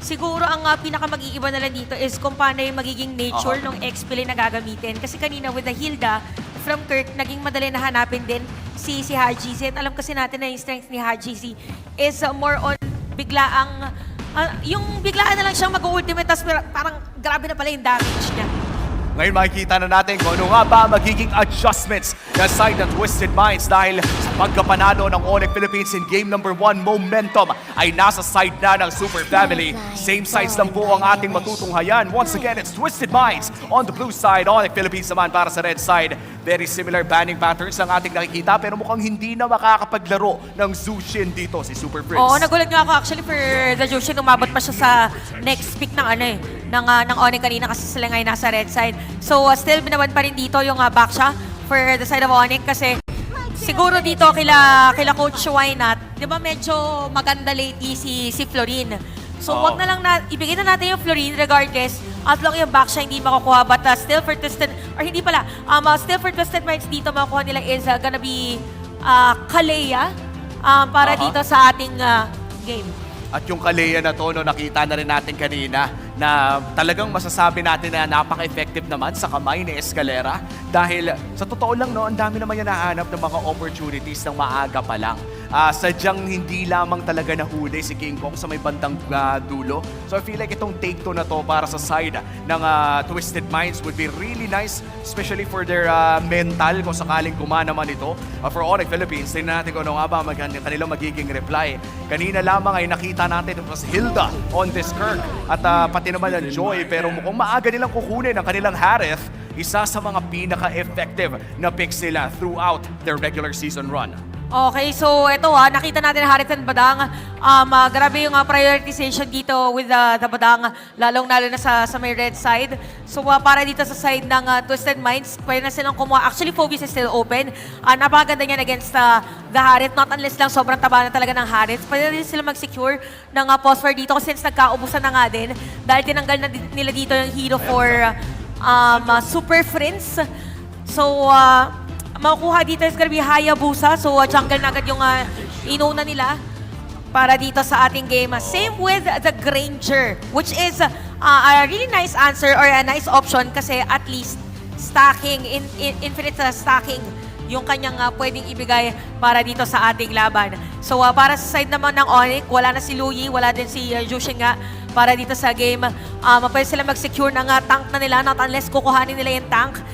siguro ang pinaka-mag-iiba na lang dito is kung paano yung magiging nature ng XP lane na gagamitin. Kasi kanina with the Hilda from Kirk, naging madali na hanapin din si Haji Z. Alam kasi natin na yung strength ni Haji Z is more on biglaang, yung biglaan na lang siyang mag-ultimate, tapos parang grabe na pala yung damage niya. Ngayon makikita na natin kung ano nga ba magiging adjustments na side ng Twisted Minds dahil sa pagkapanalo ng Onic Philippines in game number 1, momentum ay nasa side na ng Super Family. Same sides lang po ang ating matutunghayan. Once again, it's Twisted Minds on the blue side, Onic Philippines naman para sa red side. Very similar banning patterns ang ating nakikita pero mukhang hindi na makakapaglaro ng Zushin dito si Super Prince. Oo, nagulat nga ako actually for the Zushin, umabot pa siya sa next pick ng ng Onic kanina kasi sila ngayon nasa red side. So still binaban pa rin dito yung back siya for the side of Onic kasi siguro dito kila Coach Why Not, di ba medyo maganda lately si Florin. So wag na lang ibigay na natin yung Florin regardless at long yung back siya hindi makukuha, but still for Twisted, or hindi pala, still for Twisted Minds dito makukuha nila is gonna be Kalea para dito sa ating game. At yung Kalea na to, no, nakita na rin natin kanina na talagang masasabi natin na napaka-effective naman sa kamay ni Escalera dahil sa totoo lang, no, ang dami naman yan nahanap ng mga opportunities ng maaga pa lang. Sadyang hindi lamang talaga nahuli si King Kong sa may bandang dulo. So I feel like itong take 2 na to para sa side ng Twisted Minds would be really nice, especially for their mental kung sakaling gumana man ito. For Onic Philippines, tingnan natin kung ano nga ba kanilang magiging reply. Kanina lamang ay nakita natin it was Hilda on this Kirk at pati naman ang Joy, pero mukhang maaga nilang kukunin ang kanilang Harith, isa sa mga pinaka-effective na picks nila throughout their regular season run. Okay, so ito nakita natin ang Harith and Badang. Grabe yung prioritization dito with the Badang, lalong-lalo na sa may red side. So para dito sa side ng Twisted Minds, pwede na silang kumuha. Actually, Focus is still open. Napakaganda niyan against the Harith, not unless lang sobrang taba na talaga ng Harith. Pwede rin sila mag-secure ng phosphor dito since nagkaubusan na nga din. Dahil tinanggal na nila dito yung hero for Super Friends. So, makukuha dito is gonna be Hayabusa. So, jungle na agad yung inuna nila para dito sa ating game. Same with the Granger, which is a really nice answer or a nice option kasi at least stacking, infinite stacking yung kanyang pwedeng ibigay para dito sa ating laban. So, para sa side naman ng Onic, wala na si Luyi, wala din si Jushin nga para dito sa game. Pwede sila mag-secure ng tank na nila, not unless kukuhanin nila yung tank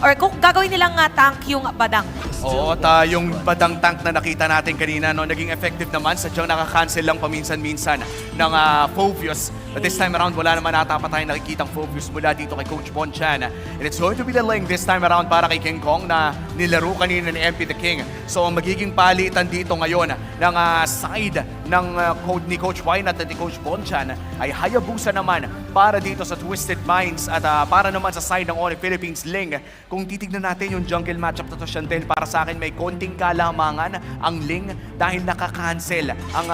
or kung gagawin nilang tank yung Badang. Oo, at yung Badang tank na nakita natin kanina, no, naging effective naman. Sadyang nakakancel lang paminsan-minsan ng Phobius. But this time around, wala naman ata pa tayong nakikitang Phobius mula dito kay Coach Bonchan. And it's going to be the lane this time around para kay King Kong na nilaro kanina ni MP the King. So ang magiging palitan dito ngayon ng side ng ni Coach Wine at ni Coach Bonchan ay Hayabusa naman para dito sa Twisted Minds at para naman sa side ng Onic Philippines Ling. Kung titignan natin yung jungle matchup na to, Shantel, para sa akin may konting kalamangan ang Ling dahil nakakancel ang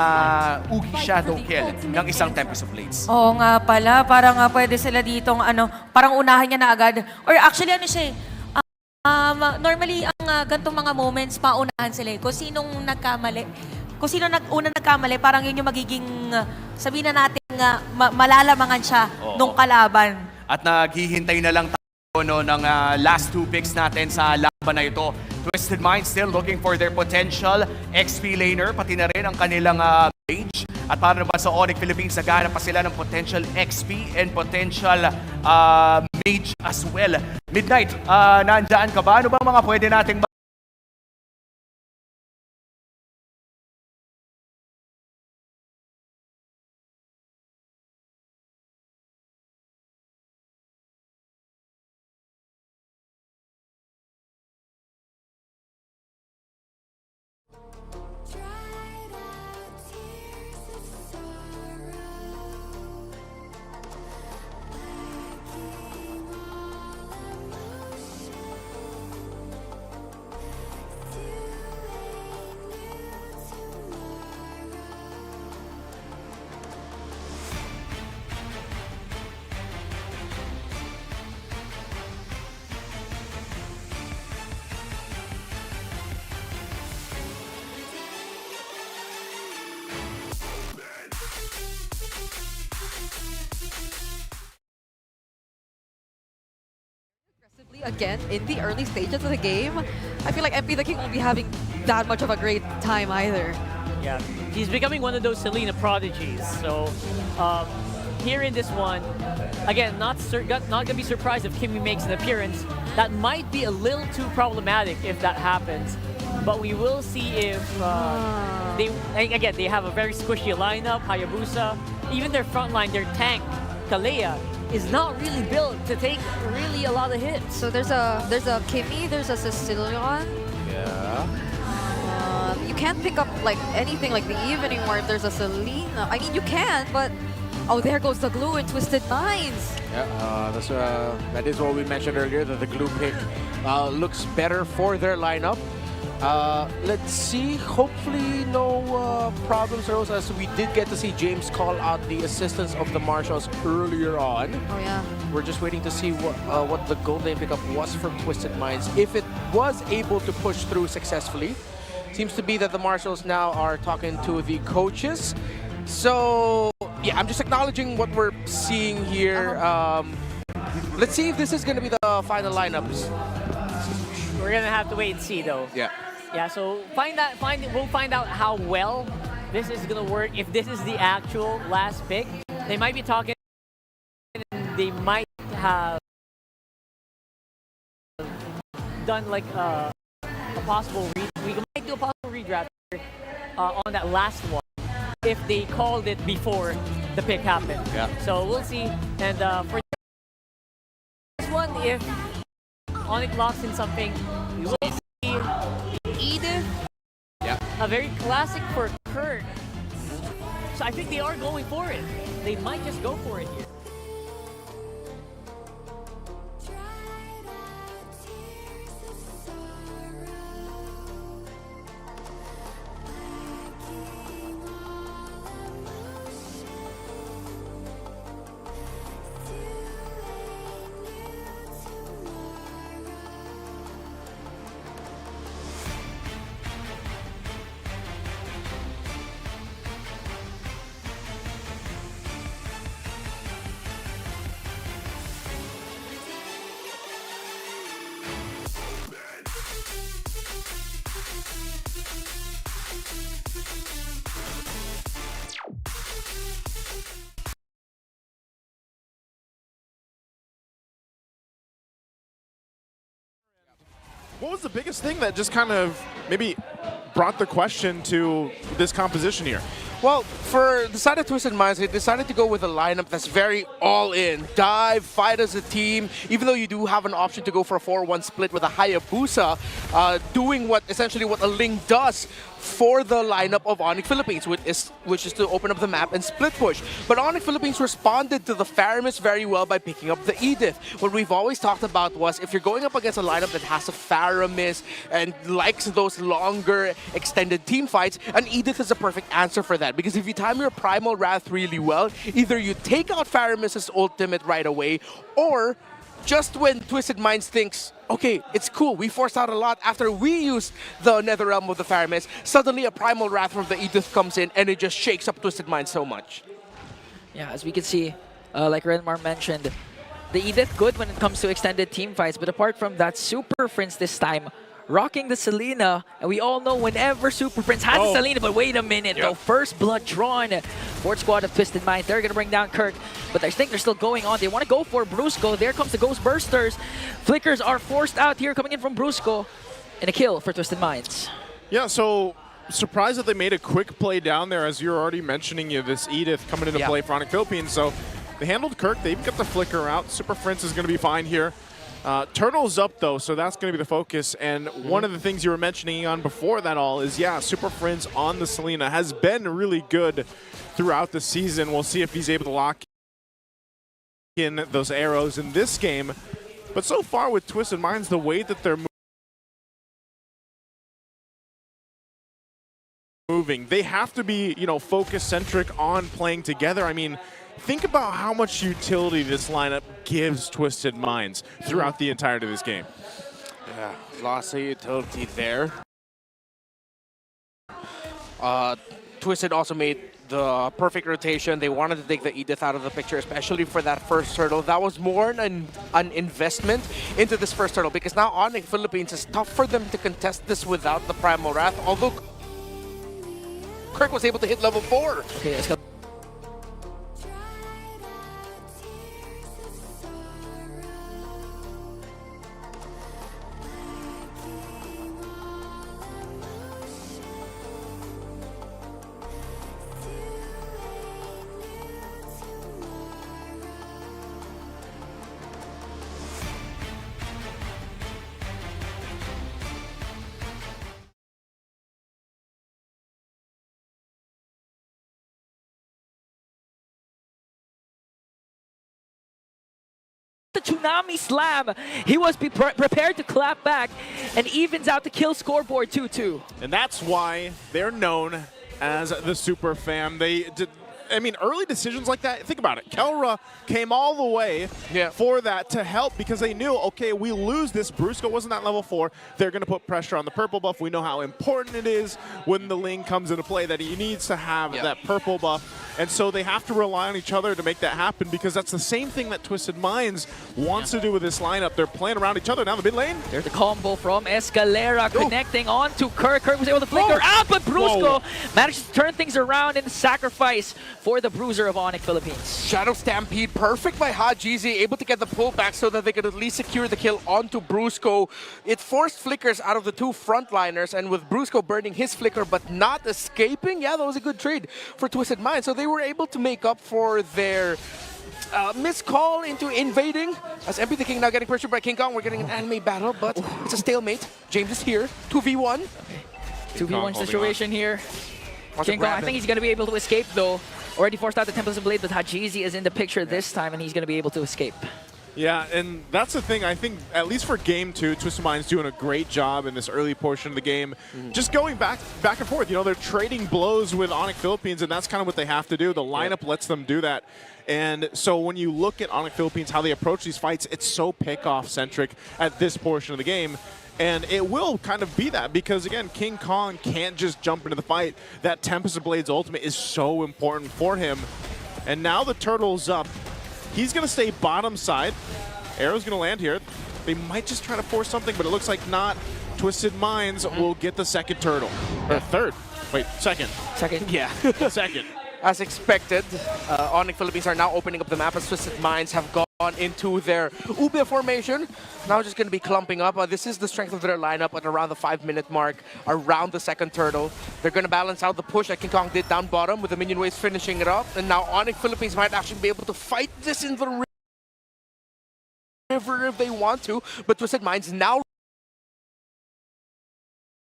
Ugi Shadow Kill ng isang Tempest of Blades. Oo nga pala, parang pwede sila ditong parang unahan niya na agad. Or actually siya normally ang gantong mga moments, paunahan sila kung sinong nagkamali. Kung sino unang nagkamali, parang yun yung magiging, sabihin na natin malalamangan siya nung kalaban. At naghihintay na lang tayo ng last 2 picks natin sa laban na ito. Twisted Minds still looking for their potential XP laner, pati na rin ang kanilang mage. At para naman sa Onic Philippines, naghahanap pa sila ng potential XP and potential mage as well. Midnight, nandyan ka ba? Ano ba mga pwede nating again in the early stages of the game, I feel like MP the King won't be having that much of a great time either. Yeah, he's becoming one of those Selena prodigies. So here in this one, again, not gonna be surprised if Kimmy makes an appearance. That might be a little too problematic if that happens. But we will see if they have a very squishy lineup. Hayabusa, even their front line, their tank, Kalea, is not really built to take really a lot of hits. So there's a Kimmy, there's a Sicilian. Yeah. You can't pick up like anything like the Eve anymore if there's a Selena. I mean, you can, but oh, there goes the glue and Twisted Minds. Yeah, that is what we mentioned earlier, that the glue pick looks better for their lineup. Let's see, hopefully no problems arose, as we did get to see James call out the assistance of the Marshals earlier on. Oh yeah. We're just waiting to see what the gold lane pickup was from Twisted Minds. If it was able to push through successfully, seems to be that the Marshals now are talking to the coaches. So yeah, I'm just acknowledging what we're seeing here. Let's see if this is going to be the final lineups. We're gonna have to wait and see, though. Yeah. Yeah. So we'll find out how well this is gonna work. If this is the actual last pick, they might be talking. They might have done like a possible read. We might do a possible redraft on that last one if they called it before the pick happened. Yeah. So we'll see. And for this one, if Onic locks in something, we will see Edith. Yeah. A very classic for Kurt. So I think they are going for it. They might just go for it here. What was the biggest thing that just kind of maybe brought the question to this composition here? Well, for the side of Twisted Minds, they decided to go with a lineup that's very all-in. Dive, fight as a team, even though you do have an option to go for a 4-1 split with a Hayabusa, doing essentially what a Ling does for the lineup of Onic Philippines, which is to open up the map and split push. But Onic Philippines responded to the Faramis very well by picking up the Edith. What we've always talked about was, if you're going up against a lineup that has a Faramis and likes those longer extended team fights, an Edith is a perfect answer for that. Because if you time your Primal Wrath really well, either you take out Faramis's ultimate right away, or just when Twisted Minds thinks, okay, it's cool, we forced out a lot after we use the Nether Realm of the Faramis, suddenly a Primal Wrath from the Edith comes in and it just shakes up Twisted Minds so much. Yeah, as we can see, like Renmar mentioned, the Edith good when it comes to extended team fights, but apart from that, Super Prince this time rocking the Selena, and we all know whenever Super Prince has a Selena, but wait a minute, though, first blood drawn. Fourth squad of Twisted Minds, they're gonna bring down Kirk, but I think they're still going on. They want to go for Brusco. There comes the Ghost Bursters. Flickers are forced out here, coming in from Brusco, and a kill for Twisted Minds. Yeah, so surprised that they made a quick play down there, as you're already mentioning, this Edith coming into play for Onic Philippines. So they handled Kirk, they even got the Flicker out. Super Prince is gonna be fine here. Turtle's up though, so that's going to be the focus. And one of the things you were mentioning on before that all is, yeah, Super Prince on the Selena has been really good throughout the season. We'll see if he's able to lock in those arrows in this game. But so far with Twisted Minds, the way that they're moving, they have to be, focus-centric on playing together. I mean, think about how much utility this lineup gives Twisted Minds throughout the entirety of this game. Yeah, lots of utility there. Twisted also made the perfect rotation. They wanted to take the Edith out of the picture, especially for that first turtle. That was more an investment into this first turtle, because now Onic Philippines is tough for them to contest this without the Primal Wrath, although Kirk was able to hit level 4. Okay, let's go. The Tsunami Slam. He was prepared to clap back and evens out the kill scoreboard 2-2. And that's why they're known as the Super Fam. They did, I mean, early decisions like that, think about it. Kelra came all the way for that to help, because they knew, okay, we lose this. Brusco wasn't at level 4. They're going to put pressure on the purple buff. We know how important it is when the Ling comes into play, that he needs to have that purple buff. And so they have to rely on each other to make that happen, because that's the same thing that Twisted Minds wants to do with this lineup. They're playing around each other down the mid lane. There's the combo from Escalera connecting on to Kirk. Kirk was able to flicker out, but Brusco manages to turn things around in the sacrifice for the bruiser of Onic Philippines. Shadow Stampede, perfect by Hajizi, able to get the pullback so that they could at least secure the kill onto Brusco. It forced flickers out of the two frontliners, and with Brusco burning his flicker but not escaping, that was a good trade for Twisted Minds. So they were able to make up for their missed call into invading. As MP the King now getting pressured by King Kong. We're getting an anime battle, but it's a stalemate. James is here, 2v1. 2v1 situation here. King Kong, I think he's going to be able to escape though. Already forced out the Tempest of Blade, but Hajizi is in the picture this time, and he's going to be able to escape. Yeah, and that's the thing. I think, at least for Game 2, Twisted Mind's doing a great job in this early portion of the game. Just going back and forth. You know, they're trading blows with Onic Philippines, and that's kind of what they have to do. The lineup lets them do that. And so when you look at Onic Philippines, how they approach these fights, it's so pick-off-centric at this portion of the game. And it will kind of be that, because again, King Kong can't just jump into the fight. That Tempest of Blades ultimate is so important for him. And now the turtle's up. He's going to stay bottom side. Arrow's going to land here. They might just try to force something, but it looks like not. Twisted Minds will get the second turtle. Or third. Wait, second. Second. Yeah. Second. As expected, Onic Philippines are now opening up the map as Twisted Minds have gone into their Ube formation. Now just going to be clumping up. This is the strength of their lineup at around the 5-minute mark, around the second turtle. They're going to balance out the push that King Kong did down bottom with the minion waves finishing it up. And now Onic Philippines might actually be able to fight this in the river if they want to. But Twisted Minds now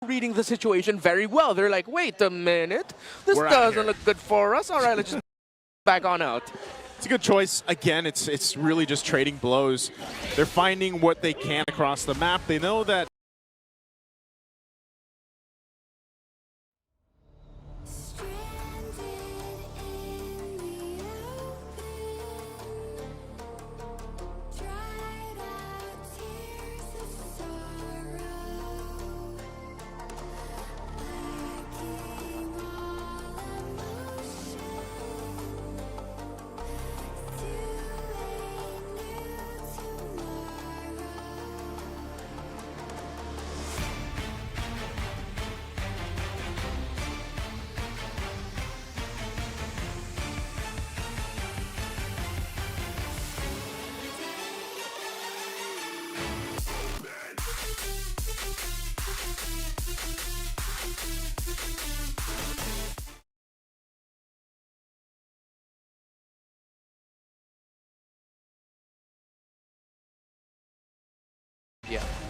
reading the situation very well. They're like, wait a minute, this doesn't look good for us. All right, let's just back on out. It's a good choice. Again, it's really just trading blows. They're finding what they can across the map. They know that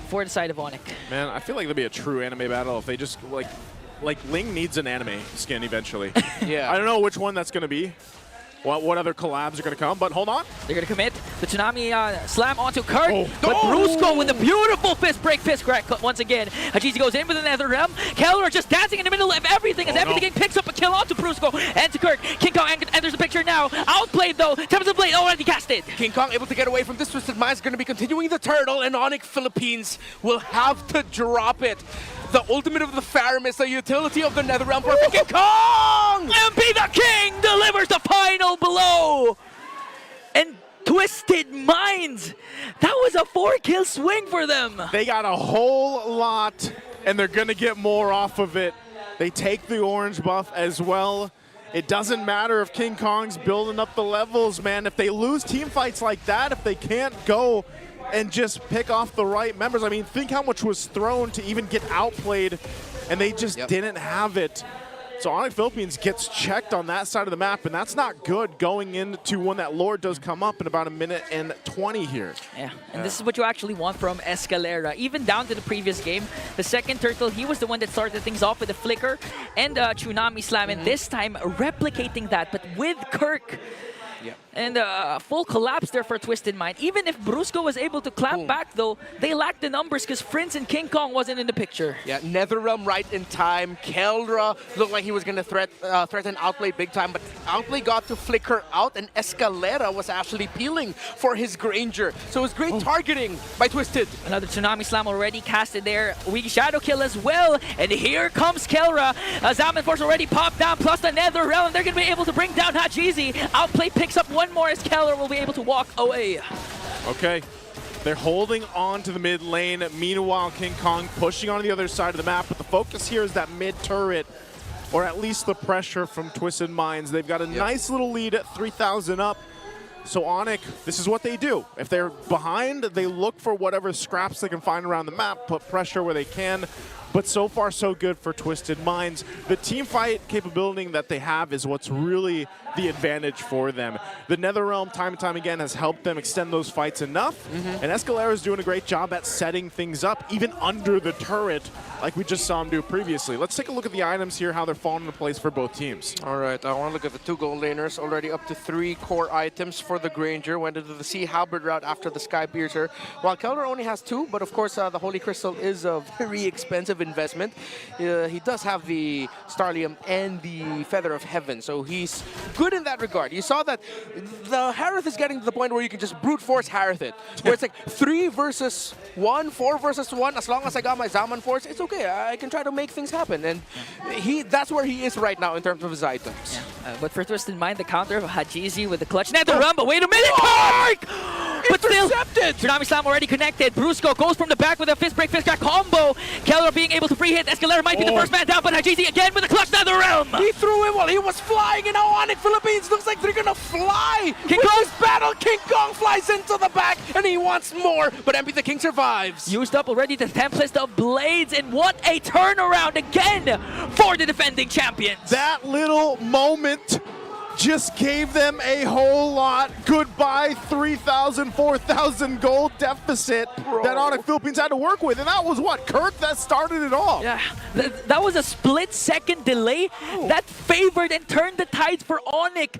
For the side of Onic. Man, I feel like there'll be a true anime battle if they just, like Ling needs an anime skin eventually. Yeah. I don't know which one that's going to be. What other collabs are going to come, but hold on. They're going to commit the Tsunami Slam onto Kirk, but Brusco with a beautiful fist break, fist crack once again. Hajizi goes in with another realm. Keller just dancing in the middle of everything as everything picks up a kill onto Brusco and to Kirk. King Kong enters the picture now. Outplayed though. Tempest of Blade already casted. King Kong able to get away from this. Twisted Minds going to be continuing the turtle, and Onic Philippines will have to drop it. The ultimate of the Farum is the utility of the Netherrealm. Perfect King Kong! MP the King delivers the final blow! And Twisted Minds, that was a 4-kill swing for them. They got a whole lot, and they're going to get more off of it. They take the orange buff as well. It doesn't matter if King Kong's building up the levels, man. If they lose team fights like that, if they can't go and just pick off the right members. I mean, think how much was thrown to even get outplayed, and they just didn't have it. So Onic Philippines gets checked on that side of the map, and that's not good going into when that Lord does come up in about 1:20 here. Yeah, and this is what you actually want from Escalera. Even down to the previous game, the second turtle, he was the one that started things off with a flicker and Tsunami Slam, and this time replicating that, but with Kirk. And full collapse there for Twisted Mind. Even if Brusco was able to clap back, though, they lacked the numbers because Prince and King Kong wasn't in the picture. Yeah, Netherrealm right in time. Keldra looked like he was going to threaten Outplay big time, but Outplay got to flicker out, and Escalera was actually peeling for his Granger. So it was great targeting by Twisted. Another Tsunami Slam already casted there. Weak Shadow Kill as well. And here comes Kelra. Zaman Force already popped down, plus the Netherrealm. They're going to be able to bring down Hajizi. Outplay picks up one more as Keller will be able to walk away. Okay, they're holding on to the mid lane. Meanwhile, King Kong pushing on the other side of the map, but the focus here is that mid turret, or at least the pressure from Twisted Minds. They've got a nice little lead at 3,000 up. So Onic, this is what they do. If they're behind, they look for whatever scraps they can find around the map, put pressure where they can. But so far, so good for Twisted Minds. The team fight capability that they have is what's really the advantage for them. The Netherrealm, time and time again, has helped them extend those fights enough. And Escalera is doing a great job at setting things up, even under the turret, like we just saw him do previously. Let's take a look at the items here, how they're falling into place for both teams. All right, I want to look at the two gold laners. Already up to 3 core items for the Granger. Went into the Sea Halberd route after the Sky Piercer. While Keller only has 2, but of course the Holy Crystal is a very expensive investment. He does have the Starlium and the Feather of Heaven, so he's good in that regard. You saw that the Harith is getting to the point where you can just brute force Harith it, where it's like 3 versus 1, 4 versus 1. As long as I got my Zaman Force, it's okay. I can try to make things happen, and that's where he is right now in terms of his items. But for Twisted Mind, the counter of Hajizi with the clutch Netherrealm, but wait a minute! Kirk! But still, Tsunami Slam already connected. Brusco goes from the back with a fist break, fist crack combo. Keller being able to free hit. Escalera might be the first man down, but Hajizi again with a clutch Netherrealm. He threw him while he was flying, and now Onic Philippines looks like they're gonna fly. King Kong's battle. King Kong flies into the back, and he wants more, but MP the King survives. Used up already the Tempest of Blades, and what a turnaround again for the defending champions. That little moment just gave them a whole lot. Goodbye 3,000, 4,000 gold deficit that Onic Philippines had to work with. And that was what? Kirk that started it all. Yeah, that was a split-second delay that favored and turned the tides for Onic.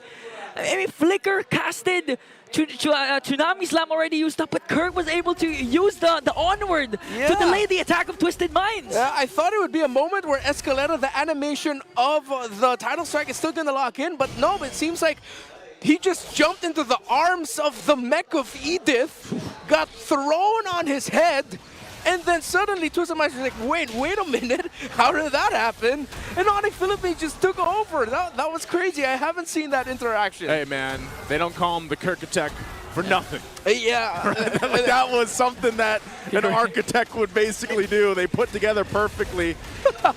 I mean, Flicker casted, Tsunami Slam already used up, but Kirk was able to use the onward to delay the attack of Twisted Minds. Yeah, I thought it would be a moment where Escalera, the animation of the title strike is still going to lock in, but no, it seems like he just jumped into the arms of the mech of Edith, got thrown on his head, and then suddenly Twisted Minds was like, wait a minute, how did that happen? And Onic Philippines just took over. That was crazy. I haven't seen that interaction. Hey man, they don't call him the Kirk attack for nothing. Yeah. That was something that an architect would basically do. They put together perfectly.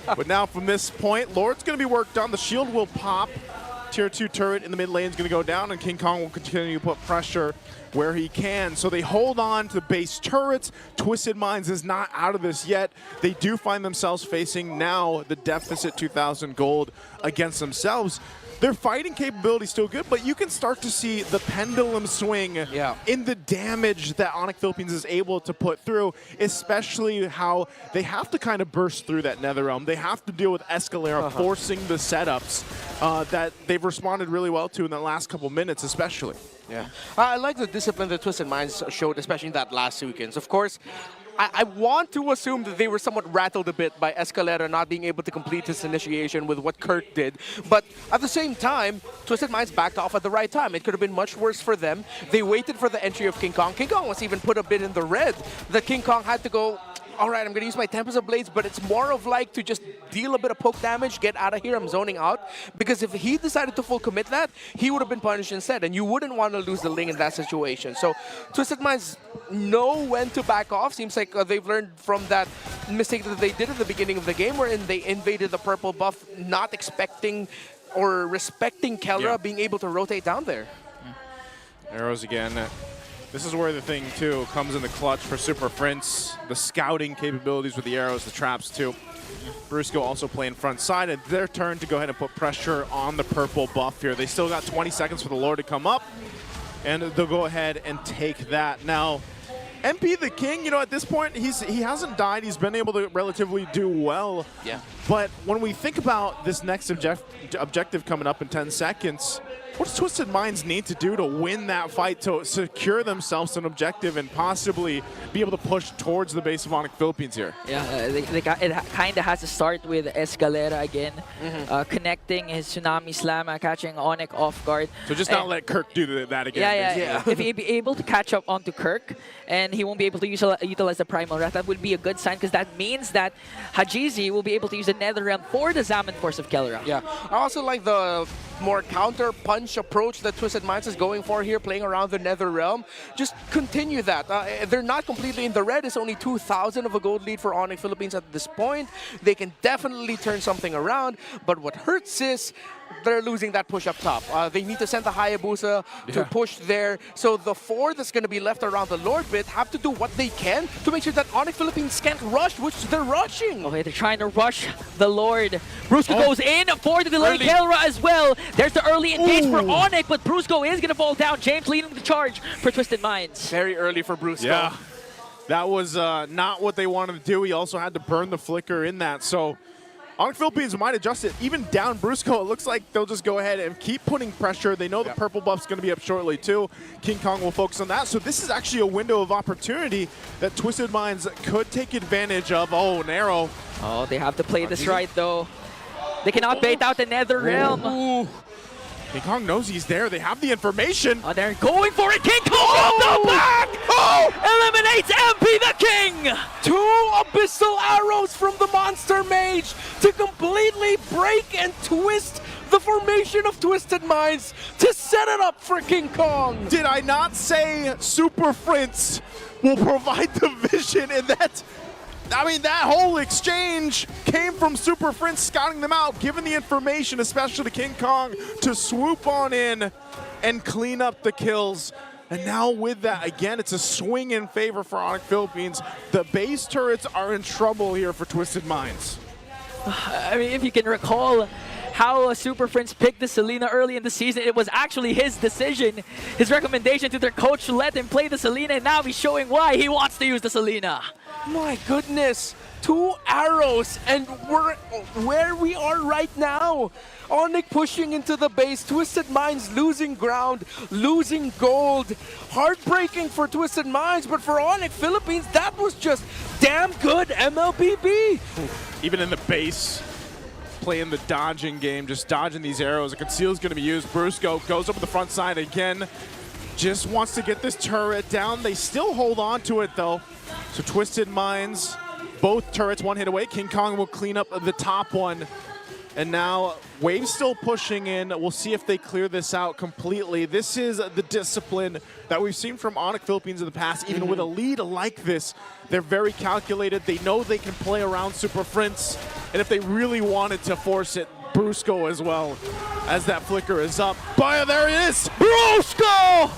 But now from this point, Lord's going to be worked on. The shield will pop. Tier 2 turret in the mid lane is going to go down, and King Kong will continue to put pressure where he can. So they hold on to base turrets. Twisted Minds is not out of this yet. They do find themselves facing now the deficit 2,000 gold against themselves. Their fighting capability is still good, but you can start to see the pendulum swing in the damage that Onic Philippines is able to put through, especially how they have to kind of burst through that Netherrealm. They have to deal with Escalera forcing the setups that they've responded really well to in the last couple minutes, especially. Yeah, I like the discipline that Twisted Minds showed, especially in that last sequence. Of course, I want to assume that they were somewhat rattled a bit by Escalera not being able to complete his initiation with what Kirk did. But at the same time, Twisted Minds backed off at the right time. It could have been much worse for them. They waited for the entry of King Kong. King Kong was even put a bit in the red. The King Kong had to go all right, I'm going to use my Tempest of Blades, but it's more of like to just deal a bit of poke damage, get out of here, I'm zoning out. Because if he decided to full commit that, he would have been punished instead, and you wouldn't want to lose the Ling in that situation. So Twisted Minds know when to back off. Seems like they've learned from that mistake that they did at the beginning of the game, wherein they invaded the purple buff, not expecting or respecting Kelra being able to rotate down there. Arrows again. This is where the thing, too, comes in the clutch for Super Prince. The scouting capabilities with the arrows, the traps, too. Brusco also playing front side. It's their turn to go ahead and put pressure on the purple buff here. They still got 20 seconds for the Lord to come up, and they'll go ahead and take that. Now, MP the King, you know, at this point, he hasn't died. He's been able to relatively do well. Yeah. But when we think about this next objective coming up in 10 seconds, what does Twisted Minds need to do to win that fight, to secure themselves an objective and possibly be able to push towards the base of Onic Philippines here? Yeah, it kind of has to start with Escalera again, connecting his Tsunami Slam, catching Onic off guard. So just not let Kirk do that again. Yeah. If he'd be able to catch up onto Kirk, and he won't be able to utilize the Primal Wrath, that would be a good sign, because that means that Hajizi will be able to use the Nether Realm for the Zaman Force of Kelra. Yeah, I also like the more counter-punch approach that Twisted Minds is going for here, playing around the Nether Realm. Just continue that. They're not completely in the red. It's only 2,000 of a gold lead for Onic Philippines at this point. They can definitely turn something around, but what hurts is they're losing that push up top. They need to send the Hayabusa to push there. So the 4 that's going to be left around the Lord bit have to do what they can to make sure that Onic Philippines can't rush, which they're rushing. Okay, they're trying to rush the Lord. Brusco goes in for the delay. Kelra as well. There's the early engage for Onic, but Brusco is going to fall down. James leading the charge for Twisted Minds. Very early for Brusco. Yeah, that was not what they wanted to do. He also had to burn the flicker in that. So Onic Philippines might adjust it. Even down Brusco, it looks like they'll just go ahead and keep putting pressure. They know the purple buff's going to be up shortly too. King Kong will focus on that. So this is actually a window of opportunity that Twisted Minds could take advantage of. Oh, an arrow. Oh, they have to play this right though. They cannot bait out the Nether Realm. King Kong knows he's there. They have the information. Oh, they're going for it. King Kong from the back! Eliminates MP the King! 2 abyssal arrows from the Monster Mage to completely break and twist the formation of Twisted Minds to set it up for King Kong. Did I not say Super Prince will provide the vision? And that whole exchange came from Super Prince scouting them out, giving the information, especially to King Kong, to swoop on in and clean up the kills. And now with that, again, it's a swing in favor for Onic Philippines. The base turrets are in trouble here for Twisted Minds. I mean, if you can recall how Super Prince picked the Selena early in the season, it was actually his decision. His recommendation to their coach to let him play the Selena, and now he's showing why he wants to use the Selena. My goodness, 2 arrows, and we're where we are right now. Onic pushing into the base, Twisted Minds losing ground, losing gold. Heartbreaking for Twisted Minds, but for Onic Philippines, that was just damn good MLBB. Even in the base, playing the dodging game, just dodging these arrows. A conceal is going to be used. Brusco goes up the front side again. Just wants to get this turret down. They still hold on to it, though. So Twisted Minds, both turrets 1 hit away. King Kong will clean up the top one. And now Wave's still pushing in. We'll see if they clear this out completely. This is the discipline that we've seen from Onic Philippines in the past. Even with a lead like this, they're very calculated. They know they can play around Super Prince. And if they really wanted to force it, Brusco as well, as that flicker is up. But there it is! Brusco!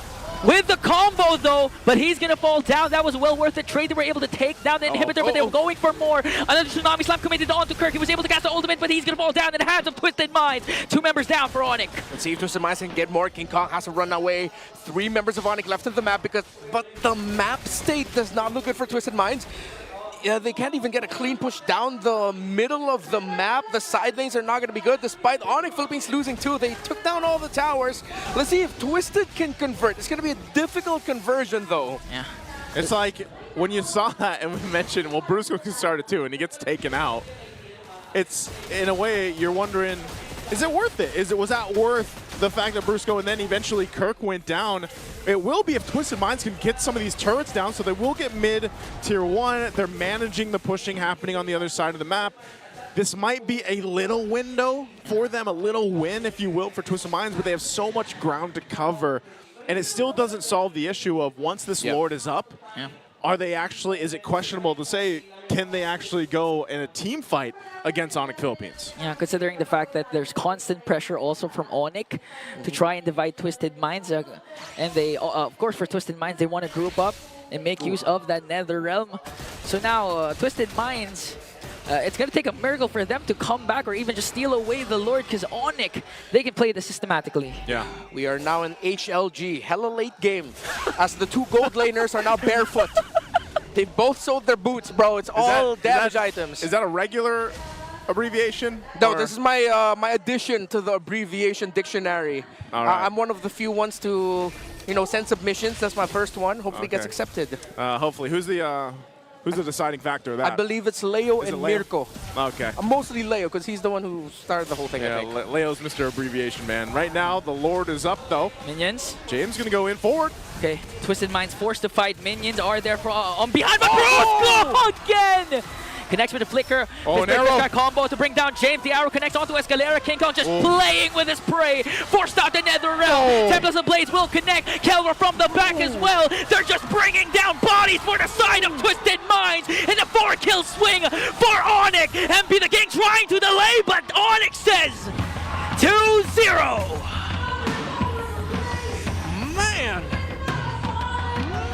With the combo though, but he's gonna fall down. That was well worth the trade. They were able to take down the inhibitor, but they were going for more. Another Tsunami Slam committed onto Kirk. He was able to cast the ultimate, but he's gonna fall down in the hands of Twisted Minds. 2 members down for Onic. Let's see if Twisted Minds can get more. King Kong has to run away. 3 members of Onic left on the map, but the map state does not look good for Twisted Minds. Yeah, they can't even get a clean push down the middle of the map. The side lanes are not going to be good, despite Onic Philippines losing 2. They took down all the towers. Let's see if Twisted can convert. It's going to be a difficult conversion, though. Yeah. It's like when you saw that and we mentioned, well, Brusco can start it too, and he gets taken out. It's, in a way, you're wondering, is it worth it? Was that worth the fact that Brusco and then eventually Kirk went down. It will be if Twisted Minds can get some of these turrets down, so they will get mid tier 1. They're managing the pushing happening on the other side of the map. This might be a little window for them, a little win, if you will, for Twisted Minds, but they have so much ground to cover. And it still doesn't solve the issue of once this Lord is up, are they actually, is it questionable to say, can they actually go in a team fight against Onic Philippines? Yeah, considering the fact that there's constant pressure also from Onic to try and divide Twisted Minds. And they, of course, for Twisted Minds, they want to group up and make use of that Nether Realm. So now, Twisted Minds, it's going to take a miracle for them to come back or even just steal away the Lord, because Onic, they can play this systematically. Yeah. We are now in HLG, hella late game, as the 2 gold laners are now barefoot. They both sold their boots, bro. It's all damage items. Is that a regular abbreviation? No, or? this is my my addition to the abbreviation dictionary. All right. I'm one of the few ones to, send submissions. That's my first one. Hopefully it gets accepted. Hopefully. Who's the deciding factor of that? I believe it's Leo Is and it Leo? Mirko. Okay. Mostly Leo, because he's the one who started the whole thing, Yeah, I think. Leo's Mr. Abbreviation, man. Right now, the Lord is up, though. Minions. James going to go in forward. Okay, Twisted Minds forced to fight. Minions are there for on behind, but Brusco again! Connects with the flicker. Oh, an This arrow. flicker combo to bring down James. The arrow connects onto Escalera. King Kong just playing with his prey. Forced out the Nether Realm. Tempest and Blades will connect. Kelra from the back as well. They're just bringing down bodies for the side of Twisted Minds. In a 4-kill swing for Onic. MP the King trying to delay, but Onic says 2-0.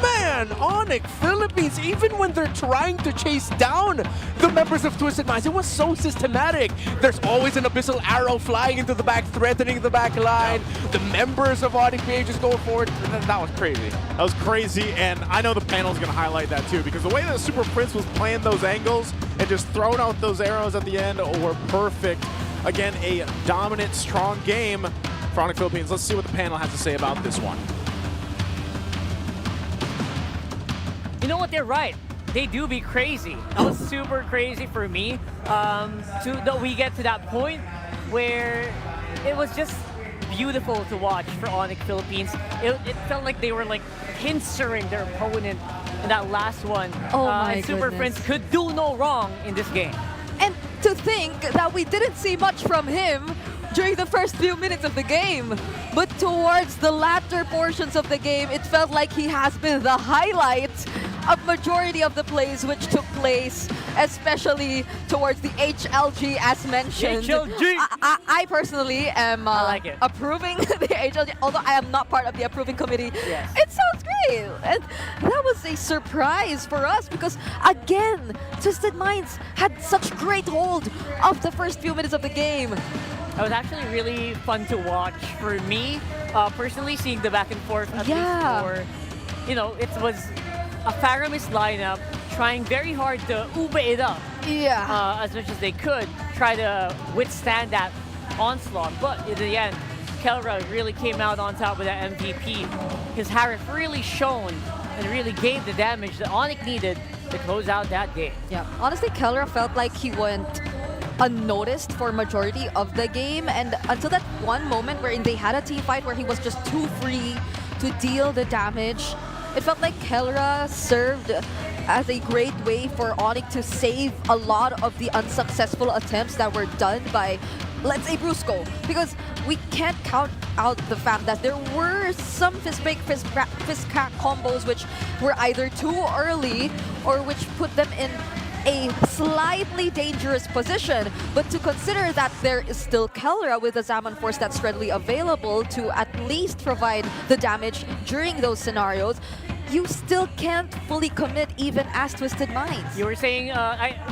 Man, Onic Philippines, even when they're trying to chase down the members of Twisted Minds, it was so systematic. There's always an abyssal arrow flying into the back, threatening the back line. The members of Onic PA just going forward. That was crazy. That was crazy, and I know the panel's going to highlight that too, because the way that Super Prince was playing those angles and just throwing out those arrows at the end were perfect. Again, a dominant, strong game for Onic Philippines. Let's see what the panel has to say about this one. You know what? They're right. They do be crazy. That was super crazy for me. That we get to that point where it was just beautiful to watch for Onic Philippines. It felt like they were like pincering their opponent in that last one. Oh my Super goodness. Prince could do no wrong in this game. And to think that we didn't see much from him during the first few minutes of the game. But towards the latter portions of the game, it felt like he has been the highlight of majority of the plays which took place, especially towards the HLG as mentioned. HLG! I personally am I like it. approving the HLG, although I am not part of the approving committee. Yes. It sounds great. And that was a surprise for us because, again, Twisted Minds had such great hold of the first few minutes of the game. It was actually really fun to watch for me, personally, seeing the back and forth. At Yeah. least for, it was a Faramis lineup trying very hard to ube it up Yeah. as much as they could, try to withstand that onslaught. But in the end, Kelra really came out on top with that MVP. His Harith really shone and really gave the damage that Onic needed to close out that game. Yeah, honestly, Kelra felt like he went unnoticed for majority of the game, and until that one moment wherein they had a team fight where he was just too free to deal the damage, it felt like Kelra served as a great way for Onic to save a lot of the unsuccessful attempts that were done by, let's say, Brusco, because we can't count out the fact that there were some fist break, fist crack combos which were either too early or which put them in a slightly dangerous position, but to consider that there is still Kelra with the Zaman Force that's readily available to at least provide the damage during those scenarios, you still can't fully commit even as Twisted Minds. You were saying,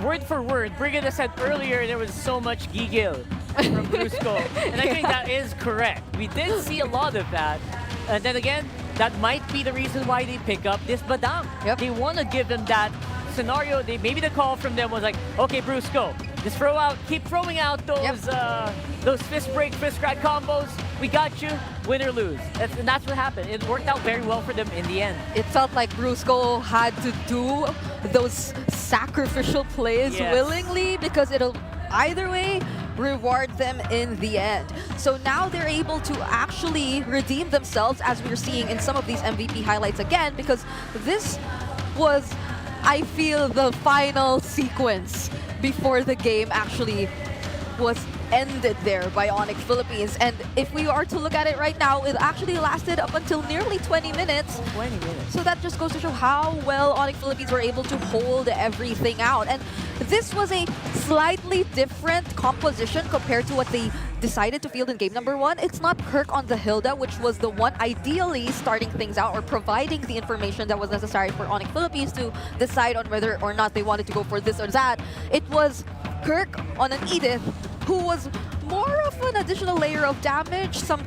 word for word, Brigada said earlier there was so much gigil from Brusco, and I think that is correct. We did see a lot of that, and then again, that might be the reason why they pick up this Badang. Yep. They want to give them that scenario. Maybe the call from them was like, okay, Brusco, just keep throwing out those fist break, fist crack combos. We got you, win or lose. And that's what happened. It worked out very well for them in the end. It felt like Brusco had to do those sacrificial plays Yes. willingly, because it'll either way reward them in the end. So now they're able to actually redeem themselves, as we're seeing in some of these MVP highlights again, because this was, I feel, the final sequence before the game actually was ended there by Onic Philippines. And if we are to look at it right now, it actually lasted up until nearly 20 minutes. 20 minutes. So that just goes to show how well Onic Philippines were able to hold everything out. And this was a slightly different composition compared to what they decided to field in game number 1. It's not Kirk on the Hilda, which was the one ideally starting things out or providing the information that was necessary for Onic Philippines to decide on whether or not they wanted to go for this or that. It was Kirk on an Edith, who was more of an additional layer of damage, some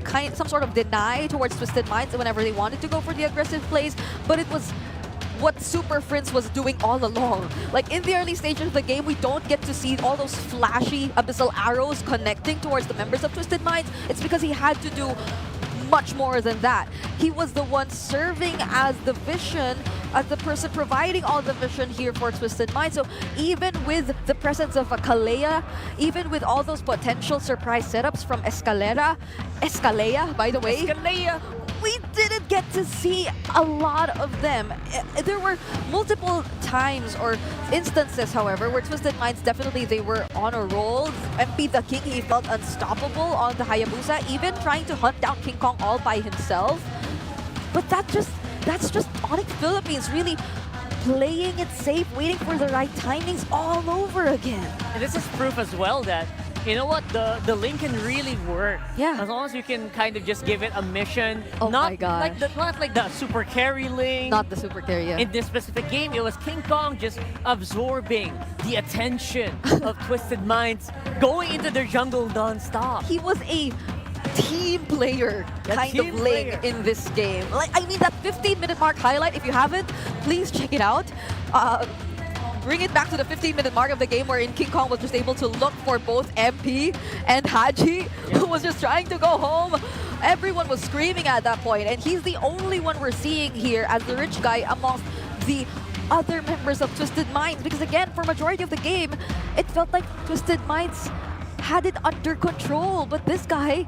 sort of deny towards Twisted Minds whenever they wanted to go for the aggressive plays, but it was what Super Prince was doing all along. Like, in the early stages of the game, we don't get to see all those flashy abyssal arrows connecting towards the members of Twisted Minds. It's because he had to do much more than that. He was the one serving as the vision, as the person providing all the vision here for Twisted Minds. So even with the presence of a Kalea, even with all those potential surprise setups from Escalera, by the way, we didn't get to see a lot of them. There were multiple times or instances, however, where Twisted Minds definitely they were on a roll. MP the King, he felt unstoppable on the Hayabusa, even trying to hunt down King Kong all by himself. But that's just Onic Philippines really playing it safe, waiting for the right timings all over again. And this is proof as well that, you know what, the link can really work. Yeah. As long as you can kind of just give it a mission. Oh my gosh. Not like the super carry link. Not the super carry. In this specific game, it was King Kong just absorbing the attention of Twisted Minds, going into their jungle non-stop. He was a team player kind of link in this game. Like, I mean, that 15-minute mark highlight, if you haven't, please check it out. Bring it back to the 15-minute mark of the game wherein King Kong was just able to look for both MP and Haji, who was just trying to go home. Everyone was screaming at that point, and he's the only one we're seeing here as the rich guy amongst the other members of Twisted Minds. Because again, for majority of the game, it felt like Twisted Minds had it under control. But this guy,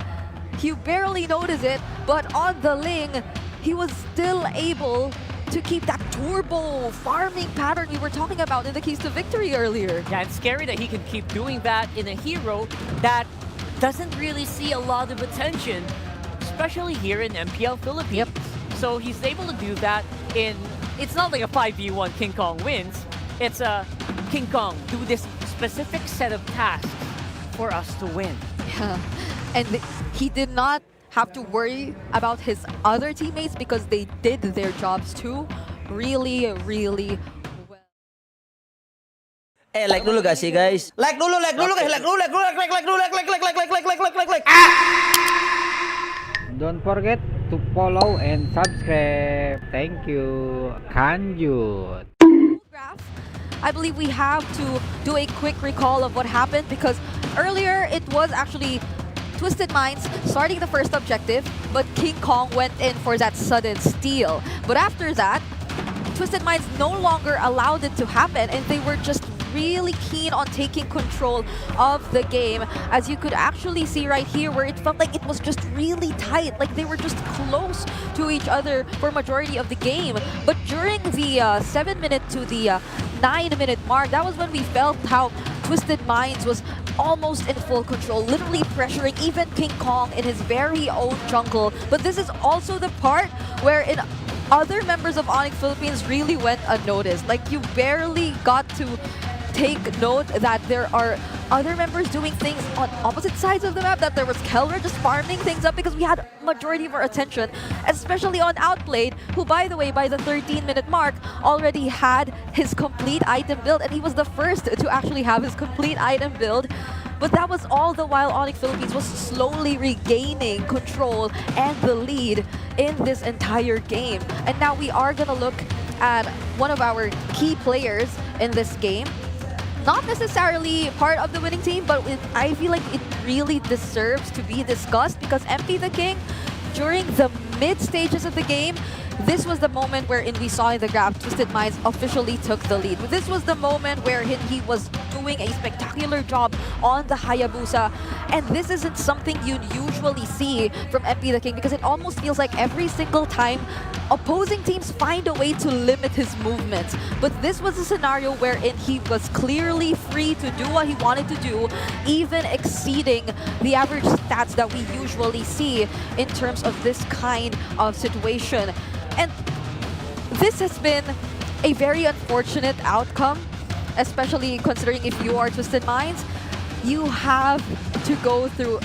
you barely notice it, but on the Ling, he was still able to keep that turbo farming pattern we were talking about in the keys to victory earlier. Yeah, it's scary that he can keep doing that in a hero that doesn't really see a lot of attention, especially here in MPL Philippines. Yep. So he's able to do that in, it's not like a 5v1 King Kong wins, it's a King Kong do this specific set of tasks for us to win. Yeah. And he did not have to worry about his other teammates because they did their jobs too really well. Like dulu gak sih guys? Like dulu guys, like. Don't forget to follow and subscribe. Thank you. Kanjut. I believe we have to do a quick recall of what happened because earlier it was actually Twisted Minds starting the first objective, but King Kong went in for that sudden steal. But after that, Twisted Minds no longer allowed it to happen, and they were just really keen on taking control of the game, as you could actually see right here where it felt like it was just really tight, like they were just close to each other for majority of the game. But during the 7-minute to the 9-minute mark, that was when we felt how Twisted Minds was almost in full control, literally pressuring even King Kong in his very own jungle. But this is also the part wherein other members of Onic Philippines really went unnoticed. Like, you barely got to take note that there are other members doing things on opposite sides of the map, that there was Keller just farming things up because we had majority of our attention, especially on Outplayed, who, by the way, by the 13-minute mark, already had his complete item build, and he was the first to actually have his complete item build. But that was all the while Onic Philippines was slowly regaining control and the lead in this entire game. And now we are gonna look at one of our key players in this game. Not necessarily part of the winning team, but I feel like it really deserves to be discussed because MP the King, during the mid stages of the game, this was the moment wherein we saw in the graph Twisted Minds officially took the lead. This was the moment where he was doing a spectacular job on the Hayabusa. And this isn't something you usually see from MP the King because it almost feels like every single time opposing teams find a way to limit his movements. But this was a scenario wherein he was clearly free to do what he wanted to do, even exceeding the average stats that we usually see in terms of this kind of situation. And this has been a very unfortunate outcome, especially considering if you are Twisted Minds, you have to go through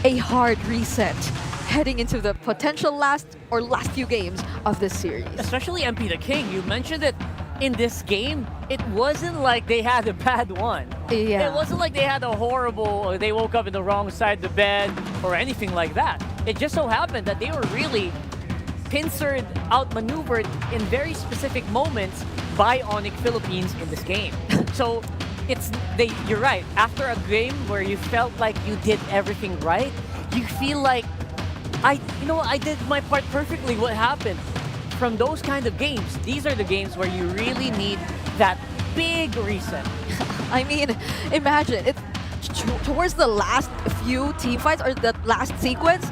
a hard reset heading into the potential last few games of this series. Especially MP the King, you mentioned that in this game, it wasn't like they had a bad one. Yeah. It wasn't like they had a horrible, or they woke up in the wrong side of the bed, or anything like that. It just so happened that they were really pincered, outmaneuvered in very specific moments by Onic Philippines in this game. So you're right. After a game where you felt like you did everything right, you feel like I did my part perfectly. What happened? From those kind of games, these are the games where you really need that big reset. I mean, imagine it towards the last few team fights or the last sequence,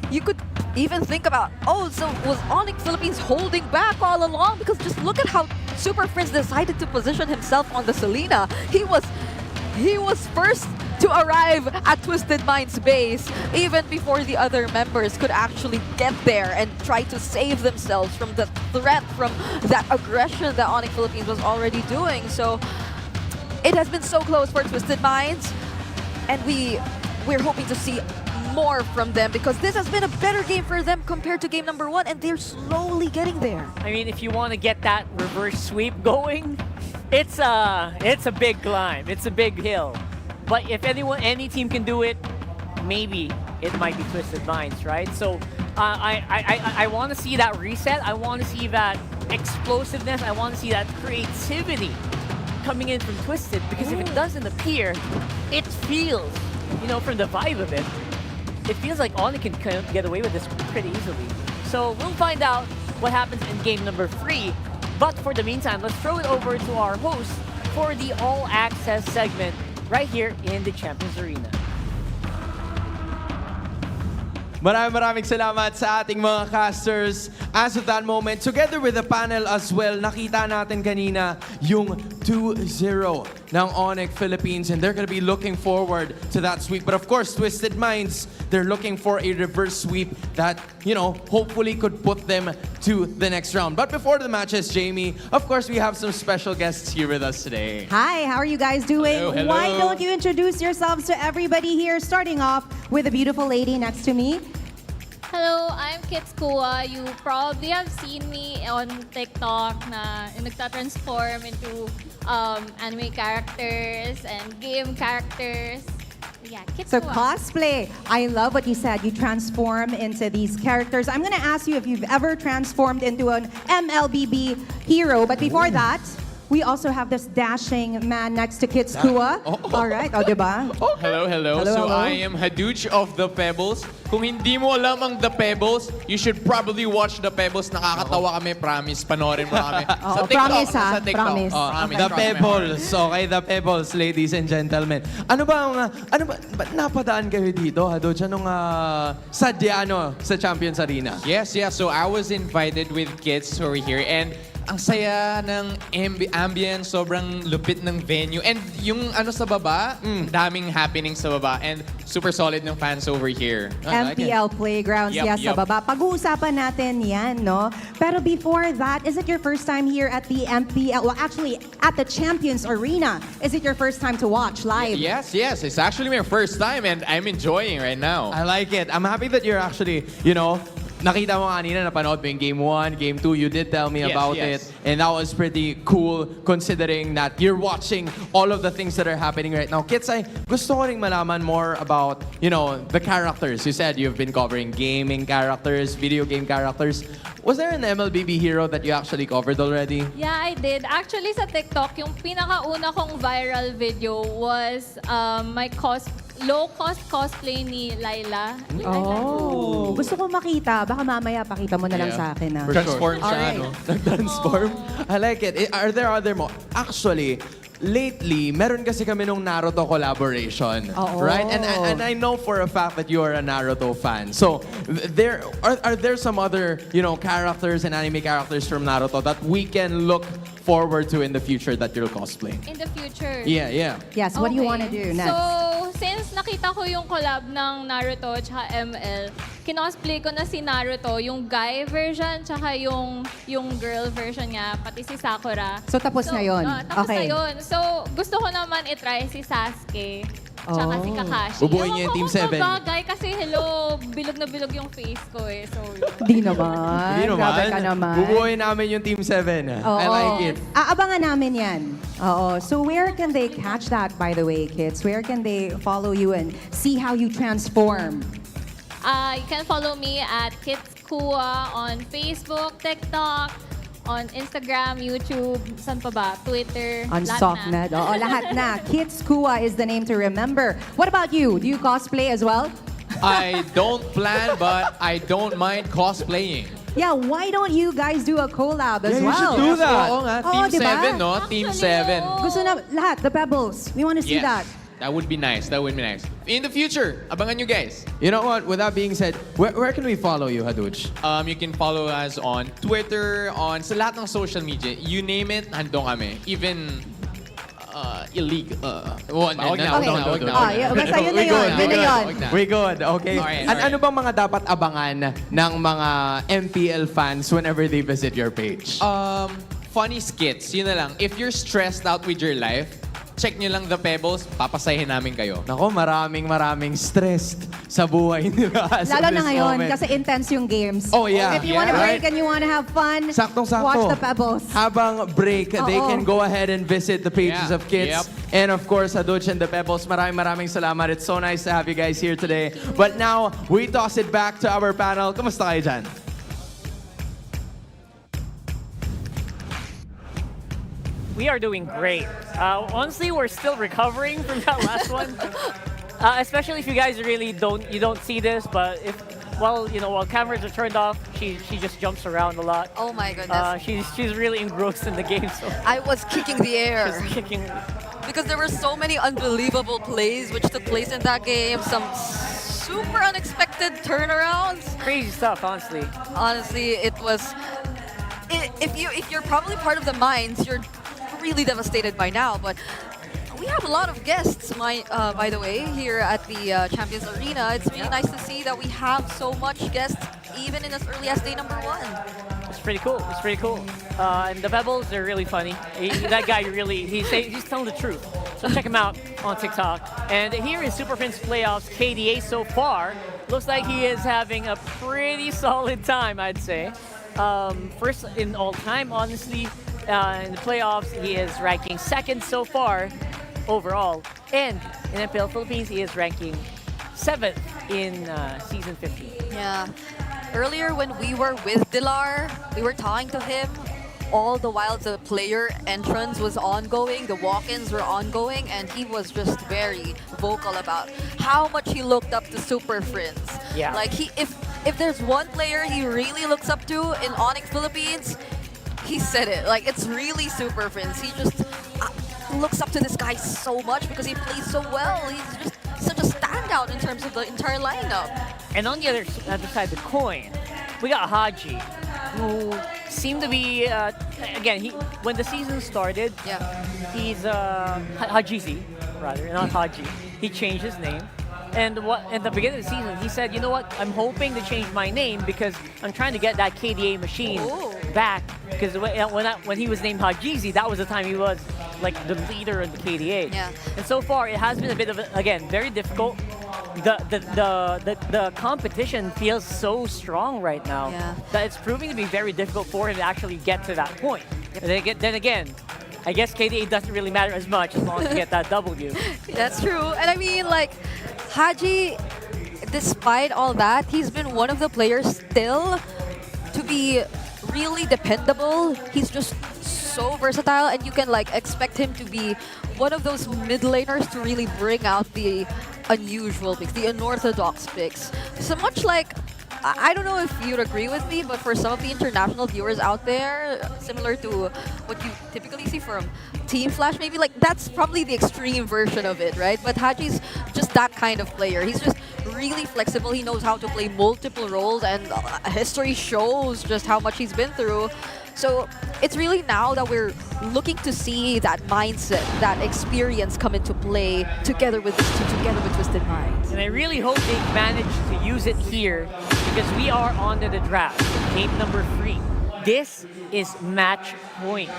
you could even think about, oh, so was Onic Philippines holding back all along? Because just look at how Super Prince decided to position himself on the Selena. He was first to arrive at Twisted Mind's base even before the other members could actually get there and try to save themselves from the threat, from that aggression that Onic Philippines was already doing. So it has been so close for Twisted Minds, and we're hoping to see more from them because this has been a better game for them compared to game number 1, and they're slowly getting there. I mean, if you want to get that reverse sweep going, it's a big climb. It's a big hill. But if any team can do it, maybe it might be Twisted Minds, right? So I want to see that reset. I want to see that explosiveness. I want to see that creativity coming in from Twisted, because if it doesn't appear, it feels, from the vibe of it, it feels like Onic can get away with this pretty easily. So we'll find out what happens in game number 3. But for the meantime, let's throw it over to our host for the All Access segment right here in the Champions Arena. Maraming salamat sa ating mga casters. As of that moment, together with the panel as well, nakita natin kanina yung 2-0 ng Onic Philippines, and they're gonna be looking forward to that sweep. But of course, Twisted Minds, they're looking for a reverse sweep that, hopefully could put them to the next round. But before the matches, Jamie, of course, we have some special guests here with us today. Hi, how are you guys doing? Hello. Why don't you introduce yourselves to everybody here, starting off with a beautiful lady next to me. Hello, I'm Kitskua. You probably have seen me on TikTok na nagta-transform into anime characters and game characters. Yeah, So Kitskua. cosplay. I love what you said. You transform into these characters. I'm going to ask you if you've ever transformed into an MLBB hero. But before that, we also have this dashing man next to Kitskua. All right, diba? Hello. So I am Haduch of The Pebbles. Kung hindi mo alam ang The Pebbles, you should probably watch The Pebbles. Nakakatawa kami, promise. Panoorin mo kami. Sa TikTok. Promise, ha? Sa TikTok. Promise. The Pebbles. Okay, The Pebbles, ladies and gentlemen. Ba't napadaan kayo dito, Haduch? Anong sadya, sa Champions Arena? Yes. So I was invited with kids who are here, and ang saya ng ambience, sobrang lupit ng venue. And yung sa baba, daming happening sa baba. And super solid ng fans over here. MPL Playgrounds, Yup, sa yup. baba. Pag-uusapan natin yan, no? Pero before that, is it your first time here at the MPL? Well, actually, at the Champions Arena. Is it your first time to watch live? Yes. It's actually my first time, and I'm enjoying right now. I like it. I'm happy that you're actually, nakita mo kanina, napanood mo yung Game 1, Game 2. You did tell me about it. And that was pretty cool considering that you're watching all of the things that are happening right now. Kids, gusto ko ring malaman more about, the characters. You said you've been covering gaming characters, video game characters. Was there an MLBB hero that you actually covered already? Yeah, I did. Actually, sa TikTok, yung pinakauna kong viral video was my low-cost cosplay ni Laila. Oh, gusto ko makita. Baka mamaya pakita mo na lang sa akin. Transform siya, Alright. Nag-transform? I like it. Are there other more? Actually, lately, meron kasi kami nung Naruto collaboration. Right? And I know for a fact that you are a Naruto fan. So, are there some other, characters and anime characters from Naruto that we can look forward to in the future that you'll cosplay? In the future? Yeah. Yes, what do you want to do next? So, since nakita ko yung collab ng Naruto at ML, kinosplay ko na si Naruto, yung guy version, tsaka yung girl version niya, pati si Sakura. So, tapos na yun? Tapos Okay. na yun. So, gusto ko naman itry si Sasuke. Tsaka si Kakashi. Bubuoy niyo yung Team 7. Bagay kasi bilog na bilog yung face ko eh. So, Di naman. Hindi naman. Grabe ka naman. Bubuoy namin yung Team 7. I like it. Aabangan namin yan. Oo. So where can they catch that, by the way, kids? Where can they follow you and see how you transform? you can follow me at Kids Kua on Facebook, TikTok, on Instagram, YouTube, saan pa ba? Twitter, On lahat Sockmed. Oo, lahat na. Kids Kua is the name to remember. What about you? Do you cosplay as well? I don't plan, but I don't mind cosplaying. Yeah, why don't you guys do a collab as Yeah, you well? should do that. Oo nga, Oo, Team diba? 7, no? Team 7. Gusto na lahat, the Pebbles. We want to see Yes. that. That would be nice. That would be nice. In the future, abangan nyo guys. You know what? With that being said, where can we follow you, Haduch? You can follow us on Twitter, sa lahat ng social media. You name it, handong kami. Even illegal. Wag na. Basta yun na yun. Yun na yun. We good, okay? Alright, At ano bang mga dapat abangan ng mga MPL fans whenever they visit your page? Funny skits, yun na lang. If you're stressed out with your life, check nyo lang The Pebbles, papasahin namin kayo. Nako, maraming stressed sa buhay nila. Lalo na ngayon, kasi intense yung games. Oh, yeah. If you want to Right? break and you want to have fun, Saktong-sakto. watch the Pebbles. Habang break, they Oo. can go ahead and visit the pages Yeah. of kids. Yep. And of course, Haduch and the Pebbles, maraming salamat. It's so nice to have you guys here today. But now, we toss it back to our panel. Kamusta kayo dyan? We are doing great. Honestly, we're still recovering from that last one. Especially if you guys really don't see this, but while cameras are turned off, she just jumps around a lot. Oh my goodness. She's really engrossed in the game. So I was kicking the air. just kicking. Because there were so many unbelievable plays which took place in that game. Some super unexpected turnarounds. Crazy stuff, honestly. Honestly, it was. If you're probably part of the mines, you're really devastated by now. But we have a lot of guests, by the way, here at the Champions Arena. It's really nice to see that we have so much guests, even in as early as day number 1. It's pretty cool. It's pretty cool. And the Pebbles, they're really funny. That guy he's telling the truth. So check him out on TikTok. And here in Super Friends Playoffs, KDA so far looks like he is having a pretty solid time, I'd say. First in all time, honestly. In the playoffs, he is ranking 2nd so far overall. And in MPL Philippines, he is ranking 7th in Season 15. Yeah. Earlier when we were with Dilar, we were talking to him all the while the player entrance was ongoing, the walk-ins were ongoing, and he was just very vocal about how much he looked up to Super Friends. Yeah. Like if there's one player he really looks up to in Onic Philippines, he said it. Like, it's really Super Friends. He just looks up to this guy so much because he plays so well. He's just such a standout in terms of the entire lineup. And on the other side of the coin, we got Haji, who seemed to be, again, when the season started, he's Hajizi, rather, not Haji. He changed his name. And at the beginning of the season, he said, you know what, I'm hoping to change my name because I'm trying to get that KDA machine back. Because when he was named Hajizi, that was the time he was like the leader of the KDA. Yeah. And so far, it has been a bit of, again, very difficult. The competition feels so strong right now that it's proving to be very difficult for him to actually get to that point. And then again, I guess KDA doesn't really matter as much as long as you get that W. That's true. And I mean, like, Haji, despite all that, he's been one of the players still to be really dependable. He's just so versatile, and you can like expect him to be one of those mid laners to really bring out the unusual picks, the unorthodox picks. So much like I don't know if you'd agree with me, but for some of the international viewers out there, similar to what you typically see from Team Flash, maybe like that's probably the extreme version of it, right? But Haji's just that kind of player. He's just really flexible. He knows how to play multiple roles, and history shows just how much he's been through. So it's really now that we're looking to see that mindset, that experience come into play together with this team, together with Twisted Minds. And I really hope they manage to use it here because we are on to the draft. Game number 3. This is match point.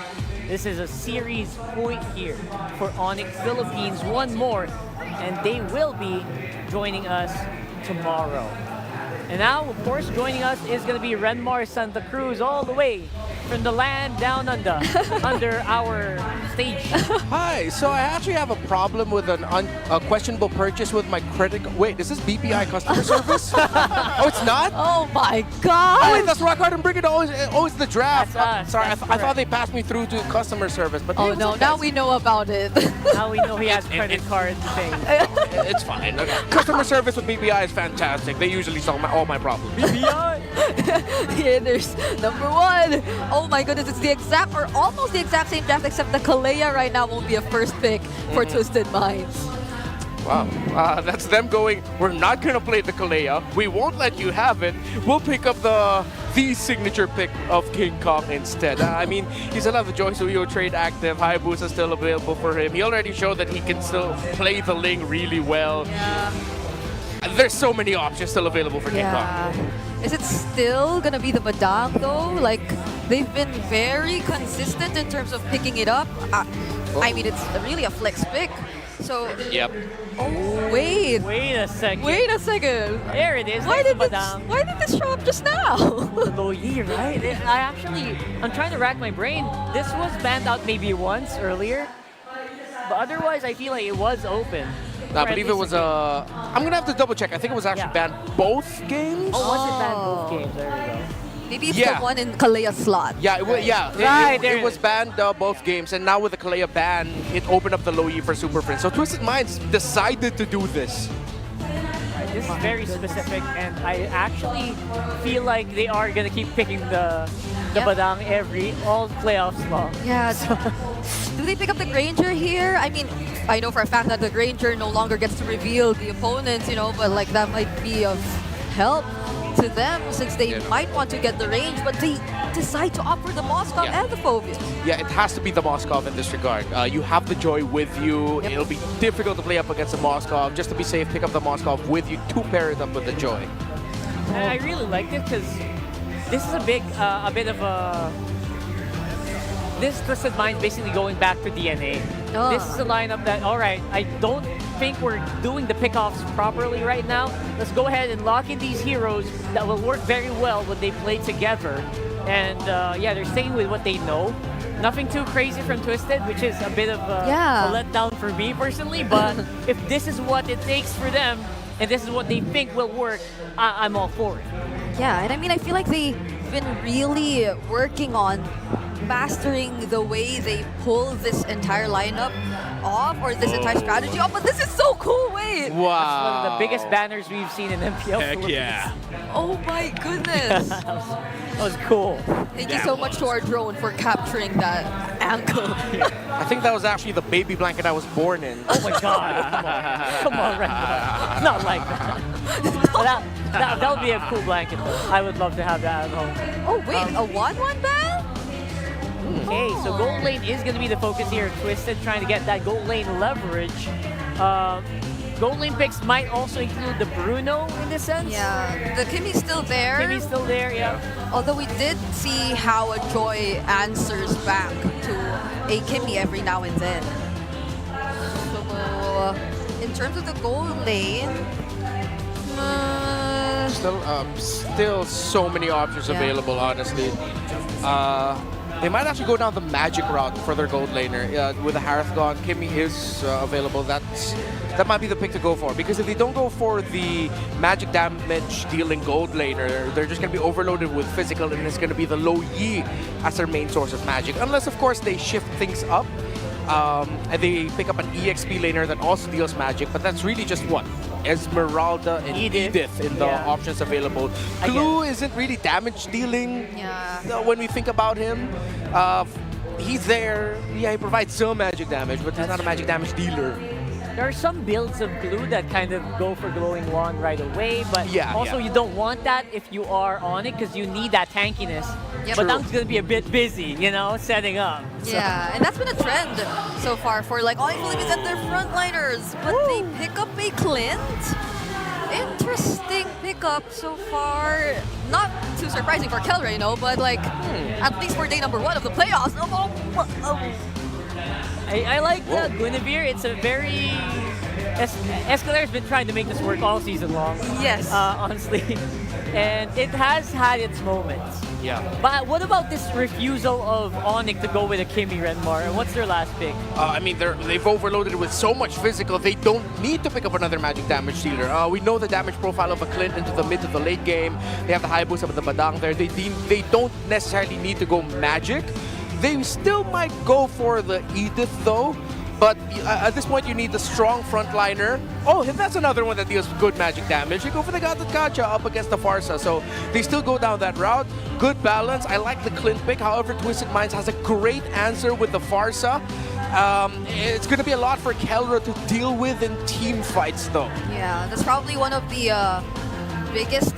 This is a series point here for Onic Philippines. One more, and they will be joining us tomorrow. And now, of course, joining us is going to be Renmar Santa Cruz all the way from the land down under, under our stage. Hi, so I actually have a problem with a questionable purchase with my credit. Wait, is this BPI customer service? Oh, it's not? Oh my god! Oh, wait, that's Rock Hard and Bring It. Oh, it's the draft. That's us. Sorry, I That's thought they passed me through to customer service. But Oh no, now we know about it. Now we know he has credit card thing. It's fine. Okay. Customer service with BPI is fantastic. They usually solve all my problems. Here, there's number 1. Oh my goodness, it's the exact or almost the exact same draft, except the Kalea right now won't be a first pick for Twisted Minds. Wow, that's them going, we're not going to play the Kalea. We won't let you have it. We'll pick up the signature pick of King Kong instead. I mean, he still has the Joy Suyo trade active. Hayabusa still available for him. He already showed that he can still play the Ling really well. Yeah. There's so many options still available for King Kong. Is it still gonna be the Badang though? Like, they've been very consistent in terms of picking it up. I mean, it's really a flex pick. So. Yep. Oh wait. Wait a second. Wait a second. There it is. Why did Badang. why did this show up just now? Loyi, right? I'm trying to rack my brain. This was banned out maybe once earlier, but otherwise I feel like it was open. I believe it was I'm gonna have to double check. I think it was actually banned both games. Oh, was it banned both games? There we go. Maybe it's the one in Kalea's slot. Yeah, it was banned both games, and now with the Kalea ban, it opened up the Loyi for Super Friends. So Twisted Minds decided to do this. This is very specific, and I actually feel like they are gonna keep picking the Badang all playoffs long. Yeah. Do they pick up the Granger here? I mean, I know for a fact that the Granger no longer gets to reveal the opponents, you know, but like that might be of help to them since they might want to get the range, but they decide to opt for the Moskov and the Phobia. Yeah, it has to be the Moskov in this regard. You have the Joy with you. It'll be difficult to play up against the Moskov. Just to be safe, pick up the Moskov with you to pair it up with the Joy. And I really liked it because this is a bit of a... This Twisted Minds basically going back to DNA. This is a lineup that, all right, I don't think we're doing the pickoffs properly right now. Let's go ahead and lock in these heroes that will work very well when they play together. And yeah, they're staying with what they know. Nothing too crazy from Twisted, which is a bit of a letdown for me personally. But if this is what it takes for them, and this is what they think will work, I'm all for it. Yeah, and I mean, I feel like they've been really working on mastering the way they pull this entire lineup off, or this entire strategy off, but this is so cool, wait! Wow. That's one of the biggest banners we've seen in MPL. Heck yeah. Oh my goodness! That was cool. Thank you so much to our drone for capturing that angle. I think that was actually the baby blanket I was born in. Oh my god, come on, Renmar. Not like that. That would be a cool blanket though. I would love to have that at home. Oh wait, a 1-1 ban? Okay, so gold lane is going to be the focus here. Twisted trying to get that gold lane leverage. Gold lane picks might also include the Bruno in this sense. Yeah, the Kimmy's still there. Kimmy's still there, yeah. Although we did see how a Joy answers back to a Kimmy every now and then. So, in terms of the gold lane, Still so many options available, honestly. They might actually go down the magic route for their gold laner. With the Harith gone, Kimmy is available. That might be the pick to go for. Because if they don't go for the magic damage dealing gold laner, they're just going to be overloaded with physical, and it's going to be the low Yi as their main source of magic. Unless, of course, they shift things up and they pick up an EXP laner that also deals magic, but that's really just what? Esmeralda and Edith in the options available. Clue isn't really damage dealing when we think about him. He's there. Yeah, he provides some magic damage, but he's not a magic damage dealer. There are some builds of glue that kind of go for glowing wand right away, but also you don't want that if you are on it because you need that tankiness. Yep. But Badang's gonna be a bit busy, you know, setting up. Yeah, and that's been a trend so far for like Onic Philippines and their frontliners. But they pick up a Clint. Interesting pickup so far. Not too surprising for Kelra, you know, but like at least for day number 1 of the playoffs. I like Guinevere. It's a very... Escaler's been trying to make this work all season long. Yes. Honestly. And it has had its moments. Yeah. But what about this refusal of Onic to go with a Kimmy Renmar? What's their last pick? I mean, they've overloaded it with so much physical, they don't need to pick up another magic damage dealer. We know the damage profile of a Clint into the mid to the late game. They have the high boost up with the Badang there. They don't necessarily need to go magic. They still might go for the Edith though, but at this point you need the strong frontliner. Oh, that's another one that deals good magic damage. You go for the Gacha up against the Farsa, so they still go down that route. Good balance. I like the Clint pick. However, Twisted Minds has a great answer with the Farsa. It's going to be a lot for Kelra to deal with in team fights though. Yeah, that's probably one of the biggest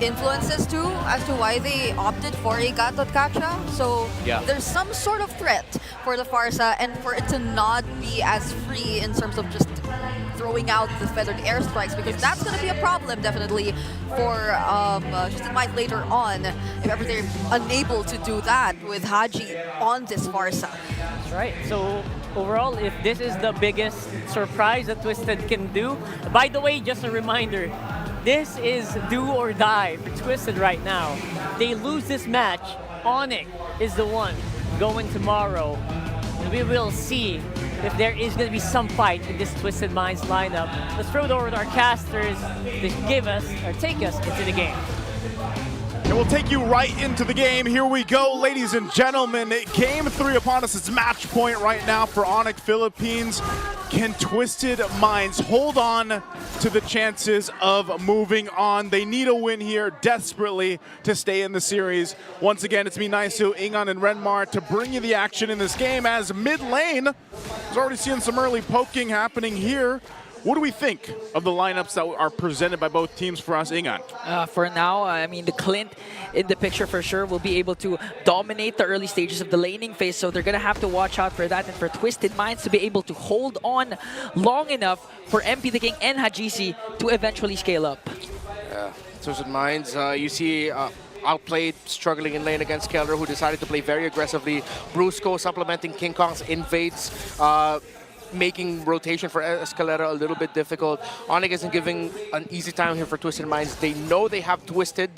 influences too as to why they opted for a Gacha. So there's some sort of threat for the Farsa and for it to not be as free in terms of just throwing out the feathered airstrikes, because that's going to be a problem definitely for Twisted Minds later on if ever they're unable to do that with Haji on this Farsa. That's right. So overall, if this is the biggest surprise that Twisted can do, by the way, just a reminder, this is do or die for Twisted right now. They lose this match, Onic is the one going tomorrow. And we will see if there is going to be some fight in this Twisted Minds lineup. Let's throw it over to our casters to give us, or take us into the game. And we'll take you right into the game. Here we go, ladies and gentlemen. Game 3 upon us. It's match point right now for Onic Philippines. Can Twisted Minds hold on to the chances of moving on? They need a win here desperately to stay in the series. Once again, it's me, Naisu, Ingan, and Renmar to bring you the action in this game as mid lane is already seeing some early poking happening here. What do we think of the lineups that are presented by both teams for us, Ingan? For now, I mean, the Clint in the picture for sure will be able to dominate the early stages of the laning phase, so they're going to have to watch out for that, and for Twisted Minds to be able to hold on long enough for MP the King and Hajisi to eventually scale up. Twisted Minds, you see outplayed, struggling in lane against Kelra, who decided to play very aggressively. Brusco supplementing King Kong's invades, making rotation for Escalera a little bit difficult. Onic isn't giving an easy time here for Twisted Minds. They know they have Twisted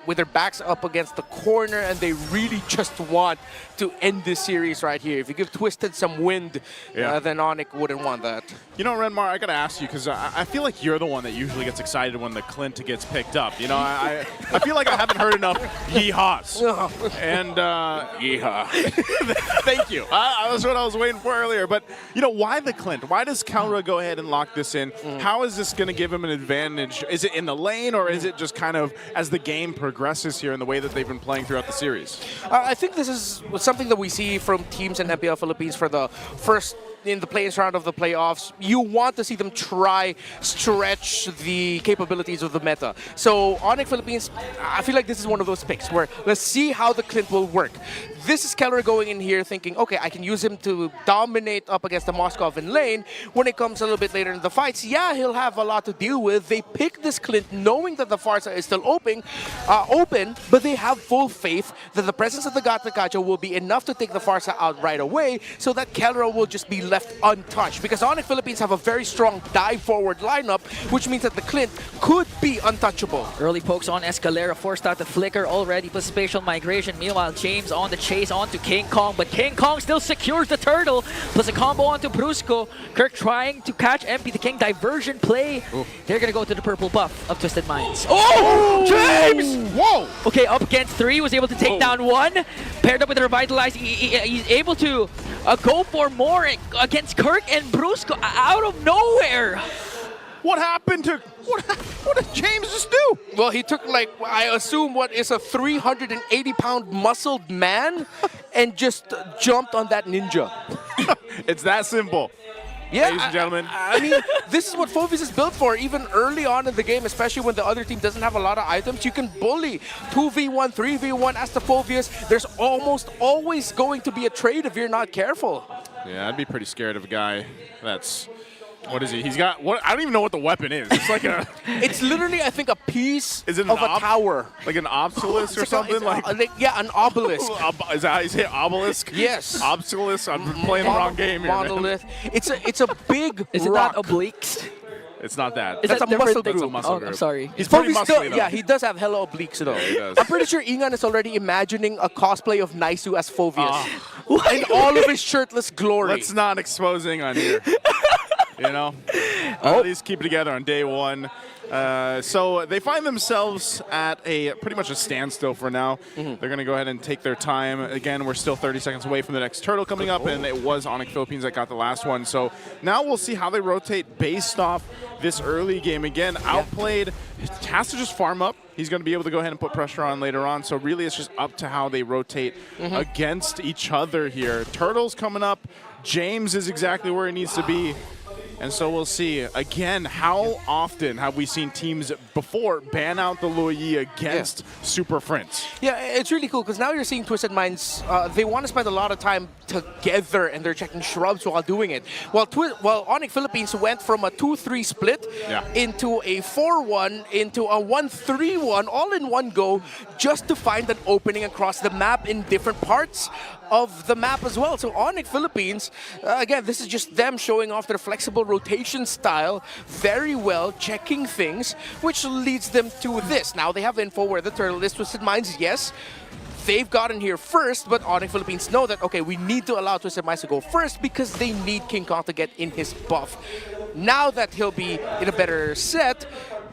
with their backs up against the corner, and they really just want to end this series right here. If you give Twisted some wind, then Onic wouldn't want that. You know, Renmar, I gotta ask you, because I feel like you're the one that usually gets excited when the Clint gets picked up. You know, I feel like I haven't heard enough yeehaws. And yeehaw. Thank you. That's what I was waiting for earlier. But, you know, why the Clint? Why does Kelra go ahead and lock this in? How is this going to give him an advantage? Is it in the lane, or is it just kind of as the game progresses here in the way that they've been playing throughout the series? I think this is something that we see from teams in MPL Philippines for the first in the play-in round of the playoffs. You want to see them try stretch the capabilities of the meta. So Onic Philippines, I feel like this is one of those picks where let's see how the Clint will work. This is Kelra going in here thinking, okay, I can use him to dominate up against the Moskov in lane. When it comes a little bit later in the fights, yeah, he'll have a lot to deal with. They pick this Clint knowing that the Farsa is still open, but they have full faith that the presence of the Gacha will be enough to take the Farsa out right away, so that Kelra will just be left untouched. Because Onic Philippines have a very strong dive forward lineup, which means that the Clint could be untouchable. Early pokes on Escalera, forced out the flicker already, plus spatial migration. Meanwhile, James on the chase onto King Kong, but King Kong still secures the turtle, plus a combo onto Brusco. Kirk trying to catch MP the King, diversion play. They're gonna go to the purple buff of Twisted Minds. Oh, James! Whoa! Okay, up against 3, was able to take down 1. Paired up with the Revitalize, he's able to go for more against Kirk and Brusco out of nowhere. What happened to what did James just do? Well, he took like I assume what is a 380-pound muscled man and just jumped on that ninja. It's that simple. Yeah, ladies and gentlemen. I mean, this is what Phobius is built for. Even early on in the game, especially when the other team doesn't have a lot of items, you can bully 2v1, 3v1 as the Phobius. There's almost always going to be a trade if you're not careful. Yeah, I'd be pretty scared of a guy that's... What is he? He's got what? I don't even know what the weapon is. It's like a. It's literally, I think, a piece is it of a tower, like an obelisk or something. Yeah, an obelisk. Is that how you say it? Obelisk? Yes. Obelisk. I'm playing the wrong game here. Monolith. Man. It's a big. Is it rock. not obliques? It's not that. Is that's that a muscle thing? group. That's a muscle group. I'm sorry. He's pretty muscly, though. Yeah, he does have hella obliques though. Yeah, he does. I'm pretty sure Ingan is already imagining a cosplay of Naisu as Phobius. In all of his shirtless glory. Let's not exposing on here. You know? At least keep it together on day one. So they find themselves at pretty much a standstill for now. They're going to go ahead and take their time. Again, we're still 30 seconds away from the next turtle coming up, and it was Onic Philippines that got the last one. So now we'll see how they rotate based off this early game. Again, outplayed, has to just farm up. He's going to be able to go ahead and put pressure on later on. So really, it's just up to how they rotate against each other here. Turtles coming up. James is exactly where he needs to be. And so we'll see. Again, how often have we seen teams before ban out the Luoyi against Super Friends? Yeah, it's really cool because now you're seeing Twisted Minds, they want to spend a lot of time together and they're checking shrubs while doing it. While Onic Philippines went from a 2-3 split into a 4-1, into a 1-3-1, all in one go, just to find an opening across the map in different parts of the map as well. So Onic Philippines, again, this is just them showing off their flexible rotation style very well, checking things, which leads them to this. Now they have info where the turtle is. Twisted Minds, yes, they've gotten here first, but Onic Philippines know that, okay, we need to allow Twisted Minds to go first because they need King Kong to get in his buff. Now that he'll be in a better set,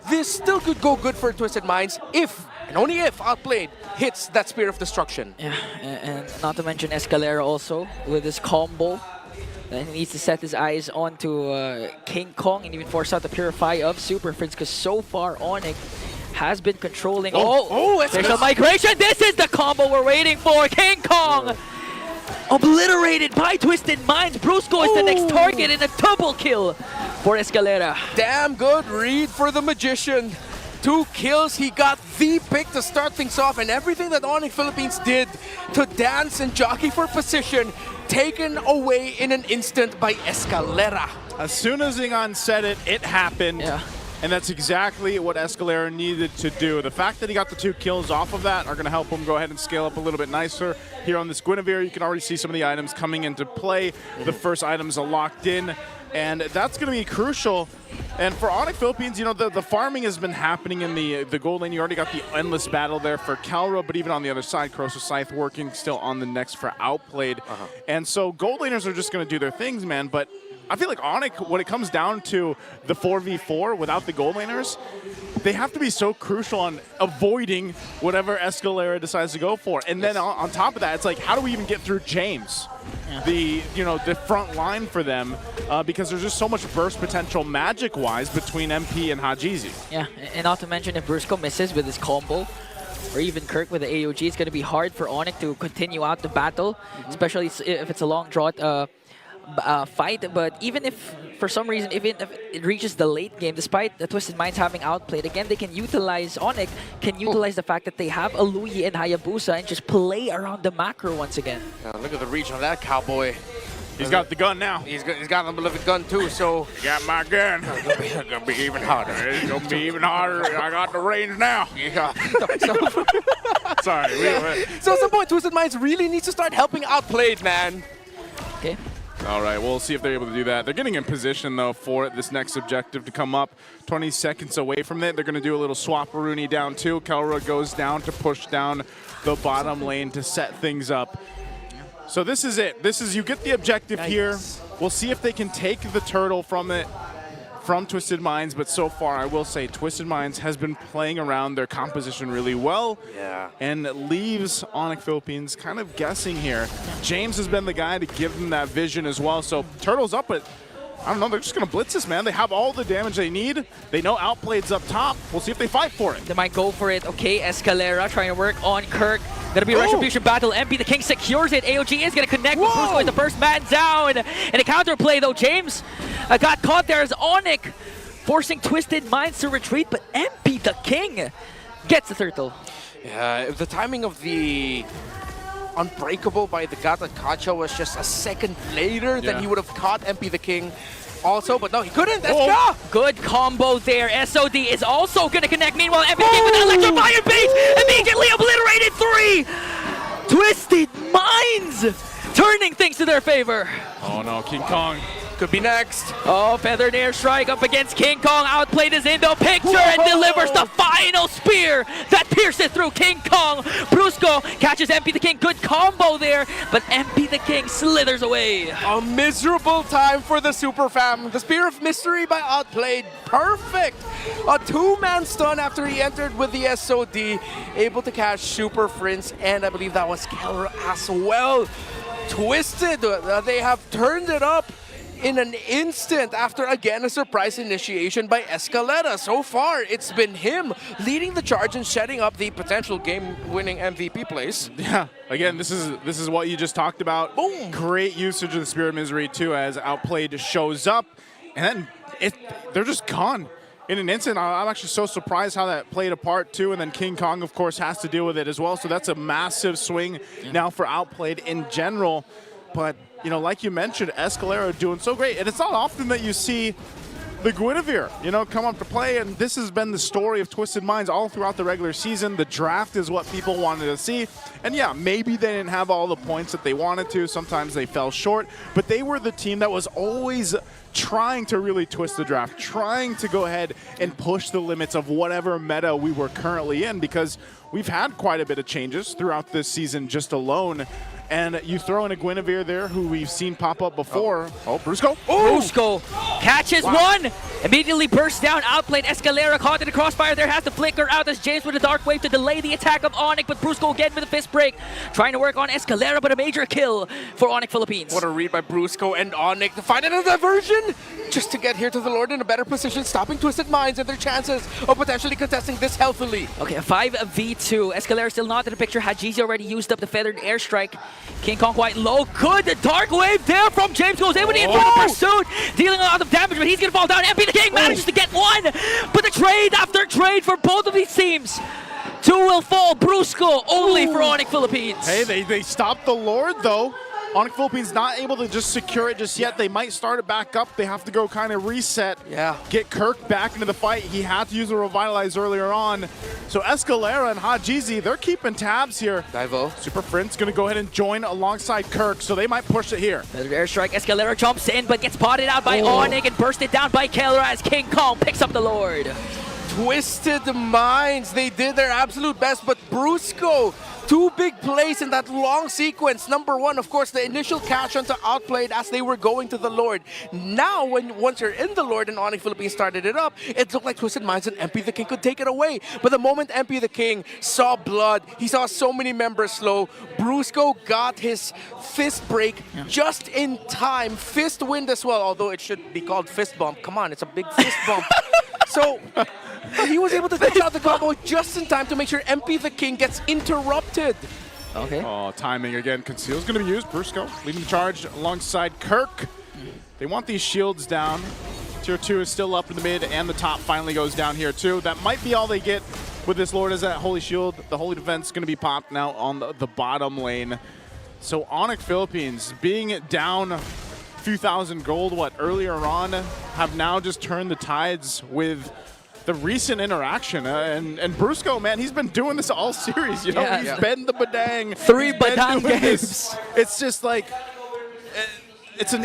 this still could go good for Twisted Minds if, and only if, Outplayed hits that Spear of Destruction. Yeah, and not to mention Escalera also with his combo. And he needs to set his eyes onto King Kong and even force out the Purify of Super Friends because so far Onic has been controlling. There's a migration. This is the combo we're waiting for. King Kong obliterated by Twisted Minds. Brusco is the next target in a double kill for Escalera. Damn good read for the Magician. 2 kills, he got the pick to start things off, and everything that Onic Philippines did to dance and jockey for position, taken away in an instant by Escalera. As soon as Ingan said it, it happened. Yeah. And that's exactly what Escalera needed to do. The fact that he got the 2 kills off of that are going to help him go ahead and scale up a little bit nicer. Here on this Guinevere, you can already see some of the items coming into play. The first items are locked in, and that's going to be crucial. And for Onic Philippines, you know, the farming has been happening in the gold lane. You already got the endless battle there for Calro, but even on the other side, Crosso Scythe working still on the next for Outplayed. And so gold laners are just going to do their things, man, but I feel like Onic, when it comes down to the 4v4 without the gold laners, they have to be so crucial on avoiding whatever Escalera decides to go for. And then on top of that, it's like, how do we even get through James? The front line for them, because there's just so much burst potential magic-wise between MP and Hajizi. Yeah, and not to mention if Brusco misses with his combo, or even Kirk with the AOG, it's going to be hard for Onic to continue out the battle, especially if it's a long draw fight. But even if, for some reason, even if it reaches the late game, despite the Twisted Minds having outplayed, again, they can utilize, Onic can utilize the fact that they have a Luoyi and Hayabusa and just play around the macro once again. Look at the reach on that cowboy. He's got the gun now. He's got a beloved gun too, so... Got my gun. It's gonna be even harder. It's gonna be even harder. I got the range now. Yeah. Sorry. So at some point, Twisted Minds really needs to start helping Outplayed, man. Okay. All right, we'll see if they're able to do that. They're getting in position, though, for this next objective to come up. 20 seconds away from it. They're going to do a little swap-a-rooney down, too. Kelra goes down to push down the bottom lane to set things up. So this is it. This is, you get the objective here. We'll see if they can take the turtle from Twisted Minds, but so far I will say Twisted Minds has been playing around their composition really well, and leaves Onic Philippines kind of guessing here. James has been the guy to give them that vision as well, so turtle's up at I don't know, they're just going to blitz this, man. They have all the damage they need. They know Outplayed's up top. We'll see if they fight for it. They might go for it. Okay, Escalera trying to work on Kirk. Gonna be a retribution battle. MP the King secures it. AOG is gonna connect with Brusco as the first man down. And a counterplay though, James got caught there as Onic forcing Twisted Minds to retreat, but MP the King gets the turtle. Yeah, if the timing of the Unbreakable by the Gata Kacha was just a second later, then he would have caught MP the King also, but no, he couldn't. Good combo there. SOD is also going to connect. Meanwhile, MP the King with an electrifying bait immediately obliterated 3. Twisted Minds turning things to their favor. Oh no, King Kong could be next. Oh, feathered airstrike up against King Kong. Outplayed his Indo picture and delivers the final spear that pierces through King Kong. Brusco catches MP the King. Good combo there, but MP the King slithers away. A miserable time for the Super Fam. The Spear of Mystery by Outplayed. Perfect. A 2-man stun after he entered with the SOD. Able to catch Super Prince, and I believe that was Keller as well. Twisted. They have turned it up in an instant after, again, a surprise initiation by Escalera. So far, it's been him leading the charge and setting up the potential game-winning MVP place. Yeah, again, this is what you just talked about. Boom! Great usage of the Spirit of Misery, too, as Outplayed shows up. And then they're just gone in an instant. I'm actually so surprised how that played a part, too. And then King Kong, of course, has to deal with it as well. So that's a massive swing now for Outplayed in general. But, you know, like you mentioned, Escalera doing so great. And it's not often that you see the Guinevere, you know, come up to play. And this has been the story of Twisted Minds all throughout the regular season. The draft is what people wanted to see. And yeah, maybe they didn't have all the points that they wanted to. Sometimes they fell short. But they were the team that was always trying to really twist the draft, trying to go ahead and push the limits of whatever meta we were currently in, because we've had quite a bit of changes throughout this season just alone. And you throw in a Guinevere there, who we've seen pop up before. Oh, Brusco. Brusco catches one. Immediately bursts down. Outplayed. Escalera caught in the crossfire there. Has to flicker out as James with a dark wave to delay the attack of Onic. But Brusco again with a fist break. Trying to work on Escalera, but a major kill for Onic Philippines. What a read by Brusco and Onic to find another diversion just to get here to the Lord in a better position, stopping Twisted Minds and their chances of potentially contesting this healthily. Okay, a 5v2. Escalera still not in the picture. Hajizi already used up the feathered airstrike. King Kong quite low. Good. The dark wave there from James goes in with the infinite pursuit, dealing a lot of damage, but he's gonna fall down. MP the King manages to get one, but the trade after trade for both of these teams. 2 will fall. Brusco only for Onic Philippines. Hey, they stopped the Lord though. Onic Philippines not able to just secure it just yet. They might start it back up. They have to go kind of reset. Yeah. Get Kirk back into the fight. He had to use a Revitalize earlier on. So Escalera and Hajizi, they're keeping tabs here. Divo. Super Prince gonna go ahead and join alongside Kirk, so they might push it here. Feathered airstrike. Escalera jumps in, but gets potted out by Onic and bursted down by Keller as King Kong picks up the Lord. Twisted Minds, they did their absolute best, but Brusco, 2 big plays in that long sequence. Number 1, of course, the initial catch onto Outplayed as they were going to the Lord. Now, once you're in the Lord and Onic Philippines started it up, it looked like Twisted Minds and MP the King could take it away. But the moment MP the King saw blood, he saw so many members slow, Brusco got his fist break just in time. Fist wind as well, although it should be called fist bump. Come on, it's a big fist bump. So he was able to finish out the combo just in time to make sure MP the King gets interrupted. Okay. Oh, timing again. Conceal's going to be used. Brusco leading the charge alongside Kirk. They want these shields down. Tier 2 is still up in the mid, and the top finally goes down here too. That might be all they get with this Lord, is that Holy Shield. The Holy Defense is going to be popped now on the bottom lane. So Onic Philippines, being down a few thousand gold, earlier on, have now just turned the tides with the recent interaction. And Brusco, man, he's been doing this all series. You know, he's been the Badang. 3 Badang games. It's just like, I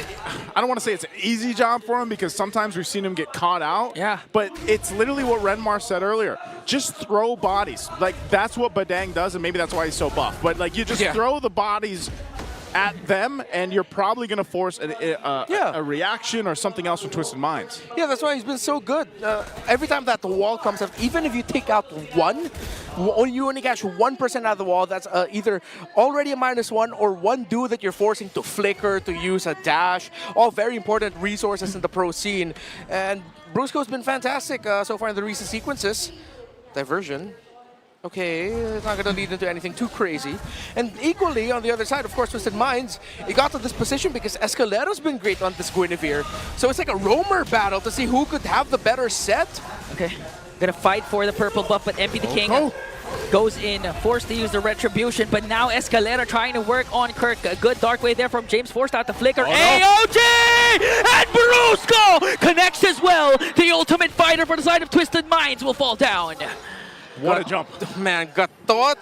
don't want to say it's an easy job for him, because sometimes we've seen him get caught out. Yeah. But it's literally what Renmar said earlier. Just throw bodies. Like, that's what Badang does, and maybe that's why he's so buff. But like, you just throw the bodies at them, and you're probably going to force a reaction or something else from Twisted Minds. Yeah, that's why he's been so good. Every time that the wall comes up, even if you take out one, you only catch 1% out of the wall, that's either already a -1 or one dude that you're forcing to flicker, to use a dash. All very important resources in the pro scene. And Brusco's been fantastic so far in the recent sequences. Diversion. Okay, it's not going to lead into anything too crazy. And equally, on the other side, of course, Twisted Minds, he got to this position because Escalero's been great on this Guinevere. So it's like a roamer battle to see who could have the better set. Okay, gonna fight for the purple buff, but MP the King goes in, forced to use the Retribution, but now Escalera trying to work on Kirk. A good dark way there from James, forced out the flicker. AOG! And Brusco connects as well. The ultimate fighter for the side of Twisted Minds will fall down. What a jump. Man, Gatot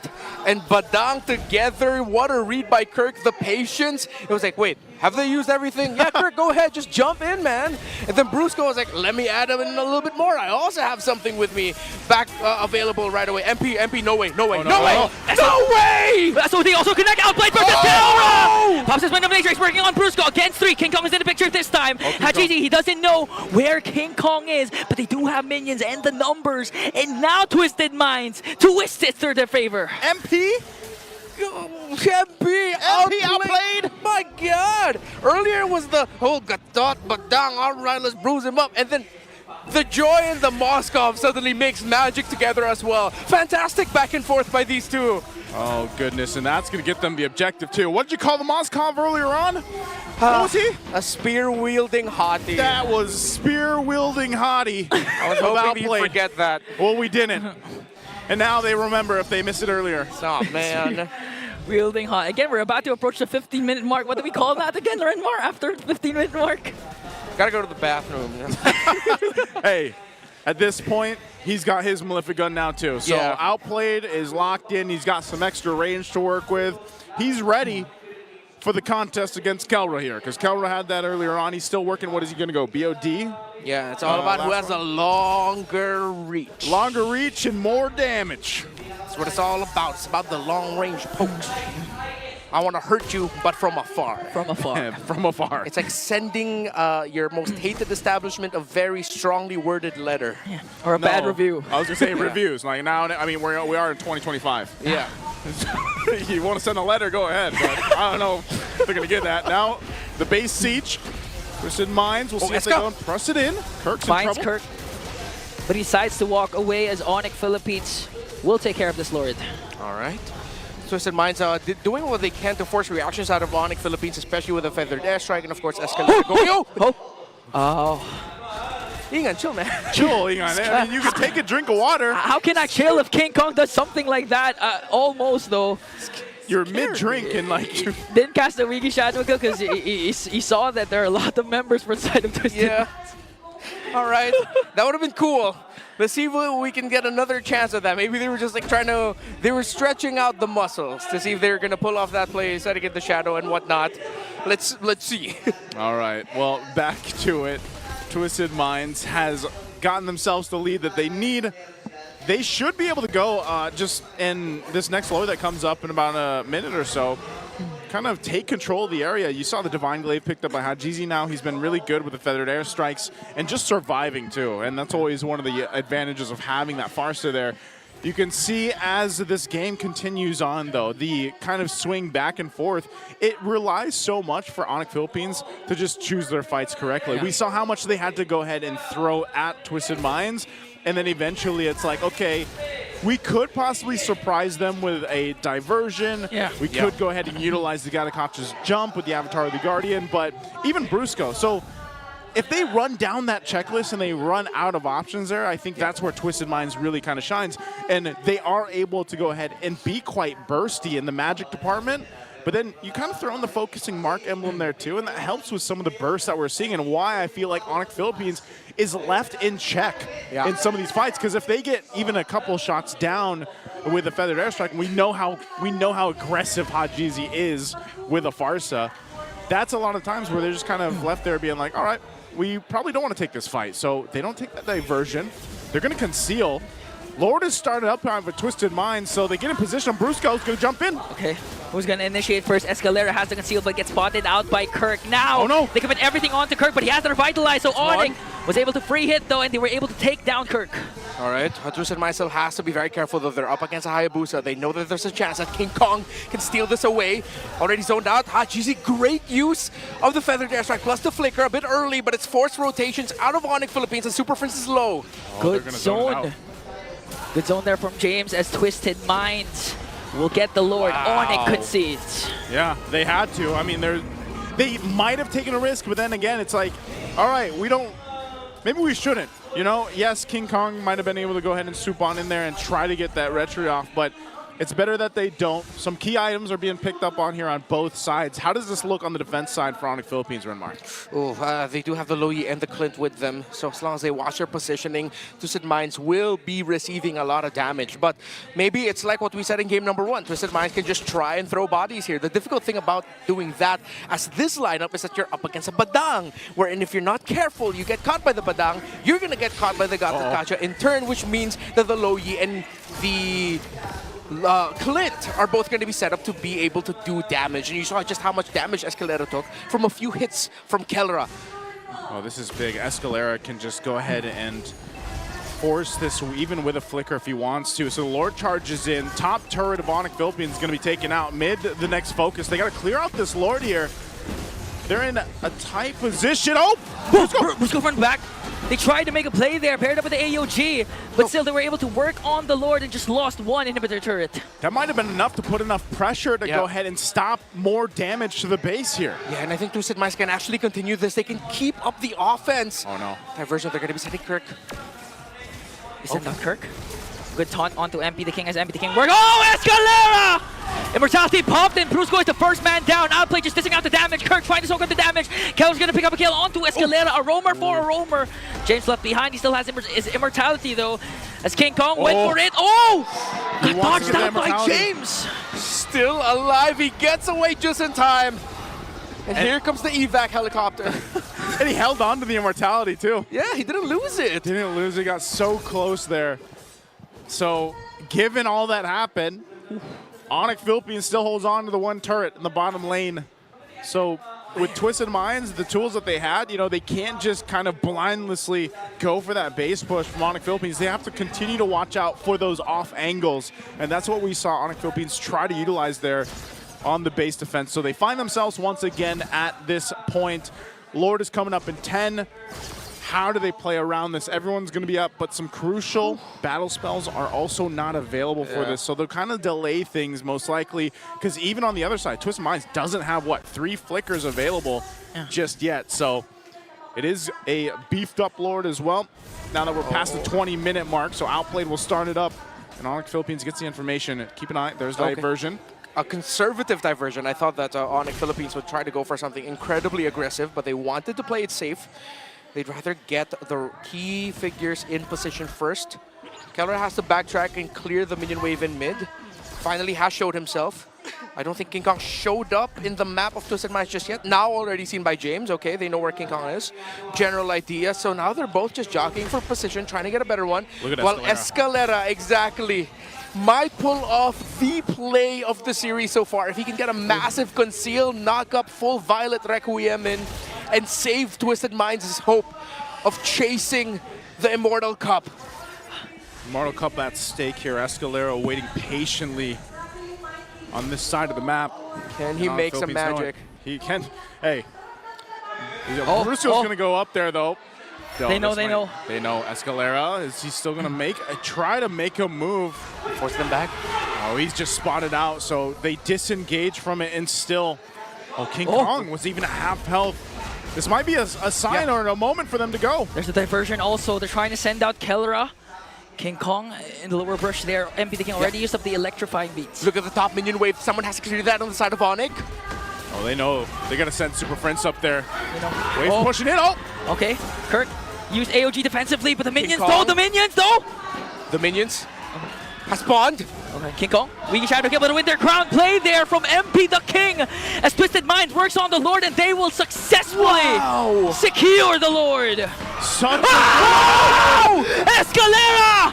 and Badang together. What a read by Kirk, the patience. It was like, wait, have they used everything? Yeah, Kirk, go ahead, just jump in, man. And then Brusco was like, let me add him in a little bit more. I also have something with me back available right away. MP, no way, no way, no way, no way! So they also connect, outplayed versus Taura! Pops his Wind of Nature, he's working on Brusco against 3. King Kong is in the picture this time. Hajiji, he doesn't know where King Kong is, but they do have minions and the numbers. And now Twisted Minds twist it to their favor. MP outplayed. My God! Earlier was the whole Gatot, Badang, all right, let's bruise him up, and then the Joy and the Moskov suddenly makes magic together as well. Fantastic back and forth by these two. Oh goodness, and that's going to get them the objective too. What did you call the Moskov earlier on? What was he? A spear-wielding hottie. That was spear-wielding hottie. I was hoping you'd forget that. Well, we didn't. And now they remember if they missed it earlier. Oh, man. Wielding hot. Again, we're about to approach the 15-minute mark. What do we call that again, Renmar, after the 15-minute mark? Gotta go to the bathroom. Hey, at this point, he's got his Malefic gun now too. So Outplayed is locked in. He's got some extra range to work with. He's ready for the contest against Kelra here, because Kelra had that earlier on. He's still working. What is he going to go? BOD? Yeah, it's all about who has a longer reach. Longer reach and more damage. That's what it's all about. It's about the long-range pokes. I want to hurt you, but from afar. From afar. From afar. It's like sending your most hated establishment a very strongly worded letter. Yeah. Or a bad review. I was going to say reviews. Like now, I mean, we are in 2025. Yeah. You want to send a letter, go ahead. But I don't know if they're going to get that. Now, the base siege. Twisted Minds, we'll see if they don't press it in. Kirk's in Finds trouble. Kirk, but he decides to walk away as Onic Philippines will take care of this Lord. All right. Twisted Minds doing what they can to force reactions out of Onic Philippines, especially with a feathered airstrike and, of course, Escalator going. Ingan, chill, man. Chill, Ingan. I mean, you can take a drink of water. How can I chill if King Kong does something like that? Almost, though. You're mid-drink and, like... Didn't cast the Wiki Shadow because he saw that there are a lot of members for the side of Twisted. Yeah. All right. That would have been cool. Let's see if we can get another chance at that. Maybe they were just like they were stretching out the muscles to see if they were going to pull off that play, setting in the shadow and whatnot. Let's see. All right. Well, back to it. Twisted Minds has gotten themselves the lead that they need. They should be able to go just in this next low that comes up in about a minute or so. Kind of take control of the area. You saw the Divine Glaive picked up by Hajizi now. He's been really good with the feathered airstrikes and just surviving too. And that's always one of the advantages of having that Farsa there. You can see as this game continues on though, the kind of swing back and forth, it relies so much for Onic Philippines to just choose their fights correctly. Yeah. We saw how much they had to go ahead and throw at Twisted Minds. And then eventually it's like, okay, we could possibly surprise them with a diversion. Yeah. We could go ahead and utilize the Gatakacha's jump with the Avatar of the Guardian, but even Brusco. So if they run down that checklist and they run out of options there, I think that's where Twisted Minds really kind of shines. And they are able to go ahead and be quite bursty in the magic department. But then you kind of throw in the focusing mark emblem there too, and that helps with some of the bursts that we're seeing and why I feel like Onic Philippines is left in check in some of these fights. Because if they get even a couple shots down with a feathered airstrike, we know how aggressive Hajizi is with a Farsa. That's a lot of times where they're just kind of left there being like, all right, we probably don't want to take this fight. So they don't take that diversion. They're going to conceal. Lord has started up kind of a Twisted Mind, so they get in position. Brusco's going to jump in. Okay, who's gonna initiate first? Escalera has the conceal, but gets spotted out by Kirk. Now, oh no, they commit everything onto Kirk, but he has the revitalize, so Onic was able to free hit though, and they were able to take down Kirk. All right, Twisted Mind still has to be very careful though. They're up against a Hayabusa. They know that there's a chance that King Kong can steal this away. Already zoned out. GZ, great use of the Feathered Airstrike plus the Flicker. A bit early, but it's forced rotations out of Onic Philippines, and Super Prince is low. Good zone. Good zone there from James as Twisted Minds will get the Lord. Onic concedes. Yeah, they had to. I mean, they might have taken a risk, but then again, it's like, all right, maybe we shouldn't. You know, yes, King Kong might have been able to go ahead and swoop on in there and try to get that retry off, but it's better that they don't. Some key items are being picked up on here on both sides. How does this look on the defense side for Onic Philippines, Renmar? Oh, they do have the Loyi and the Clint with them, so as long as they watch their positioning, Twisted Minds will be receiving a lot of damage. But maybe it's like what we said in game number 1. Twisted Minds can just try and throw bodies here. The difficult thing about doing that as this lineup is that you're up against a Badang, wherein if you're not careful, you get caught by the Badang, you're going to get caught by the Gatakacha in turn, which means that the Loyi and the Clint are both going to be set up to be able to do damage. And you saw just how much damage Escalera took from a few hits from Kellera. Oh, this is big. Escalera can just go ahead and force this even with a Flicker if he wants to. So the Lord charges in. Top turret of Onic Philippines is going to be taken out. Mid, the next focus. They got to clear out this Lord here. They're in a tight position. Oh! Brusco front back. They tried to make a play there, paired up with the AOG, but still they were able to work on the Lord and just lost one inhibitor turret. That might have been enough to put enough pressure to go ahead and stop more damage to the base here. Yeah, and I think Twisted Minds can actually continue this. They can keep up the offense. Oh no. Diversion, they're going to be setting Kirk. Is it not Kirk? Good taunt onto MP the King as MP the King work. Oh, Escalera! Immortality popped and Brusco is the first man down. Outplay just dishing out the damage. Kirk trying to soak up the damage. Kel's gonna pick up a kill onto Escalera. A roamer for a roamer. James left behind. He still has his immortality though. As King Kong went for it. Oh! Got dodged out by James. Still alive. He gets away just in time. And here comes the evac helicopter. And he held on to the immortality too. Yeah, he didn't lose it. Didn't lose it. Got so close there. So, given all that happened, Onic Philippines still holds on to the one turret in the bottom lane. So, with Twisted Minds, the tools that they had, you know, they can't just kind of blindlessly go for that base push from Onic Philippines. They have to continue to watch out for those off angles. And that's what we saw Onic Philippines try to utilize there on the base defense. So, they find themselves once again at this point. Lord is coming up in 10. How do they play around this? Everyone's going to be up, but some crucial battle spells are also not available for this. So they'll kind of delay things most likely, because even on the other side, Twisted Minds doesn't have, what, 3 flickers available just yet. So it is a beefed up Lord as well. Now that we're past the 20-minute mark, so Outplayed will start it up. And Onic Philippines gets the information. Keep an eye. There's diversion. A conservative diversion. I thought that Onic Philippines would try to go for something incredibly aggressive, but they wanted to play it safe. They'd rather get the key figures in position first. Keller has to backtrack and clear the minion wave in mid. Finally has showed himself. I don't think King Kong showed up in the map of Twisted Minds just yet. Now already seen by James. Okay, they know where King Kong is. General idea. So now they're both just jockeying for position, trying to get a better one. Look at While Escalera. Escalera, exactly, might pull off the play of the series so far. If he can get a massive conceal, knock up full Violet Requiem in, and save Twisted Minds' hope of chasing the Immortal Cup. Immortal Cup at stake here. Escalera waiting patiently on this side of the map. Can he make some magic? He can. Hey. Brusco's going to go up there, though. They know. They know Escalera. Is he still going to try to make a move? Force them back. Oh, he's just spotted out, so they disengage from it and still. Oh, King Kong was even a half health. This might be a sign or a moment for them to go. There's a diversion also. They're trying to send out Kellera. King Kong in the lower brush there. MP the King already used up the electrifying beats. Look at the top minion wave. Someone has to clear that on the side of Onic. Oh, they know. They're going to send Super Friends up there. Wave pushing in. Oh! Okay, Kirk used AOG defensively, but the minions though! The minions has spawned. Okay, King Kong, we can try to be able to win their crown. Play there from MP the King as Twisted Minds works on the Lord and they will successfully secure the Lord. Such Escalera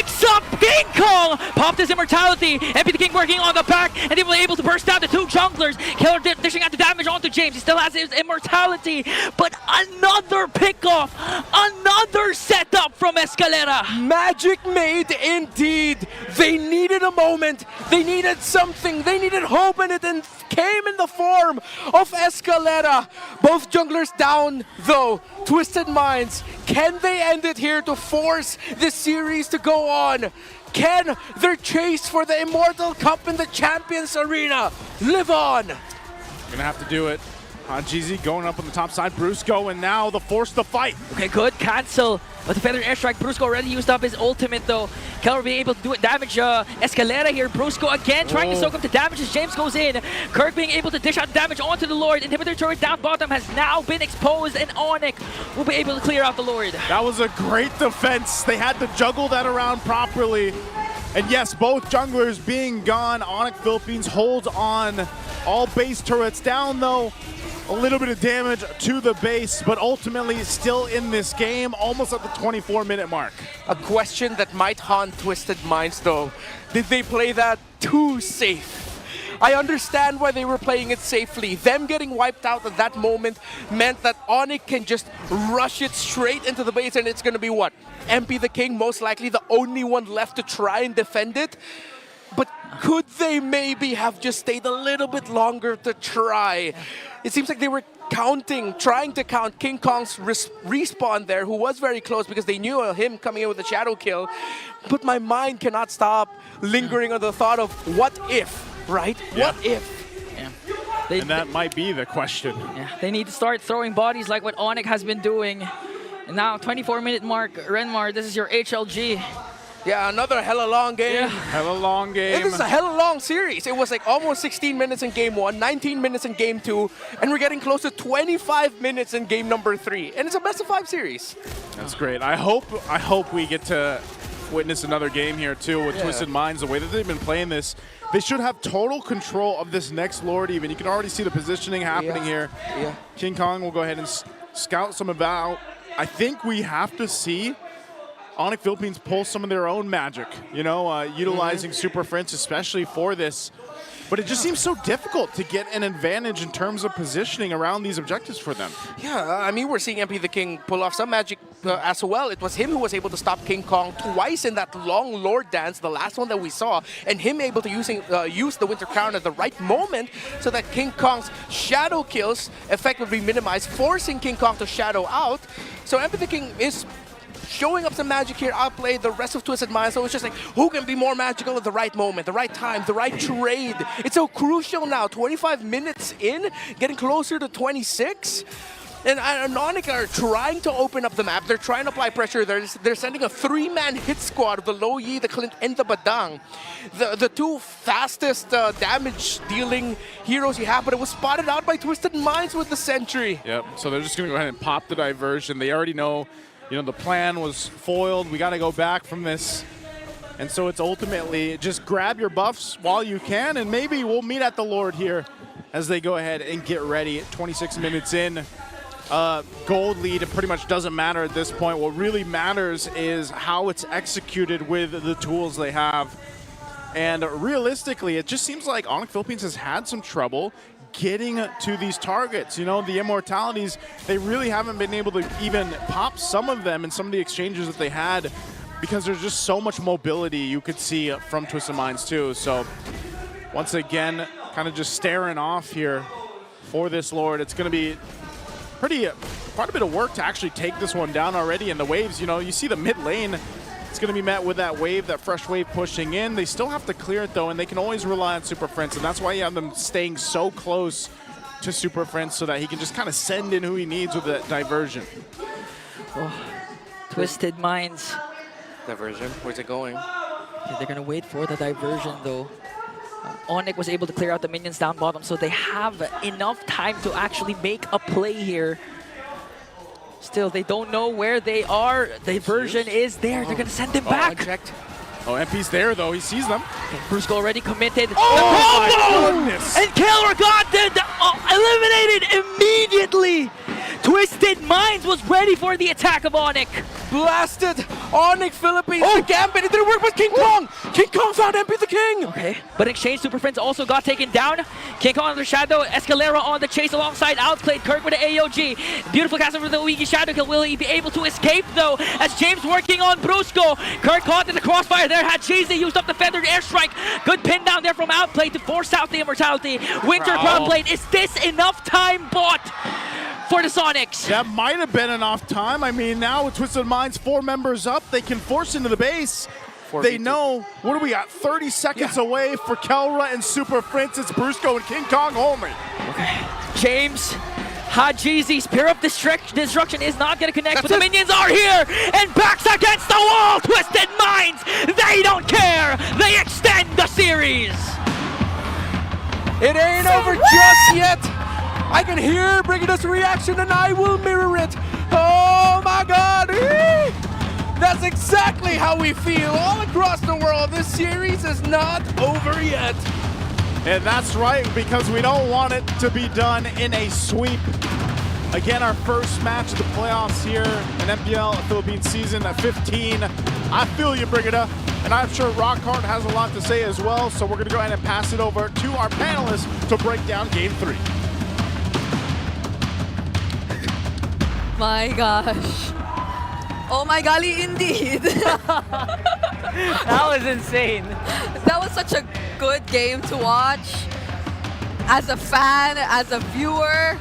picks up King Kong, popped his immortality. MP the King working on the back, and they were able to burst down the two junglers. Killer dishing out the damage onto James. He still has his immortality, but another pickoff, another setup from Escalera. Magic made indeed. They needed a moment. They needed something. They needed hope, and it came in the form of Escalera. Both junglers down, though. Twisted Minds, can they end it here to force this series to go on? Can their chase for the Immortal Cup in the Champions Arena live on? Gonna have to do it. GZ going up on the top side. Brusco, and now the force to fight. Okay, good cancel. With the Feather Airstrike, Brusco already used up his ultimate though. Keller being able to do it, damage Escalera here. Brusco again trying to soak up the damage as James goes in. Kirk being able to dish out damage onto the Lord. Inhibitor turret down bottom has now been exposed, and Onic will be able to clear out the Lord. That was a great defense. They had to juggle that around properly. And yes, both junglers being gone. Onic Philippines holds on. All base turrets down though. A little bit of damage to the base, but ultimately still in this game, almost at the 24-minute mark. A question that might haunt Twisted Minds though. Did they play that too safe? I understand why they were playing it safely. Them getting wiped out at that moment meant that Onic can just rush it straight into the base, and it's gonna be what? MP the King, most likely the only one left to try and defend it. But could they maybe have just stayed a little bit longer to try? It seems like they were trying to count King Kong's respawn there, who was very close because they knew him coming in with a shadow kill. But my mind cannot stop lingering on the thought of what if, right? Yeah. What if? Yeah. And that might be the question. Yeah, they need to start throwing bodies like what Onic has been doing. And now, 24-minute mark, Renmar, this is your HLG. Yeah, another hella long game. Yeah. Hella long game. And this is a hella long series. It was like almost 16 minutes in game 1, 19 minutes in game 2, and we're getting close to 25 minutes in game number 3. And it's a best of 5 series. That's great. I hope we get to witness another game here too with Twisted Minds. The way that they've been playing this, they should have total control of this next Lord even. You can already see the positioning happening here. Yeah. King Kong will go ahead and scout some about. I think we have to see Onic Philippines pull some of their own magic, you know, utilizing Super Friends especially for this. But it just seems so difficult to get an advantage in terms of positioning around these objectives for them. Yeah, I mean, we're seeing MP the King pull off some magic as well. It was him who was able to stop King Kong twice in that long Lord dance, the last one that we saw, and him able to use the Winter Crown at the right moment so that King Kong's shadow kills effectively minimized, forcing King Kong to shadow out. So MP the King is showing up some magic here, outplayed the rest of Twisted Minds. So it's just like, who can be more magical at the right moment, the right time, the right trade? It's so crucial now. 25 minutes in, getting closer to 26. And Onic are trying to open up the map. They're trying to apply pressure. They're sending a 3-man hit squad of the Lo Yi, the Clint, and the Badang. The two fastest damage-dealing heroes you have, but it was spotted out by Twisted Minds with the Sentry. Yep, so they're just going to go ahead and pop the diversion. They already know, you know, the plan was foiled. We got to go back from this. And so it's ultimately just grab your buffs while you can, and maybe we'll meet at the Lord here as they go ahead and get ready. 26 minutes in. Gold lead, it pretty much doesn't matter at this point. What really matters is how it's executed with the tools they have. And realistically, it just seems like Onic Philippines has had some trouble getting to these targets. You know, the immortalities, they really haven't been able to even pop some of them in some of the exchanges that they had because there's just so much mobility you could see from Twisted Minds too. So once again, kind of just staring off here for this Lord. It's going to be quite a bit of work to actually take this one down already. And the waves, you know, you see the mid lane, it's going to be met with that wave, that fresh wave pushing in. They still have to clear it though, and they can always rely on Super Friends, and that's why you have them staying so close to Super Friends so that he can just kind of send in who he needs with that diversion. Oh, Twisted Minds. Diversion, where's it going? Okay, they're going to wait for the diversion though. Onic was able to clear out the minions down bottom, so they have enough time to actually make a play here. Still, they don't know where they are. The version is there. They're going to send him back. Unchecked. Oh, MP's there though. He sees them. Okay, Brusco already committed. Oh my goodness! And Killer got eliminated immediately. Twisted Minds Minds was ready for the attack of Onic. Blasted! Onic Philippines, the gambit, it didn't work with King Kong! King Kong found MP the King! Okay, but in exchange, Super Friends also got taken down. King Kong on the Shadow, Escalera on the chase alongside Outplayed, Kirk with the AOG. Beautiful cast over the Ouija Shadow Kill. Will he be able to escape though? As James working on Brusco. Kirk caught in the crossfire there, had Cheesy used up the feathered airstrike. Good pin down there from Outplayed to force out the immortality. Winter Crown Blade, is this enough time bought for the Sonics? That might have been enough time. I mean, now with Twisted Minds 4 members up, they can force into the base. They know, what do we got, 30 seconds away for Kelra and Super Prince. It's Brusco and King Kong only. Okay, James, Hajizi, Spear of Destruction is not going to connect, but the minions are here, and backs against the wall. Twisted Minds, they don't care. They extend the series. It ain't over just yet. I can hear Brigida's reaction and I will mirror it. Oh my God. That's exactly how we feel all across the world. This series is not over yet. And that's right, because we don't want it to be done in a sweep. Again, our first match of the playoffs here in MPL Philippines season 15. I feel you, Brigida, and I'm sure Rockhart has a lot to say as well, so we're gonna go ahead and pass it over to our panelists to break down Game 3. My gosh. Oh my golly, indeed. That was insane. That was such a good game to watch as a fan, as a viewer.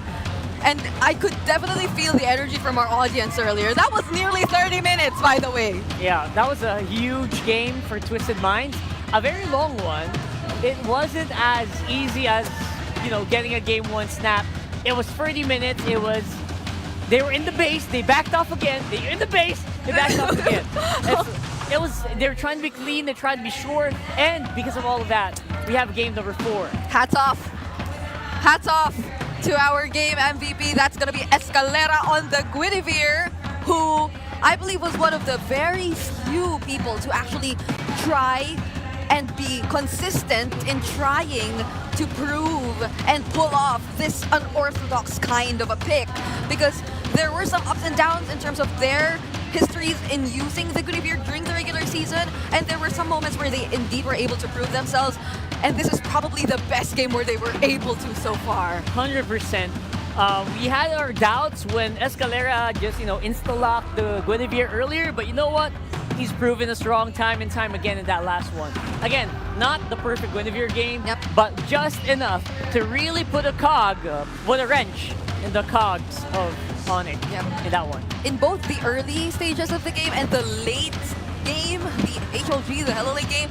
And I could definitely feel the energy from our audience earlier. That was nearly 30 minutes, by the way. Yeah, that was a huge game for Twisted Minds. A very long one. It wasn't as easy as, getting a game 1 snap. It was 30 minutes. They were in the base, they backed off again. They were in the base, they backed off again. They were trying to be clean, they tried to be sure, and because of all of that, we have game number 4. Hats off. Hats off to our game MVP. That's going to be Escalera on the Guinevere, who I believe was one of the very few people to actually try and be consistent in trying to prove and pull off this unorthodox kind of a pick, because there were some ups and downs in terms of their histories in using the Guinevere during the regular season, and there were some moments where they indeed were able to prove themselves, and this is probably the best game where they were able to so far. 100%. We had our doubts when Escalera just, insta-locked the Guinevere earlier, but you know what? He's proven us wrong time and time again in that last one. Again, not the perfect Guinevere game, but just enough to really put a wrench in the cogs of Onic in that one. In both the early stages of the game and the late game, the HLG, the Hello Late game,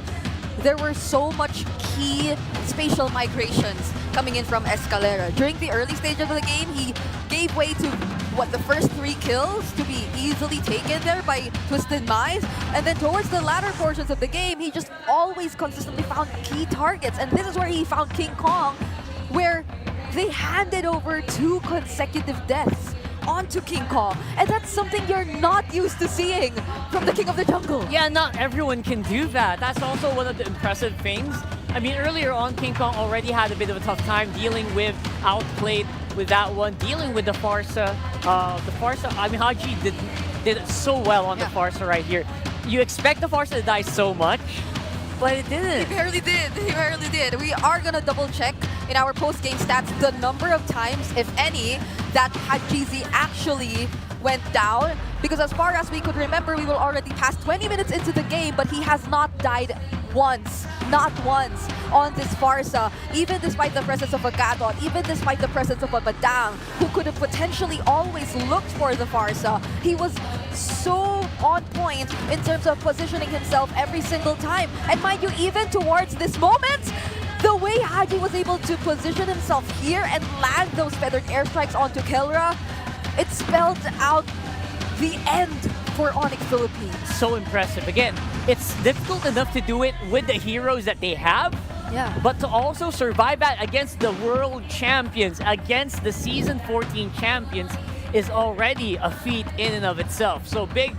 there were so much key spatial migrations coming in from Escalera. During the early stages of the game, he gave way to the first 3 kills to be easily taken there by Twisted Minds. And then towards the latter portions of the game, he just always consistently found key targets. And this is where he found King Kong, where they handed over 2 consecutive deaths onto King Kong. And that's something you're not used to seeing from the King of the Jungle. Yeah, not everyone can do that. That's also one of the impressive things. I mean, earlier on, King Kong already had a bit of a tough time dealing with Outplayed with that one, dealing with the Farsa. I mean, Haji did it so well on the Farsa right here. You expect the Farsa to die so much, but it didn't. He barely did. He barely did. We are going to double check in our post-game stats the number of times, if any, that Hajizi actually went down. Because as far as we could remember, we were already past 20 minutes into the game, but he has not died once. Not once on this Farsa, even despite the presence of a Gadot, even despite the presence of a Badang, who could have potentially always looked for the Farsa. He was so on point in terms of positioning himself every single time. And mind you, even towards this moment, the way Haji was able to position himself here and land those feathered airstrikes onto Kelra, it spelled out the end for Onic Philippines. So impressive. Again, it's difficult enough to do it with the heroes that they have, but to also survive that against the world champions, against the season 14 champions, is already a feat in and of itself. So big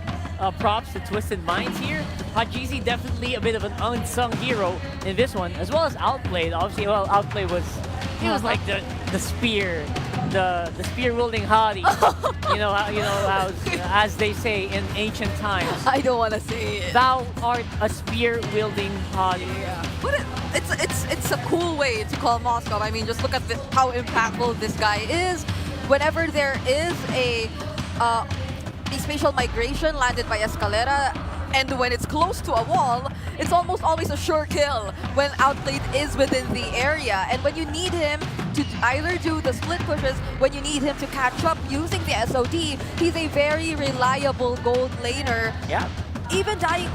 props to Twisted Minds here. Hajizi definitely a bit of an unsung hero in this one, as well as Outplayed. Obviously, Outplayed was like the spear the spear wielding hottie. How, as they say in ancient times. I don't want to say it. Thou art a spear wielding hottie. Yeah. But it's a cool way to call Moscow. I mean, just look at how impactful this guy is. Whenever there is a spatial migration landed by Escalera, and when it's close to a wall, it's almost always a sure kill when Outplayed is within the area. And when you need him to either do the split pushes, when you need him to catch up using the SOD, he's a very reliable gold laner. Yeah. Even dying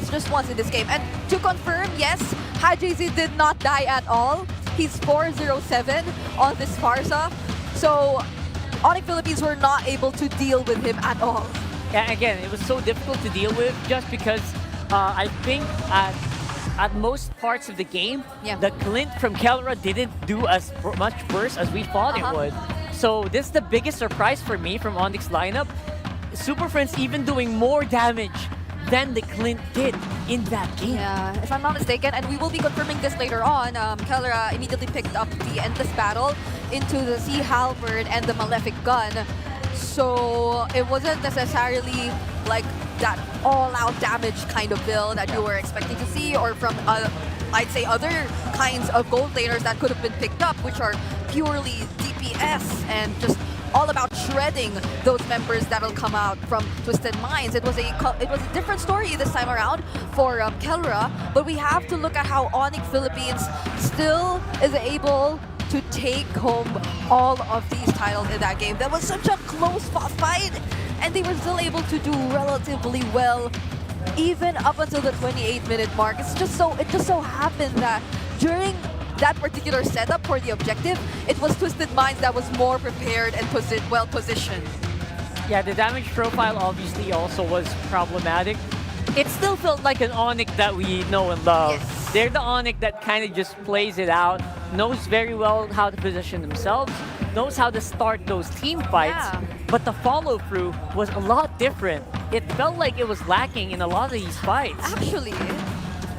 just once in this game. And to confirm, yes, Hajezi did not die at all. He's 407 on this Farsa. So Onic Philippines were not able to deal with him at all. Yeah, again, it was so difficult to deal with just because I think at most parts of the game, the Clint from Kelra didn't do as much burst as we thought it would. So this is the biggest surprise for me from Onic's lineup. Super Friends even doing more damage than the Clint did in that game. Yeah, if I'm not mistaken, and we will be confirming this later on, Kelra immediately picked up the Endless Battle into the Sea Halberd and the Malefic Gun. So it wasn't necessarily like that all-out damage kind of build that you were expecting to see, or from, I'd say, other kinds of gold laners that could have been picked up, which are purely DPS and just all about shredding those members that'll come out from Twisted Minds. It was a different story this time around for Kelra, but we have to look at how Onic Philippines still is able to take home all of these titles in that game. That was such a close fight, and they were still able to do relatively well, even up until the 28-minute mark. It just so happened that during that particular setup for the objective, it was Twisted Minds that was more prepared and well positioned. Yeah, the damage profile obviously also was problematic. It still felt like an Onic that we know and love. Yes. They're the Onic that kind of just plays it out, knows very well how to position themselves, knows how to start those team fights, but the follow-through was a lot different. It felt like it was lacking in a lot of these fights. Actually,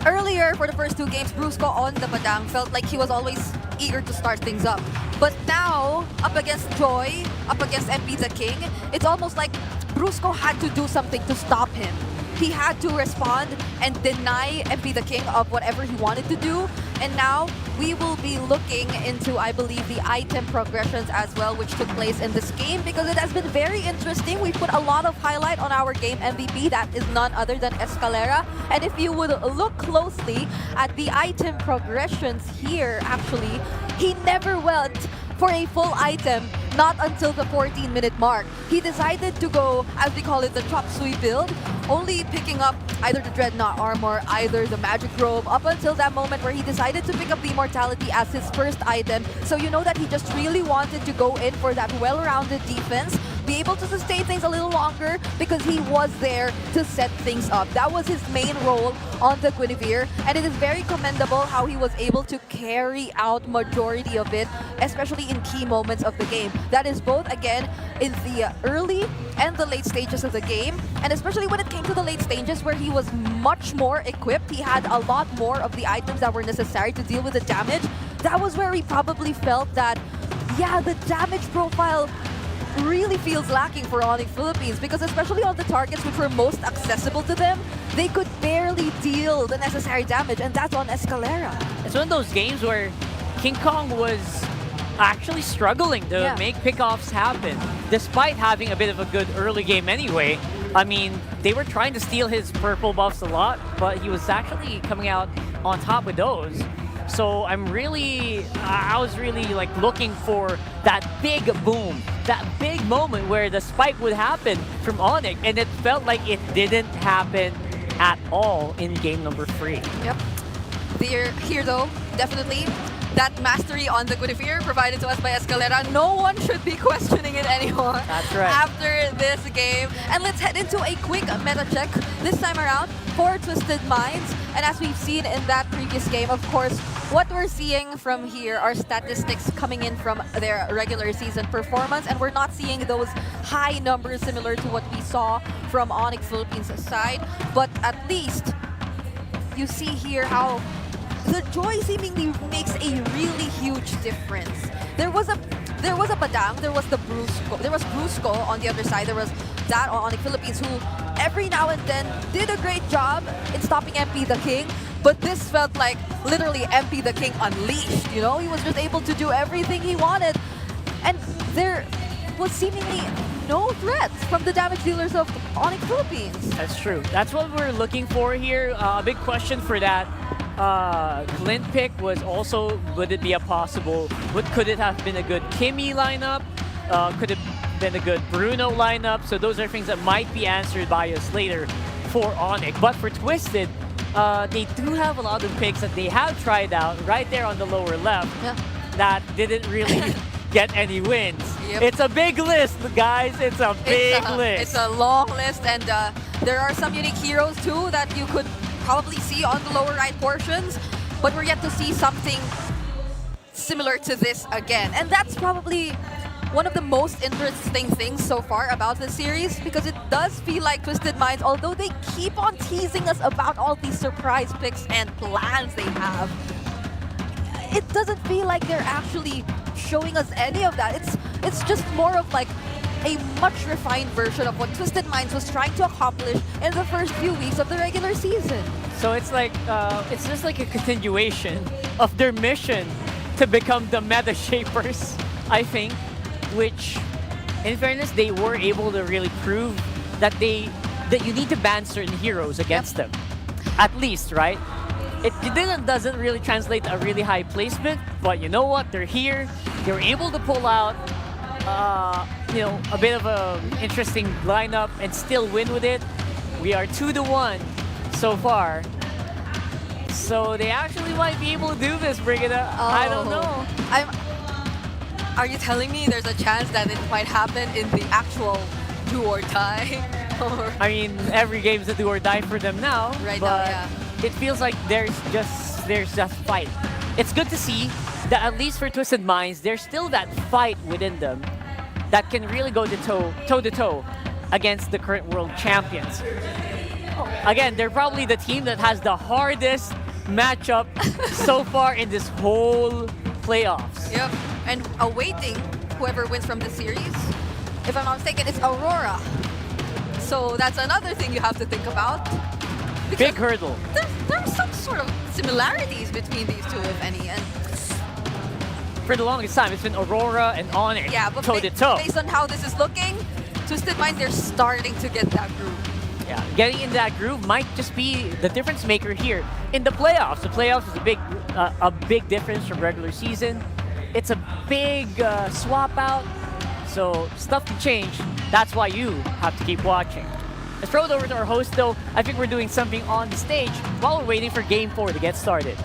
earlier for the first two games, Brusco on the Padang felt like he was always eager to start things up. But now, up against Joy, up against MP the King, it's almost like Brusco had to do something to stop him. He had to respond and deny MP the King of whatever he wanted to do. And now we will be looking into, I believe, the item progressions as well, which took place in this game, because it has been very interesting. We put a lot of highlight on our game MVP. That is none other than Escalera. And if you would look closely at the item progressions here, actually, he never went for a full item, not until the 14-minute mark. He decided to go, as we call it, the chop suey build, only picking up either the Dreadnought armor, either the magic robe, up until that moment where he decided to pick up the immortality as his first item. So you know that he just really wanted to go in for that well-rounded defense, be able to sustain things a little longer, because he was there to set things up. That was his main role on the Guinevere, and it is very commendable how he was able to carry out majority of it, especially in key moments of the game. That is both, again, in the early and the late stages of the game, and especially when it came to the late stages where he was much more equipped. He had a lot more of the items that were necessary to deal with the damage. That was where he probably felt that, yeah, the damage profile really feels lacking for Onic Philippines, because especially on the targets which were most accessible to them, they could barely deal the necessary damage, and that's on Escalera. It's one of those games where King Kong was actually struggling to make pickoffs happen, despite having a bit of a good early game anyway. I mean, they were trying to steal his purple buffs a lot, but he was actually coming out on top with those. So I was really like looking for that big boom, that big moment where the spike would happen from Onic, and it felt like it didn't happen at all in game number 3. Yep. Here though, definitely, that mastery on the Guinevere provided to us by Escalera, no one should be questioning it anymore. That's right. After this game. And let's head into a quick meta check this time around for Twisted Minds. And as we've seen in that previous game, of course, what we're seeing from here are statistics coming in from their regular season performance, and we're not seeing those high numbers similar to what we saw from Onic Philippines' side. But at least you see here how the Joy seemingly makes a really huge difference. There was a there was a Padang, there was Brusco on the other side, there was that on Onic Philippines who every now and then did a great job in stopping MP the King, but this felt like literally MP the King unleashed, you know? He was just able to do everything he wanted, and there was seemingly no threats from the damage dealers of Onic Philippines. That's true. That's what we're looking for here. A big question for that Clint pick was also, would it be a possible, could it have been a good Kimmy lineup? Could it have been a good Bruno lineup? So those are things that might be answered by us later for Onic. But for Twisted, they do have a lot of picks that they have tried out right there on the lower left that didn't really get any wins. Yep. It's a big list, guys. It's a big list. It's a long list, and there are some unique heroes too that you could probably see on the lower right portions, but we're yet to see something similar to this again. And that's probably one of the most interesting things so far about this series, because it does feel like Twisted Minds, although they keep on teasing us about all these surprise picks and plans they have, it doesn't feel like they're actually showing us any of that. It's just more of like a much refined version of what Twisted Minds was trying to accomplish in the first few weeks of the regular season. So it's like, it's just like a continuation of their mission to become the meta shapers, I think, which, in fairness, they were able to really prove that you need to ban certain heroes against them, at least, right? It doesn't really translate a really high placement, but you know what? They're here. They were able to pull out a bit of an interesting lineup and still win with it. We are 2-1 so far. So they actually might be able to do this, Brigida. I don't know. Are you telling me there's a chance that it might happen in the actual do or die? I mean, every game's a do or die for them now. Right but now, yeah. It feels like there's just fight. It's good to see that at least for Twisted Minds, there's still that fight within them that can really go toe to toe against the current world champions. Again, they're probably the team that has the hardest matchup so far in this whole playoffs. Yep, and awaiting whoever wins from the series, if I'm not mistaken, it's Aurora. So that's another thing you have to think about. Big hurdle. There's some sort of similarities between these two, if any. And for the longest time, it's been Aurora and Onic toe to toe. Based on how this is looking, Twisted Minds, they're starting to get that groove. Yeah, getting in that groove might just be the difference maker here in the playoffs. The playoffs is a big difference from regular season. It's a big swap out, so stuff can change. That's why you have to keep watching. Let's throw it over to our host, though. I think we're doing something on the stage while we're waiting for Game 4 to get started.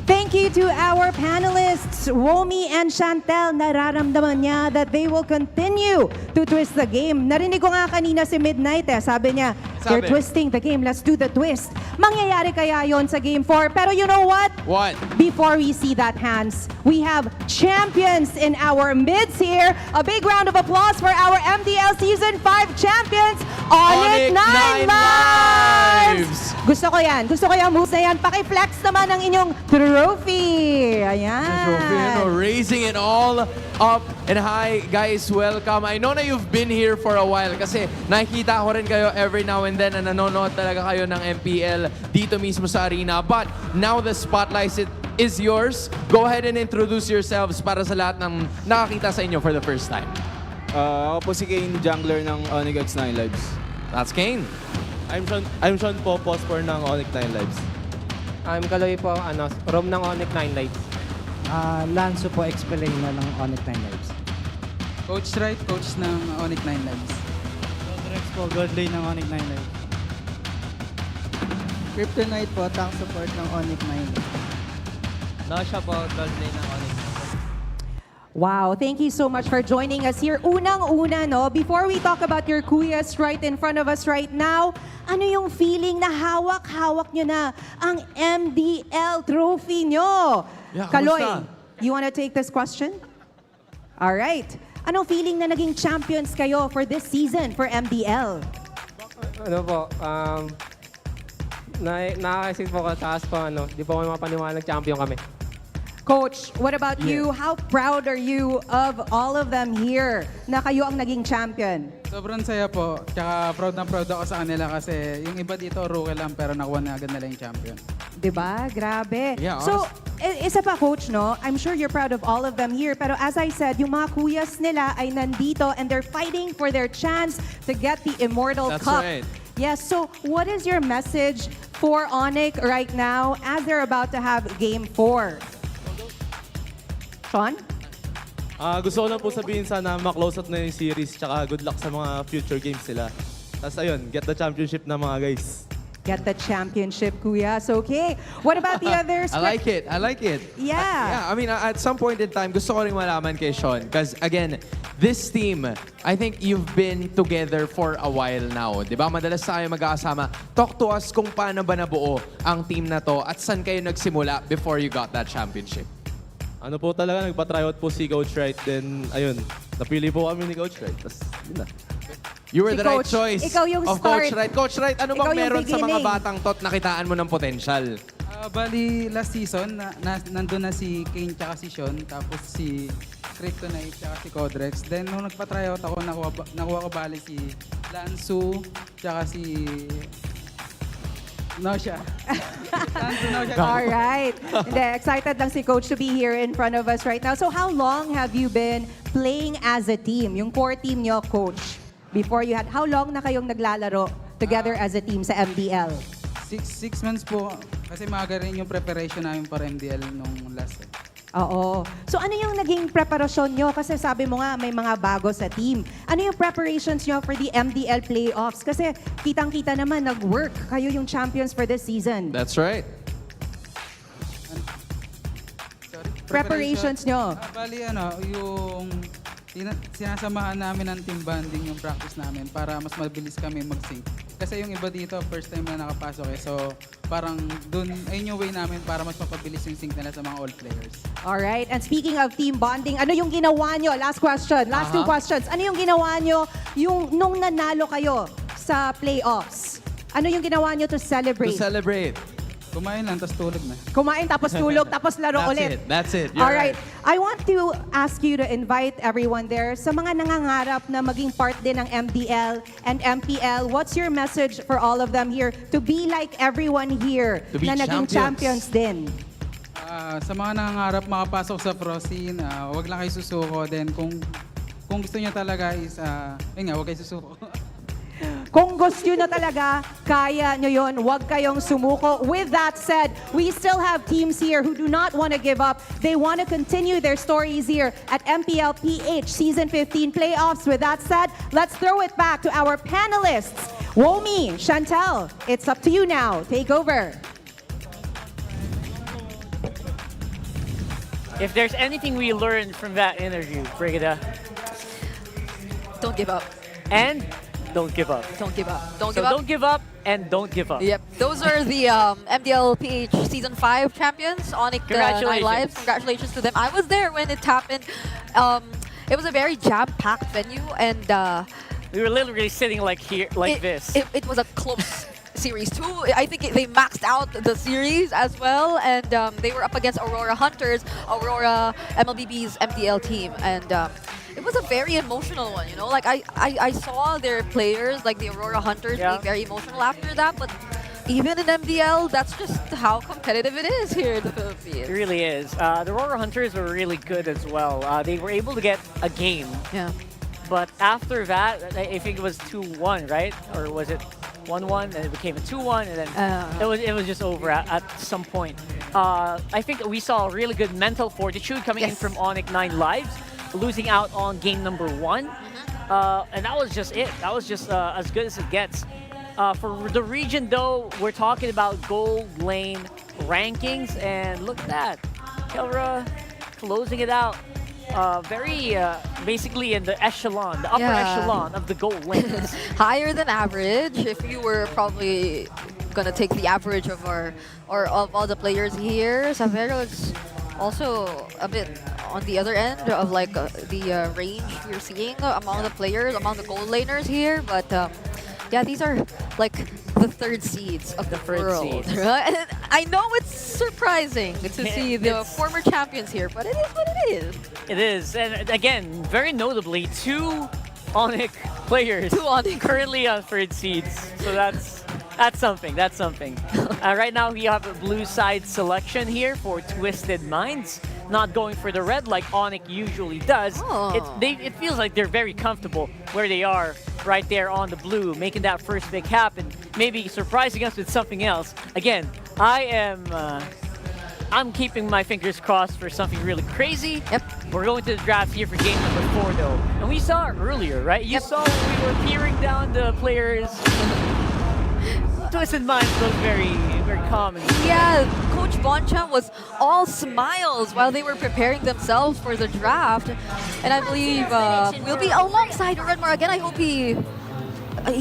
Thank you to our panelists, Romy and Chantel. Nararamdaman niya that they will continue to twist the game. Narinig ko nga kanina si Midnight sabi niya, they're twisting the game, let's do the twist. Mangyayari kaya yon sa Game 4? Pero you know what? What? Before we see that, Hans, we have champions in our mids here. A big round of applause for our MDL Season 5 champions, Onic 9 Lives! Gusto ko yan moves na yan. Paki-flex naman ang inyong trophy. Ayan. Trophy, raising it all up. And hi, guys, welcome. I know na you've been here for a while kasi nakikita ko rin kayo every now and then na nanonood talaga kayo ng MPL dito mismo sa arena. But now the spotlight is yours. Go ahead and introduce yourselves para sa lahat ng nakakita sa inyo for the first time. Ako po si Kane, jungler ng Onic X9 Lives. That's Kane. I'm Sean po, post-for ng Onic 9 Lives. I'm Kaloy po, Rom ng Onic 9 Lives. Lanzo po, explainer ng Onic 9 Lives. Coach Wright, coach ng Onic 9 Lives. Rex po, Godley ng Onic 9 Lives. Kryptonite po, tank support ng Onic 9 Lives. Nasha po, Godley ng Onic. Wow, thank you so much for joining us here. Unang-una, no, before we talk about your kuyas right in front of us right now, ano yung feeling na hawak-hawak nyo na ang MDL trophy nyo? Yeah, Kaloy, kamusta? you wanna take this question? All right. Anong feeling na naging champions kayo for this season for MDL? Ano po, nakakaisip po ko, taas po, di po kami mapaniwalang champion kami. Coach, what about you? How proud are you of all of them here na kayo ang naging champion? Sobrang saya po. Tsaka proud na proud ako sa kanila kasi yung iba dito rookie lang pero nakuha na agad nila yung champion. Diba? Grabe. Yeah, So, isa pa coach, no? I'm sure you're proud of all of them here. Pero as I said, yung mga kuyas nila ay nandito and they're fighting for their chance to get the Immortal That's Cup. right. Yes, so what is your message for Onic right now as they're about to have Game 4? Sean? Gusto ko lang po sabihin sana ma-close out na yung series tsaka good luck sa mga future games nila. Tapos ayun, get the championship na mga guys. Get the championship, kuyas. Okay. What about the others? I like it. I like it. Yeah. I mean, at some point in time, gusto ko rin malaman kay Sean. Because again, this team, I think you've been together for a while now. Di ba? Madalas tayo magkakasama. Talk to us kung paano ba nabuo ang team na to at saan kayo nagsimula before you got that championship. Ano po talaga, nagpa-tryout po si Coach Wright. Then, ayun, napili po kami ni Coach Wright. Tapos, yun na. You were Si the right Coach, choice ikaw yung of start. Coach Wright. Coach Wright, ano Ikaw bang yung meron sa mga beginning. batang tot nakitaan mo ng potential? Bali, last season, nandun na si Kane tsaka si Sean, tapos si Kryptonite tsaka si Codrex. Then, nung nagpa-tryout ako, nakuha ko bali si Lansu, tsaka si Nosha. All right. Hindi, excited lang si Coach to be here in front of us right now. So how long have you been playing as a team? Yung core team nyo, Coach, before you had, how long na kayong naglalaro together as a team sa MDL? 6 months po, kasi maaga rin yung preparation namin para MDL nung last time. Oo. So ano yung naging preparasyon nyo? Kasi sabi mo nga may mga bago sa team. Ano yung preparations nyo for the MDL playoffs? Kasi kitang-kita naman nag-work. Kayo yung champions for this season. That's right. Preparations nyo. Bali, yung sinasamahan namin ng team bonding yung practice namin para mas mabilis kami mag-sync. Kasi yung iba dito, first time na nakapasok So, parang ayun yung way namin para mas mapabilis yung sync nila sa mga all players. Alright, and speaking of team bonding, ano yung ginawa nyo? Last question, last two questions. Ano yung ginawa nyo nung nanalo kayo sa playoffs? Ano yung ginawa nyo to To celebrate? celebrate. Kumain lang, tapos tulog na. Kumain, tapos tulog, tapos laro That's ulit. it. That's it. You're Alright, I want to ask you to invite everyone there sa mga nangangarap na maging part din ng MDL and MPL. What's your message for all of them here to be like everyone here To be na naging champions din? Sa mga nangangarap makapasok sa pro scene, wag lang kayo susuko. Then kung gusto niyo talaga is, wag kayo susuko. Kung gusto nyo na talaga, kaya nyo yun. Huwag kayong sumuko. With that said, we still have teams here who do not want to give up. They want to continue their stories here at MPL PH Season 15 playoffs. With that said, let's throw it back to our panelists. Womi, Chantel, it's up to you now. Take over. If there's anything we learned from that interview, Brigida, Don't give up. and don't give up. Don't give up. Don't So give up. don't give up and don't give up. Yep, those are the MDL PH Season 5 champions, Onic Congratulations. Lives. Congratulations to them. I was there when it happened. It was a very jam-packed venue, and We were literally sitting like here, like this. It was a close series too. I think they maxed out the series as well, and they were up against Aurora Hunters, Aurora MLBB's MDL team, and it was a very emotional one, you know? Like, I saw their players, like the Aurora Hunters, being very emotional after that, but even in MDL, that's just how competitive it is here in the Philippines. It really is. The Aurora Hunters were really good as well. They were able to get a game. Yeah. But after that, I think it was 2-1, right? Or was it 1-1, and it became a 2-1, and then it was just over at some point. I think we saw really good mental fortitude coming in from Onic 9 Lives, losing out on game number 1. And that was just it. That was just as good as it gets. For the region, though, we're talking about gold lane rankings, and look at that. Kelra closing it out. Very basically in the echelon, the upper echelon of the gold lanes. Higher than average. If you were probably gonna take the average of of all the players here, Savero is also a bit on the other end of like the range we're seeing among the players, among the gold laners here. But yeah, these are like the third seeds of the world. seeds. Right? And I know it's surprising to see the former champions here, but it is what it is. It is, and again, very notably, 2 Onic players currently on third seeds. So that's something. That's something. Right now we have a blue side selection here for Twisted Minds, not going for the red like Onic usually does. It feels like they're very comfortable where they are, right there on the blue, making that first pick happen, maybe surprising us with something else. Again, I'm keeping my fingers crossed for something really crazy. Yep. We're going to the draft here for game number 4, though. And we saw it earlier, right? You saw when we were peering down the players. Twisted Minds looked very, very calm. Yeah, Coach Bonchan was all smiles while they were preparing themselves for the draft. And I believe we'll be alongside Redmar again. I hope he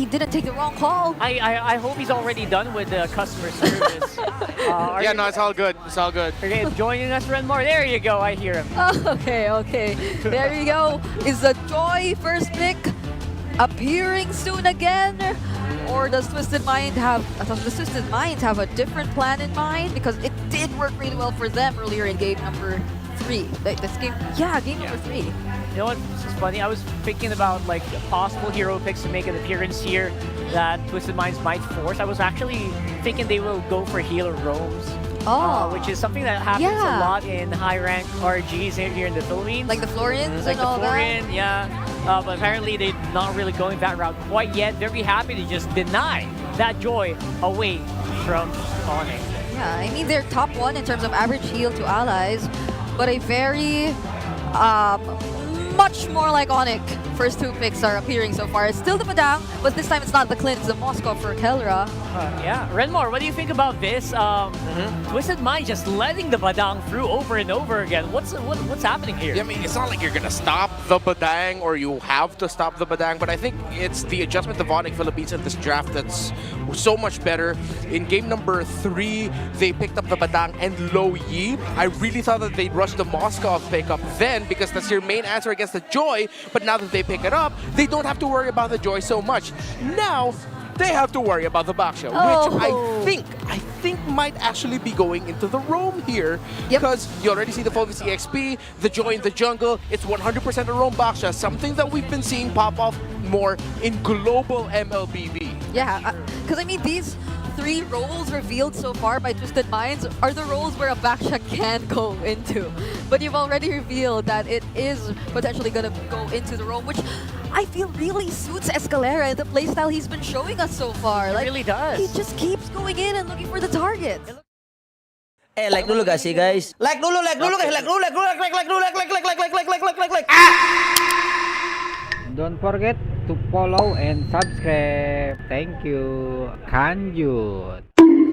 didn't take the wrong call. I hope he's already done with the customer service. Yeah, no, it's all good. It's all good. Okay, joining us, Renmar. There you go. I hear him. Okay. There you go. Is the Joy first pick appearing soon again? Or does Twisted Minds have a different plan in mind? Because it did work really well for them earlier in game number 3. Game number 3. You know what? This is funny. I was thinking about like possible hero picks to make an appearance here that Twisted Minds might force. I was actually thinking they will go for healer roams. Which is something that happens a lot in high-rank RGs here in the Philippines. Like the Florians like and all Florian, that? yeah. But apparently they're not really going that route quite yet. Very happy to just deny that joy away from Onic. Yeah, I mean they're top 1 in terms of average heal to allies, but a very much more like Onic. First 2 picks are appearing so far. It's still the Padang, but this time it's not the Clint, it's the Moscow for Kelra. Yeah, Renmar, what do you think about this? Twisted Mind just letting the Badang through over and over again. What's happening here? Yeah, I mean, it's not like you're gonna stop the Badang or you have to stop the Badang, but I think it's the adjustment of Onic Philippines in this draft that's so much better. In game number 3, they picked up the Badang and Lo Yi. I really thought that they'd rush the Moscow pickup then because that's your main answer against the Joy, but now that they pick it up, they don't have to worry about the Joy so much. Now, they have to worry about the Baksha, which I think might actually be going into the roam here. Because you already see the focus EXP, the Joy in the jungle, it's 100% a roam Baksha, something that we've been seeing pop off more in global MLBB. Yeah, because I mean these 3 roles revealed so far by Twisted Minds are the roles where a Baksha can go into. But you've already revealed that it is potentially going to go into the roam, which I feel really suits Escalera, the playstyle he's been showing us so far. It really does. He just keeps going in and looking for the target. Like dulu gak sih guys? Like dulu guys, like dulu. Don't forget to follow and subscribe. Thank you. Kanjut.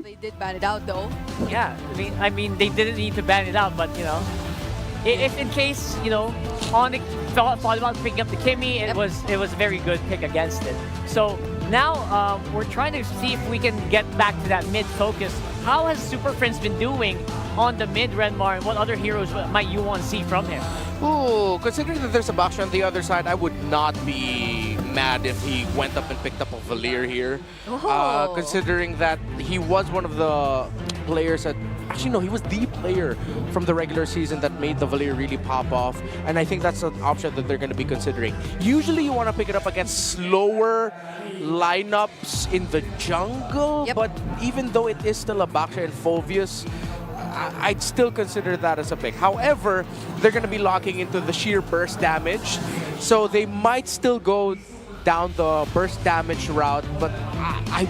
They did ban it out though. Yeah, I mean they didn't need to ban it out, but you know, if in case Onic thought about picking up the Kimmy, it was a very good pick against it. So now we're trying to see if we can get back to that mid focus. How has Super Friends been doing on the mid, Renmar, and what other heroes might you want to see from him? Ooh, considering that there's a Baksha on the other side, I would not be mad if he went up and picked up a Valir here. Considering that he was one of the players that... Actually, no, he was the player from the regular season that made the Valir really pop off. And I think that's an option that they're going to be considering. Usually, you want to pick it up against slower lineups in the jungle. But even though it is still a Baksha and Phoveus, I'd still consider that as a pick. However, they're going to be locking into the sheer burst damage. So they might still go down the burst damage route, but I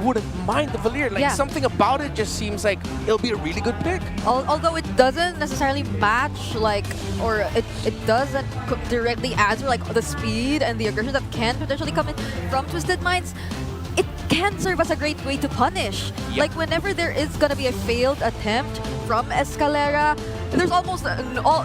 wouldn't mind the Valir. Like something about it just seems like it'll be a really good pick. Although it doesn't necessarily match, or it doesn't directly answer the speed and the aggression that can potentially come in from Twisted Minds. It can serve as a great way to punish. Like whenever there is gonna be a failed attempt from Escalera, there's almost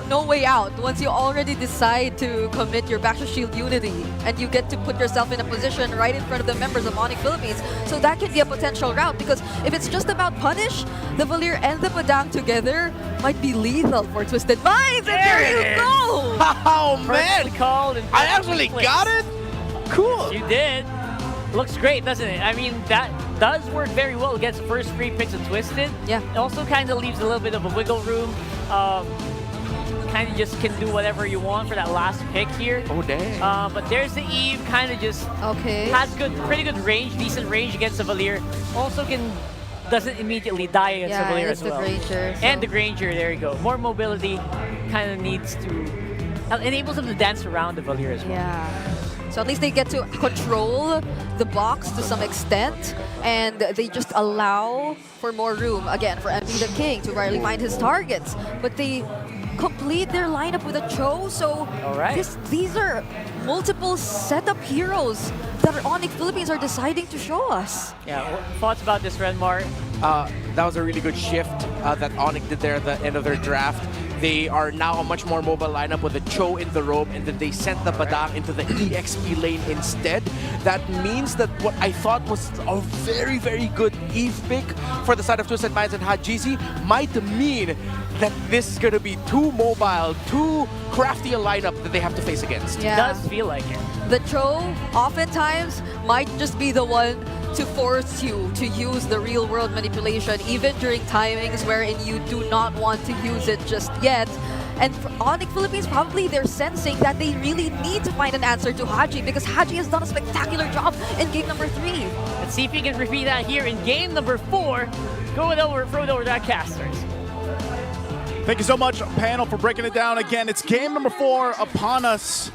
no way out once you already decide to commit your Baxter Shield Unity and you get to put yourself in a position right in front of the members of Onic Philippines. So that can be a potential route, because if it's just about punish, the Valir and the Padang together might be lethal for Twisted Minds. And there you go! Oh man! Perfectly called and I actually perfectly got placed. it? Cool! You did. Looks great, doesn't it? I mean, that does work very well against the first 3 picks of Twisted. Yeah. It also kind of leaves a little bit of a wiggle room. Kind of just can do whatever you want for that last pick here. Oh, dang. But there's the Eve, kind of just has pretty good range, decent range against the Valir. Also doesn't immediately die against the Valir as well. Granger, And the Granger, there you go. More mobility, kind of needs to enables them to dance around the Valir as well. Yeah. So at least they get to control the box to some extent, and they just allow for more room, again, for MP the King to rightly find his targets. But they complete their lineup with a Cho, so these are multiple setup heroes that Onic Philippines are deciding to show us. Yeah, thoughts about this, Renmar? That was a really good shift that Onic did there at the end of their draft. They are now a much more mobile lineup with a Cho in the roam, and then they sent the Badang into the EXP lane instead. That means that what I thought was a very, very good Eve pick for the side of Twisted Minds and Hajizi might mean that this is going to be too mobile, too crafty a lineup that they have to face against. Yeah. It does feel like it. The Cho oftentimes might just be the one to force you to use the real-world manipulation, even during timings wherein you do not want to use it just yet. And for Onic Philippines, probably they're sensing that they really need to find an answer to Haji, because Haji has done a spectacular job in game number 3. Let's see if he can repeat that here in game number 4. Throw it over to that casters. Thank you so much, panel, for breaking it down again. It's game number 4 upon us.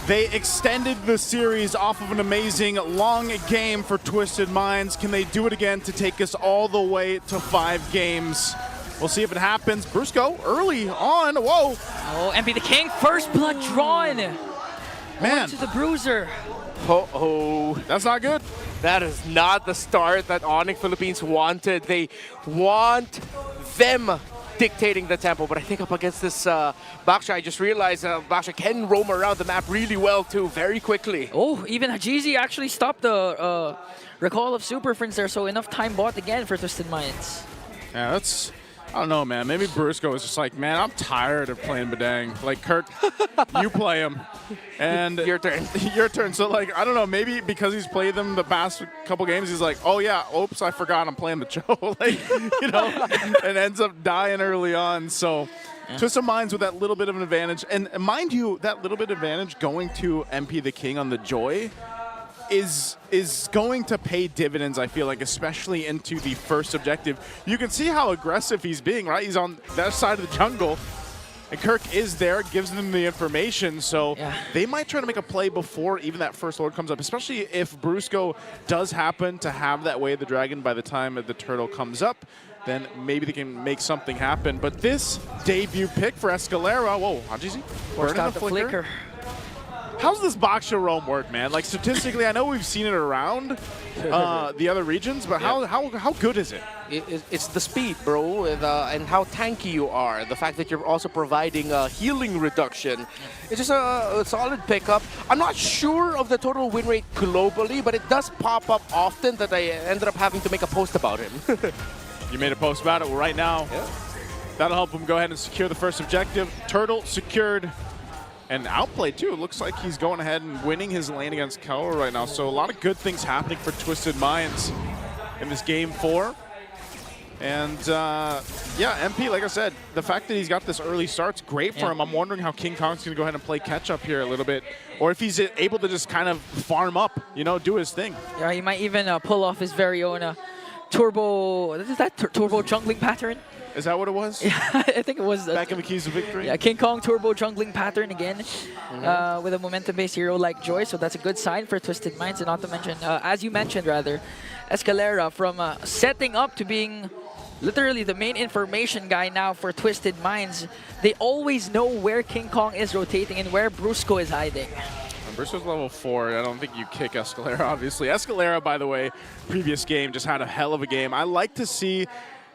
They extended the series off of an amazing long game for Twisted Minds. Can they do it again to take us all the way to 5 games? We'll see if it happens. Brusco early on. Whoa. Oh, MP the King, first blood drawn. Man. To the bruiser. Oh, that's not good. That is not the start that Onic Philippines wanted. They want them dictating the tempo, but I think up against this Baksha, I just realized Baksha can roam around the map really well too, very quickly. Oh, even Hajizi actually stopped the recall of Super Friends there, so enough time bought again for Twisted Minds. Yeah, that's... I don't know, man. Maybe Brusco was just like, man, I'm tired of playing Badang. Like, Kirk, you play him. And your turn. Your turn. So, like, I don't know, maybe because he's played them the past couple games, he's like, oh, yeah, oops, I forgot I'm playing the Cho. Like, you know, and ends up dying early on. So, Twisted Minds with that little bit of an advantage. And mind you, that little bit of advantage going to MP the King on the Joy is going to pay dividends, I feel like, especially into the first objective. You can see how aggressive he's being, right? He's on that side of the jungle, and Kirk is there, gives them the information, so they might try to make a play before even that first Lord comes up, especially if Brusco does happen to have that Way of the Dragon by the time the turtle comes up. Then maybe they can make something happen. But this debut pick for Escalera, whoa, Hajizi, Forced out the flicker. How's this Baksha roam work, man? Like, statistically, I know we've seen it around the other regions, but how good is it? It's the speed, bro, and how tanky you are. The fact that you're also providing healing reduction. It's just a solid pickup. I'm not sure of the total win rate globally, but it does pop up often that I ended up having to make a post about him. You made a post about it right now. Yeah. That'll help him go ahead and secure the first objective. Turtle secured. And outplayed too. It looks like he's going ahead and winning his lane against Kelra right now. So a lot of good things happening for Twisted Minds in this game 4. And yeah, MP, like I said, the fact that he's got this early start's great for him. I'm wondering how King Kong's going to go ahead and play catch up here a little bit, or if he's able to just kind of farm up, you know, do his thing. Yeah, he might even pull off his very own turbo. Is that turbo jungling pattern? Is that what it was? Yeah, I think it was. Back in the keys of victory? Yeah, King Kong turbo jungling pattern again with a momentum-based hero like Joy, so that's a good sign for Twisted Minds. And not to mention, as you mentioned rather, Escalera from setting up to being literally the main information guy now for Twisted Minds. They always know where King Kong is rotating and where Brusco is hiding. Brusco's level 4. I don't think you kick Escalera, obviously. Escalera, by the way, previous game, just had a hell of a game. I like to see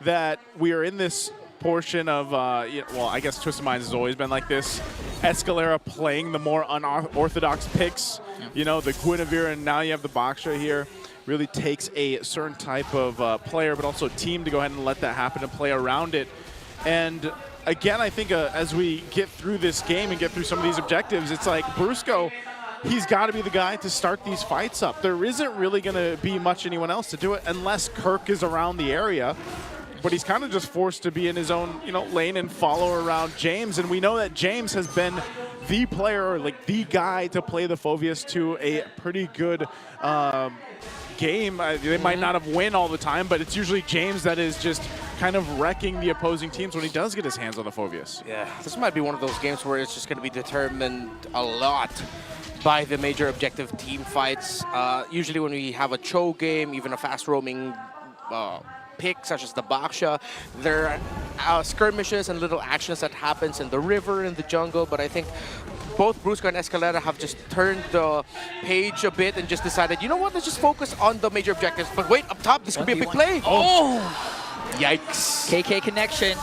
that we are in this portion of, well, I guess Twisted Minds has always been like this. Escalera playing the more unorthodox picks. You know, the Guinevere, and now you have the Baksha here. Really takes a certain type of player, but also team to go ahead and let that happen and play around it. And again, I think as we get through this game and get through some of these objectives, it's like Brusco, he's got to be the guy to start these fights up. There isn't really going to be much anyone else to do it unless Kirk is around the area. But he's kind of just forced to be in his own, lane and follow around James. And we know that James has been the player, or like the guy to play the Phoveus to a pretty good game. They might not have win all the time, but it's usually James that is just kind of wrecking the opposing teams when he does get his hands on the Phoveus. Yeah, this might be one of those games where it's just going to be determined a lot by the major objective team fights. Usually when we have a Cho game, even a fast roaming pick such as the Baksha, there are skirmishes and little actions that happens in the river, in the jungle, but I think both Brusco and Escalera have just turned the page a bit and just decided, you know what, let's just focus on the major objectives. But wait, up top, this could be a big play. Oh! Yikes. KK connection.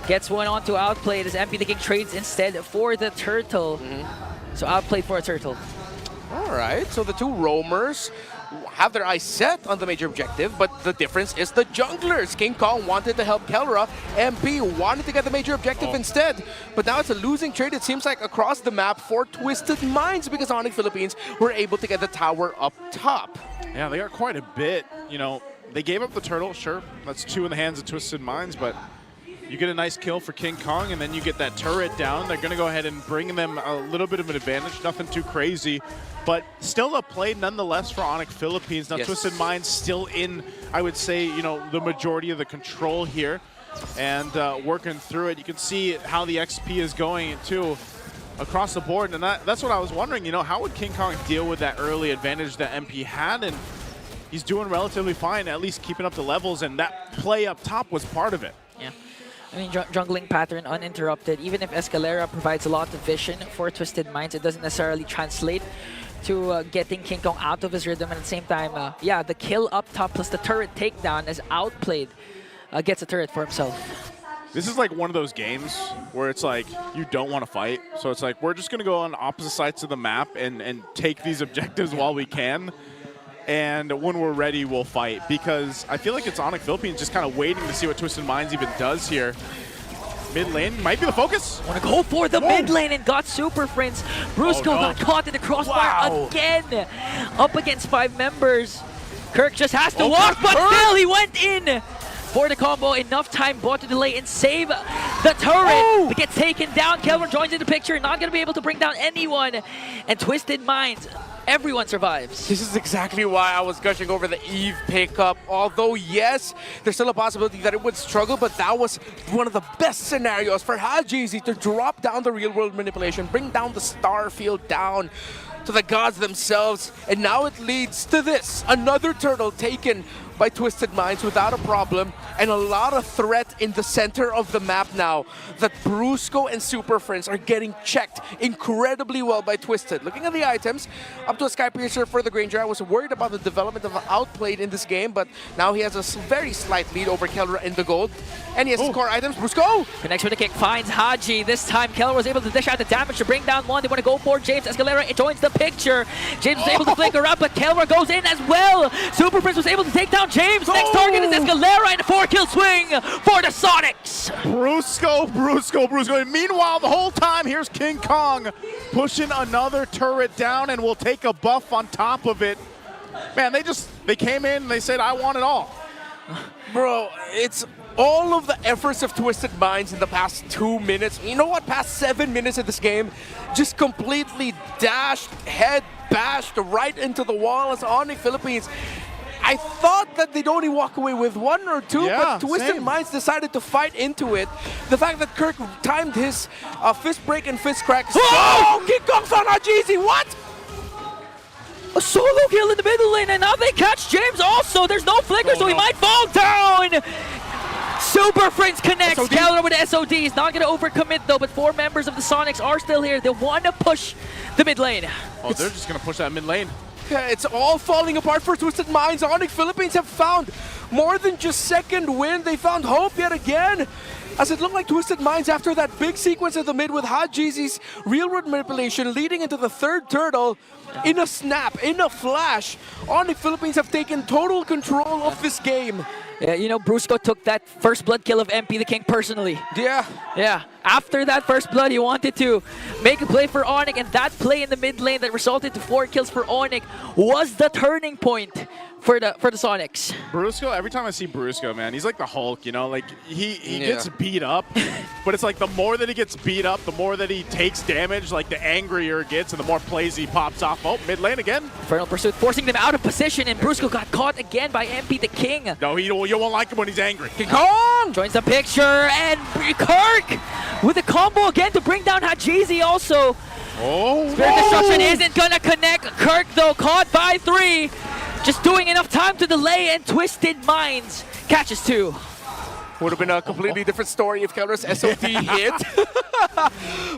Gets one on to outplayed as MP taking trades instead for the turtle. So outplayed for a turtle. All right, so the two roamers have their eyes set on the major objective, but the difference is the junglers. King Kong wanted to help Kelra. MP wanted to get the major objective instead. But now it's a losing trade, it seems like, across the map for Twisted Minds, because Onic Philippines were able to get the tower up top. Yeah, they got quite a bit. They gave up the turtle, sure. That's 2 in the hands of Twisted Minds, but you get a nice kill for King Kong, and then you get that turret down. They're going to go ahead and bring them a little bit of an advantage. Nothing too crazy, but still a play nonetheless for Onic Philippines. Now, Yes. Twisted Minds still in, I would say, the majority of the control here and working through it. You can see how the XP is going, too, across the board. And that's what I was wondering, how would King Kong deal with that early advantage that MP had? And he's doing relatively fine, at least keeping up the levels, and that play up top was part of it. Yeah. I mean, jungling pattern uninterrupted. Even if Escalera provides a lot of vision for Twisted Minds, it doesn't necessarily translate to getting King Kong out of his rhythm. And at the same time, yeah, the kill up top plus the turret takedown as outplayed gets a turret for himself. This is like one of those games where it's like you don't want to fight. So it's like we're just going to go on opposite sides of the map and take these objectives while we can. And when we're ready, we'll fight. Because I feel like it's Onic Philippines just kind of waiting to see what Twisted Minds even does here. Mid lane might be the focus. Want to go for the mid lane and got Super Prince. Brusco got caught in the crossfire again. Up against 5 members. Kirk just has to walk, but still he went in for the combo. Enough time bought to delay and save the turret. But gets taken down. Kelvin joins in the picture. Not going to be able to bring down anyone. And Twisted Minds, everyone survives. This is exactly why I was gushing over the Eve pickup. Although, yes, there's still a possibility that it would struggle, but that was one of the best scenarios for Hajizi to drop down the real-world manipulation, bring down the star field down to the gods themselves, and now it leads to this. Another turtle taken by Twisted Minds without a problem, and a lot of threat in the center of the map now that Brusco and Super Friends are getting checked incredibly well by Twisted. Looking at the items, up to a Sky Piercer for the Granger. I was worried about the development of Outplayed in this game, but now he has a very slight lead over Kelra in the gold. And he has his core items. Brusco! Connects with the kick, finds Haji. This time, Kelra was able to dish out the damage to bring down one. They want to go for James. Escalera joins the picture. James was able to flicker up, but Kelra goes in as well. Super Prince was able to take down James. Next target is Escalera and a 4-kill swing for the Sonics. Brusco. And meanwhile, the whole time, here's King Kong pushing another turret down, and will take a buff on top of it. Man, they came in and they said, I want it all. Bro, it's all of the efforts of Twisted Minds in the past 2 minutes. You know what? Past 7 minutes of this game, just completely dashed, head bashed right into the wall as Onic Philippines. I thought that they'd only walk away with 1 or 2, but Twisted Minds decided to fight into it. The fact that Kirk timed his fist break and fist crack. Oh! King Kong found Hajizi, what? A solo kill in the middle lane, and now they catch James also. There's no flicker, so he might fall down. Super Friends connects. Kelra with the SOD. He's not going to overcommit, though, but 4 members of the Sonics are still here. They want to push the mid lane. Oh, they're just going to push that mid lane. It's all falling apart for Twisted Minds. Onic Philippines have found more than just second win. They found hope yet again. As it looked like Twisted Minds after that big sequence in the mid with Hajizi's real-world manipulation leading into the third turtle. In a snap, in a flash, Onic Philippines have taken total control of this game. Yeah, you know, Brusco took that first blood kill of MP the King personally. Yeah. Yeah, after that first blood, he wanted to make a play for Onic, and that play in the mid lane that resulted to 4 kills for Onic was the turning point for the Sonics. Brusco, every time I see Brusco, man, he's like the Hulk, you know? Like, he gets beat up, but it's like the more that he gets beat up, the more that he takes damage, like the angrier it gets and the more plays he pops off. Oh, mid lane again. Infernal Pursuit forcing them out of position, and Brusco got caught again by MP the King. No, you won't like him when he's angry. King Kong joins the picture, and Kirk with a combo again to bring down Hajizi also. Oh, Spirit Destruction isn't gonna connect. Kirk, though, caught by 3. Just doing enough time to delay, and Twisted Minds catches 2. Would have been a completely different story if Keller's SOT hit.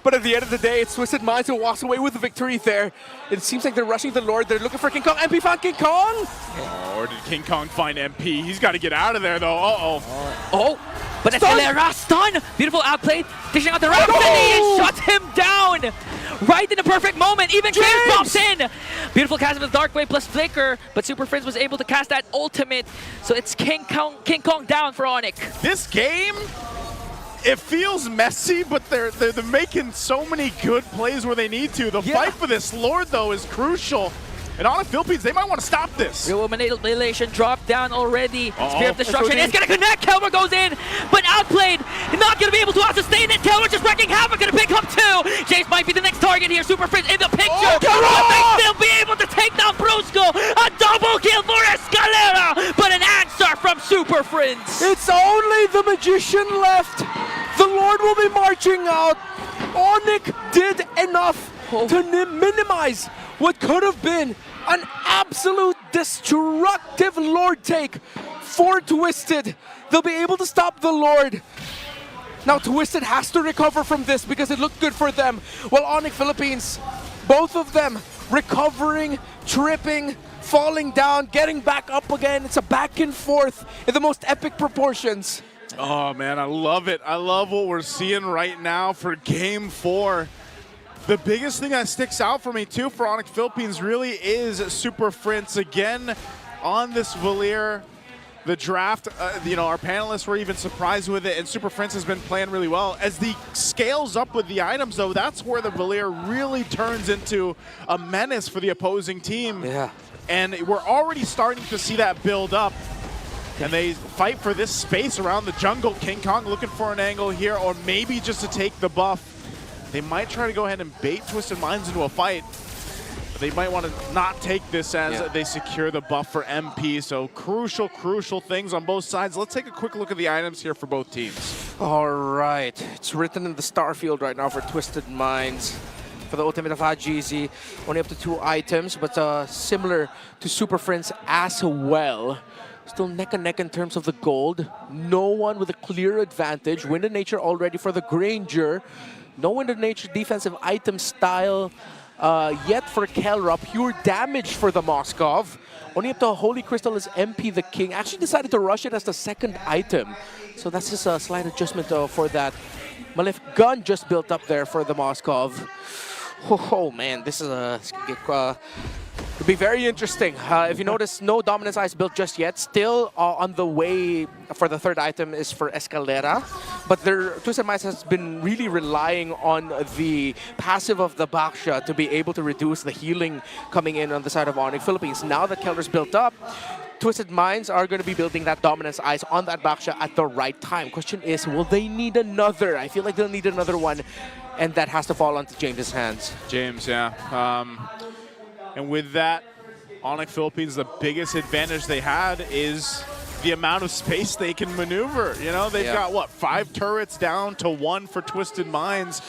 But at the end of the day, it's Twisted Minds who walks away with the victory there. It seems like they're rushing the Lord. They're looking for King Kong. MP found King Kong! Oh, or did King Kong find MP? He's got to get out of there, though. Oh, but Escalera stun! Beautiful outplay, dishing out the Rhapsody and shut him down! Right in the perfect moment, even James pops in! Beautiful cast with Dark Wave plus Flicker, but Super Friends was able to cast that ultimate, so it's King Kong down for Onic. This game, it feels messy, but they're making so many good plays where they need to. The fight for this Lord, though, is crucial. And Onic Philippines, they might want to stop this. Real Manipulation dropped down already. Spirit of Destruction is going to connect. Kelmer goes in, but outplayed. Not going to be able to sustain it. Kelmer just wrecking havoc. Going to pick up 2. James might be the next target here. Super Friends in the picture. But they still be able to take down Brusco. A double kill for Escalera. But an answer from Super Friends. It's only the Magician left. The Lord will be marching out. Onic did enough to minimize what could have been an absolute destructive Lord take for Twisted. They'll be able to stop the Lord. Now Twisted has to recover from this because it looked good for them. While Onic Philippines, both of them recovering, tripping, falling down, getting back up again. It's a back and forth in the most epic proportions. Oh, man, I love it. I love what we're seeing right now for Game 4. The biggest thing that sticks out for me, too, for Onic Philippines really is Super Friends again on this Valier. The draft, you know, our panelists were even surprised with it, and Super Friends has been playing really well. As the scales up with the items, though, that's where the Valier really turns into a menace for the opposing team. Yeah. And we're already starting to see that build up. And they fight for this space around the jungle. King Kong looking for an angle here, or maybe just to take the buff. They might try to go ahead and bait Twisted Minds into a fight. But they might want to not take this as they secure the buff for MP. So crucial, crucial things on both sides. Let's take a quick look at the items here for both teams. All right. It's written in the star field right now for Twisted Minds. For the ultimate of Hajizi, only up to 2 items, but similar to Super Friends as well. Still neck and neck in terms of the gold. No one with a clear advantage. Wind of Nature already for the Granger. No Wind of Nature defensive item style yet for Kelra. Pure damage for the Moskov. Only up to Holy Crystal is MP the King. Actually decided to rush it as the second item. So that's just a slight adjustment for that. Malefic Gun just built up there for the Moskov. Oh man, this is it'll be very interesting. If you notice, no Dominance Eyes built just yet. Still on the way for the third item is for Escalera. But their Twisted Minds has been really relying on the passive of the Baksha to be able to reduce the healing coming in on the side of Onic Philippines. Now that Keller's built up, Twisted Minds are going to be building that Dominance Eyes on that Baksha at the right time. Question is, will they need another? I feel like they'll need another one. And that has to fall onto James's hands. James, yeah. And with that, Onic Philippines, the biggest advantage they had is the amount of space they can maneuver. You know, they've got, what, 5 turrets down to 1 for Twisted Minds.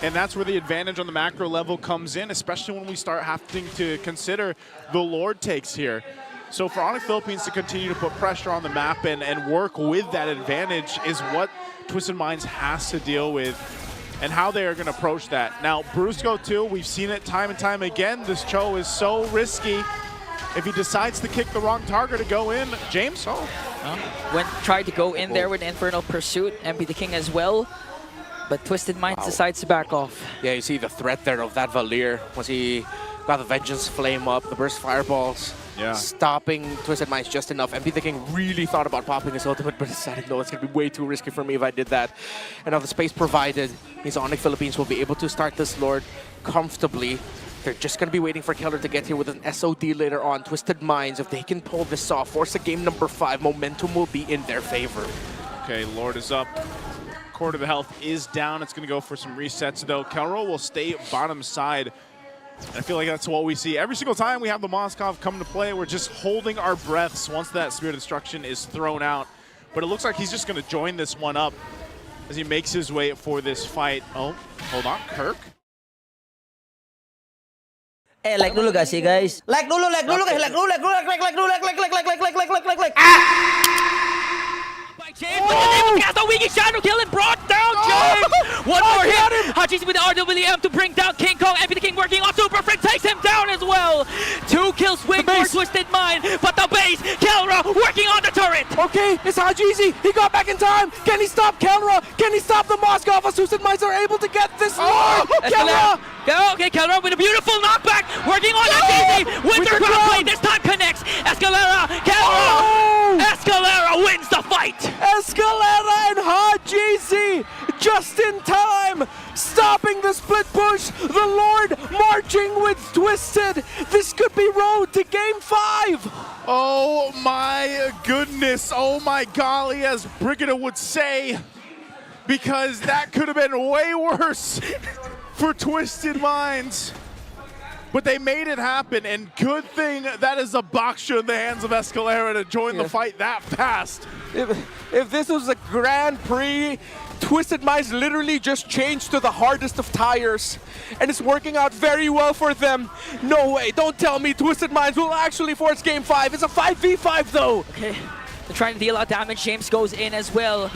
And that's where the advantage on the macro level comes in, especially when we start having to consider the Lord takes here. So for Onic Philippines to continue to put pressure on the map and work with that advantage is what Twisted Minds has to deal with, and how they are going to approach that. Now, Brusco too, we've seen it time and time again. This Cho is so risky. if he decides to kick the wrong target to go in, James, Tried to go in there with Infernal Pursuit, MP the King as well. But Twisted Minds decides to back off. Yeah, you see the threat there of that Valir once he got the Vengeance Flame up, the Burst Fireballs, stopping Twisted Minds just enough. MP the King really thought about popping his ultimate, but decided, no, it's going to be way too risky for me if I did that. And now the space provided means Onic Philippines will be able to start this Lord comfortably. They're just going to be waiting for Keller to get here with an SOD later on. Twisted Minds, if they can pull this off, force a game number 5, momentum will be in their favor. Okay, Lord is up. Quarter of the health is down. It's going to go for some resets, though. Kelro will stay bottom side. And I feel like that's what we see every single time we have the Moskov come to play. We're just holding our breaths once that Spirit of Destruction is thrown out. But it looks like he's just going to join this one up as he makes his way for this fight. Oh, hold on, Kirk. Like dulu gak sih guys? Like dulu guys, like dulu. James, look at him, cast a winging shadow kill and brought down James! One more hit! Hajis with the RWM to bring down King Kong. MP the King working on Super Friend, takes him down as well! 2 kill swing for Twisted Mind, but the base, Kelra working on the turret! Okay, it's Hajizi. He got back in time. Can he stop Kelra? Can he stop the Moskov? Twisted Minds are able to get this Lord! Kelra! Okay, Kelra with a beautiful knockback, working on Hajizi with the ground play. This time connects. Escalera, Kelra! Escalera wins the fight! Escalera and Hajizi just in time, stopping the split push. The Lord marching with Twisted. This could be road to game 5. Oh my goodness. Oh my golly, as Brigida would say, because that could have been way worse for Twisted Minds. But they made it happen, and good thing that is a boxer in the hands of Escalera to join the fight that fast. If this was a Grand Prix, Twisted Minds literally just changed to the hardest of tires, and it's working out very well for them. No way, don't tell me Twisted Minds will actually force game 5. It's a 5v5 though. Okay, they're trying to deal out damage. James goes in as well.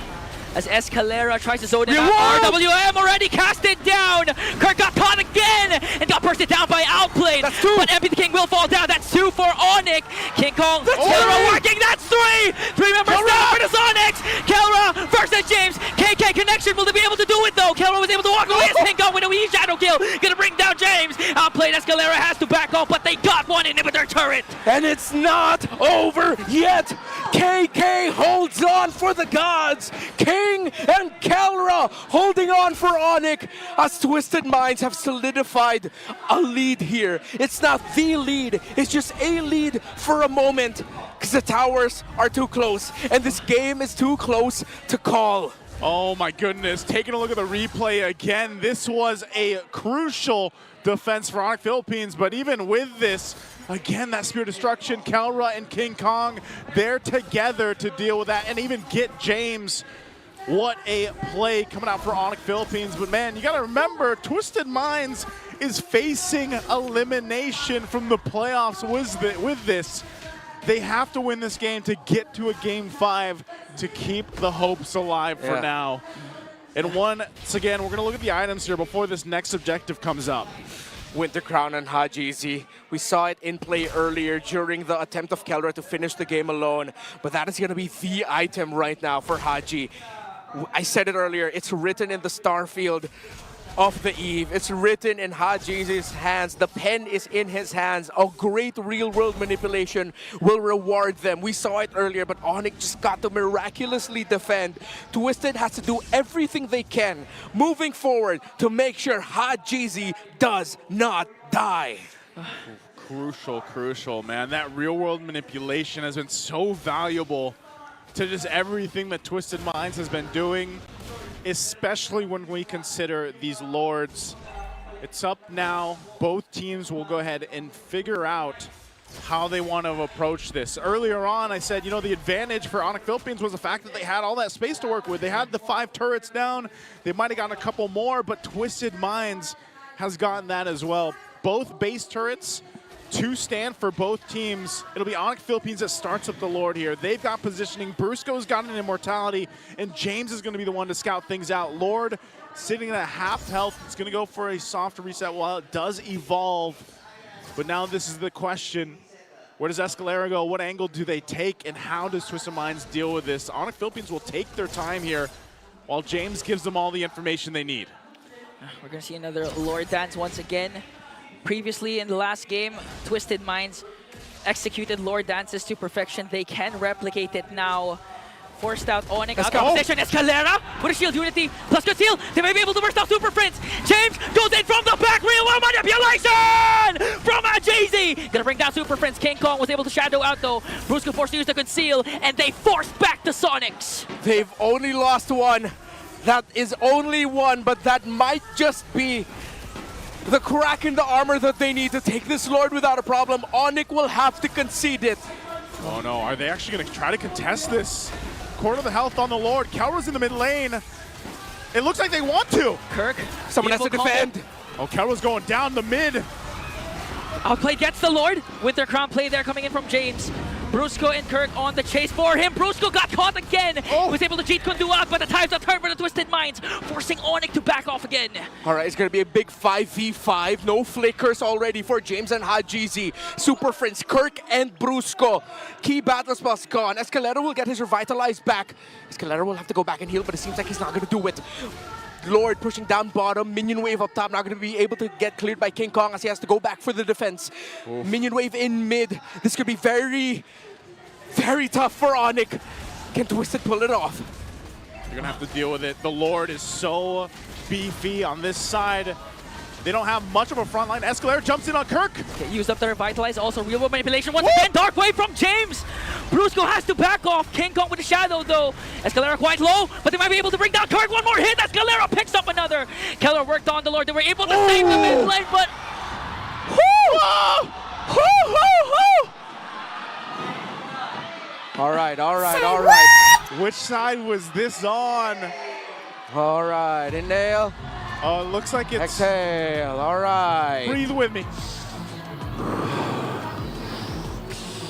As Escalera tries to zone him out. RWM already cast it down. Kirk got caught again and got bursted down by Outplayed. That's 2. But MP the King will fall down. That's 2 for Onic. King Kong, Kelra working. That's 3. 3 members down for the Sonics. Kelra versus James. KK connection. Will they be able to do it though? Kelra was able to walk away as King Kong with a wee shadow kill. Gonna bring down James. Outplayed. Escalera has to back off, but they got one inhibitor turret. And it's not over yet. KK holds on for the gods. King and Kelra holding on for Onic as Twisted Minds have solidified a lead here. It's not the lead, it's just a lead for a moment because the towers are too close and this game is too close to call. Oh my goodness, taking a look at the replay again, this was a crucial defense for Onic Philippines, but even with this, again, that Spirit of Destruction, Kelra and King Kong, they're together to deal with that and even get James. What a play coming out for Onic Philippines. But man, you got to remember, Twisted Minds is facing elimination from the playoffs with this. They have to win this game to get to a game 5 to keep the hopes alive for now. And once again, we're going to look at the items here before this next objective comes up. Winter Crown and Hajizi. We saw it in play earlier during the attempt of Kelra to finish the game alone, but that is going to be the item right now for Haji. I said it earlier, it's written in the star field of the Eve. It's written in Haji's hands. The pen is in his hands. A great real-world manipulation will reward them. We saw it earlier, but Onic just got to miraculously defend. Twisted has to do everything they can moving forward to make sure Hajizi does not die. Crucial, man. That real-world manipulation has been so valuable to just everything that Twisted Minds has been doing, especially when we consider these Lords. It's up now. Both teams will go ahead and figure out how they want to approach this. Earlier on, I said, you know, the advantage for Onic Philippines was the fact that they had all that space to work with. They had the 5 turrets down. They might have gotten a couple more, but Twisted Minds has gotten that as well. Both base turrets to stand for both teams. It'll be Onic Philippines that starts up the Lord here. They've got positioning. Brusco's got an immortality, and James is going to be the one to scout things out. Lord sitting at half health. It's going to go for a soft reset while it does evolve. But now this is the question. Where does Escalera go? What angle do they take? And how does Twisted Minds deal with this? Onic Philippines will take their time here while James gives them all the information they need. We're going to see another Lord Dance once again. Previously in the last game, Twisted Minds executed Lord Dances to perfection. They can replicate it now. Forced out Onic out of position. Escalera with a shield unity plus conceal. They may be able to burst out Super Prince. James goes in from the back. Real world manipulation from Jay-Z. Gonna bring down Super Prince. King Kong was able to shadow out though. Brusco forced to use the conceal and they forced back the Sonics. They've only lost one. That is only one, but that might just be the crack in the armor that they need to take this Lord without a problem. Onic will have to concede it. Oh no, are they actually going to try to contest this? Quarter of the health on the Lord. Kelra's in the mid lane. It looks like they want to. Kirk. Someone has to defend. Oh, Kelra's going down the mid. Outplay gets the Lord with their crown play there coming in from James. Brusco and Kirk on the chase for him. Brusco got caught again. He was able to cheat Kundu out, but the times have turned for the Twisted Minds, forcing Onic to back off again. All right, it's going to be a big 5v5. No flickers already for James and Hajizi. Super Friends, Kirk and Brusco. Key battle spells gone. Escalera will get his revitalized back. Escalera will have to go back and heal, but it seems like he's not going to do it. Lord pushing down bottom, minion wave up top, not going to be able to get cleared by King Kong as he has to go back for the defense. Oof. Minion wave in mid. This could be very, very tough for Onic. Can Twisted pull it off? You're going to have to deal with it. The Lord is so beefy on this side. They don't have much of a front line. Escalera jumps in on Kirk. Okay, used up the revitalize, also real world manipulation once again. Dark wave from James. Brusco has to back off. King Kong with the shadow though. Escalera quite low, but they might be able to bring down Kirk. One more hit. Escalera picks up another. Keller worked on the Lord. They were able to save the mid lane, but All right. Which side was this on? All right, inhale. Oh, it looks like it's... Exhale, all right. Breathe with me.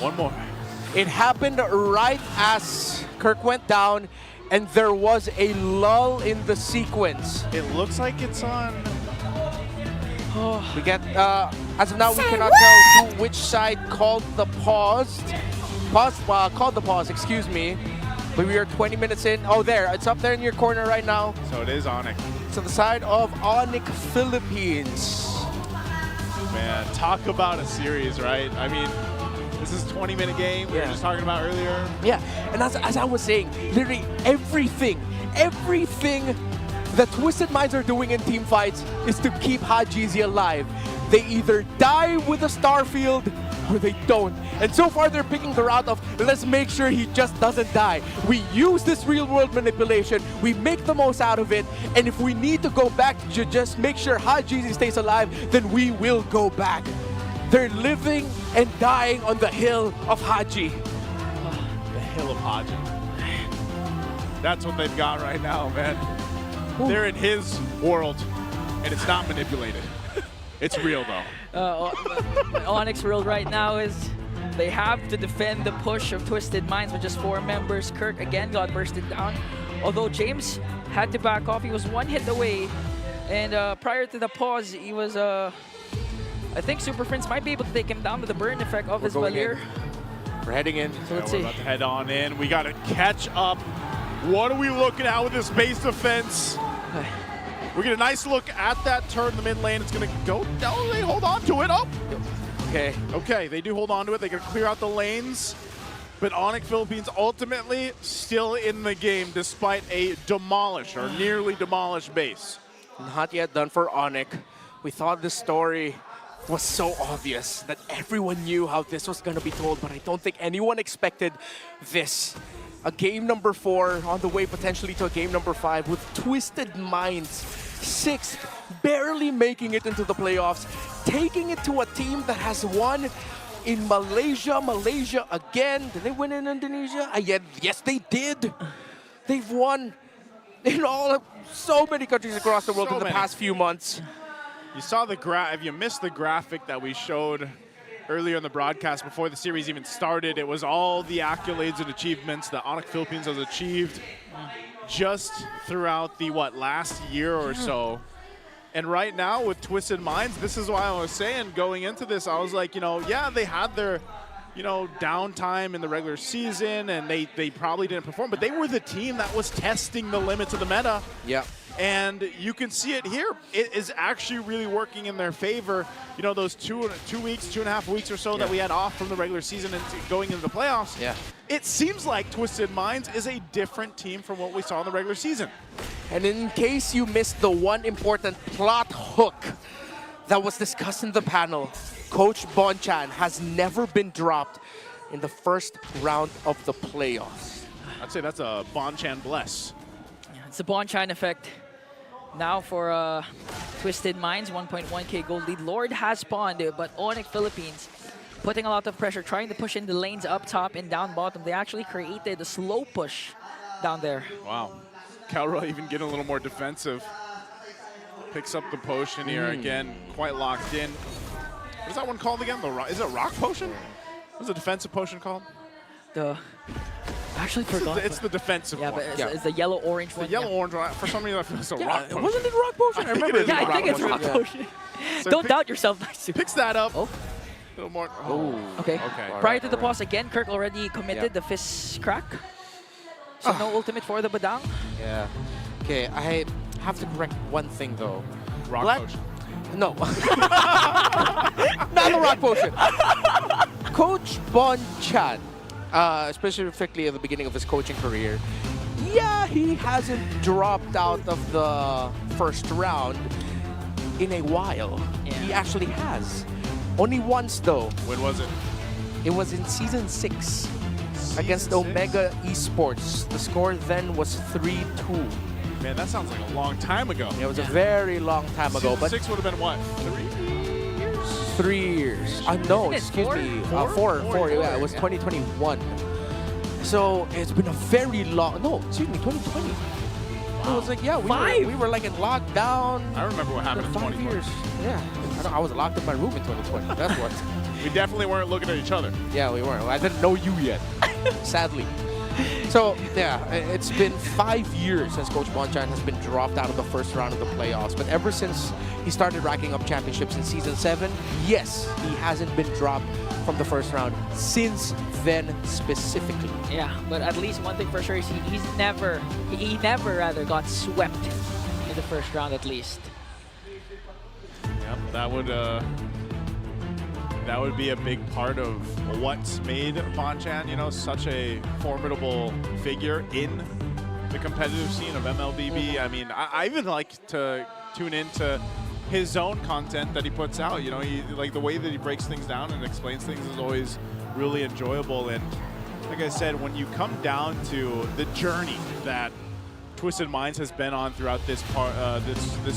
One more. It happened right as Kirk went down, and there was a lull in the sequence. It looks like it's on... We get, as of now, we cannot tell which side called the pause. Called the pause, excuse me. But we are 20 minutes in. Oh, there, it's up there in your corner right now. So it is Onic. To the side of Onic Philippines. Man, talk about a series, right? I mean, this is a 20-minute game we were just talking about earlier. Yeah, and as I was saying, literally everything that Twisted Minds are doing in team fights is to keep Hajizi alive. They either die with a Starfield or they don't. And so far they're picking the route of let's make sure he just doesn't die. We use this real world manipulation, we make the most out of it, and if we need to go back to just make sure Hajizi stays alive, then we will go back. They're living and dying on the hill of Haji. The hill of Haji. That's what they've got right now, man. Ooh. They're in his world, and it's not manipulated. It's real, though. Onyx world right now is they have to defend the push of Twisted Minds with just 4 members. Kirk again got bursted down. Although James had to back off, he was 1 hit away. And prior to the pause, he was, I think Super Prince might be able to take him down with the burn effect of his Valir. We're heading in. So let's we're see. about to head on in. We got to catch up. What are we looking at with this base defense? We get a nice look at that turn in the mid lane. It's going to go down. They hold on to it. Oh. Okay, they do hold on to it. They can clear out the lanes. But Onic Philippines ultimately still in the game despite a demolished or nearly demolished base. Not yet done for Onic. We thought this story was so obvious that everyone knew how this was going to be told, but I don't think anyone expected this. A game number 4 on the way potentially to a game number 5 with Twisted Minds 6th, barely making it into the playoffs, taking it to a team that has won in Malaysia again. Did they win in Indonesia? Yes, they did. They've won in so many countries across the world in the past few months. You saw the if you missed the graphic that we showed earlier in the broadcast before the series even started, it was all the accolades and achievements that Onic Philippines has achieved just throughout the, last year or so. And right now with Twisted Minds, this is why I was saying going into this, I was like, yeah, they had their downtime in the regular season, and they probably didn't perform, but they were the team that was testing the limits of the meta. Yeah. And you can see it here. It is actually really working in their favor. Those 2 weeks, 2.5 weeks or so that we had off from the regular season and going into the playoffs. Yeah. It seems like Twisted Minds is a different team from what we saw in the regular season. And in case you missed the one important plot hook that was discussed in the panel, Coach Bonchan has never been dropped in the first round of the playoffs. I'd say that's a Bonchan bless. It's the Bonchan effect. Now for Twisted Minds, 1.1k gold lead. Lord has spawned, but Onic Philippines putting a lot of pressure, trying to push in the lanes up top and down bottom. They actually created a slow push down there. Wow. Calra even getting a little more defensive. Picks up the potion here again, quite locked in. What is that one called again? Is it Rock Potion? What's the defensive potion called? I actually forgot. It's the defensive one. But it's the yellow-orange one. The yellow-orange one. For some reason, I feel it's a Rock Potion. Wasn't it Rock Potion? I remember it. I think it's Rock Potion. So Don't doubt yourself, Nice. Picks that up. Oh. A little more. Okay. Okay. Prior to the pause, again, Kirk already committed the fist crack. So no ultimate for the Badang. Yeah. Okay, I have to correct one thing though. Rock Potion. No. Not the Rock Potion. Coach Bonchan, specifically at the beginning of his coaching career, yeah, he hasn't dropped out of the first round in a while. He actually has. Only once though. When was it? It was in Season 6 against Omega Esports. The score then was 3-2. Man, that sounds like a long time ago. It was a very long time ago. Season 6 would have been what? 3 years? No, excuse me. Four. Yeah, it was 2021. So it's been a very long. No, excuse me, 2020. It was like, yeah, we were like in lockdown. I remember what happened in 5 2020. years. Yeah, I was locked in my room in 2020. That's what. We definitely weren't looking at each other. Yeah, we weren't. I didn't know you yet, sadly. So, yeah, it's been 5 years since Coach Bonchan has been dropped out of the first round of the playoffs. But ever since he started racking up championships in Season 7, yes, he hasn't been dropped from the first round since then specifically. Yeah, but at least one thing for sure is he never got swept in the first round at least. Yep, that would be a big part of what's made Bonchan, such a formidable figure in the competitive scene of MLBB. I mean, I even like to tune into his own content that he puts out. Like the way that he breaks things down and explains things is always really enjoyable. And like I said, when you come down to the journey that Twisted Minds has been on throughout this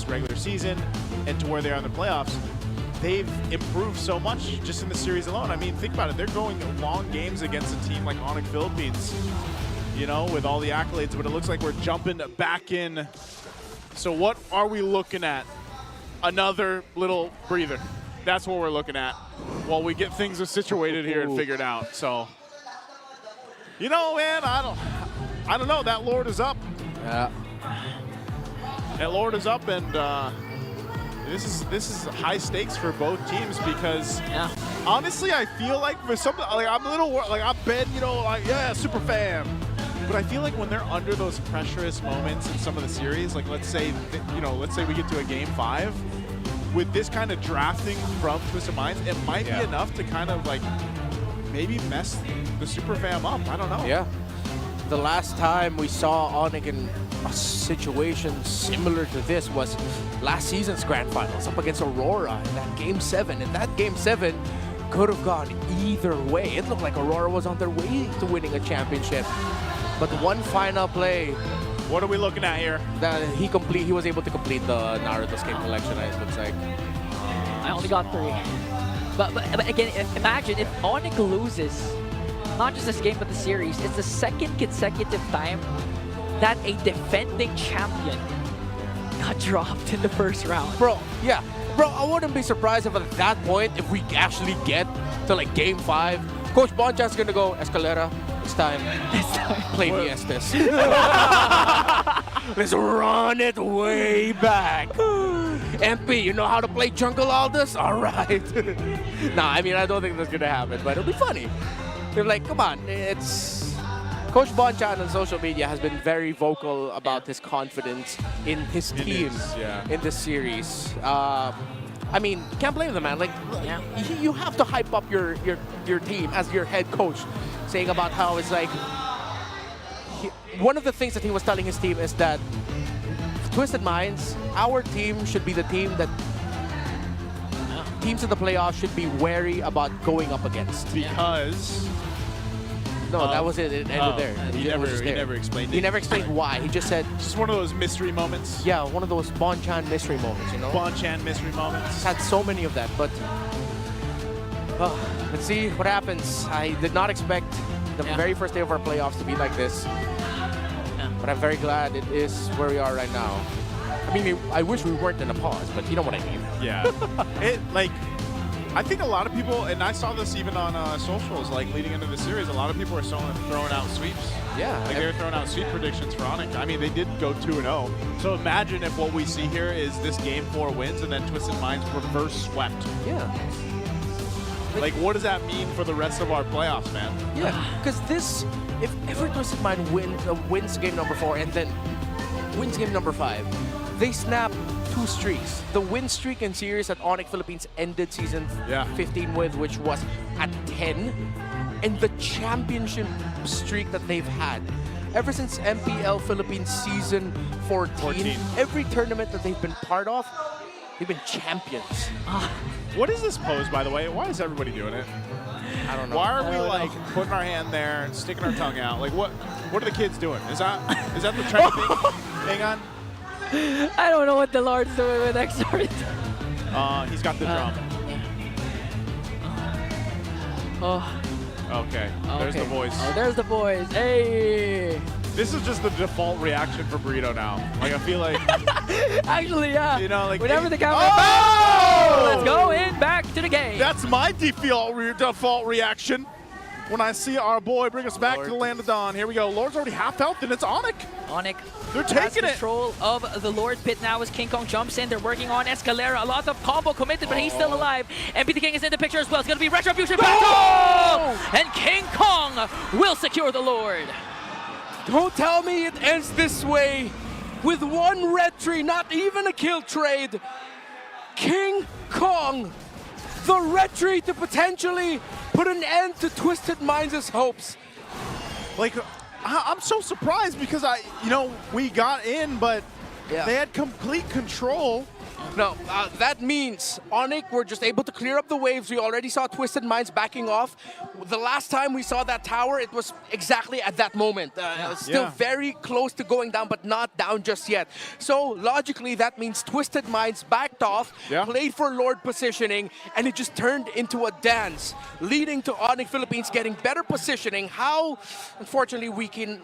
regular season and to where they are in the playoffs, they've improved so much just in the series alone. I mean, think about it. They're going long games against a team like Onic Philippines, with all the accolades, but it looks like we're jumping back in. So what are we looking at? Another little breather. That's what we're looking at while we get things situated here and figured out. So, man, I don't know. That Lord is up. Yeah. That Lord is up, and this is high stakes for both teams because honestly, I feel like for something like I'm a little like I've been, super fan. But I feel like when they're under those pressurous moments in some of the series, like let's say we get to a game 5, with this kind of drafting from Twisted Minds, it might be enough to kind of like maybe mess the super fam up. I don't know. Yeah. The last time we saw Onic in a situation similar to this was last season's grand finals up against Aurora in that game 7. And that game 7 could have gone either way. It looked like Aurora was on their way to winning a championship. But one final play. What are we looking at here? That he was able to complete the Naruto Escape collection, it looks like. I only got 3. But again, imagine if Onic loses, not just this game but the series, it's the second consecutive time that a defending champion got dropped in the first round. Bro, yeah. Bro, I wouldn't be surprised if at that point, if we actually get to like game 5, Coach Bonchan's gonna go, Escalera, it's time. Play the Estes. Let's run it way back. MP, you know how to play jungle Aldous? All right. Nah, I mean, I don't think that's going to happen, but it'll be funny. They're like, come on, it's... Coach Bonchan on social media has been very vocal about his confidence in his team in this series. I mean, can't blame the man. Like, you have to hype up your team as your head coach, saying about how it's like... one of the things that he was telling his team is that Twisted Minds, our team should be the team that teams in the playoffs should be wary about going up against. Because... No, that was it. It ended there. He never explained it. He never explained why. He just said... Just one of those mystery moments. Yeah, one of those Bonchan mystery moments, you know? Bonchan mystery moments. He's had so many of that, but... let's see what happens. I did not expect the very first day of our playoffs to be like this. But I'm very glad it is where we are right now. I mean, I wish we weren't in a pause, but you know what I mean. Yeah. I think a lot of people, and I saw this even on socials, like leading into the series, a lot of people are throwing out sweeps. Yeah. Like they were throwing out sweep predictions for Onic. I mean, they did go 2-0. So imagine if what we see here is this game 4 wins and then Twisted Minds reverse swept. Yeah. Like, what does that mean for the rest of our playoffs, man? Yeah, because this, if ever Twisted Mind wins game number 4 and then wins game number 5, they snap 2 streaks. The win streak in series that Onic Philippines ended season 15 with, which was at 10, and the championship streak that they've had. Ever since MPL Philippines season 14, every tournament that they've been part of, they've been champions. What is this pose, by the way? Why is everybody doing it? I don't know. Why are we like putting our hand there and sticking our tongue out? Like what are the kids doing? Is that the trend thing? Hang on. I don't know what the Lord's doing with XR. He's got the drum. Okay. There's the voice. Oh, there's the voice. Hey. This is just the default reaction for Burrito now. Like I feel like. Actually, yeah. You know, like whenever the camera. Oh! Let's go in back to the game. That's my default reaction. When I see our boy bring us back to the land of dawn. Here we go. Lord's already half health, and it's Onic. Onic. They're taking it. Control of the Lord pit now as King Kong jumps in. They're working on Escalera. A lot of combo committed, but he's still alive. MP the King is in the picture as well. It's going to be Retribution battle! And King Kong will secure the Lord. Don't tell me it ends this way. With one red tree, not even a kill trade. King Kong, the red tree to potentially put an end to Twisted Minds' hopes. Like, I'm so surprised because we got in, but they had complete control. No, that means Onic were just able to clear up the waves. We already saw Twisted Minds backing off. The last time we saw that tower, it was exactly at that moment. Still very close to going down, but not down just yet. So logically, that means Twisted Minds backed off, played for Lord positioning, and it just turned into a dance, leading to Onic Philippines getting better positioning. How? Unfortunately, we can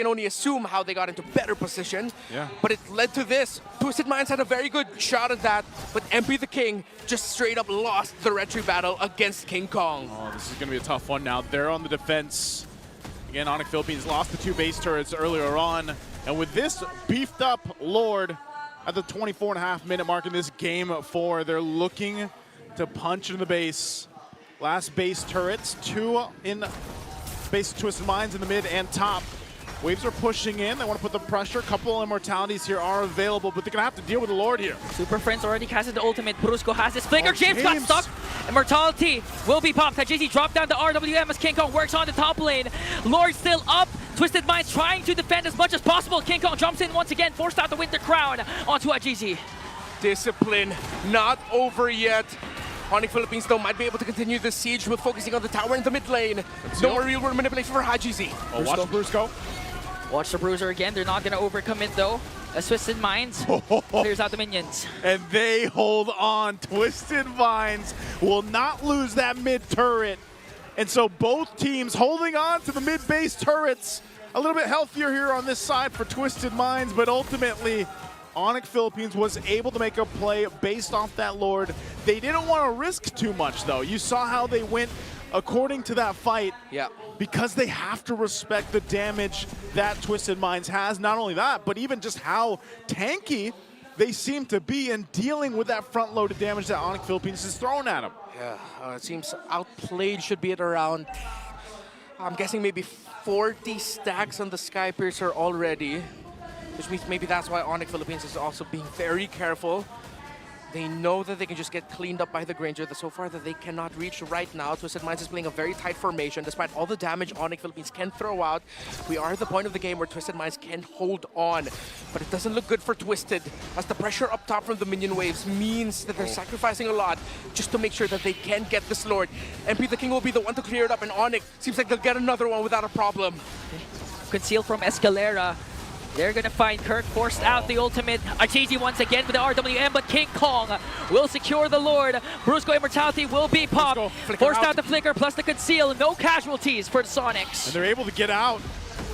only assume how they got into better position. Yeah. But it led to this. Twisted Minds had a very good shot at that, but MP the King just straight up lost the red tree battle against King Kong. Oh, this is going to be a tough one now. They're on the defense. Again, Onic Philippines lost the 2 base turrets earlier on, and with this beefed up Lord at the 24.5-minute mark in this game 4, they're looking to punch in the base. Last base turrets, 2 in base Twisted Minds in the mid and top. Waves are pushing in. They want to put the pressure. A couple immortalities here are available, but they're going to have to deal with the Lord here. Super Friends already casted the ultimate. Brusco has his flicker. James got stuck. Immortality will be popped. JC dropped down the RWM as King Kong works on the top lane. Lord still up. Twisted Minds trying to defend as much as possible. King Kong jumps in once again, forced out the Winter Crown onto GG. Discipline not over yet. Onic Philippines, though, might be able to continue the siege with focusing on the tower in the mid lane. No more real world manipulation for Hajizi. Oh, watch Brusco. Watch the Bruiser again. They're not going to overcommit, though. As Twisted Minds clears out the minions. And they hold on. Twisted Minds will not lose that mid turret. And so both teams holding on to the mid base turrets. A little bit healthier here on this side for Twisted Minds, but ultimately, Onic Philippines was able to make a play based off that Lord. They didn't want to risk too much, though. You saw how they went according to that fight. Yeah. because they have to respect the damage that Twisted Minds has. Not only that, but even just how tanky they seem to be in dealing with that front-loaded damage that Onic Philippines is throwing at them. Yeah, it seems outplayed should be at around, I'm guessing maybe 40 stacks on the Sky Piercer already, which means maybe that's why Onic Philippines is also being very careful. They know that they can just get cleaned up by the Granger, that so far that they cannot reach right now. Twisted Minds is playing a very tight formation. Despite all the damage Onic Philippines can throw out, we are at the point of the game where Twisted Minds can hold on. But it doesn't look good for Twisted, as the pressure up top from the minion waves means that they're sacrificing a lot just to make sure that they can get this Lord. MP the King will be the one to clear it up, and Onic seems like they'll get another one without a problem. Concealed from Escalera. They're gonna find Kirk, forced out the ultimate. Arteezy once again with the RWM, but King Kong will secure the Lord. Brusco Immortality will be popped. Forced out the Flicker plus the Conceal. No casualties for the Sonics. And they're able to get out,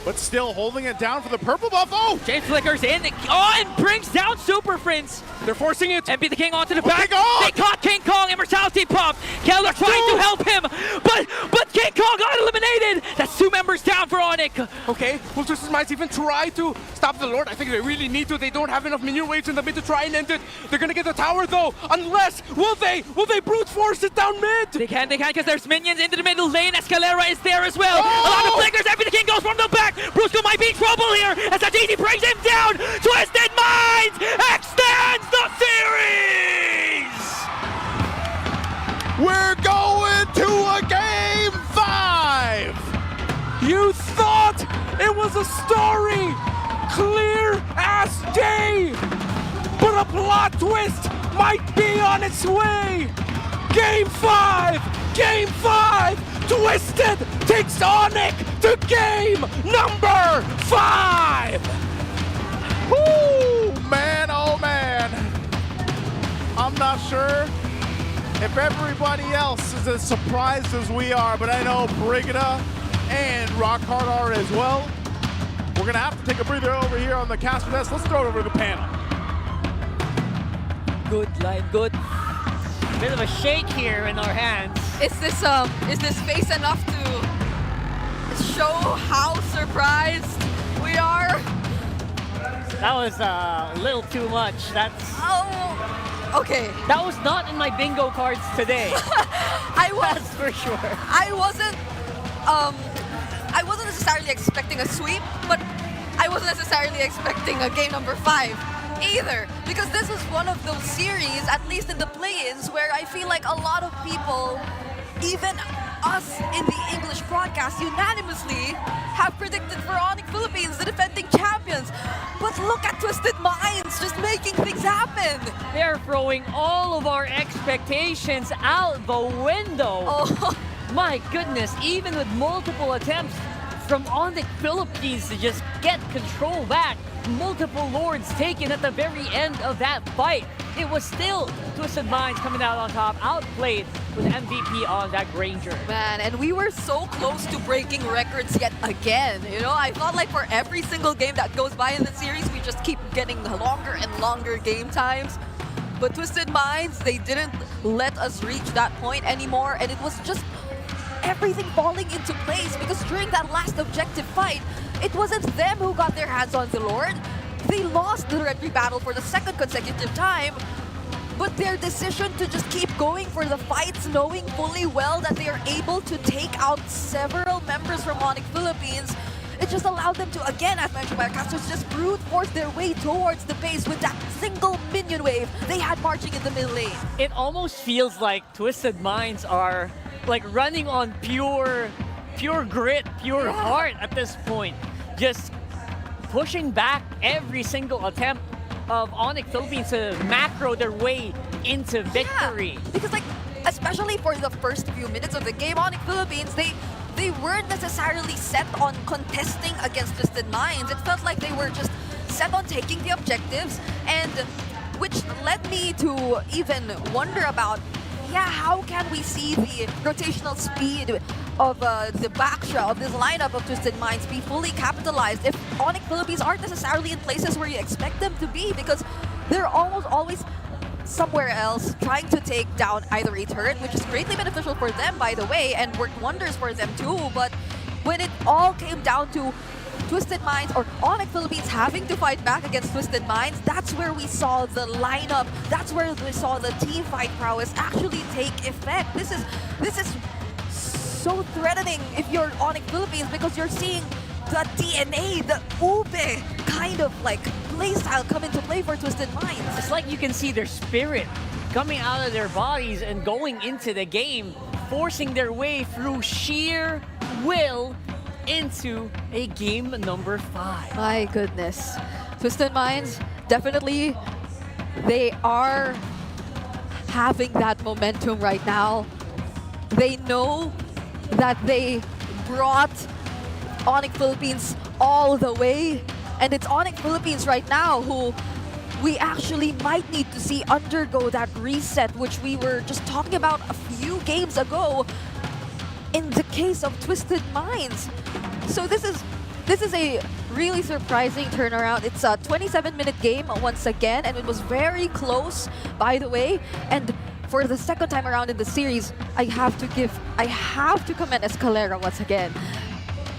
but still holding it down for the purple buff. Oh! James Flickers in. And brings down Super Prince. They're forcing it. MP the King onto the back. God! They caught King Kong. Immortality pop. Keller trying to help him, but King Kong got eliminated. That's 2 members down for Onic. Okay, will Twisted Minds even try to stop the Lord? I think they really need to. They don't have enough minion waves in the mid to try and end it. They're gonna get the tower though, unless, will they brute force it down mid? They can, because there's minions into the middle lane. Escalera is there as well. Oh! A lot of flickers. MP the King goes from the back. Brusco might be in trouble here as Atiti brings him down. Twisted Minds extends the series. We're going to a Game 5! You thought it was a story, clear as day, but a plot twist might be on its way. Game 5! Game 5! Twisted takes Onic to game number 5! Woo! Man, oh man. I'm not sure if everybody else is as surprised as we are, but I know Brigida and Rockhard are as well. We're gonna have to take a breather over here on the caster desk. Let's throw it over to the panel. Good line, good. Bit of a shake here in our hands. Is this face enough to show how surprised we are? That was a little too much. Oh, okay. That was not in my bingo cards today. That's for sure. I wasn't necessarily expecting a sweep, but I wasn't necessarily expecting a game number 5 either, because this is one of those series, at least in the play-ins, where I feel like a lot of people, even us in the English broadcast, unanimously have predicted for Onic Philippines, the defending champions. But look at Twisted Minds just making things happen. They're throwing all of our expectations out the window. Oh. My goodness, even with multiple attempts from Onic Philippines to just get control back, multiple Lords taken at the very end of that fight, it was still Twisted Minds coming out on top, outplayed with MVP on that Granger. Man, and we were so close to breaking records yet again. You know, I felt like for every single game that goes by in the series, we just keep getting longer and longer game times. But Twisted Minds, they didn't let us reach that point anymore, and it was just everything falling into place, because during that last objective fight, it wasn't them who got their hands on the Lord. They lost the Red Tree battle for the 2nd consecutive time, but their decision to just keep going for the fights, knowing fully well that they are able to take out several members from Onic Philippines, it just allowed them to, again, as mentioned by our casters, just brute force their way towards the base with that single minion wave they had marching in the mid lane. It almost feels like Twisted Minds are like running on pure grit, pure heart at this point. Just pushing back every single attempt of Onic Philippines to macro their way into victory. Yeah, because like, especially for the first few minutes of the game, Onic Philippines, they weren't necessarily set on contesting against Twisted Minds. It felt like they were just set on taking the objectives, and which led me to even wonder about, how can we see the rotational speed of the backshow of this lineup of Twisted Minds be fully capitalized if Onic Philippines aren't necessarily in places where you expect them to be, because they're almost always somewhere else trying to take down either a turret, which is greatly beneficial for them, by the way, and worked wonders for them too, but when it all came down to Twisted Minds or Onic Philippines having to fight back against Twisted Minds, that's where we saw the lineup, that's where we saw the team fight prowess actually take effect. This is so threatening if you're Onic Philippines, because you're seeing the DNA, the ube kind of like playstyle come into play for Twisted Minds. It's like you can see their spirit coming out of their bodies and going into the game, forcing their way through sheer will into a game number 5. My goodness. Twisted Minds, definitely, they are having that momentum right now. They know that they brought Onic Philippines all the way, and it's Onic Philippines right now who we actually might need to see undergo that reset, which we were just talking about a few games ago in the case of Twisted Minds. So this is a really surprising turnaround. It's a 27-minute game once again, and it was very close, by the way. And for the second time around in the series, I have to commend Escalera once again.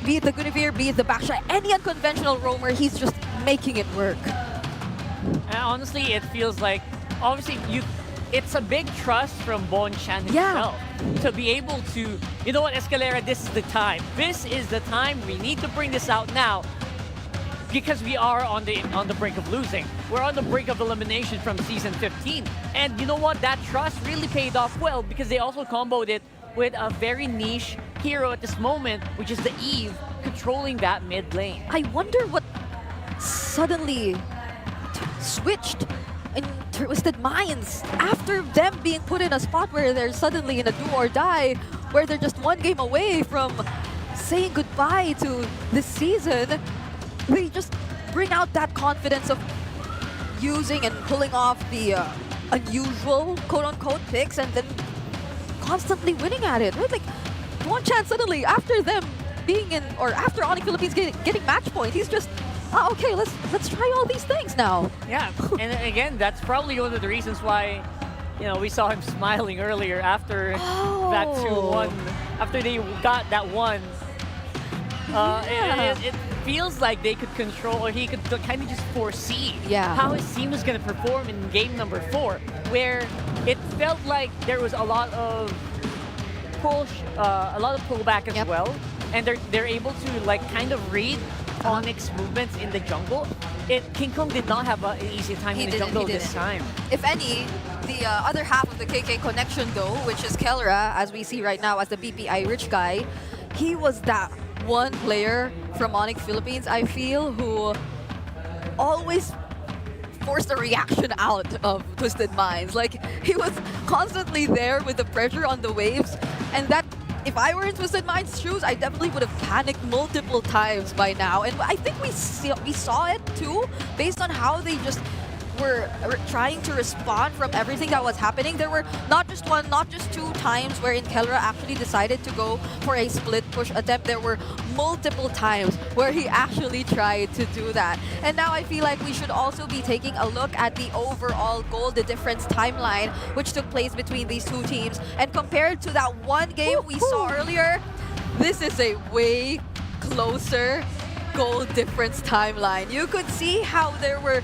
Be it the Guinevere, be it the backshot, any unconventional roamer, he's just making it work. And honestly, it feels like, obviously, it's a big trust from Bon Chan himself to be able to, you know what, Escalera, this is the time. This is the time. We need to bring this out now because we are on the brink of losing. We're on the brink of elimination from Season 15. And you know what? That trust really paid off well because they also comboed it with a very niche hero at this moment, which is the Eve, controlling that mid lane. I wonder what suddenly switched in Twisted Minds after them being put in a spot where they're suddenly in a do or die, where they're just one game away from saying goodbye to this season. They just bring out that confidence of using and pulling off the unusual quote-unquote picks and then constantly winning at it. Right? Like, one chance suddenly after them being in, or after Onic Philippines getting match point, he's just, oh, okay, let's try all these things now. Yeah, and again, that's probably one of the reasons why, you know, we saw him smiling earlier after that 2-1, after they got that one. It feels like they could control, or he could kind of just foresee how his team was going to perform in game number 4, where it felt like there was a lot of pullback as well, and they're able to like kind of read Onic's movements in the jungle. King Kong did not have an easy time in the jungle this time. If any, the other half of the KK connection though, which is Kelra, as we see right now as the BPI rich guy, he was that one player from Onic Philippines, I feel, who always forced a reaction out of Twisted Minds. Like, he was constantly there with the pressure on the waves, and that, if I were in Twisted Minds' shoes, I definitely would have panicked multiple times by now. And I think we saw it too, based on how they just were trying to respond from everything that was happening. There were not just one, not just 2 times wherein Kelra actually decided to go for a split push attempt. There were multiple times where he actually tried to do that. And now I feel like we should also be taking a look at the overall goal, the difference timeline, which took place between these 2 teams. And compared to that one game we saw earlier, this is a way closer goal difference timeline. You could see how there were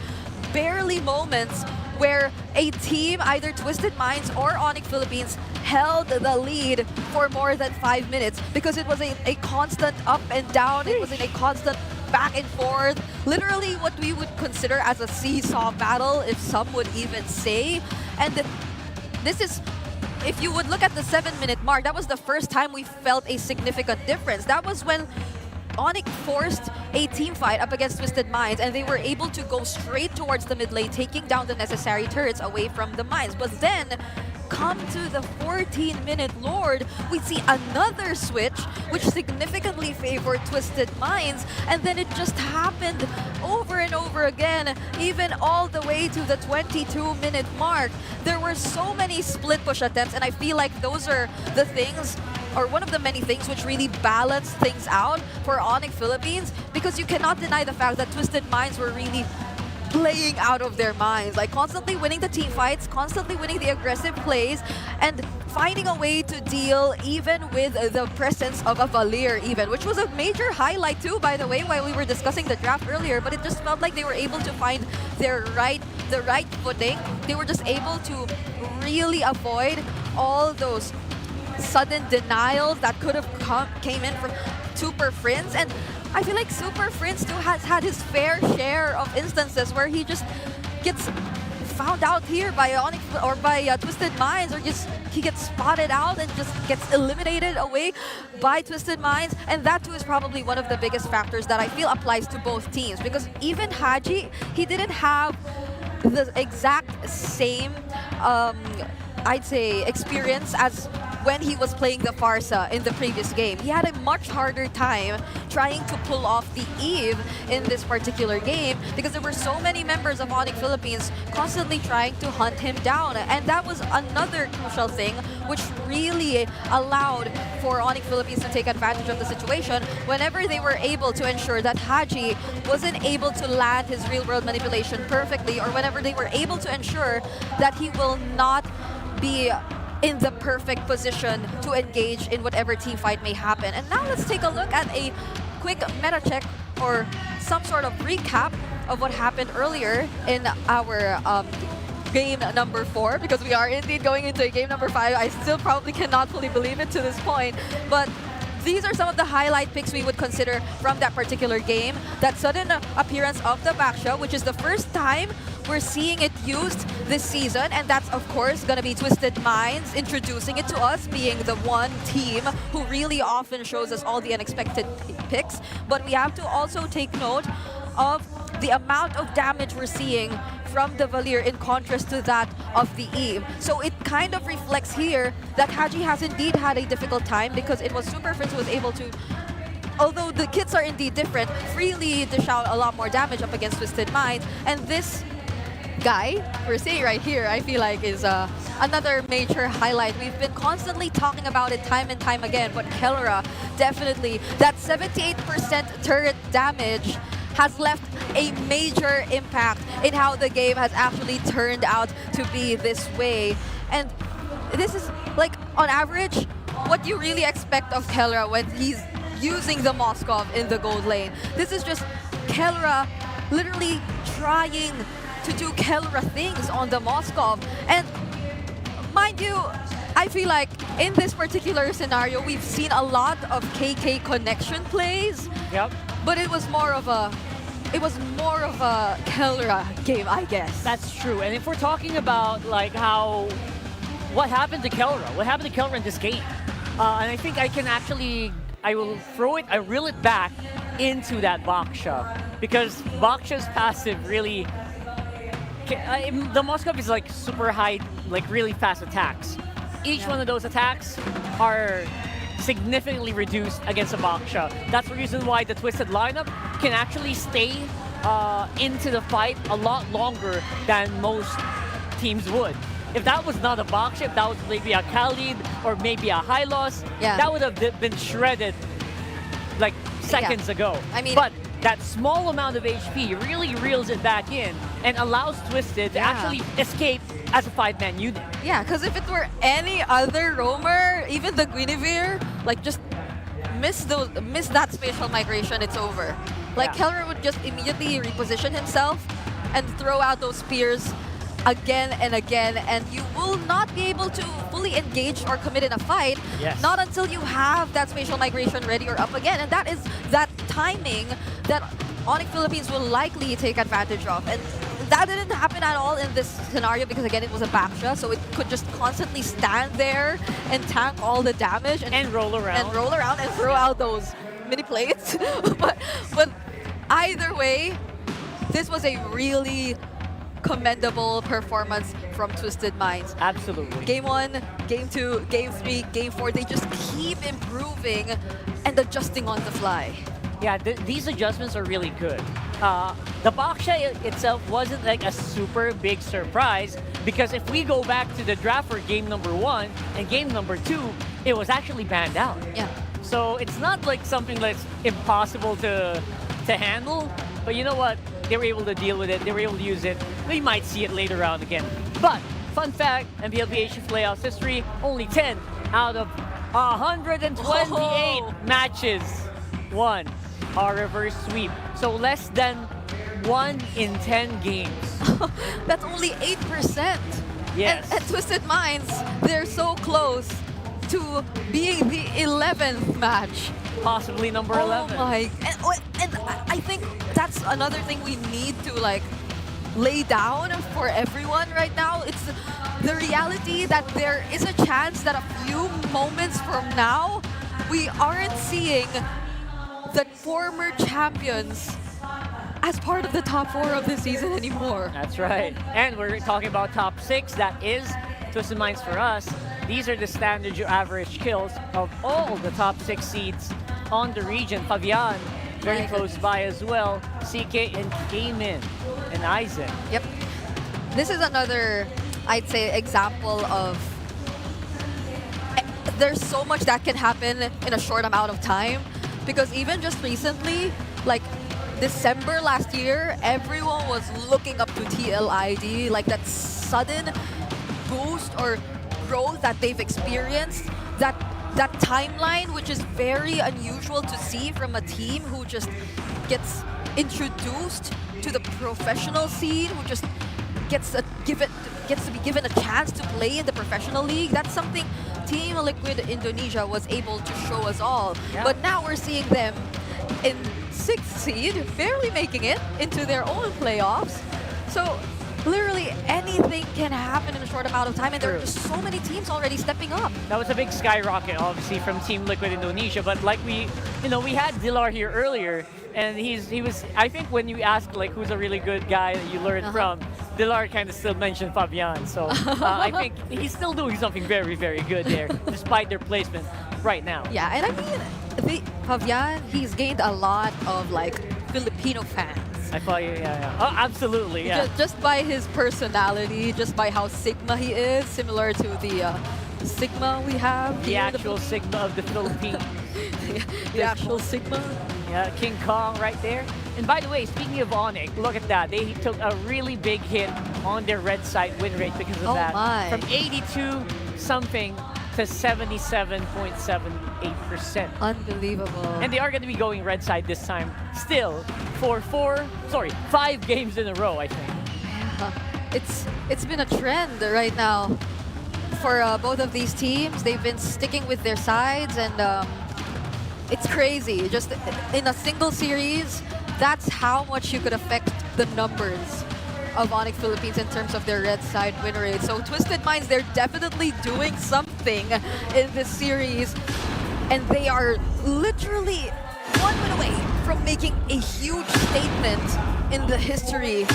barely moments where a team, either Twisted Minds or Onic Philippines, held the lead for more than 5 minutes because it was a constant up and down. It was in a constant back and forth. Literally what we would consider as a seesaw battle, if some would even say. And this is, if you would look at the 7-minute mark, that was the first time we felt a significant difference. That was when Onic forced a team fight up against Twisted Minds, and they were able to go straight towards the mid lane, taking down the necessary turrets away from the mines. But then, come to the 14-minute Lord, we see another switch, which significantly favored Twisted Minds, and then it just happened over and over again, even all the way to the 22-minute mark. There were so many split push attempts, and I feel like those are the things, or one of the many things which really balance things out for Onic Philippines, because you cannot deny the fact that Twisted Minds were really playing out of their minds, like constantly winning the team fights, constantly winning the aggressive plays, and finding a way to deal even with the presence of a Valir even, which was a major highlight too, by the way, while we were discussing the draft earlier, but it just felt like they were able to find the right footing. They were just able to really avoid all those sudden denials that could have came in from Super Prince. And I feel like Super Prince too has had his fair share of instances where he just gets found out here by Onic or by Twisted Minds, or just he gets spotted out and just gets eliminated away by Twisted Minds. And that too is probably one of the biggest factors that I feel applies to both teams, because even Haji, he didn't have the exact same I'd say experience as when he was playing the Farsa in the previous game. He had a much harder time trying to pull off the Eve in this particular game because there were so many members of Onic Philippines constantly trying to hunt him down. And that was another crucial thing which really allowed for Onic Philippines to take advantage of the situation whenever they were able to ensure that Haji wasn't able to land his real-world manipulation perfectly, or whenever they were able to ensure that he will not be in the perfect position to engage in whatever team fight may happen. And now let's take a look at a quick meta check or some sort of recap of what happened earlier in our game number 4, because we are indeed going into game number 5. I still probably cannot fully believe it to this point, but these are some of the highlight picks we would consider from that particular game. That sudden appearance of the Baksha, which is the first time we're seeing it used this season, and that's of course gonna be Twisted Minds introducing it to us, being the one team who really often shows us all the unexpected picks. But we have to also take note of the amount of damage we're seeing from the Valir in contrast to that of the Eve. So it kind of reflects here that Haji has indeed had a difficult time, because it was Super Prince who was able to, although the kits are indeed different, freely dish out a lot more damage up against Twisted Minds. And this guy we're seeing right here, I feel like is another major highlight. We've been constantly talking about it time and time again, but Kelra, definitely, that 78% turret damage has left a major impact in how the game has actually turned out to be this way. And this is, like, on average, what you really expect of Kelra when he's using the Moskov in the gold lane. This is just Kelra literally trying to do Kelra things on the Moskov. And mind you, I feel like in this particular scenario, we've seen a lot of KK connection plays. Yep. But it was more of a Kelra game, I guess. That's true. And if we're talking about like what happened to Kelra in this game, and I think I will reel it back into that Baksha, because Baksha's passive really, the Moskov is like super high, like really fast attacks. Each one of those attacks are significantly reduced against a Baksha. That's the reason why the Twisted lineup can actually stay into the fight a lot longer than most teams would. If that was not a Baksha, if that was maybe a Khalid or maybe a Hylos, that would have been shredded like seconds ago. I mean, but that small amount of HP really reels it back in and allows Twisted to actually escape as a 5-man unit. Yeah, because if it were any other roamer, even the Guinevere, like just miss that spatial migration, it's over. Like Kelra would just immediately reposition himself and throw out those spears again and again, and you will not be able to fully engage or commit in a fight, not until you have that spatial migration ready or up again. And that is that timing that Onic Philippines will likely take advantage of. And that didn't happen at all in this scenario, because again, it was a Baksha, so it could just constantly stand there and tank all the damage and roll around and throw out those mini plates. but either way, this was a really commendable performance from Twisted Minds. Absolutely. Game 1, Game 2, Game 3, Game 4, they just keep improving and adjusting on the fly. Yeah, these adjustments are really good. The Baksha itself wasn't like a super big surprise, because if we go back to the draft for game number 1 and game number 2, it was actually banned out. Yeah. So it's not like something that's impossible to handle. But you know what? they were able to deal with it. They were able to use it. We might see it later on again. But fun fact, MPLPH playoffs history, only 10 out of 128 matches won our reverse sweep. So less than 1 in 10 games. That's only 8%. Yes. And Twisted Minds, they're so close to being the 11th match. Possibly number 11. Oh my! And I think that's another thing we need to like lay down for everyone right now. It's the reality that there is a chance that a few moments from now, we aren't seeing the former champions as part of the top 4 of the season anymore. That's right. And we're talking about top 6. That is Twisted Minds for us. These are the standard average kills of all the top 6 seeds on the region. Fabian, very close by as well. CK and Cayman and Isaac. Yep. This is another, I'd say, example of there's so much that can happen in a short amount of time. Because even just recently, like December last year, everyone was looking up to TLID, like that sudden boost or growth that they've experienced, that timeline, which is very unusual to see from a team who just gets introduced to the professional scene, who just gets to be given a chance to play in the professional league. That's something Team Liquid Indonesia was able to show us all. Yeah. But now we're seeing them in 6th seed, barely making it into their own playoffs. So literally anything can happen in a short amount of time, and there are just so many teams already stepping up. That was a big skyrocket, obviously, from Team Liquid Indonesia. But like we had Dilar here earlier, and he was. I think when you asked like who's a really good guy that you learned from, Dilar kind of still mentioned Fabian. So I think he's still doing something very, very good there, despite their placement right now. Yeah, and I mean, Fabian, he's gained a lot of like Filipino fans. I thought, yeah. Oh, absolutely, yeah. Just by his personality, just by how Sigma he is, similar to the Sigma we have. The actual Sigma of the Philippines. the actual Sigma. Yeah, King Kong right there. And by the way, speaking of Onic, look at that. They took a really big hit on their red side win rate because of that. My. From 82 something to 77.78%. Unbelievable. And they are going to be going red side this time still for 5 games in a row, I think. It's been a trend right now for both of these teams. They've been sticking with their sides, and it's crazy. Just in a single series, that's how much you could affect the numbers of Onic Philippines in terms of their red side win rate. So Twisted Minds, they're definitely doing something in this series, and they are literally 1 win away from making a huge statement in the history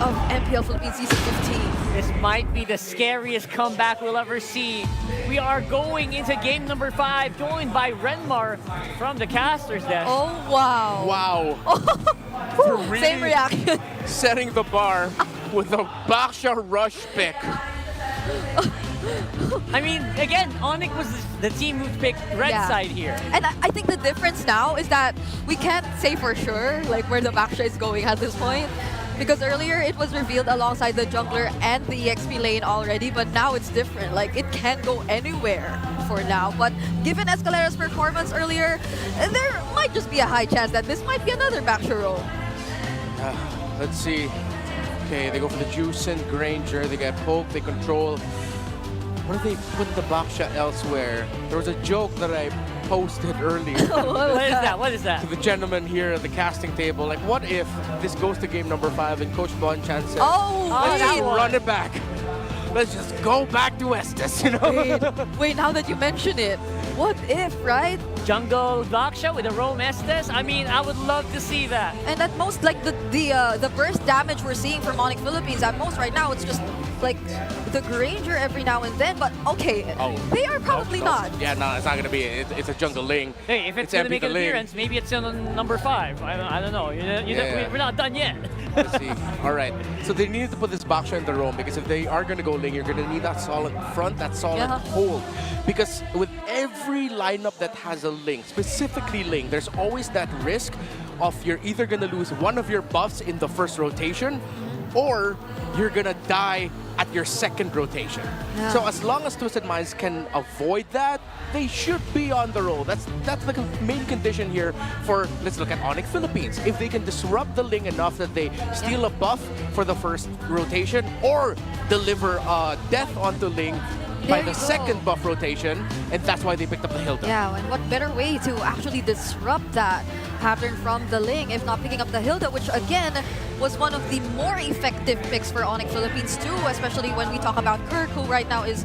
of MPL Philippines Season 15. This might be the scariest comeback we'll ever see. We are going into game number 5, joined by Renmar from the casters desk. Oh, wow. Wow. Really Same reaction. Setting the bar with a Baksha rush pick. I mean, again, Onic was the team who picked red side here. And I think the difference now is that we can't say for sure like where the Baksha is going at this point. Because earlier it was revealed alongside the jungler and the EXP lane already, but now it's different. Like, it can't go anywhere for now. But given Escalera's performance earlier, there might just be a high chance that this might be another Baksha roll. Let's see. Okay, they go for the Juice and Granger. They get poke, they control. What if they put the Baksha elsewhere? There was a joke that I posted earlier. What is that? To the gentleman here at the casting table. Like, what if this goes to game number 5 and Coach Bonchan says, let's just run it back. Let's just go back to Estes, you know? Wait, now that you mention it, what if, right? Jungle Baksha with a Rome Estes? I mean, I would love to see that. And at most, like, the burst damage we're seeing from Onic Philippines, at most right now, it's just, like, the Granger every now and then. But, okay, they are probably not. Yeah, no, it's not going to be. It's a Jungle Ling. Hey, if it's going to make an appearance, maybe it's on number 5. I don't know. We're not done yet. Let's see. All right. So they needed to put this Baksha in the roam, because if they are going to go Ling, you're going to need that solid front, that solid hold. Because with every lineup that has a Ling, specifically Ling, there's always that risk of you're either gonna lose one of your buffs in the first rotation, or you're gonna die at your second rotation. Yeah. So as long as Twisted Minds can avoid that, they should be on the roll. That's the main condition here for, let's look at Onic Philippines. If they can disrupt the Ling enough that they steal a buff for the first rotation or deliver death onto Ling by the second buff rotation, and that's why they picked up the Hilda. Yeah, and what better way to actually disrupt that pattern from the Ling if not picking up the Hilda, which again was one of the more effective picks for Onic Philippines too, especially when we talk about Kirk, who right now is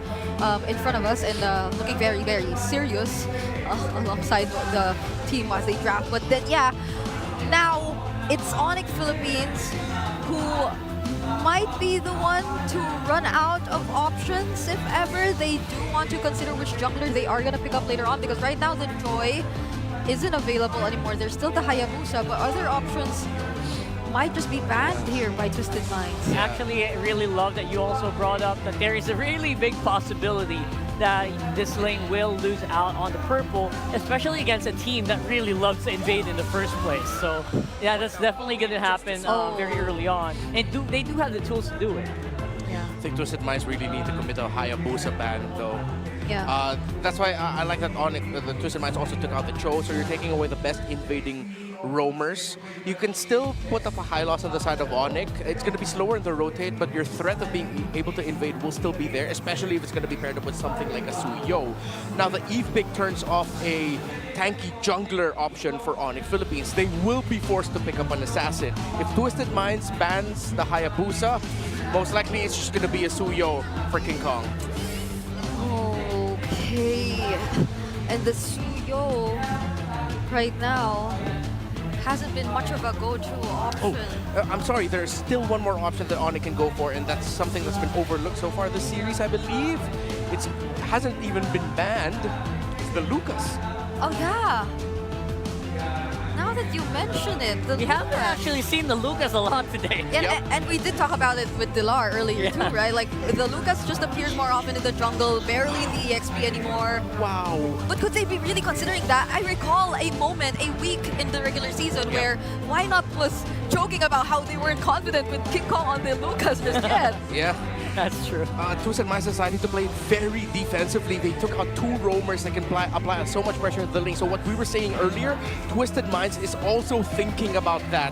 in front of us and looking very, very serious alongside the team as they draft. But then, yeah, now it's Onic Philippines who might be the one to run out of options if ever they do want to consider which jungler they are going to pick up later on, because right now the Joy isn't available anymore. There's still the Hayabusa, but other options might just be banned here by Twisted Minds. Actually, I really love that you also brought up that there is a really big possibility that this lane will lose out on the purple, especially against a team that really loves to invade in the first place. So yeah, that's definitely going to happen very early on. And they do have the tools to do it. Yeah. I think Twisted Minds really need to commit a Hayabusa ban though. Yeah. That's why I like that Onic, the Twisted Minds also took out the Cho, so you're taking away the best invading roamers. You can still put up a high loss on the side of Onic. It's going to be slower in the rotate, but your threat of being able to invade will still be there, especially if it's going to be paired up with something like a Suyo. Now the Eve pick turns off a tanky jungler option for Onic Philippines. They will be forced to pick up an assassin. If Twisted Minds bans the Hayabusa, most likely it's just going to be a Suyo for King Kong. Okay. And the Suyo right now hasn't been much of a go-to option. I'm sorry, there's still one more option that Onic can go for, and that's something that's been overlooked so far this series, I believe. It hasn't even been banned. It's the Lucas. Oh yeah. Now that you mention it, We haven't actually seen the Lucas a lot today. And we did talk about it with Dilar earlier too, right? Like the Lucas just appears more often in the jungle, barely in the EXP anymore. Wow. But could they be really considering that? I recall a moment, a week in the regular season where Why Not was joking about how they weren't confident with King Kong on the Lucas just yet. Yeah. That's true. Twisted Minds decided to play very defensively. They took out two roamers that can apply so much pressure to the lane. So what we were saying earlier, Twisted Minds is also thinking about that.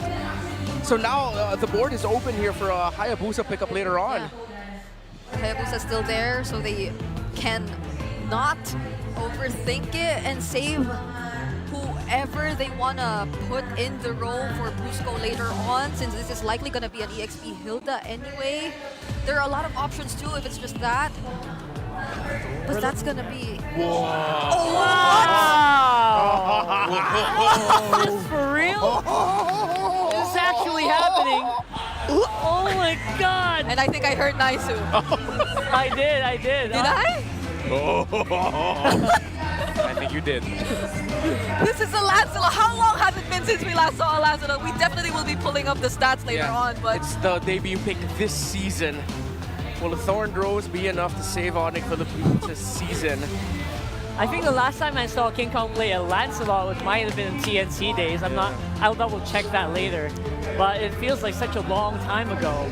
So now the board is open here for a Hayabusa pickup later on. Hayabusa's still there, so they can not overthink it and save whoever they want to put in the role for Brusco later on, since this is likely going to be an EXP Hilda anyway. There are a lot of options too if it's just that. But that's going to be... Whoa. Oh, Wow! Is this for real? This is actually happening. Oh my god! And I think I heard Naisu. I did. Did I? I think you did. This is a Lancelot. How long has it been since we last saw a Lancelot? We definitely will be pulling up the stats later on, but... It's the debut pick this season. Will a Thorned Rose be enough to save Onic Philippines this season? I think the last time I saw King Kong play a Lancelot, which might have been in TNC days. I'll double check that later. But it feels like such a long time ago.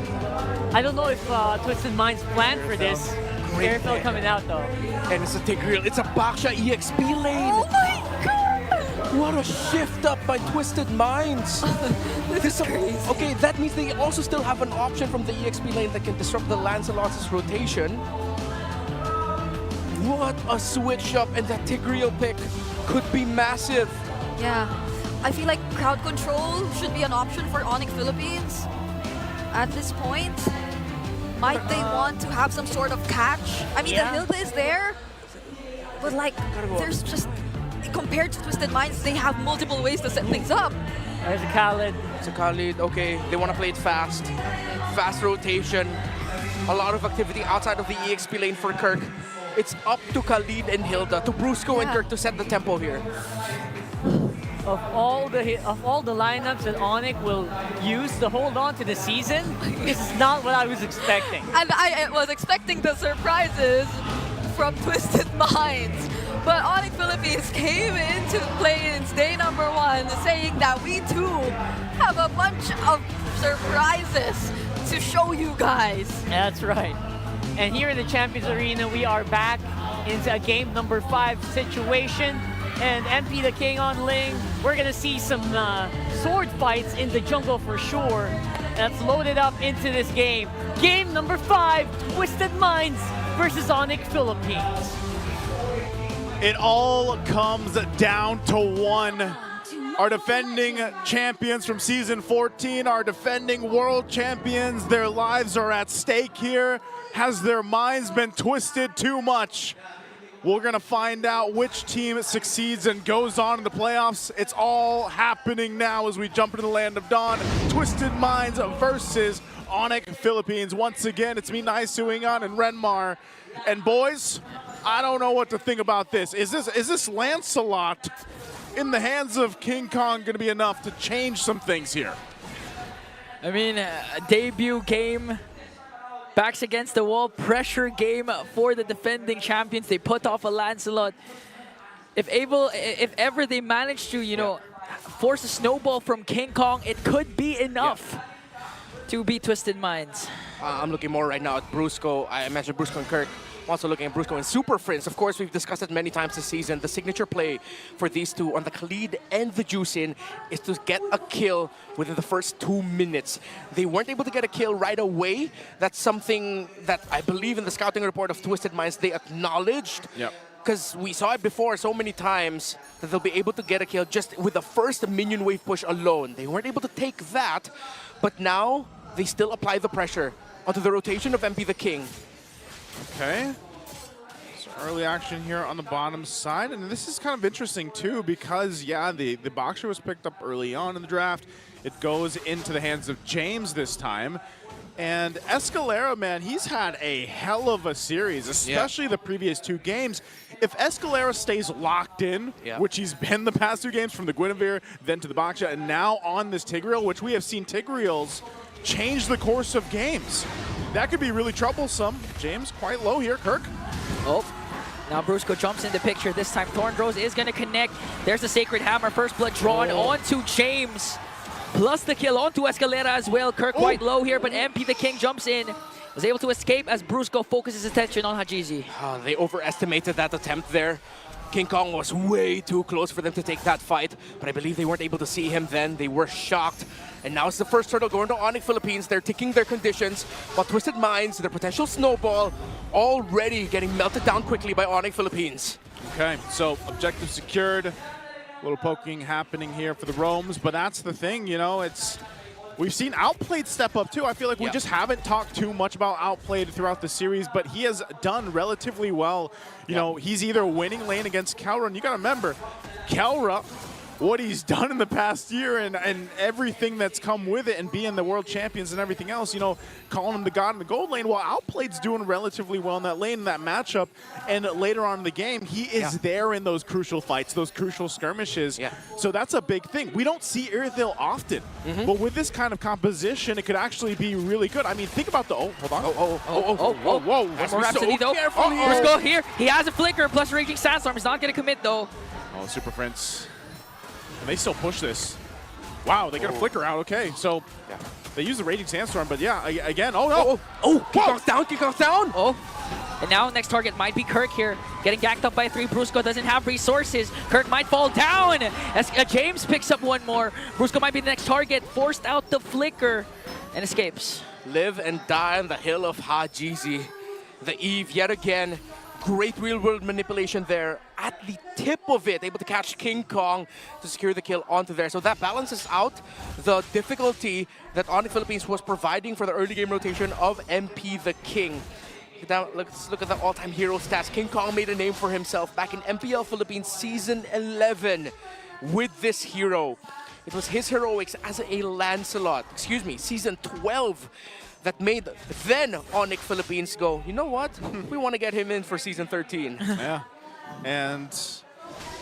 I don't know if Twisted Minds planned for this. Airfield coming out though. And it's a Tigreal. It's a Baksha EXP lane. Oh my god! What a shift up by Twisted Minds. This is crazy. Okay, that means they also still have an option from the EXP lane that can disrupt the Lancelot's rotation. What a switch up, and that Tigreal pick could be massive. Yeah. I feel like crowd control should be an option for Onic Philippines at this point. Might they want to have some sort of catch? I mean, the Hilda is there, but like, there's just, compared to Twisted Minds, they have multiple ways to set things up. There's a Khalid. It's a Khalid, okay. They want to play it fast. Fast rotation. A lot of activity outside of the EXP lane for Kirk. It's up to Khalid and Hilda, to Brusco and Kirk to set the tempo here. Of all the lineups that Onic will use to hold on to the season, this is not what I was expecting. And I was expecting the surprises from Twisted Minds. But Onic Philippines came into play-ins day number 1 saying that we too have a bunch of surprises to show you guys. That's right. And here in the Champions Arena, we are back into a game number 5 situation. And MP the King on Ling. We're gonna see some sword fights in the jungle for sure. That's loaded up into this game. Game number 5, Twisted Minds versus Onic Philippines. It all comes down to one. Our defending champions from season 14, our defending world champions, their lives are at stake here. Has their minds been twisted too much? We're gonna find out which team succeeds and goes on in the playoffs. It's all happening now as we jump into the land of dawn. Twisted Minds versus Onic Philippines. Once again, it's me, Naisuingan, and Renmar. And boys, I don't know what to think about this. Is this Lancelot in the hands of King Kong gonna be enough to change some things here? I mean, debut game. Backs against the wall, pressure game for the defending champions. They put off a Lancelot. If ever they manage to, you know, force a snowball from King Kong, it could be enough to beat Twisted Minds. I'm looking more right now at Brusco. I mentioned Brusco and Kirk. I'm also looking at Brusco and Super Friends. Of course, we've discussed it many times this season. The signature play for these two on the Khalid and the Juicin is to get a kill within the first 2 minutes. They weren't able to get a kill right away. That's something that I believe in the scouting report of Twisted Minds they acknowledged. Yep. Because we saw it before so many times that they'll be able to get a kill just with the first minion wave push alone. They weren't able to take that, but now they still apply the pressure onto the rotation of MP the King. Okay. So early action here on the bottom side. And this is kind of interesting too because, yeah, the Boxer was picked up early on in the draft. It goes into the hands of James this time. And Escalera, man, he's had a hell of a series, especially the previous 2 games. If Escalera stays locked in, which he's been the past 2 games from the Guinevere, then to the Boxer, and now on this Tigreal, which we have seen Tigreals change the course of games. That could be really troublesome. James quite low here. Kirk. Oh, now Brusco jumps in the picture. This time Thornrose is going to connect. There's the Sacred Hammer. First blood drawn onto James. Plus the kill onto Escalera as well. Kirk quite low here, but MP the King jumps in. Was able to escape as Brusco focuses his attention on Hajizi. They overestimated that attempt there. King Kong was way too close for them to take that fight, but I believe they weren't able to see him then. They were shocked. And now it's the first turtle going to Onic Philippines. They're ticking their conditions, while Twisted Minds, their potential snowball, already getting melted down quickly by Onic Philippines. Okay, so objective secured. A little poking happening here for the Roams, but that's the thing, you know, we've seen Outplayed step up too. I feel like we just haven't talked too much about Outplayed throughout the series, but he has done relatively well. You know, he's either winning lane against Kelra, and you gotta remember, Kelra, what he's done in the past year and everything that's come with it and being the world champions and everything else, you know, calling him the god in the gold lane, while Outplayed's doing relatively well in that lane, in that matchup, and later on in the game, he is there in those crucial fights, those crucial skirmishes. So that's a big thing. We don't see Irithyll often, but with this kind of composition, it could actually be really good. I mean, think about the, hold on. Whoa. More Rhapsody though. Brusco here. He has a flicker plus Raging Sandstorm. He's not going to commit though. Oh, Super Prince. And they still push this. Wow, they got a flicker out. Okay, so they use the Raging Sandstorm, but yeah, again, King Kong's down. And now next target might be Kirk here. Getting ganked up by 3. Brusco doesn't have resources. Kirk might fall down as James picks up one more. Brusco might be the next target. Forced out the flicker and escapes. Live and die on the hill of Hajizi. The Eve yet again. Great real-world manipulation there at the tip of it, able to catch King Kong to secure the kill onto there. So that balances out the difficulty that Onic Philippines was providing for the early game rotation of MP the King. Now, let's look at the all-time hero stats. King Kong made a name for himself back in MPL Philippines Season 11 with this hero. It was his heroics as a Lancelot, Season 12, that made then Onic Philippines go, you know what? We want to get him in for Season 13. Yeah, and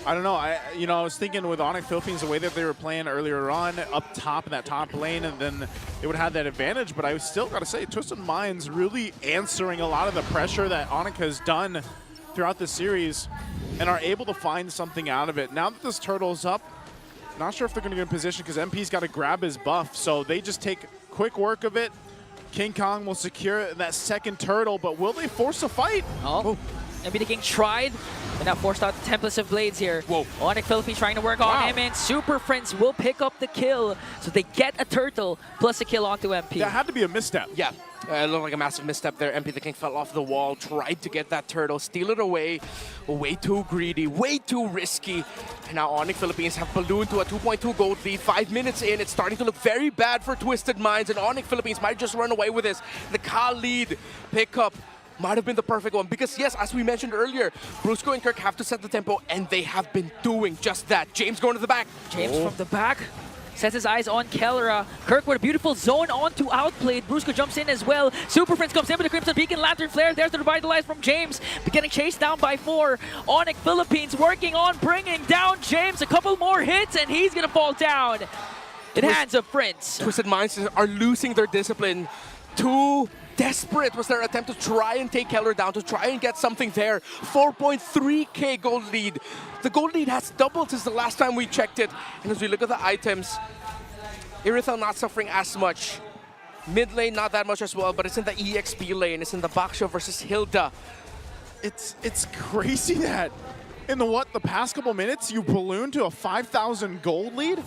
I don't know. I was thinking with Onic Philippines, the way that they were playing earlier on, up top in that top lane, and then they would have that advantage. But I still got to say, Twisted Minds really answering a lot of the pressure that Onic has done throughout the series. and are able to find something out of it. Now that this turtle's up, not sure if they're going to get in position because MP's got to grab his buff, so they just take quick work of it. King Kong will secure that second turtle, but will they force a fight? Oh. MP the King tried, but now forced out the Tempest of Blades here. Whoa. Onic Philippines trying to work on him, and Super Friends will pick up the kill. So they get a turtle plus a kill onto MP. That had to be a misstep. Yeah, it looked like a massive misstep there. MP the King fell off the wall, tried to get that turtle, steal it away. Way too greedy, way too risky. And now Onic Philippines have ballooned to a 2.2 gold lead. 5 minutes in, it's starting to look very bad for Twisted Minds, and Onic Philippines might just run away with this. The Ka lead pickup might have been the perfect one because, yes, as we mentioned earlier, Brusco and Kirk have to set the tempo, and they have been doing just that. James going to the back. James from the back sets his eyes on Kellera. Kirk with a beautiful zone onto outplayed. Brusco jumps in as well. Super Friends comes in with the Crimson Beacon Lantern Flare. There's the revitalize from James. But getting chased down by 4. Onic Philippines working on bringing down James. A couple more hits and he's going to fall down. In hands of Prince. Twisted Minds are losing their discipline. Too desperate was their attempt to try and take Keller down, to try and get something there. 4.3k gold lead. The gold lead has doubled since the last time we checked it. And as we look at the items, Irithel not suffering as much. Mid lane not that much as well, but it's in the EXP lane. It's in the Baksho versus Hilda. It's crazy that in the past couple minutes you ballooned to a 5,000 gold lead.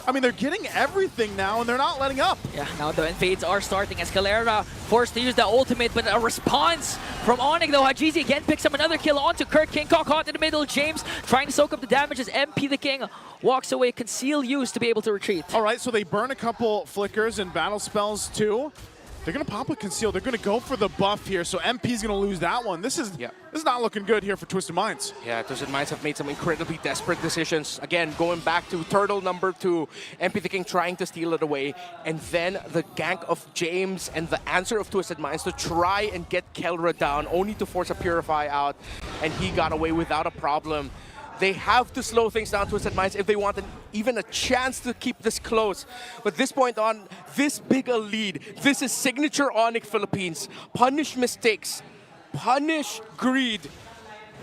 I mean, they're getting everything now, and they're not letting up. Yeah, now the invades are starting as Kellera forced to use the ultimate, but a response from Onic, though. Hajizi again picks up another kill onto Kirk. King Kong caught in the middle. James trying to soak up the damage as MP the King walks away. Conceal use to be able to retreat. All right, so they burn a couple flickers and battle spells, too. They're going to pop a conceal. They're going to go for the buff here, so MP's going to lose that one. This is not looking good here for Twisted Minds. Yeah, Twisted Minds have made some incredibly desperate decisions. Again, going back to turtle number 2, MP the King trying to steal it away, and then the gank of James and the answer of Twisted Minds to try and get Kellera down, only to force a Purify out, and he got away without a problem. They have to slow things down, Twisted Minds, if they want even a chance to keep this close. But this point on, this big a lead, this is signature Onic Philippines. Punish mistakes, punish greed,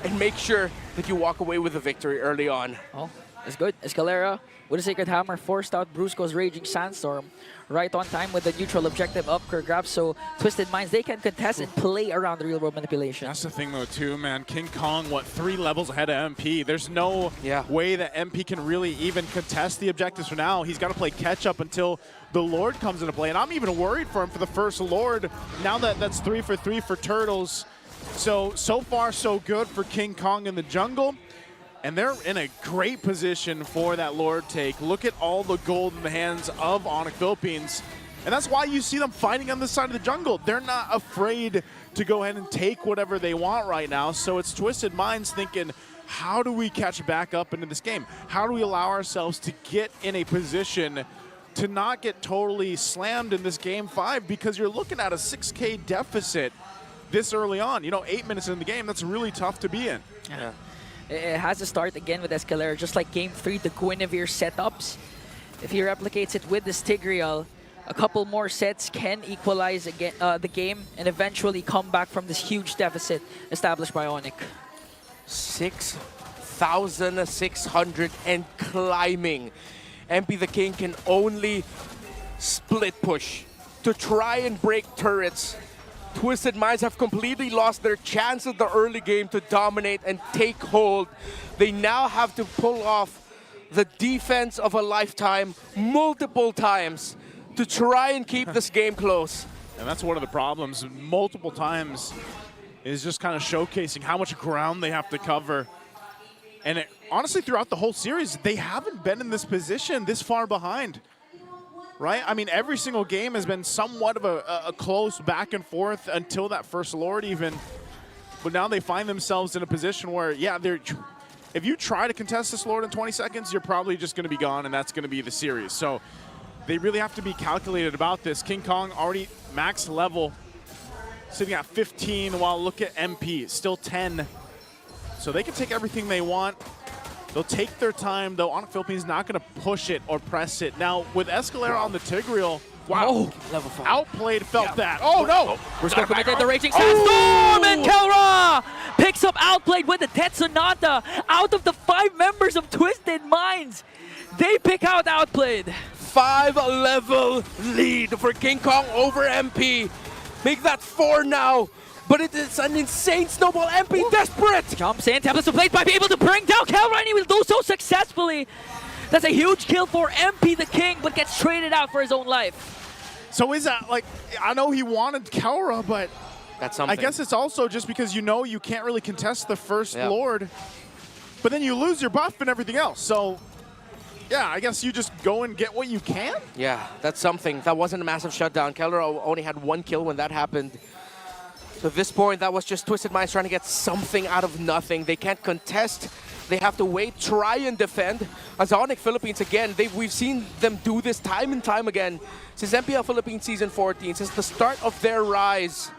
and make sure that you walk away with a victory early on. Oh, that's good. Escalera with a Sacred Hammer forced out Brusco's Raging Sandstorm. Right on time with the neutral objective up for grabs, so Twisted Minds, they can contest and play around the real world manipulation. That's the thing though too, man. King Kong, 3 levels ahead of MP. There's no way that MP can really even contest the objectives for now. He's got to play catch up until the Lord comes into play, and I'm even worried for him for the first Lord. Now that's 3 for 3 for Turtles. So far so good for King Kong in the jungle. And they're in a great position for that Lord take. Look at all the gold in the hands of Onic Philippines. And that's why you see them fighting on this side of the jungle. They're not afraid to go ahead and take whatever they want right now. So it's Twisted Minds thinking, how do we catch back up into this game? How do we allow ourselves to get in a position to not get totally slammed in this game 5? Because you're looking at a 6K deficit this early on. 8 minutes in the game, that's really tough to be in. Yeah. It has to start again with Escalera, just like Game 3, the Guinevere setups. If he replicates it with the Stigreal, a couple more sets can equalize again, the game and eventually come back from this huge deficit established by Onic. 6,600 and climbing. MP the King can only split push to try and break turrets. Twisted Minds have completely lost their chance at the early game to dominate and take hold. They now have to pull off the defense of a lifetime multiple times to try and keep this game close. And that's one of the problems. Multiple times is just kind of showcasing how much ground they have to cover. And honestly, throughout the whole series, they haven't been in this position this far behind. Right? I mean, every single game has been somewhat of a close back and forth until that first Lord even. But now they find themselves in a position where, if you try to contest this Lord in 20 seconds, you're probably just going to be gone, and that's going to be the series. So they really have to be calculated about this. King Kong already max level, sitting at 15, while look at MP, still 10. So they can take everything they want. They'll take their time, though. Onic Philippines not going to push it or press it. Now, with Escalera on the Tigreal, wow, level 5. Outplayed, felt that. Oh, no! We're going to commit the Raging Sandstorm, and Kellera picks up Outplayed with the Death Sonata. Out of the 5 members of Twisted Minds, they pick out Outplayed. 5-level lead for King Kong over MP. Make that 4 now. But it is an insane snowball. MP desperate. Jumps in, tablets to plate, might be able to bring down Kelra, and he will do so successfully. That's a huge kill for MP the King, but gets traded out for his own life. So is that, like, I know he wanted Kelra, but that's something. I guess it's also just because you know you can't really contest the first Lord, but then you lose your buff and everything else. So, yeah, I guess you just go and get what you can? Yeah, that's something. That wasn't a massive shutdown. Keller only had 1 kill when that happened. So at this point, that was just Twisted Minds trying to get something out of nothing. They can't contest. They have to wait, try and defend. As Onic Philippines, again, we've seen them do this time and time again since MPL Philippines Season 14, since the start of their rise.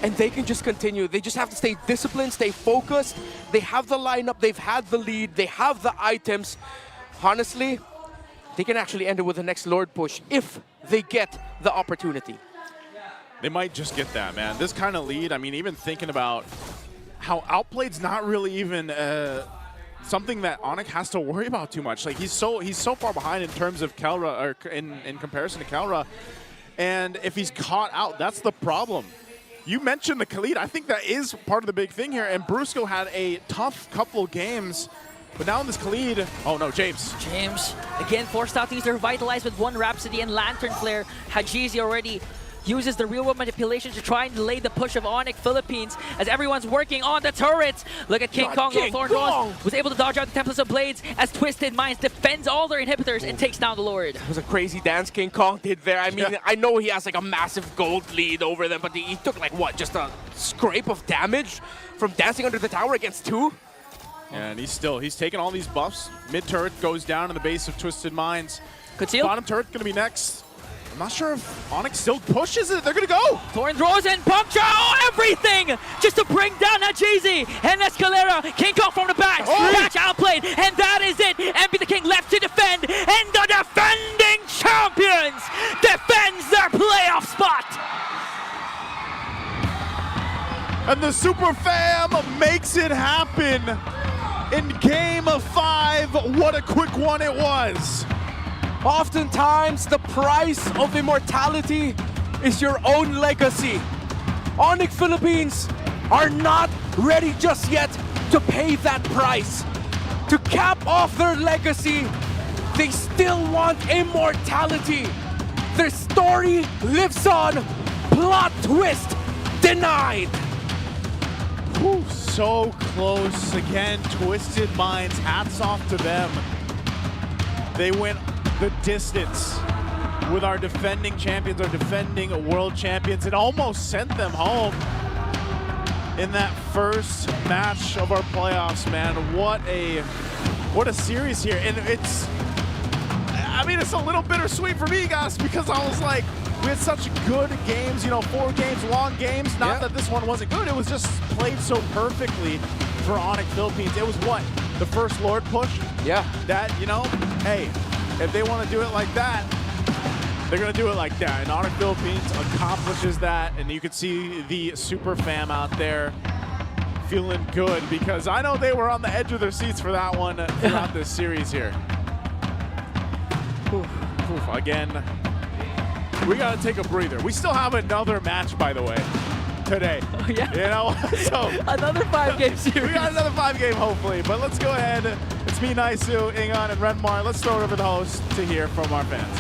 And they can just continue. They just have to stay disciplined, stay focused. They have the lineup, they've had the lead, they have the items. Honestly, they can actually end it with the next Lord push if they get the opportunity. They might just get that, man. This kind of lead, I mean, even thinking about how Outplayed's not really even something that Onic has to worry about too much. Like, he's so far behind in terms of Kelra, or in comparison to Kelra. And if he's caught out, that's the problem. You mentioned the Khalid. I think that is part of the big thing here. And Brusco had a tough couple of games. But now in this Khalid, oh no, James. James, again, forced out to use the Revitalize with 1 Rhapsody and Lantern Flare. Hajizi already uses the real-world manipulation to try and delay the push of Onic Philippines as everyone's working on the turrets. Look at King Kong. Thorn Rose was able to dodge out the Templars of Blades as Twisted Minds defends all their inhibitors and takes down the Lord. It was a crazy dance King Kong did there. I mean, I know he has like a massive gold lead over them, but he took like what, just a scrape of damage from dancing under the tower against 2? And he's taking all these buffs. Mid turret goes down in the base of Twisted Minds. Conceal. Bottom turret gonna be next. I'm not sure if Onic still pushes it. They're gonna go. Thorn throws and puncture everything just to bring down Hajizi and Escalera. King Kong from the back. Match Outplayed, and that is it. MP the King left to defend, and the defending champions defends their playoff spot. And the Super Fam makes it happen in Game 5. What a quick one it was. Oftentimes, the price of immortality is your own legacy. Onic Philippines are not ready just yet to pay that price. To cap off their legacy, they still want immortality. Their story lives on. Plot twist denied. Whew, so close. Again, Twisted Minds, hats off to them. They went the distance with our defending champions, our defending world champions. It almost sent them home in that first match of our playoffs, man. What a series here. And I mean, it's a little bittersweet for me, guys, because I was like, we had such good games, you know, 4 games, long games. Not that this one wasn't good, it was just played so perfectly for Onic Philippines. It was what? The first Lord push? Yeah. That, you know, hey, if they want to do it like that, they're going to do it like that. And Onic Philippines accomplishes that, and you can see the Super Fam out there feeling good because I know they were on the edge of their seats for that one throughout this series here. Again, we got to take a breather. We still have another match, by the way, today. Oh, yeah. You know, so another 5-game series. We got another 5-game, hopefully. But let's go ahead. It's me, Naisu, Ingon, and Renmar. Let's throw it over to the host to hear from our fans.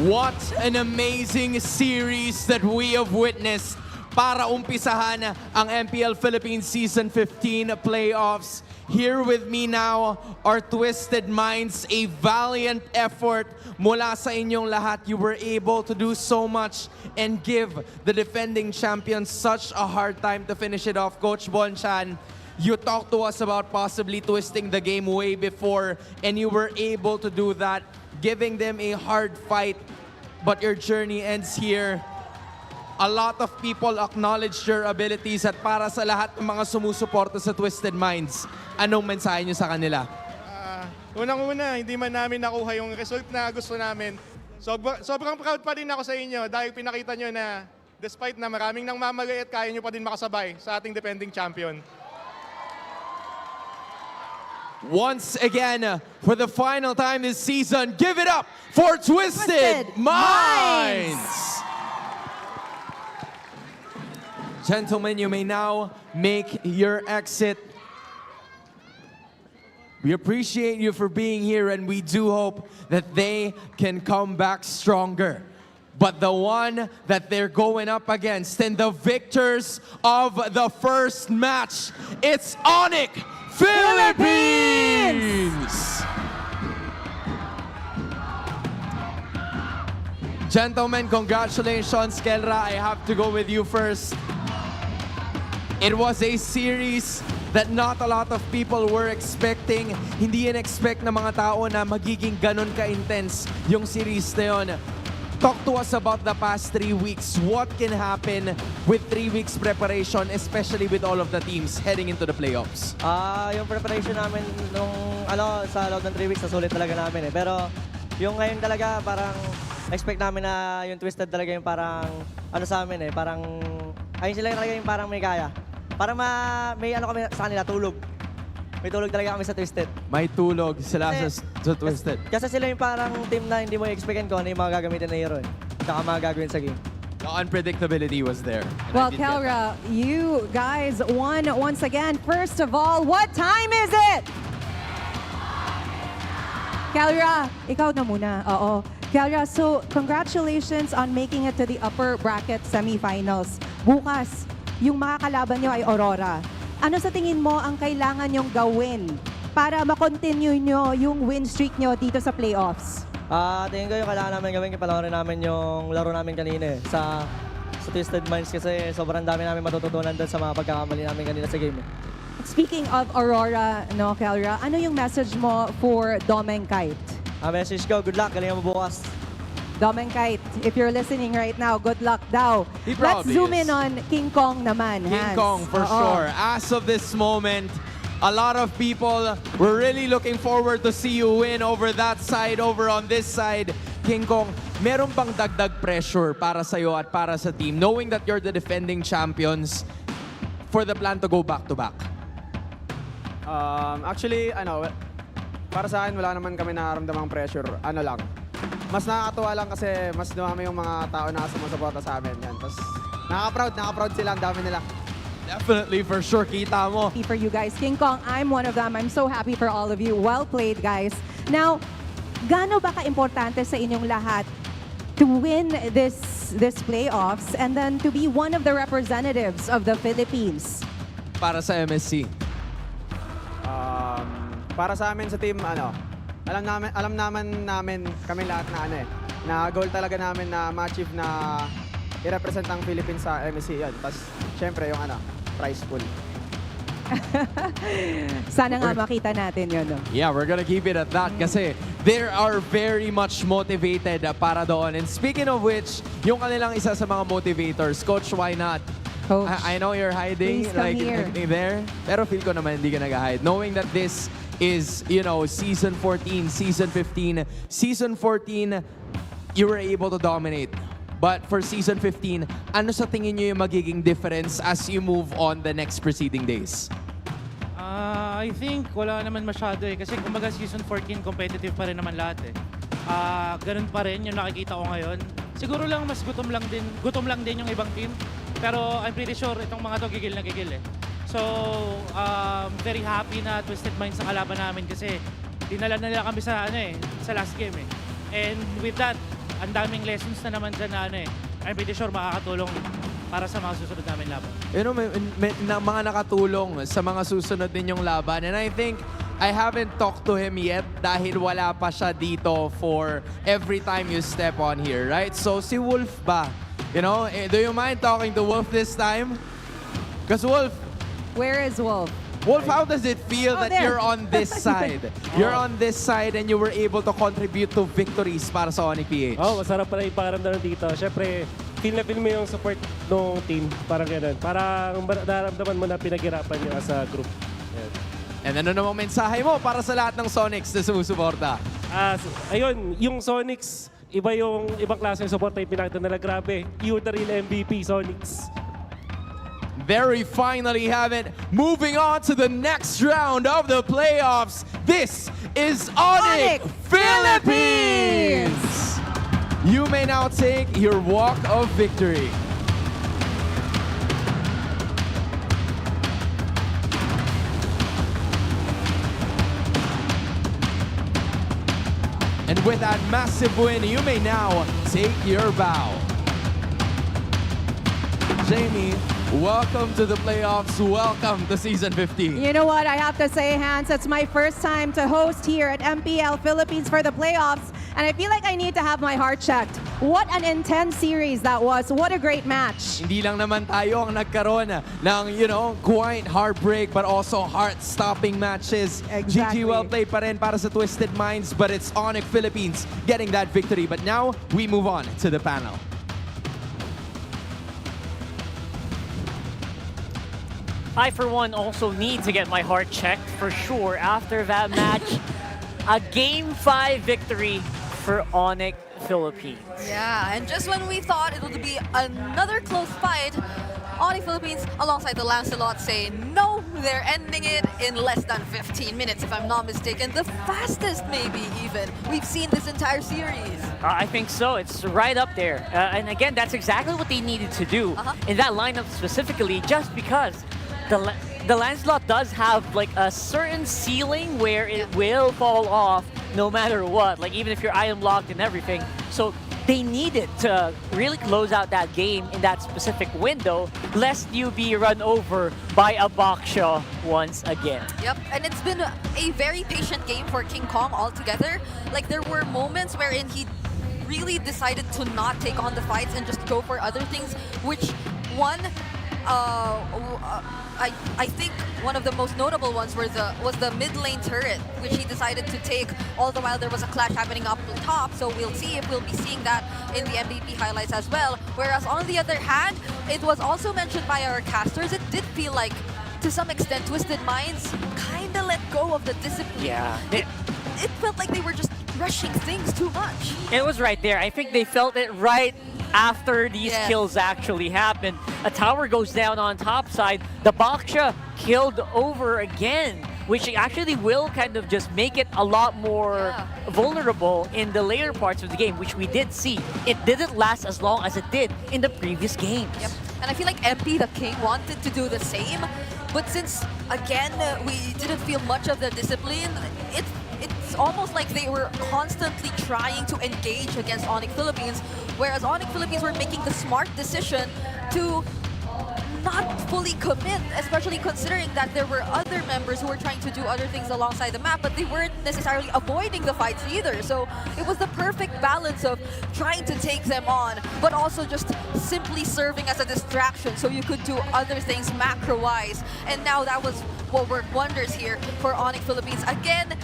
What an amazing series that we have witnessed para umpisahan ang MPL Philippines Season 15 playoffs. Here with me now are Twisted Minds, a valiant effort mula sa inyong lahat. You were able to do so much and give the defending champions such a hard time to finish it off. Coach Bonchan, you talked to us about possibly twisting the game way before, and you were able to do that, giving them a hard fight, but your journey ends here. A lot of people acknowledge your abilities at para sa lahat ng mga sumusuporta sa Twisted Minds, anong mensahe nyo sa kanila? Unang-una, hindi man namin nakuha yung result na gusto namin. Sobrang proud pa rin ako sa inyo dahil pinakita nyo na despite na maraming nang mamali at kaya nyo pa din makasabay sa ating defending champion. Once again, for the final time this season, give it up for Twisted Minds! Gentlemen, you may now make your exit. We appreciate you for being here, and we do hope that they can come back stronger. But the one that they're going up against and the victors of the first match, it's Onic Philippines! Gentlemen, congratulations, Kelra. I have to go with you first. It was a series that not a lot of people were expecting. Hindi in-expect ng mga tao na magiging ganun ka-intense yung series na yun. Talk to us about the past 3 weeks. What can happen with 3 weeks preparation, especially with all of the teams heading into the playoffs? Yung preparation namin nung sa loob ng 3 weeks, nasulit talaga namin eh. Pero yung ngayon talaga, parang expect namin na yung Twisted talaga yung parang sa amin eh. Parang, ayun sila talaga yung parang may kaya. Parang may kami sa kanila, tulog. May tulog talaga kami sa Twisted. May tulog sila sa Twisted. Kasi sila yung parang team na hindi mo i-expectin ko ano yung mga gagamitin na hero eh. Tsaka mga gagawin sa game. The unpredictability was there. Well, Kelra, you guys won once again. First of all, what time is it? Kelra, ikaw na muna. Oo. Kelra, so congratulations on making it to the upper bracket semifinals. Bukas, yung makakalaban nyo ay Aurora. Ano sa tingin mo ang kailangan nyong gawin para makontinue nyo yung win streak nyo dito sa playoffs? Tingin ko yung kailangan namin gawin, panoorin namin yung laro namin kanina eh, sa Twisted Minds kasi sobrang dami namin matututunan doon sa mga pagkakamali namin kanina sa game. Speaking of Aurora, no, Kelra, ano yung message mo for Domeng Kite? Message ko, good luck, galingan mo bukas. Domeng Kite, if you're listening right now, good luck daw. He Let's probably zoom is. in on King Kong naman. King Hans. Kong, for sure. As of this moment, a lot of people were really looking forward to see you win over that side, over on this side. King Kong, meron bang dagdag pressure para sa'yo at para sa team, knowing that you're the defending champions, for the plan to go back-to-back? Actually, para sa akin, wala naman kami nararamdamang pressure. Lang. Mas nakakatuwa lang kasi mas dumami yung mga tao na sumusuporta sa amin. Yan. Tapos nakaka-proud sila, ang dami nila. Definitely, for sure, kita mo. For you guys, King Kong, I'm one of them. I'm so happy for all of you. Well played, guys. Now, gaano ba ka-importante sa inyong lahat to win this playoffs and then to be one of the representatives of the Philippines? Para sa MSC. Para sa amin sa team, alam namin kami lahat na goal talaga namin na ma-achieve na i-represent ang Philippines sa MSC yan. Tapos, syempre, yung prize pool. Sana nga makita natin yun. No? Yeah, we're gonna keep it at that kasi they are very much motivated para doon. And speaking of which, yung kanilang isa sa mga motivators, Coach, why not? Coach, I know you're hiding, please come here. There, pero feel ko naman hindi ka nag-hide. Knowing that this is, season 14, season 15. Season 14, you were able to dominate. But for season 15, ano sa tingin nyo yung magiging difference as you move on the next preceding days? I think wala naman masyado eh. Kasi kumbaga season 14, competitive pa rin naman lahat eh. Ganun pa rin yung nakikita ko ngayon. Siguro lang mas gutom lang din yung ibang team. Pero I'm pretty sure itong mga to gigil na gigil eh. So, very happy na Twisted Minds sa kalaban namin kasi dinala na nila kami sa last game eh. And with that, ang daming lessons na naman dyan na I'm pretty sure makakatulong para sa mga susunod namin laban. May mga nakatulong sa mga susunod ninyong laban. And I think I haven't talked to him yet dahil wala pa siya dito for every time you step on here, right? So si Wolf ba? Do you mind talking to Wolf this time? Because Wolf, where is Wolf? Wolf, how does it feel that there. you're on this side? You're on this side and you were able to contribute to victories para sa Onic PH. Masarap pala yung pakiramdam dito. Siyempre, feel na feel mo yung support ng team. Parang gano'n. Parang nararamdaman mo na pinaghirapan nyo as a group. Yan. And ano namang mensahe mo para sa lahat ng Sonics na sumusuporta? Ayun, yung Sonics, iba yung ibang klase ng support yung pinakita nila. Grabe, tutor in MVP, Sonics. Very finally have it. Moving on to the next round of the playoffs. This is Onic Philippines! You may now take your walk of victory. And with that massive win, you may now take your bow. Jamie, welcome to the playoffs. Welcome to Season 15. You know what? I have to say, Hans, it's my first time to host here at MPL Philippines for the playoffs, and I feel like I need to have my heart checked. What an intense series that was. What a great match. Hindi lang naman tayo ang nagkaroon ng, quite heartbreak but also heart-stopping matches. Exactly. GG well played pa rin para sa Twisted Minds, but it's Onic Philippines getting that victory. But now, we move on to the panel. I, for one, also need to get my heart checked for sure after that match. A Game 5 victory for Onic Philippines. Yeah, and just when we thought it would be another close fight, Onic Philippines, alongside the Lancelot, say no, they're ending it in less than 15 minutes, if I'm not mistaken. The fastest, maybe, even, we've seen this entire series. I think so. It's right up there. And again, that's exactly what they needed to do in that lineup specifically, just because the Lancelot does have like a certain ceiling where it will fall off no matter what, like even if you're item locked and everything. So they needed to really close out that game in that specific window, lest you be run over by a Baksha once again. Yep, and it's been a very patient game for King Kong altogether. Like, there were moments wherein he really decided to not take on the fights and just go for other things, which one, I think one of the most notable ones was the mid lane turret, which he decided to take all the while there was a clash happening up top. So we'll see if we'll be seeing that in the MVP highlights as well. Whereas on the other hand, it was also mentioned by our casters, it did feel like to some extent Twisted Minds kind of let go of the discipline. Yeah. It felt like they were just rushing things too much. It was right there. I think they felt it right after these kills actually happened. A tower goes down on top side. The Baksha killed over again, which actually will kind of just make it a lot more vulnerable in the later parts of the game, which we did see. It didn't last as long as it did in the previous games. Yep. And I feel like MP the King wanted to do the same, but since, again, we didn't feel much of the discipline, it's almost like they were constantly trying to engage against Onic Philippines, whereas Onic Philippines were making the smart decision to not fully commit, especially considering that there were other members who were trying to do other things alongside the map, but they weren't necessarily avoiding the fights either. So it was the perfect balance of trying to take them on, but also just simply serving as a distraction so you could do other things macro-wise. And now that was what worked wonders here for Onic Philippines. Again,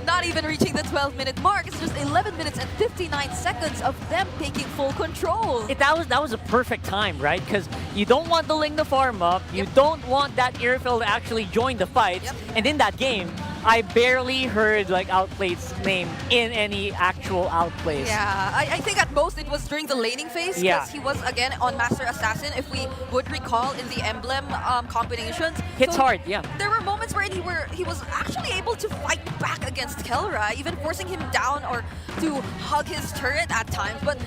not even reaching the 12-minute mark. It's just 11 minutes and 59 seconds of them taking full control. That was a perfect time, right? Because you don't want the Ling to farm up. You don't want that Airfield to actually join the fights. And in that game, I barely heard like Outplay's name in any actual outplays. Yeah, I think at most it was during the laning phase, because he was again on Master Assassin, if we would recall in the emblem combinations. Hits hard, yeah. There were moments where he was actually able to fight back against Kelra, even forcing him down or to hug his turret at times, but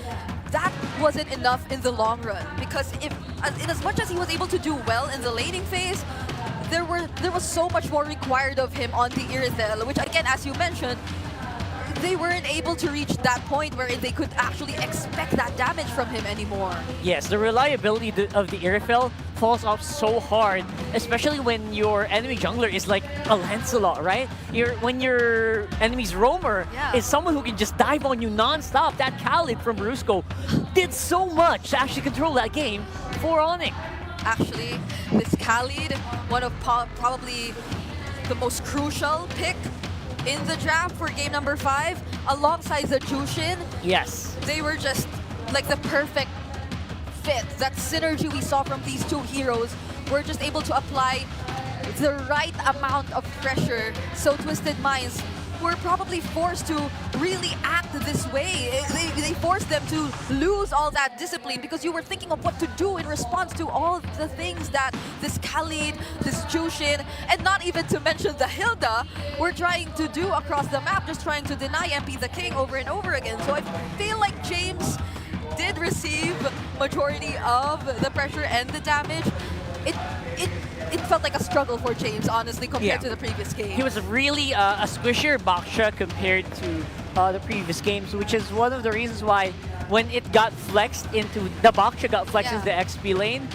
that wasn't enough in the long run, because in as much as he was able to do well in the laning phase, there was so much more required of him on the Irithel, which again, as you mentioned, they weren't able to reach that point where they could actually expect that damage from him anymore. Yes, the reliability of the Irithel falls off so hard, especially when your enemy jungler is like a Lancelot, right? When your enemy's roamer is someone who can just dive on you non-stop. That Khalid from Rusco did so much to actually control that game for Onic. Actually, this Khalid, one of probably the most crucial pick in the draft for game number 5, alongside the Jushin. Yes. They were just like the perfect fit. That synergy we saw from these two heroes were just able to apply the right amount of pressure so Twisted Minds were probably forced to really act this way. They forced them to lose all that discipline because you were thinking of what to do in response to all the things that this Khalid, this Jushin, and not even to mention the Hilda were trying to do across the map, just trying to deny MP the King over and over again. So I feel like James did receive majority of the pressure and the damage. It felt like a struggle for James, honestly, compared to the previous game. He was really a squishier Baksha compared to the previous games, which is one of the reasons why when it got flexed into, the Baksha got flexed into the XP lane,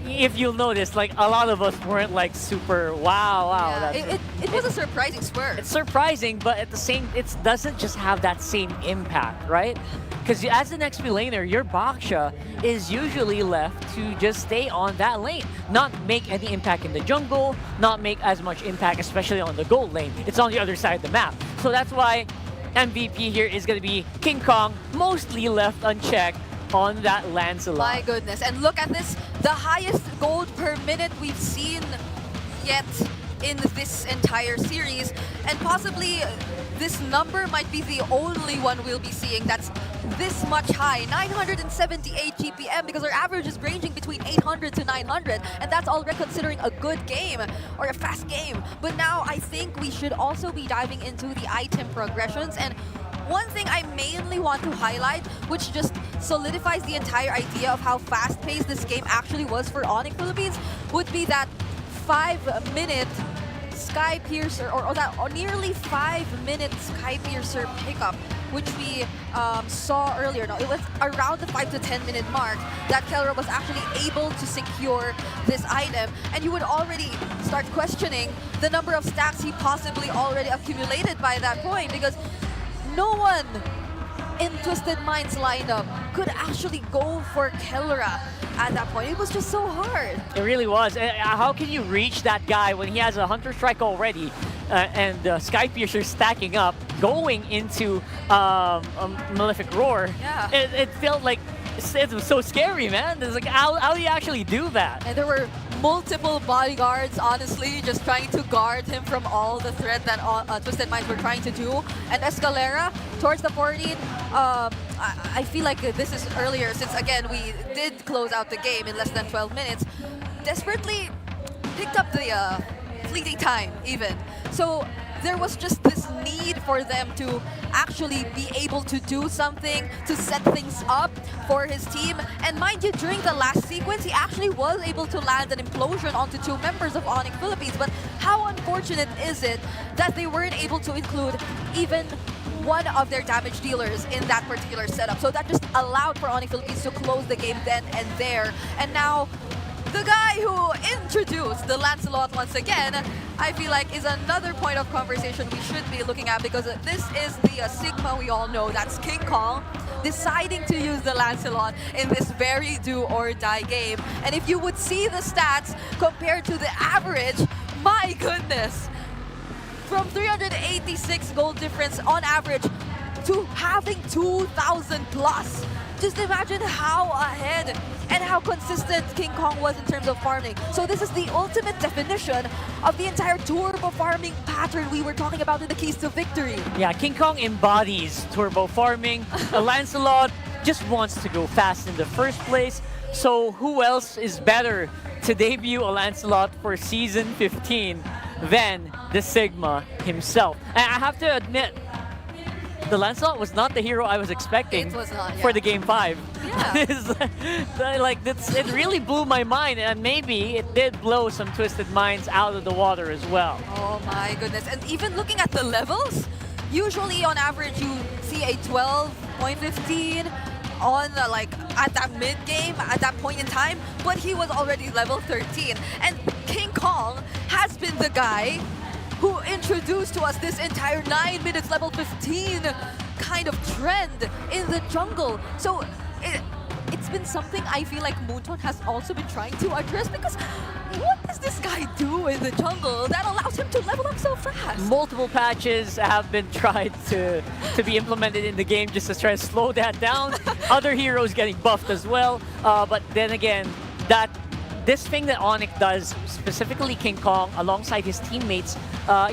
if you'll notice, like a lot of us weren't like super wow. It was a surprising swerve. It's surprising, but at the same, it doesn't just have that same impact, right? Because as an XP laner, your Baksha is usually left to just stay on that lane, not make any impact in the jungle, not make as much impact, especially on the gold lane. It's on the other side of the map. So that's why MVP here is going to be King Kong, mostly left unchecked on that Lancelot. My goodness. And look at this, the highest gold per minute we've seen yet in this entire series. And possibly this number might be the only one we'll be seeing that's this much high, 978 GPM, because our average is ranging between 800 to 900, and that's already considering a good game or a fast game. But now I think we should also be diving into the item progressions. And one thing I mainly want to highlight, which just solidifies the entire idea of how fast-paced this game actually was for Onic Philippines, would be that 5-minute Sky Piercer, or that nearly 5-minute Sky Piercer pickup, which we saw earlier. No, it was around the 5 to 10 minute mark that Kelra was actually able to secure this item, and you would already start questioning the number of stacks he possibly already accumulated by that point, because no one in Twisted Mind's lineup could actually go for Kelra at that point. It was just so hard. It really was. How can you reach that guy when he has a Hunter Strike already and Sky Piercer stacking up, going into a Malefic Roar? Yeah. It felt like, it was so scary, man. It's like, how do you actually do that? And there were multiple bodyguards, honestly, just trying to guard him from all the threat that Twisted Minds were trying to do. And Escalera, towards the 14, I feel like this is earlier, since again, we did close out the game in less than 12 minutes, desperately picked up the fleeting time, even. So there was just this need for them to actually be able to do something, to set things up for his team. And mind you, during the last sequence, he actually was able to land an implosion onto 2 members of Onic Philippines. But how unfortunate is it that they weren't able to include even one of their damage dealers in that particular setup? So that just allowed for Onic Philippines to close the game then and there. And now, the guy who introduced the Lancelot once again, I feel like is another point of conversation we should be looking at, because this is the Sigma we all know, that's King Kong, deciding to use the Lancelot in this very do-or-die game. And if you would see the stats compared to the average, my goodness, from 386 gold difference on average to having 2,000 plus. Just imagine how ahead and how consistent King Kong was in terms of farming. So this is the ultimate definition of the entire turbo farming pattern we were talking about in the keys to victory. Yeah, King Kong embodies turbo farming. Lancelot just wants to go fast in the first place. So who else is better to debut a Lancelot for Season 15 than the Sigma himself? And I have to admit, the Lancelot was not the hero I was expecting It was not, for the Game 5. Yeah. It really blew my mind, and maybe it did blow some Twisted Minds out of the water as well. Oh my goodness. And even looking at the levels, usually on average you see a 12.15 on at that mid game, at that point in time, but he was already level 13. And King Kong has been the guy who introduced to us this entire 9 minutes level 15 kind of trend in the jungle. So it's been something I feel like Moonton has also been trying to address, because what does this guy do in the jungle that allows him to level up so fast? Multiple patches have been tried to be implemented in the game just to try to slow that down. Other heroes getting buffed as well, but then again, that this thing that Onic does, specifically King Kong, alongside his teammates,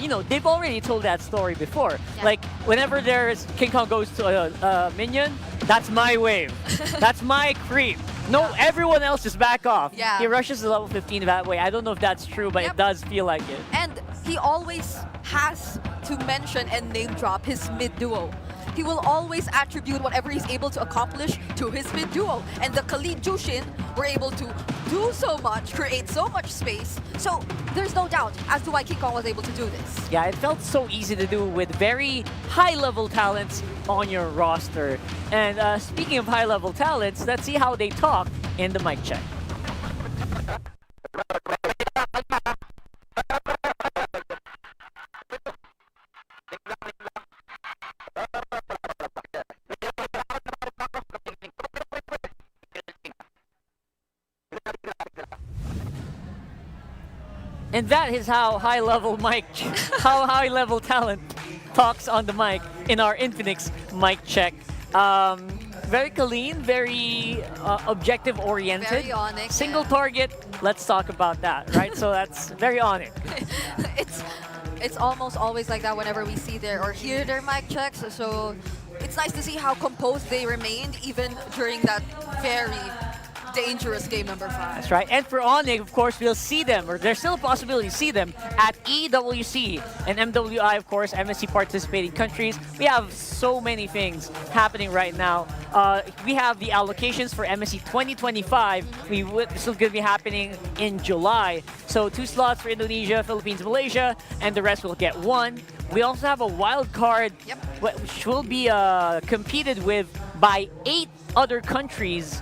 you know, they've already told that story before. Like, whenever there's King Kong goes to a minion, that's my wave. That's my creep. No, everyone else just back off. Yeah. He rushes to level 15 that way. I don't know if that's true, but it does feel like it. And he always has to mention and name drop his mid duo. He will always attribute whatever he's able to accomplish to his mid duo. And the Khalid Jushin were able to do so much, create so much space. So there's no doubt as to why King Kong was able to do this. Yeah, it felt so easy to do with very high-level talents on your roster. And speaking of high-level talents, let's see how they talk in the mic check. And that is how high-level talent talks on the mic in our Infinix mic check. Very clean, very objective-oriented. Very Onic, Single target. Let's talk about that, right? So that's very Onic. It's almost always like that whenever we see their or hear their mic checks. So it's nice to see how composed they remained even during that very dangerous game number 5. That's right. And for Onic, of course, we'll see them, or there's still a possibility to see them at EWC and MWI, of course, MSC participating countries. We have so many things happening right now. We have the allocations for MSC 2025. This is going to be happening in July. So 2 slots for Indonesia, Philippines, Malaysia, and the rest will get 1. We also have a wild card, which will be competed with by 8 other countries.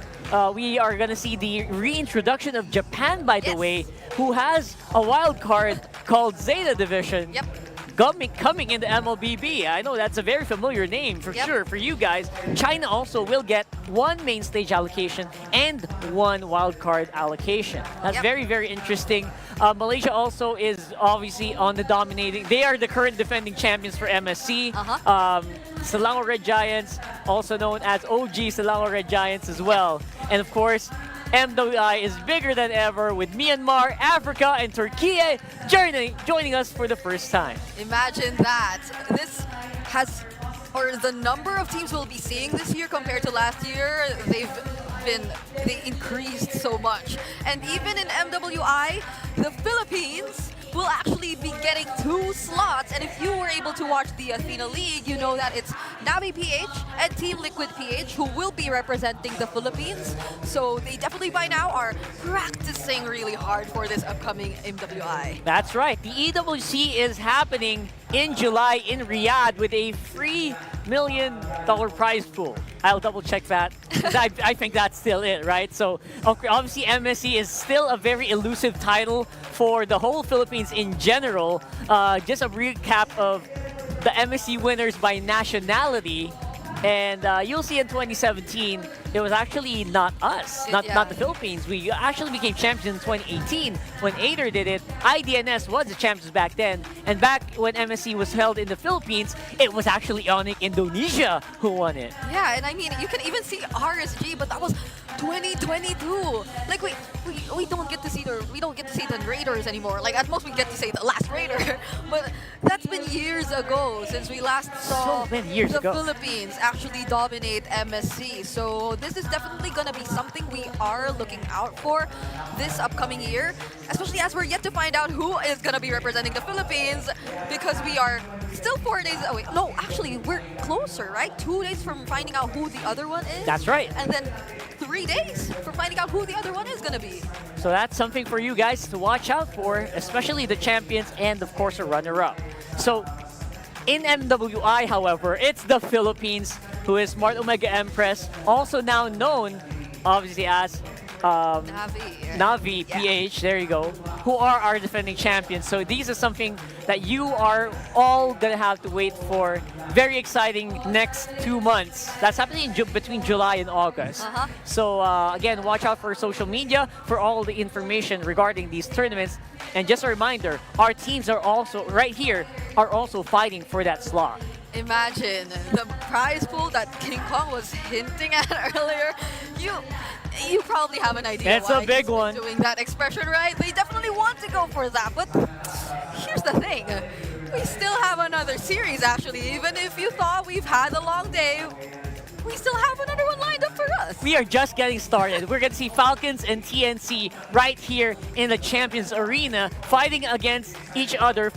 We are going to see the reintroduction of Japan, by the way, who has a wild card called Zeta Division. Coming into MLBB. I know that's a very familiar name for sure for you guys. China also will get 1 main stage allocation and 1 wildcard allocation. That's very, very interesting. Malaysia also is obviously on the dominating. They are the current defending champions for MSC. Selangor Red Giants, also known as OG Selangor Red Giants as well. And of course, MWI is bigger than ever with Myanmar, Africa, and Turkey joining us for the first time. Imagine that. This has, or the number of teams we'll be seeing this year compared to last year, they increased so much. And even in MWI, the Philippines will actually be getting 2 slots. And if you were able to watch the Athena League, you know that it's Navi PH and Team Liquid PH who will be representing the Philippines. So they definitely by now are practicing really hard for this upcoming MWI. That's right. The EWC is happening in July in Riyadh with a free $1 million prize pool. I'll double check that. I think that's still it, right? So obviously MSC is still a very elusive title for the whole Philippines in general. Just a recap of the MSC winners by nationality. And you'll see in 2017, it was actually not us, not the Philippines. We actually became champions in 2018 when Ader did it. IDNS was the champions back then. And back when MSC was held in the Philippines, it was actually Onic Indonesia who won it. Yeah, and I mean, you can even see RSG, but that was 2022. Like we don't get to see the Raiders anymore. Like at most we get to say the last Raider, but that's been years ago since we last saw the Philippines actually dominate MSC. So this is definitely going to be something we are looking out for this upcoming year, especially as we're yet to find out who is going to be representing the Philippines, because we are still 4 days away. No, actually, we're closer, right? 2 days from finding out who the other one is. That's right. And then 3 days for finding out who the other one is going to be. So that's something for you guys to watch out for, especially the champions and, of course, a runner-up. So in MWI, however, it's the Philippines who is Smart Omega Empress, also now known, obviously, as Navi PH, there you go, who are our defending champions. So these are something that you are all going to have to wait for. Very exciting next 2 months. That's happening between July and August. So again, watch out for social media for all the information regarding these tournaments. And just a reminder, our teams are also, right here, are also fighting for that slot. Imagine the prize pool that King Kong was hinting at earlier. You probably have an idea It's why a big he's been one. doing that expression, right? They definitely want to go for that, but here's the thing. We still have another series, actually. Even if you thought we've had a long day, we still have another one lined up for us. We are just getting started. We're going to see Falcons and TNC right here in the Champions Arena fighting against each other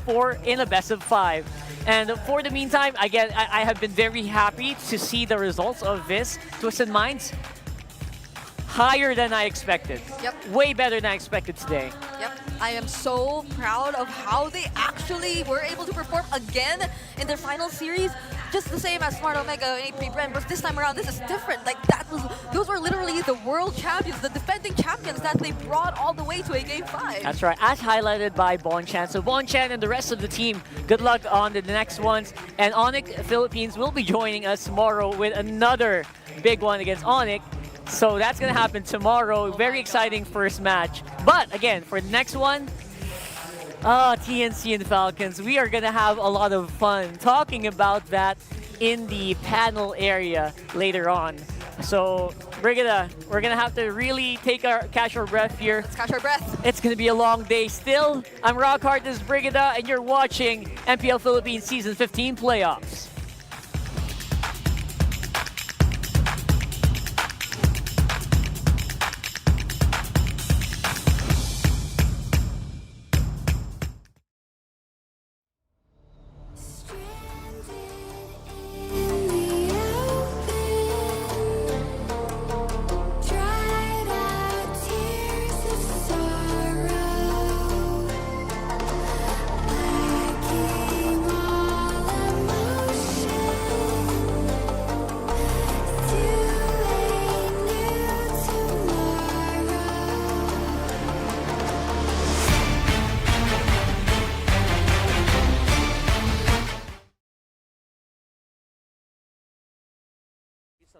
in a best of 5. And for the meantime, again, I have been very happy to see the results of this. Twisted Minds, higher than I expected. Yep. Way better than I expected today. Yep, I am so proud of how they actually were able to perform again in their final series. Just the same as Smart Omega and AP Brand, but this time around, this is different. Like those were literally the world champions, the defending champions that they brought all the way to a Game 5. That's right, as highlighted by Bonchan. So Bonchan and the rest of the team, good luck on the next ones. And Onic Philippines will be joining us tomorrow with another big one against Onic. So that's going to happen tomorrow. Very exciting first match. But again, for the next one, TNC and Falcons, we are going to have a lot of fun talking about that in the panel area later on. So we're gonna have to really catch our breath here. Let's catch our breath. It's gonna be a long day still. I'm Rockhart, this is Brigida, and you're watching MPL Philippines Season 15 Playoffs.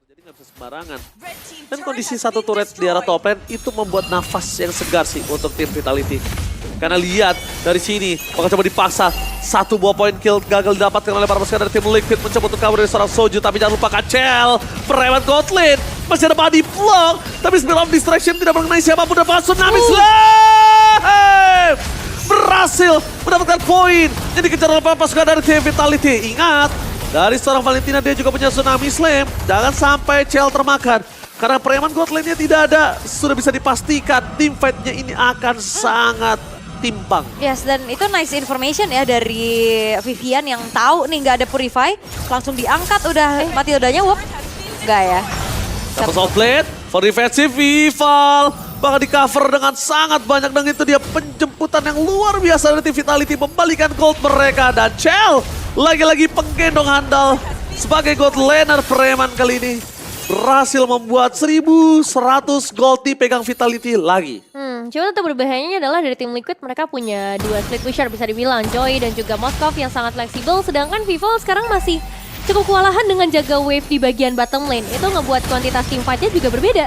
Jadi nggak bisa sembarangan. Dan kondisi satu turret di arah top lane itu membuat nafas yang segar sih untuk tim Vitality. Karena lihat dari sini, bakal coba dipaksa. Satu buah poin kill gagal didapatkan oleh para pasukan dari tim Liquid. Mencoba untuk kabur dari seorang Soju, tapi jangan lupa Kacel. Perewan Gotlin, masih ada body block. Tapi Spiral of Distraction tidak mengenai siapapun. Dapat Tsunami Slam! Berhasil mendapatkan poin yang dikejar oleh para pasukan dari tim Vitality. Ingat, dari seorang Valentina dia juga punya Tsunami Slam. Jangan sampai Cel termakan. Karena preman Godline-nya tidak ada. Sudah bisa dipastikan tim fight-nya ini akan sangat timpang. Yes, dan itu nice information ya dari Vivian yang tahu nih nggak ada Purify. Langsung diangkat udah Matildanya wop. Nggak ya. Dapat outplate for defensive Vival. Bakal di cover dengan sangat banyak dan itu dia penjemputan yang luar biasa dari tim Vitality membalikan gold mereka. Dan Cel lagi-lagi penggendong handal sebagai gold laner preman kali ini. Berhasil membuat 1100 gold dipegang Vitality lagi. Cuma tetap berbahayanya adalah dari tim Liquid mereka punya dua split pusher bisa dibilang. Joy dan juga Moskov yang sangat fleksibel. Sedangkan Vivo sekarang masih cukup kewalahan dengan jaga wave di bagian bottom lane. Itu ngebuat kuantitas team fight-nya juga berbeda.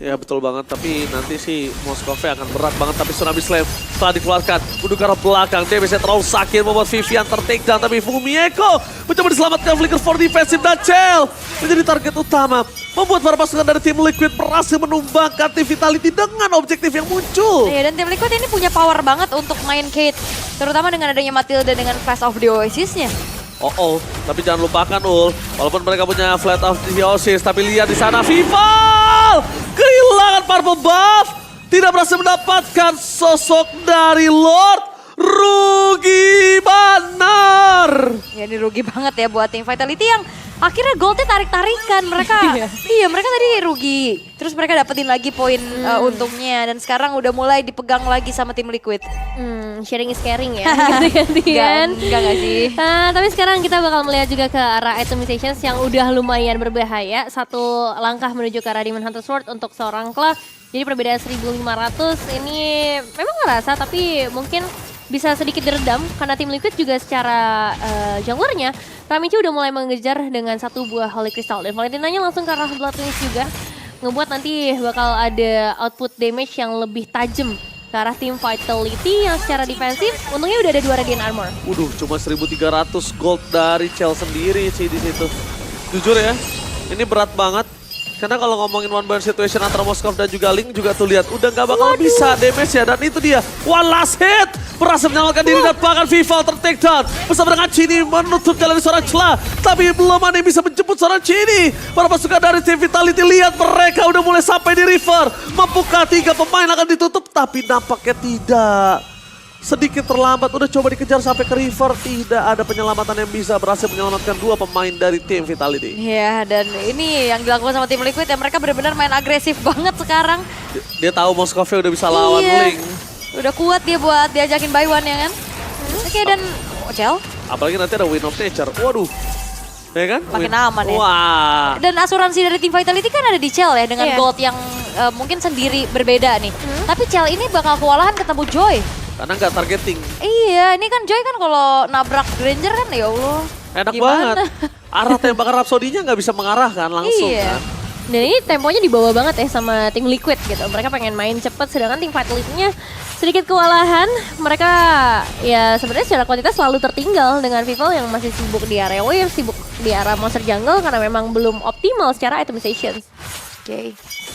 Ya betul banget, tapi nanti sih Moskova akan berat banget. Tapi Tsunami Slam setelah dikeluarkan, udah ke arah belakang. Dia bisa terlalu sakit membuat Vivian ter-take down. Tapi Fumieko mencoba diselamatkan flicker for defensive dan Cel menjadi target utama. Membuat para pasukan dari tim Liquid berhasil menumbangkan tim Vitality dengan objektif yang muncul. Iya, dan tim Liquid ini punya power banget untuk main Kate. Terutama dengan adanya Matilda dengan Flash of the Oasis-nya. Tapi jangan lupakan walaupun mereka punya Flat of the Oasis, tapi lihat di sana Vival kehilangan purple buff, tidak berhasil mendapatkan sosok dari Lord. Rugi benar. Ya ini rugi banget ya buat tim Vitality yang akhirnya goldnya tarik-tarikan. Mereka mereka tadi rugi. Terus mereka dapetin lagi poin untungnya. Dan sekarang udah mulai dipegang lagi sama tim Liquid. Sharing is caring ya. Ganti-gantian. Enggak sih. Tapi sekarang kita bakal melihat juga ke arah itemizations yang udah lumayan berbahaya. Satu langkah menuju ke arah Demon Hunter Sword untuk seorang Clark. Jadi perbedaan 1500 ini memang ngerasa tapi mungkin bisa sedikit diredam karena tim Liquid juga secara junglernya Ramichi udah mulai mengejar dengan satu buah Holy Crystal dan Valentinanya langsung ke arah Blood Wings juga ngebuat nanti bakal ada output damage yang lebih tajam ke arah tim Vitality yang secara defensif untungnya udah ada 2 Radiant Armor. Cuma 1300 gold dari Cel sendiri sih di situ. Jujur ya, ini berat banget karena kalau ngomongin one bar situation antara Moskov dan juga Link juga tuh lihat udah nggak bakal bisa damage ya, dan itu dia one last hit berhasil menyelamatkan diri dan bahkan Vival ter-take down bersama dengan Chini menutup jalan seorang celah, tapi belum ada yang bisa menjemput seorang Chini. Para pasukan dari tim Vitality lihat mereka udah mulai sampai di river, membuka 3 pemain akan ditutup, tapi nampaknya tidak. Sedikit terlambat, udah coba dikejar sampai ke river, tidak ada penyelamatan yang bisa berhasil menyelamatkan 2 pemain dari tim Vitality. Iya, dan ini yang dilakukan sama tim Liquid ya, mereka benar-benar main agresif banget sekarang. Dia tahu Moskovnya udah bisa lawan Link. Udah kuat dia buat diajakin buy one ya kan. Oke, dan Cel. Apalagi nanti ada Win of Nature, waduh. Ya kan? Makin aman ya. Wah. Dan asuransi dari tim Vitality kan ada di Cel ya, dengan gold yang mungkin sendiri berbeda nih. Tapi Cel ini bakal kewalahan ketemu Joy. Karena nggak targeting. Iya, ini kan Joy kan kalau nabrak Granger kan ya Allah. Enak gimana? banget. Arah tembakan Rhapsody-nya nggak bisa mengarahkan langsung kan. Dan ini temponya dibawa banget ya sama tim Liquid gitu. Mereka pengen main cepet, sedangkan tim Vitality-nya sedikit kewalahan. Mereka ya sebenarnya secara kuantitas selalu tertinggal dengan Vival yang masih sibuk di area wave, sibuk di area monster jungle karena memang belum optimal secara itemization. Oke.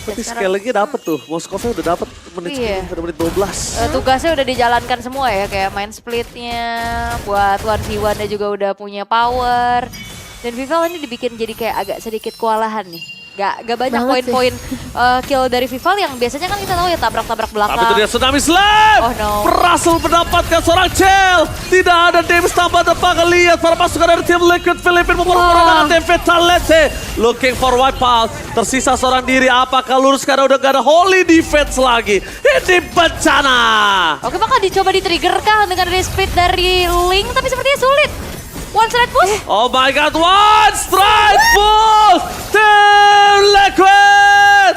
Tapi sekali lagi dapet tuh, Moskovnya udah dapet menit udah menit 12. Tugasnya udah dijalankan semua ya, kayak main splitnya, buat 1v1 dia juga udah punya power. Dan Vival ini dibikin jadi kayak agak sedikit kewalahan nih. Gak banyak poin-poin kill dari Vival yang biasanya kan kita tahu ya tabrak-tabrak belakang. Tapi itu dia Tsunami Slam! Oh no. Berhasil mendapatkan seorang Cel. Tidak ada damage tambah depan, lihat para pasukan dari tim Liquid Filipina memperkuat dengan tim Vitality. Looking for wipeout. Tersisa seorang diri, apakah lurus karena udah gak ada holy defense lagi. Ini bencana. Oke, bakal dicoba di-trigger kah dengan split dari Link, tapi sepertinya sulit. One strike push. Oh my god, one strike push! Tim Liquid!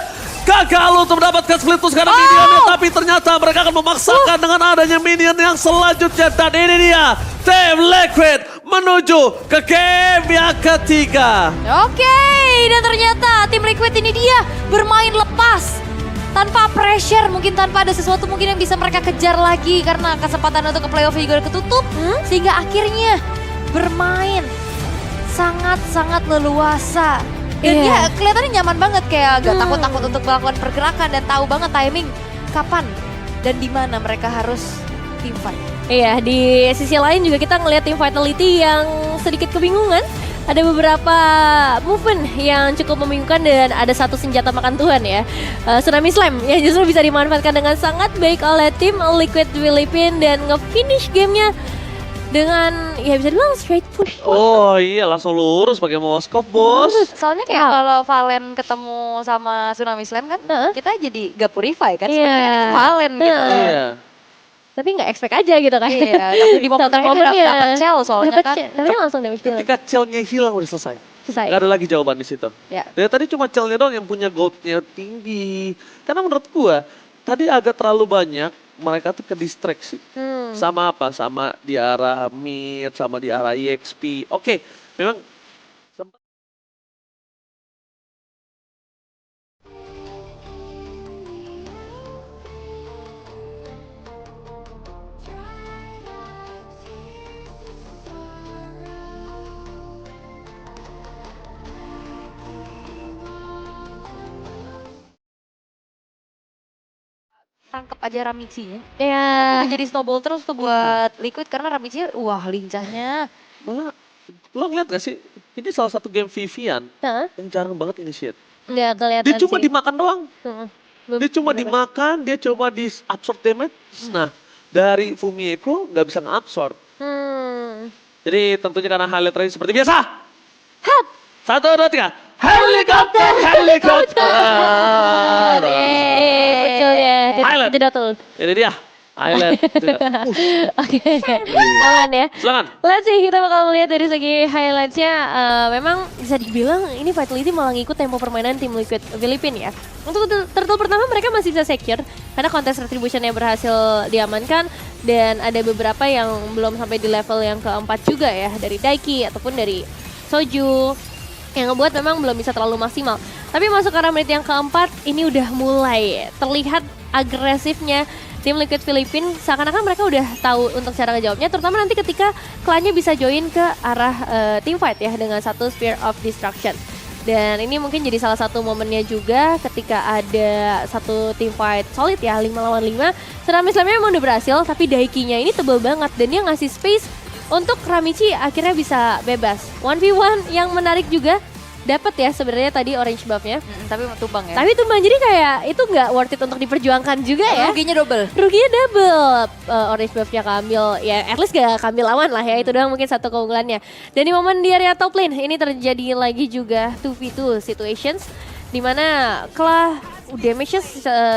Gagal untuk mendapatkan split push karena minionnya, tapi ternyata mereka akan memaksakan dengan adanya minion yang selanjutnya. Dan ini dia, Tim Liquid menuju ke game yang ketiga. Oke, dan ternyata tim Liquid ini dia bermain lepas. Tanpa pressure, mungkin tanpa ada sesuatu mungkin yang bisa mereka kejar lagi. Karena kesempatan untuk ke playoff juga ketutup. Sehingga akhirnya bermain sangat-sangat leluasa. Dan dia kelihatannya nyaman banget, kayak gak takut-takut untuk melakukan pergerakan dan tahu banget timing kapan dan di mana mereka harus team fight. Iya, di sisi lain juga kita ngelihat tim Vitality yang sedikit kebingungan. Ada beberapa movement yang cukup membingungkan dan ada satu senjata makan Tuhan ya. Tsunami Slam yang justru bisa dimanfaatkan dengan sangat baik oleh tim Liquid Filipina dan nge-finish gamenya dengan ya bisa dibilang straight push. Oh iya, langsung lurus pakai Moskov, bos. Soalnya kayak kalau Valen ketemu sama Tsunami Slam kan, kita jadi gak purify kan, sebenarnya Valen gitu. Iya. Tapi nggak expect aja gitu kan. Iya, tapi di momen terakhir dapet Cel soalnya kan. Tapi langsung damage dealer. Ketika Celnya hilang udah selesai. Selesai. Gak ada lagi jawaban di situ. Ya. Dari tadi cuma Celnya doang yang punya goldnya tinggi. Karena menurut gua, tadi agak terlalu banyak mereka tuh ke distraksi. Sama apa? Sama di arah mid, sama di arah EXP. Oke, memang tangkep aja Ramichi ya. Iya. Jadi snowball terus tuh buat Liquid karena Ramichi wah lincahnya. lo ngeliat gak sih? Ini salah satu game Vivian yang jarang banget initiate. Nggak kelihatan Dia cuma sih. dimakan doang. Dia cuma dimakan, dia coba di absorb damage. Nah, dari Fumieko nggak bisa nge-absorb. Jadi tentunya karena highlight tadi seperti biasa. Hap! 1, 2, 3. Helikopter, helikopter. Betul ya. Highlight. Jedotul. Ini dia, highlight. Oke. Aman ya. Silakan. Let's see, kita bakal melihat dari segi highlights-nya. Memang bisa dibilang ini Vitality malah ngikut tempo permainan tim Liquid Filipina ya. Untuk turtle pertama mereka masih bisa secure karena kontes retribution yang berhasil diamankan. Dan ada beberapa yang belum sampai di level yang keempat juga ya. Dari Daiki ataupun dari Soju. Yang ngebuat memang belum bisa terlalu maksimal. Tapi masuk ke arah menit yang keempat, ini udah mulai terlihat agresifnya tim Liquid Filipina. Seakan-akan mereka udah tahu untuk cara ngejawabnya, terutama nanti ketika klannya bisa join ke arah team fight ya dengan satu Spear of Destruction. Dan ini mungkin jadi salah satu momennya juga ketika ada satu team fight solid ya, 5 lawan 5. Tsunami Slam-nya emang udah berhasil, tapi Daiki-nya ini tebel banget. Dan dia ngasih space untuk Ramichi akhirnya bisa bebas. 1v1 yang menarik juga. Dapat ya sebenarnya tadi orange buff-nya. Tapi tumbang ya. Tapi tumbang, jadi kayak itu nggak worth it untuk diperjuangkan juga ya. Ruginya double. Ruginya double. Orange buff-nya keambil, ya at least gak keambil lawan lah ya. Itu doang mungkin satu keunggulannya. Dan di momen di area top lane, ini terjadi lagi juga 2v2 situations. Dimana Klah damage-nya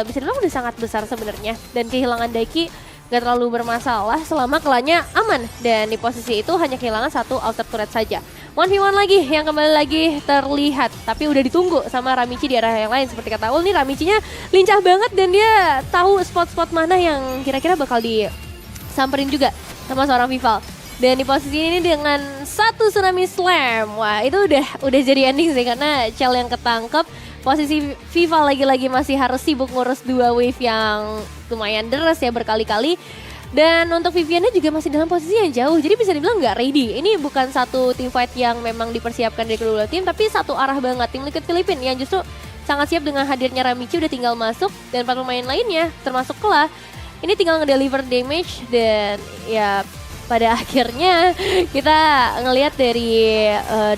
bisa dibilang udah sangat besar sebenarnya. Dan kehilangan Daiki gak terlalu bermasalah selama Klahnya aman. Dan di posisi itu hanya kehilangan satu outer turret saja. 1v1 lagi yang kembali lagi terlihat. Tapi udah ditunggu sama Ramichi di arah yang lain. Seperti kata Ul nih, Ramichi-nya lincah banget dan dia tahu spot-spot mana yang kira-kira bakal disamperin juga sama seorang Vival. Dan di posisi ini dengan satu Tsunami Slam. Wah, itu udah jadi ending sih karena Chell yang ketangkep. Posisi Vival lagi-lagi masih harus sibuk ngurus 2 wave yang lumayan deres ya berkali-kali. Dan untuk Viviannya juga masih dalam posisi yang jauh, jadi bisa dibilang nggak ready. Ini bukan satu team fight yang memang dipersiapkan dari kedua tim, tapi satu arah banget. Tim Liquid Filipina yang justru sangat siap dengan hadirnya Ramichi, udah tinggal masuk. Dan 4 pemain lainnya, termasuk Klah, ini tinggal ngedeliver damage. Dan ya pada akhirnya kita ngelihat dari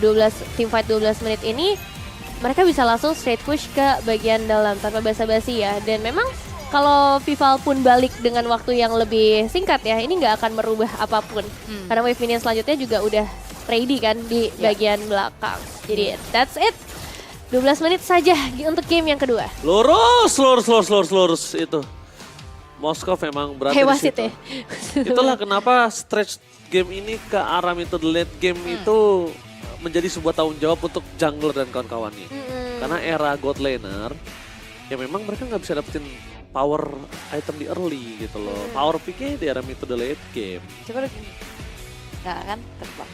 12 team fight 12 menit ini, mereka bisa langsung straight push ke bagian dalam tanpa basa-basi ya. Dan memang kalau Vival pun balik dengan waktu yang lebih singkat ya, ini nggak akan merubah apapun. Karena wave minion selanjutnya juga udah ready kan di bagian belakang. Jadi that's it. 12 menit saja untuk game yang kedua. Lurus itu. Moskov memang berada di situ. Ya. Itulah kenapa stretch game ini ke arah itu late game itu menjadi sebuah tanggung jawab untuk jungler dan kawan-kawannya. Karena era god laner, ya memang mereka nggak bisa dapetin power item di early gitu loh. Power pick-nya di era itu the late game. Coba lagi. Nah kan, terbang.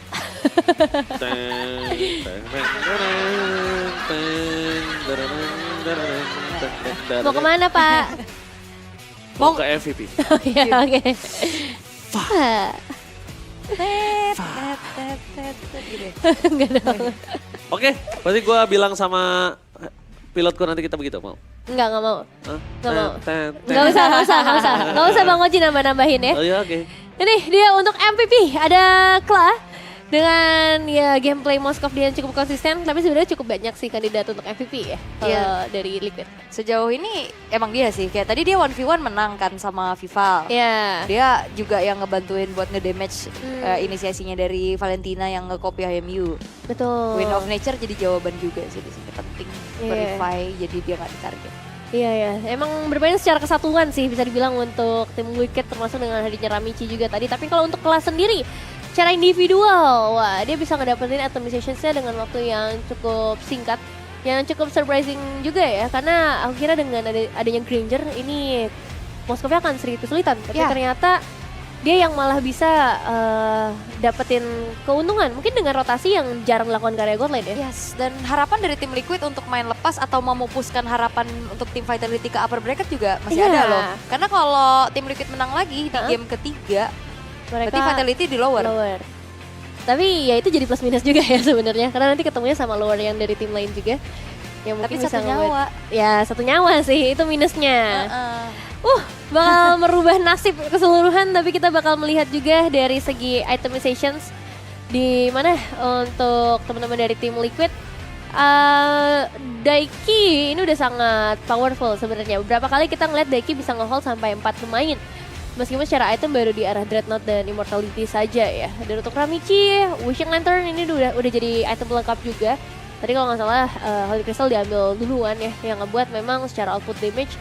Mau kemana Pak? Mau ke MVP. Oh iya, oke. Enggak dong. Oke, berarti gue bilang sama pilotku nanti kita begitu mau. Enggak mau. Enggak mau. Enggak usah Bang Oji nambah-nambahin ya. Oh iya, oke. Ini dia untuk MVP, ada Klah dengan ya gameplay Moskov dia yang cukup konsisten, tapi sebenarnya cukup banyak sih kandidat untuk MVP ya. Dari Liquid. Sejauh ini emang dia sih, kayak tadi dia 1v1 menang kan sama Vival. Iya. Dia juga yang ngebantuin buat ngedamage inisiasinya dari Valentina yang nge-copy HMU. Betul. Win of Nature jadi jawaban juga sih di sini, penting. Verify jadi dia nggak ditarget. Iya ya, emang bermain secara kesatuan sih bisa dibilang untuk tim Wicked, termasuk dengan hadirnya Ramichi juga tadi. Tapi kalau untuk Kelas sendiri, secara individual, wah dia bisa ngedapetin atomizations-nya dengan waktu yang cukup singkat, yang cukup surprising juga ya. Karena aku kira dengan adanya Granger ini Moskova akan sedikit kesulitan, tapi ternyata dia yang malah bisa dapetin keuntungan. Mungkin dengan rotasi yang jarang dilakukan karya God Lane ya. Yes, dan harapan dari tim Liquid untuk main lepas atau memupuskan harapan untuk tim Vitality ke upper bracket juga masih ada loh. Karena kalau tim Liquid menang lagi di game ketiga, berarti Vitality di lower. Tapi ya itu jadi plus minus juga ya sebenarnya, karena nanti ketemunya sama lower yang dari tim lain juga. Yang mungkin tapi bisa satu nyawa. Ya 1 nyawa sih, itu minusnya. Bakal merubah nasib keseluruhan, tapi kita bakal melihat juga dari segi itemizations di mana untuk teman-teman dari tim Liquid. Daiki ini udah sangat powerful sebenarnya. Beberapa kali kita ngeliat Daiki bisa nge-hold sampai 4 pemain. Meskipun secara item baru di arah Dreadnought dan Immortality saja ya. Dan untuk Ramichi, Wishing Lantern ini udah jadi item pelengkap juga. Tadi kalau nggak salah Holy Crystal diambil duluan ya, yang ngebuat memang secara output damage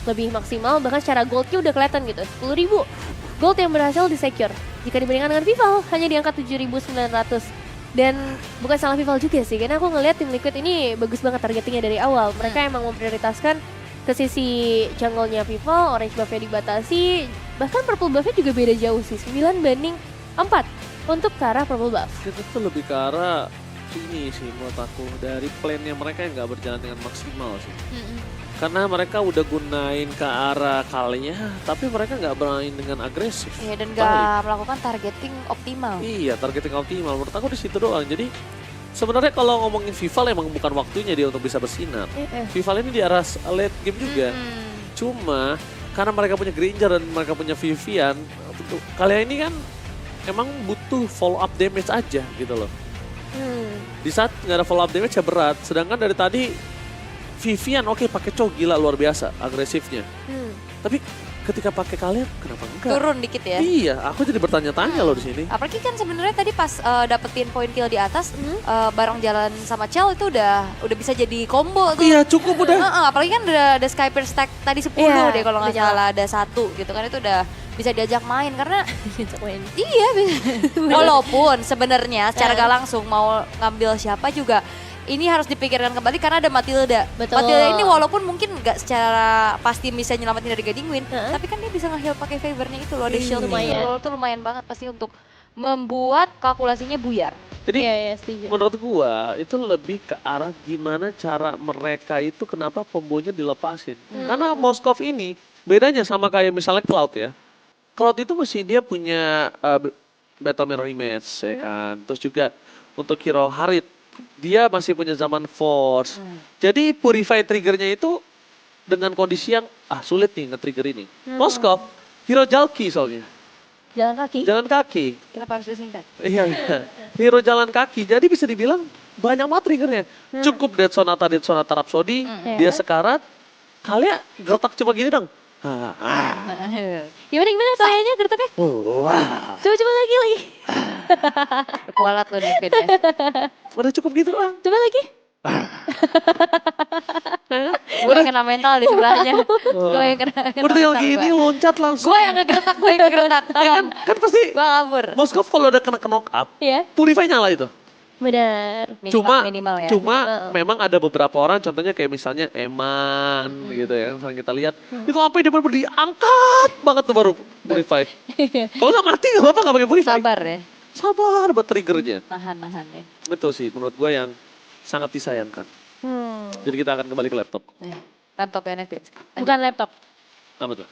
lebih maksimal, bahkan secara goldnya udah kelihatan gitu, 10.000 gold yang berhasil di-secure. Jika dibandingkan dengan Vival, hanya di angka 7.900. Dan bukan salah Vival juga sih, karena aku ngelihat tim Liquid ini bagus banget targetingnya dari awal. Mereka emang memprioritaskan ke sisi jungle-nya Vival, orange buff-nya dibatasi, bahkan purple buff-nya juga beda jauh sih, 9 banding 4 untuk ke arah purple buff. Itu tuh lebih ke arah ini sih menurut aku, dari plan-nya mereka yang nggak berjalan dengan maksimal sih. Karena mereka udah gunain ke arah kalinya, tapi mereka nggak bermain dengan agresif. Iya, dan nggak melakukan targeting optimal. Iya, targeting optimal. Menurut aku di situ doang. Jadi Sebenarnya kalau ngomongin Vival emang bukan waktunya dia untuk bisa bersinar. Vival ini di arah late game juga. Cuma karena mereka punya Granger dan mereka punya Vivian, kalian ini kan emang butuh follow up damage aja gitu loh. Di saat nggak ada follow up damage ya berat. Sedangkan dari tadi Vivian oke pakai Cho gila luar biasa agresifnya. Tapi ketika pakai kalian kenapa enggak? Turun dikit ya. Iya, aku jadi bertanya-tanya loh di sini. Apalagi kan sebenarnya tadi pas dapetin poin kill di atas, bareng jalan sama Chell itu udah bisa jadi combo tuh. Iya, cukup udah. Apalagi kan ada Skyper stack tadi 10 deh kalau nggak salah, ada 1 gitu kan, itu udah bisa diajak main karena iya walaupun sebenarnya secara gak langsung mau ngambil siapa juga ini harus dipikirkan kembali karena ada Matilda. Matilda ini walaupun mungkin nggak secara pasti bisa nyelamatin dari Guiding Wind, tapi kan dia bisa nge-heal pakai favornya itu loh, ada shield itu lumayan banget pasti untuk membuat kalkulasinya buyar. Jadi menurut gua itu lebih ke arah gimana cara mereka itu kenapa kombonya dilepasin. Karena Moskov ini bedanya sama kayak misalnya Cloud ya. Cloud itu mesti dia punya Battle Mirror Image ya kan. Terus juga untuk hero Harit dia masih punya zaman force. Jadi purify triggernya itu dengan kondisi yang sulit nih nge-trigger ini. Moskov, hero Jalki soalnya. Jalan kaki? Jalan kaki. Kenapa harus disingkat? Iya. Hero jalan kaki. Jadi bisa dibilang banyak banget triggernya. Cukup Dead Sonata Rhapsody, dia sekarat. Kalian gertak cuma gini dong. Gimana sayanya gertaknya? Coba lagi. Kualat lo David ya. Udah cukup gitu lah. Coba lagi. Gue yang kena mental di sebelahnya. Gue yang kena mental. Udah tinggal gini loncat langsung. Gue yang ngegertak. Kan pasti. Gue kabur. Moskov kalau udah kena knock up, purify nyala itu. Benar. Minimal ya. Cuma memang ada beberapa orang, contohnya kayak misalnya Eman gitu ya, misalnya kita lihat, itu apa yang dia baru diangkat banget tuh baru purify. Kalau nggak mati nggak apa-apa nggak pakai purify. Sabar ya. Sabar buat triggernya. Nahan ya. Betul sih, menurut gue yang sangat disayangkan. Jadi kita akan kembali ke laptop. Laptop ya Netflix. Bukan laptop. Apa tuh?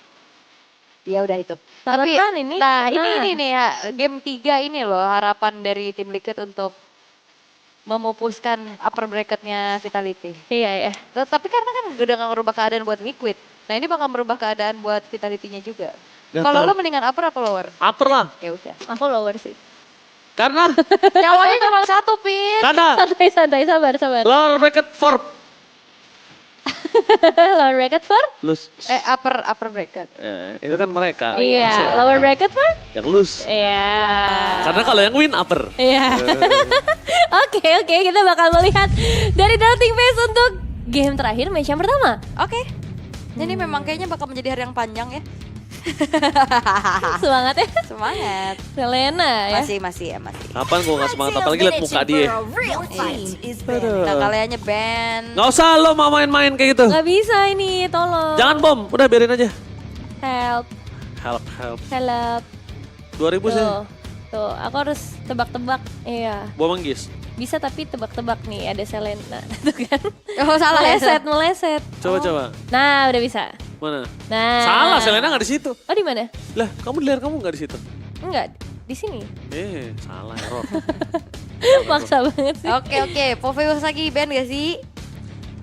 Ya udah itu. Tapi ini. Nah ini nih ya, game 3 ini loh harapan dari tim Liquid untuk memupuskan upper bracketnya Vitality. Iya. Tapi karena kan udah gak merubah keadaan buat Liquid. Nah ini bakal merubah keadaan buat Vitality-nya juga. Kalau lo mendingan upper apa lower? Upper lah. Ya udah. Aku lower sih. Karena? Nyawanya cuma 1 Pin. Karena? Santai, sabar. Lower bracket 4. Lower bracket for? Lose. Upper bracket. Itu kan mereka. Iya, lower bracket for? Yang lose. Iya. Karena kalau yang win upper. Iya. Oke, kita bakal melihat dari Darting Phase untuk game terakhir match yang pertama. Oke. Jadi memang kayaknya bakal menjadi hari yang panjang ya. Semangat ya? Semangat. Selena ya? Masih. Kapan gue gak semangat, apalagi liat muka dia. Nah kaliannya ban. Gak usah lo mau main-main kayak gitu. Gak bisa ini, tolong. Jangan bom, udah biarin aja. Help. 2000 sih. Tuh, aku harus tebak-tebak. Iya. Bom manggis. Bisa tapi tebak-tebak nih, ada Selena. Tuh kan. Oh salah meleset. Coba. Nah, udah bisa. Mana? Nah. Salah, Selena nggak di situ. Oh di mana? Lah, kamu di layar kamu nggak di situ? Enggak, di sini. Salah error. Maksa banget sih. Oke. Popeyes lagi ban gak sih?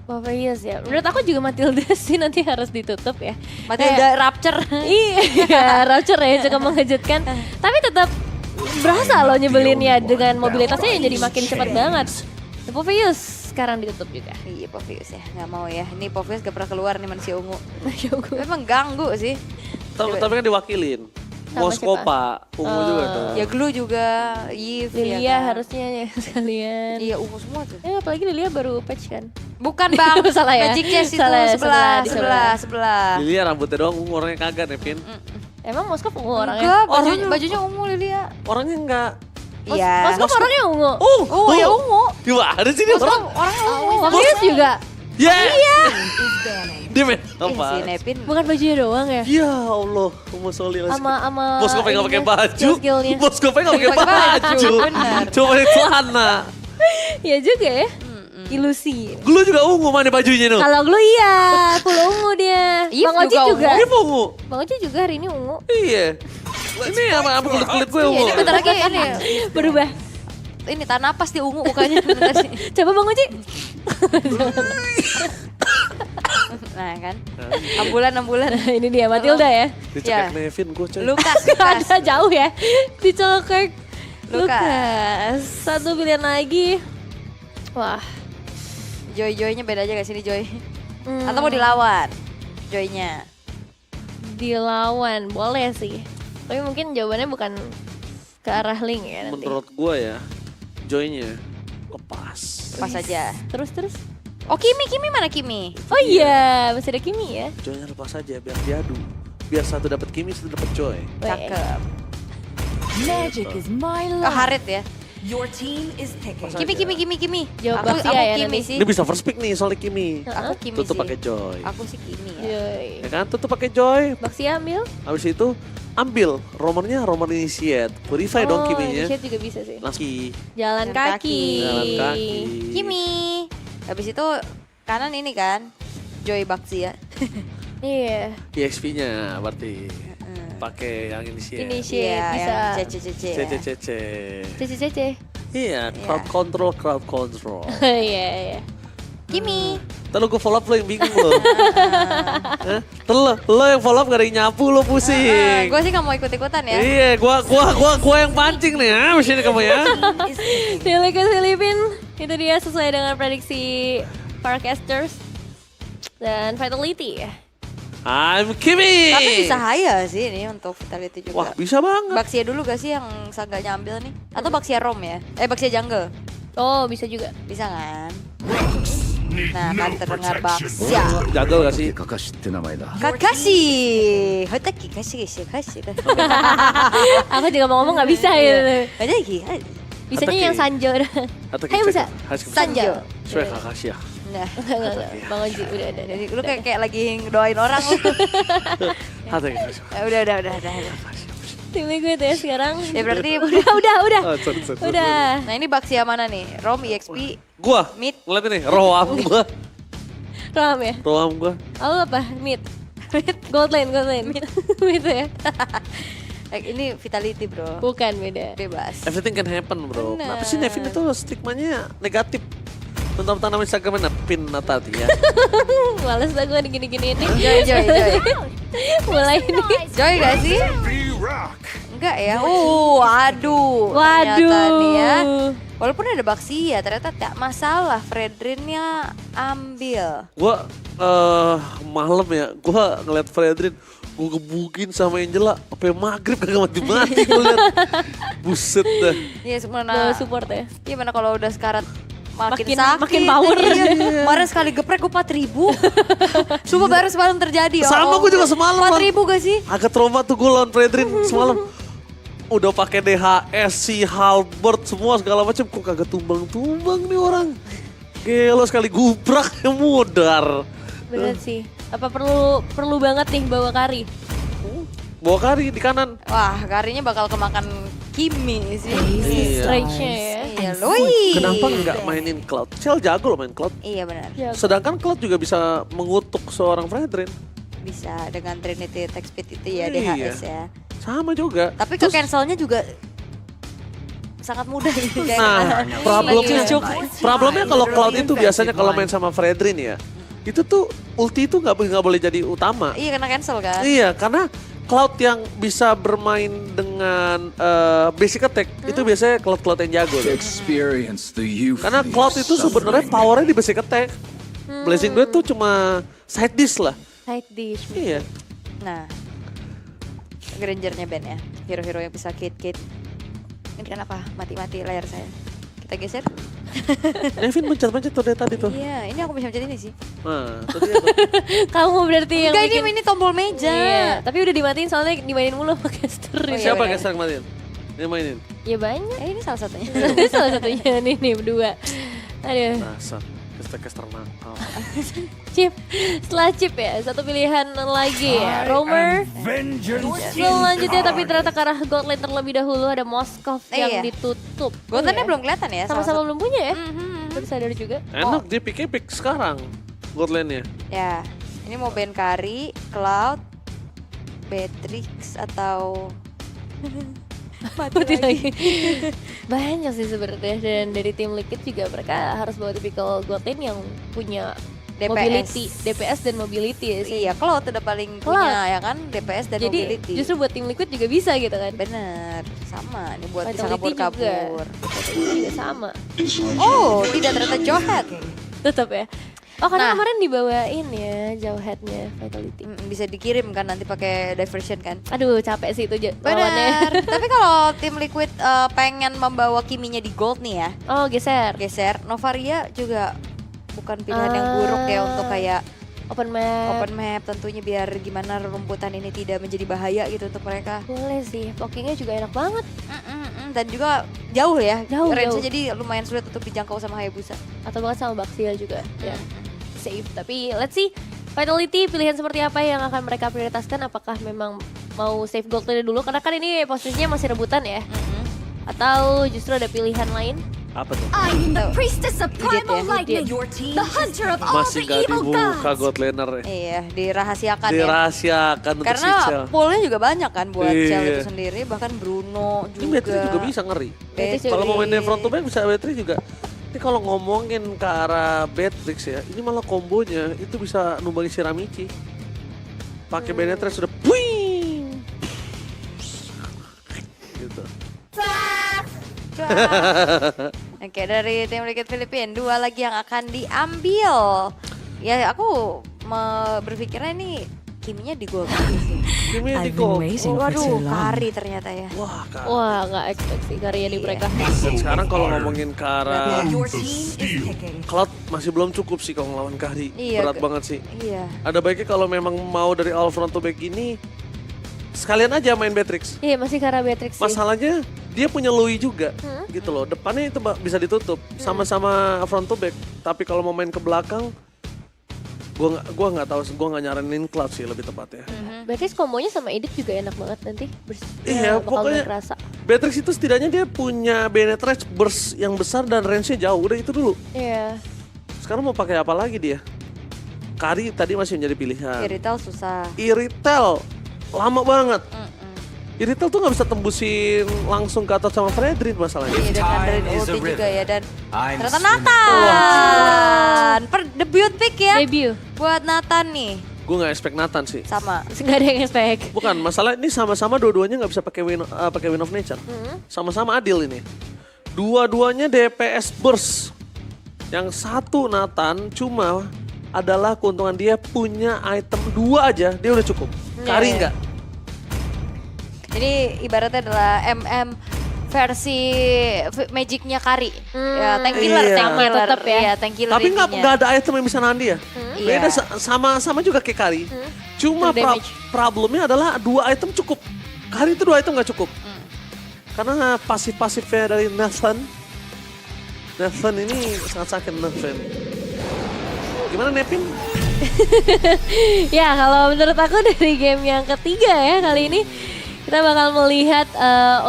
Popeyes ya. Menurut aku juga Matilda sih nanti harus ditutup ya. Matilda Rapture. Iya, Rapture ya cukup mengejutkan. Tapi tetap berasa loh nyebelinnya dengan mobilitasnya yang jadi makin cepat banget. Popeyes sekarang ditutup juga. Iya Popeyes ya, nggak mau ya. Ini Popeyes gak pernah keluar nih manusia ungu. Memang ganggu sih. Tapi kan diwakilin. Moskopa, ungu juga tuh. Ya Glue juga, Yves. Lilia ya kan? harusnya ya sekalian. Iya ungu semua tuh. Apalagi Lilia baru patch kan. Bukan bang, salah ya. Magic Chess itu sebelah. Lilia rambutnya doang ungu, orangnya kagak nih Pin. Emang Moskov ungu orangnya? Enggak, bajunya ungu Lilia. Orangnya enggak. Iya. Moskov orangnya ungu. Ya ungu. Gimana sih dia orang? Orangnya ungu. Popeyes juga. Iya. Dia main apa? Bukan bajunya doang ya? Ya Allah, soli lagi. Sama Bos kopi nggak pakai baju. Skillnya. Bos kopi nggak pakai baju. Cuma pakai celana. Iya juga ya. Ilusi. Glue juga ungu mana bajunya tuh? Kalau Glue iya, full ungu dia. Bang Oji juga. Dia ungu. Bang Oji juga hari ini ungu. Iya. Ini apa kulit gue ungu. Ini bentar lagi ini berubah. ini tahan napas dia ungu mukanya. Coba Bang Uci. Nah kan, ambulan. Ini dia Matilda ya. Dicekek Nevin gue coy. Lukas. Ada jauh ya. Dicekek. Lukas. Satu pilihan lagi. Wah. Joy-joynya beda aja gak sih nih Joy? Atau mau dilawan? Joy-nya. Dilawan, boleh sih. Tapi mungkin jawabannya bukan ke arah Link ya nanti. Menurut gue ya, Joy-nya lepas. Lepas aja. Terus. Oh Kimi mana Kimi? Oh iya, masih ada Kimi ya. Joy-nya lepas aja biar diadu. Biar satu dapat Kimi, satu dapat Joy. Cakep. Magic is my life. Oh Harit ya. Your team is picking. Kimi. Jawab Aku Baxia ya Kimi nanti. sih. Ini bisa first pick nih soalnya Kimi. Aku Kimi Tutup sih. pakai Joy. Aku sih Kimi ya. Joy. Ya kan, tutup pakai Joy. Baxia ambil. Habis itu ambil romernya, romer initiate. Purify dong Kiminya. Initiate juga bisa sih. Langsung Jalan kaki. Jalan kaki. Kimi. Habis itu kanan ini kan. Joy Baxi ya. Iya. EXP-nya berarti. Pakai yang initiate. Initiate bisa. CC. CC. Iya, crowd control. Iya. Kimi. Terus gue follow up lo yang bingung lo. Lo yang follow up gak ada yang nyapu lo pusing. Gue sih gak mau ikut-ikutan ya. Iya, gua yang pancing nih ya, sini kamu ya. Pilih ke Filipin, itu dia sesuai dengan prediksi Farcasters dan Vitality. I'm Kimi. Tapi bisa haya sih ini untuk Vitality juga. Wah, bisa banget. Baxia dulu gak sih yang gak nyambil nih? Atau Baxia Rom ya? Baxia Jungle. Oh, bisa juga. Bisa kan? Nah, kan terdengar Baxia. Jagal gak sih? Kakashi. Hotaki, kashi. Aku juga mau ngomong gak bisa ya. Hotaki. Bisanya yang Sanjo. Hai bisa. Sanjo. Suwe Kakashi ya. Nah, enggak. Bang Oji udah. Lu kayak lagi doain orang lu. Udah. Tim gue ya sekarang. Ya berarti udah. Udah. Nah ini Baxia mana nih? Rom, EXP, Gua. Mid. Ngeliat ini, Roam gua. Ram ya? Roam gua. Aku apa? Mid. Gold lane. Mid ya? Ini Vitality bro. Bukan, beda. Bebas. Everything can happen bro. Bener. Kenapa sih Nevin itu stigmanya negatif? Tentang nama Instagramnya pin tadi ya. Males lah gue gini-gini ini. Joy. Mulai ini. Joy gak sih? Enggak ya? Waduh. Nih ya. Walaupun ada Baxia, ternyata tak masalah. Fredrinnya ambil. Gua malam ya, gua ngeliat Fredrin, gua gebugin sama Angela, sampai maghrib kagak mati-mati gua liat. Buset dah. Iya, mana support ya. Iya, mana kalau udah sekarat makin sakit. Makin power. Iya. Kemarin sekali geprek gue 4.000. Sumpah baru semalam terjadi. Sama gue juga semalam. 4.000 gak sih? Agak trauma tuh gue lawan Fredrin semalam. Udah pakai DHS, si Halbert semua segala macam, kok kagak tumbang-tumbang nih orang. Gelo sekali gubrak mudar. Bener sih. Apa perlu banget nih bawa kari? Bawa kari di kanan. Wah, karinya bakal kemakan Kimi sih. Strike-nya ya. Iya, Loi. Kenapa nggak mainin Cloud? Cel jago loh main Cloud. Iya benar. Sedangkan Cloud juga bisa mengutuk seorang Fredrin. Bisa dengan Trinity Attack Speed itu ya, Iya. DHS ya. Sama juga. Tapi ke cancelnya juga sangat mudah gitu. Nah, problemnya kalau Cloud itu biasanya kalau main sama Fredrin ya, itu tuh ulti itu nggak boleh jadi utama. Iya, kena cancel kan? Iya, karena Cloud yang bisa bermain dengan basic attack itu biasanya Cloud yang jago. Karena Cloud itu sebenarnya powernya di basic attack. Blazing Blade tuh cuma side dish lah. Side dish. Iya. Nah, Grangernya Ben ya, hero-hero yang bisa kit-kit. Ini kenapa mati-mati layar saya? Kita geser. Nevin mencet-mencet tuh dari tadi tuh. Iya, ini aku bisa mencet ini sih. Nah, itu dia tuh. Kamu berarti yang Enggak, bikin... ini tombol meja. Iya, tapi udah dimatiin soalnya dimainin mulu sama caster. Siapa caster kemarin? Ini mainin? Ya banyak. Ini salah satunya. Salah satunya nih berdua. Aduh. Masa, caster nakal. Chip, setelah Chip ya, satu pilihan lagi ya, Romer. Selanjutnya tapi ternyata ke arah God Lane terlebih dahulu ada Moskov yang ditutup. God Lane belum kelihatan ya? Sama-sama belum punya ya? Baru sadar juga. Enak dia pick sekarang, God Lane-nya. Ya, ini mau ban Kari, Cloud, Beatrix atau Mati lagi. Banyak sih sebenarnya, dan dari tim Liquid juga mereka harus bawa tipikal gold lane yang punya DPS dan mobility sih. Iya, Cloud udah paling punya ya kan, DPS dan Jadi, mobility. justru buat tim Liquid juga bisa gitu kan. Bener, sama nih buat bisa Vitality kabur-kabur. juga sama. Oh, tidak ternyata Jawhead. Tetap ya. Oh, karena Nah. kemarin dibawain ya Jawheadnya Vitality. Bisa dikirim kan nanti pakai diversion kan. Aduh, capek sih itu Bener. lawannya. Tapi kalau tim Liquid pengen membawa Kiminya di gold nih ya. Oh, geser. Novaria juga bukan pilihan yang buruk ya untuk kayak open map tentunya, biar gimana rumputan ini tidak menjadi bahaya gitu untuk mereka. Boleh sih, blockingnya juga enak banget. Dan juga jauh ya, Jauh. range-nya jadi lumayan sulit untuk dijangkau sama Hayabusa. Atau bahkan sama Baxia juga ya. Safe, tapi let's see Vitality pilihan seperti apa yang akan mereka prioritaskan. Apakah memang mau save gold dulu, karena kan ini posisinya masih rebutan ya. Atau justru ada pilihan lain? Apa tuh? I am the priestess of primal lightning, the hunter of all Masih the gak evil dibuka gods. god laner ya. Iya, dirahasiakan ya. Dirahasiakan untuk si Karena Cell. poolnya juga banyak kan buat Iya. Cell itu sendiri, bahkan Bruno Ini juga. Beatrice juga bisa ngeri. Beatrice Kalau mau juga. main dari front to back bisa Beatrice juga. Ini kalau ngomongin ke arah Beatrix ya, ini malah kombonya itu bisa numbangin si Ramichi. Pakai Beatrice sudah puing. Gitu. Oke, dari tim Liquid Filipina, 2 lagi yang akan diambil. Ya, aku berpikirnya ini Kiminya di gol. Kiminya di gol. Waduh, Kari ternyata ya. Wah, nggak expect sih karya di mereka. Dan sekarang kalau ngomongin ke arah Cloud masih belum cukup sih kalau ngelawan Kari. Iya, Berat banget sih. Iya. Ada baiknya kalau memang mau dari all front to back ini, sekalian aja main Beatrix. Iya, masih karena Beatrix sih. Masalahnya dia punya Louis juga gitu loh. Depannya itu bisa ditutup sama-sama front to back. Tapi kalau mau main ke belakang, gua nggak tahu, gua nggak nyaranin Cloud sih lebih tepatnya. Beatrix kombonya sama Edith juga enak banget nanti. Iya, pokoknya Beatrix itu setidaknya dia punya penetrate burst yang besar dan range-nya jauh. Udah itu dulu. Iya. Sekarang mau pakai apa lagi dia? Kari tadi masih menjadi pilihan. Iritel susah. Iritel lama banget. Iritel tuh nggak bisa tembusin langsung ke atas sama Fredrin masalahnya. Iya, dan ngandarin ulti juga ya, dan ternyata Nathan. Debut pick ya. Buat Nathan nih. Gue nggak expect Nathan sih. Sama. Nggak ada yang expect. Bukan, masalah ini sama-sama dua-duanya nggak bisa pakai win of nature. Sama-sama adil ini. Dua-duanya DPS burst. Yang satu Nathan cuma adalah keuntungan dia punya item 2 aja, dia udah cukup. Kari nggak. Ini ibaratnya adalah versi magicnya Kari. Ya, tank killer, tetap ya. Iya, tank killer. Tapi nggak ada item yang bisa nahan dia. Beda sama juga kayak Kari. Cuma problemnya adalah 2 item cukup. Kari itu 2 item nggak cukup. Karena pasif-pasifnya dari Nathan ini sangat sakit Nathan. Gimana Nepin? Ya, kalau menurut aku dari game yang ketiga ya kali ini, kita bakal melihat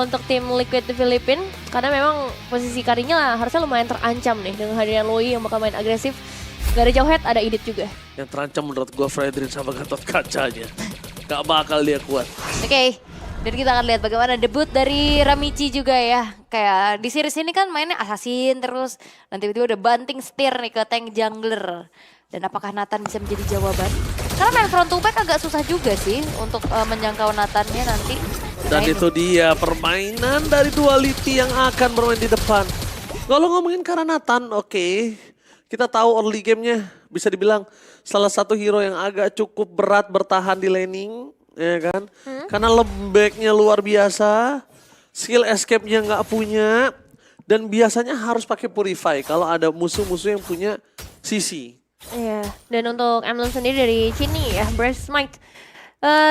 untuk tim Liquid Filipina, karena memang posisi Karinya lah harusnya lumayan terancam nih dengan hadiran Loi yang bakal main agresif. Gak ada Jawhead, ada Edith juga. Yang terancam menurut gue Fredrin sama Gatot Kacanya. Gak bakal dia kuat. Oke. Dan kita akan lihat bagaimana debut dari Ramichi juga ya. Kayak di series ini kan mainnya assassin terus. Nanti tiba-tiba udah banting setir nih ke tank jungler. Dan apakah Nathan bisa menjadi jawaban? Karena main front to back agak susah juga sih untuk menjangkau Nathannya nanti. Dan itu dia permainan dari Duality yang akan bermain di depan. Kalau ngomongin karena Nathan, oke. Kita tahu early gamenya bisa dibilang salah satu hero yang agak cukup berat bertahan di laning. Ya kan? Karena lembeknya luar biasa. Skill escape-nya nggak punya. Dan biasanya harus pakai purify kalau ada musuh-musuh yang punya CC. Iya, dan untuk emblem sendiri dari Chini ya, Breast Smite.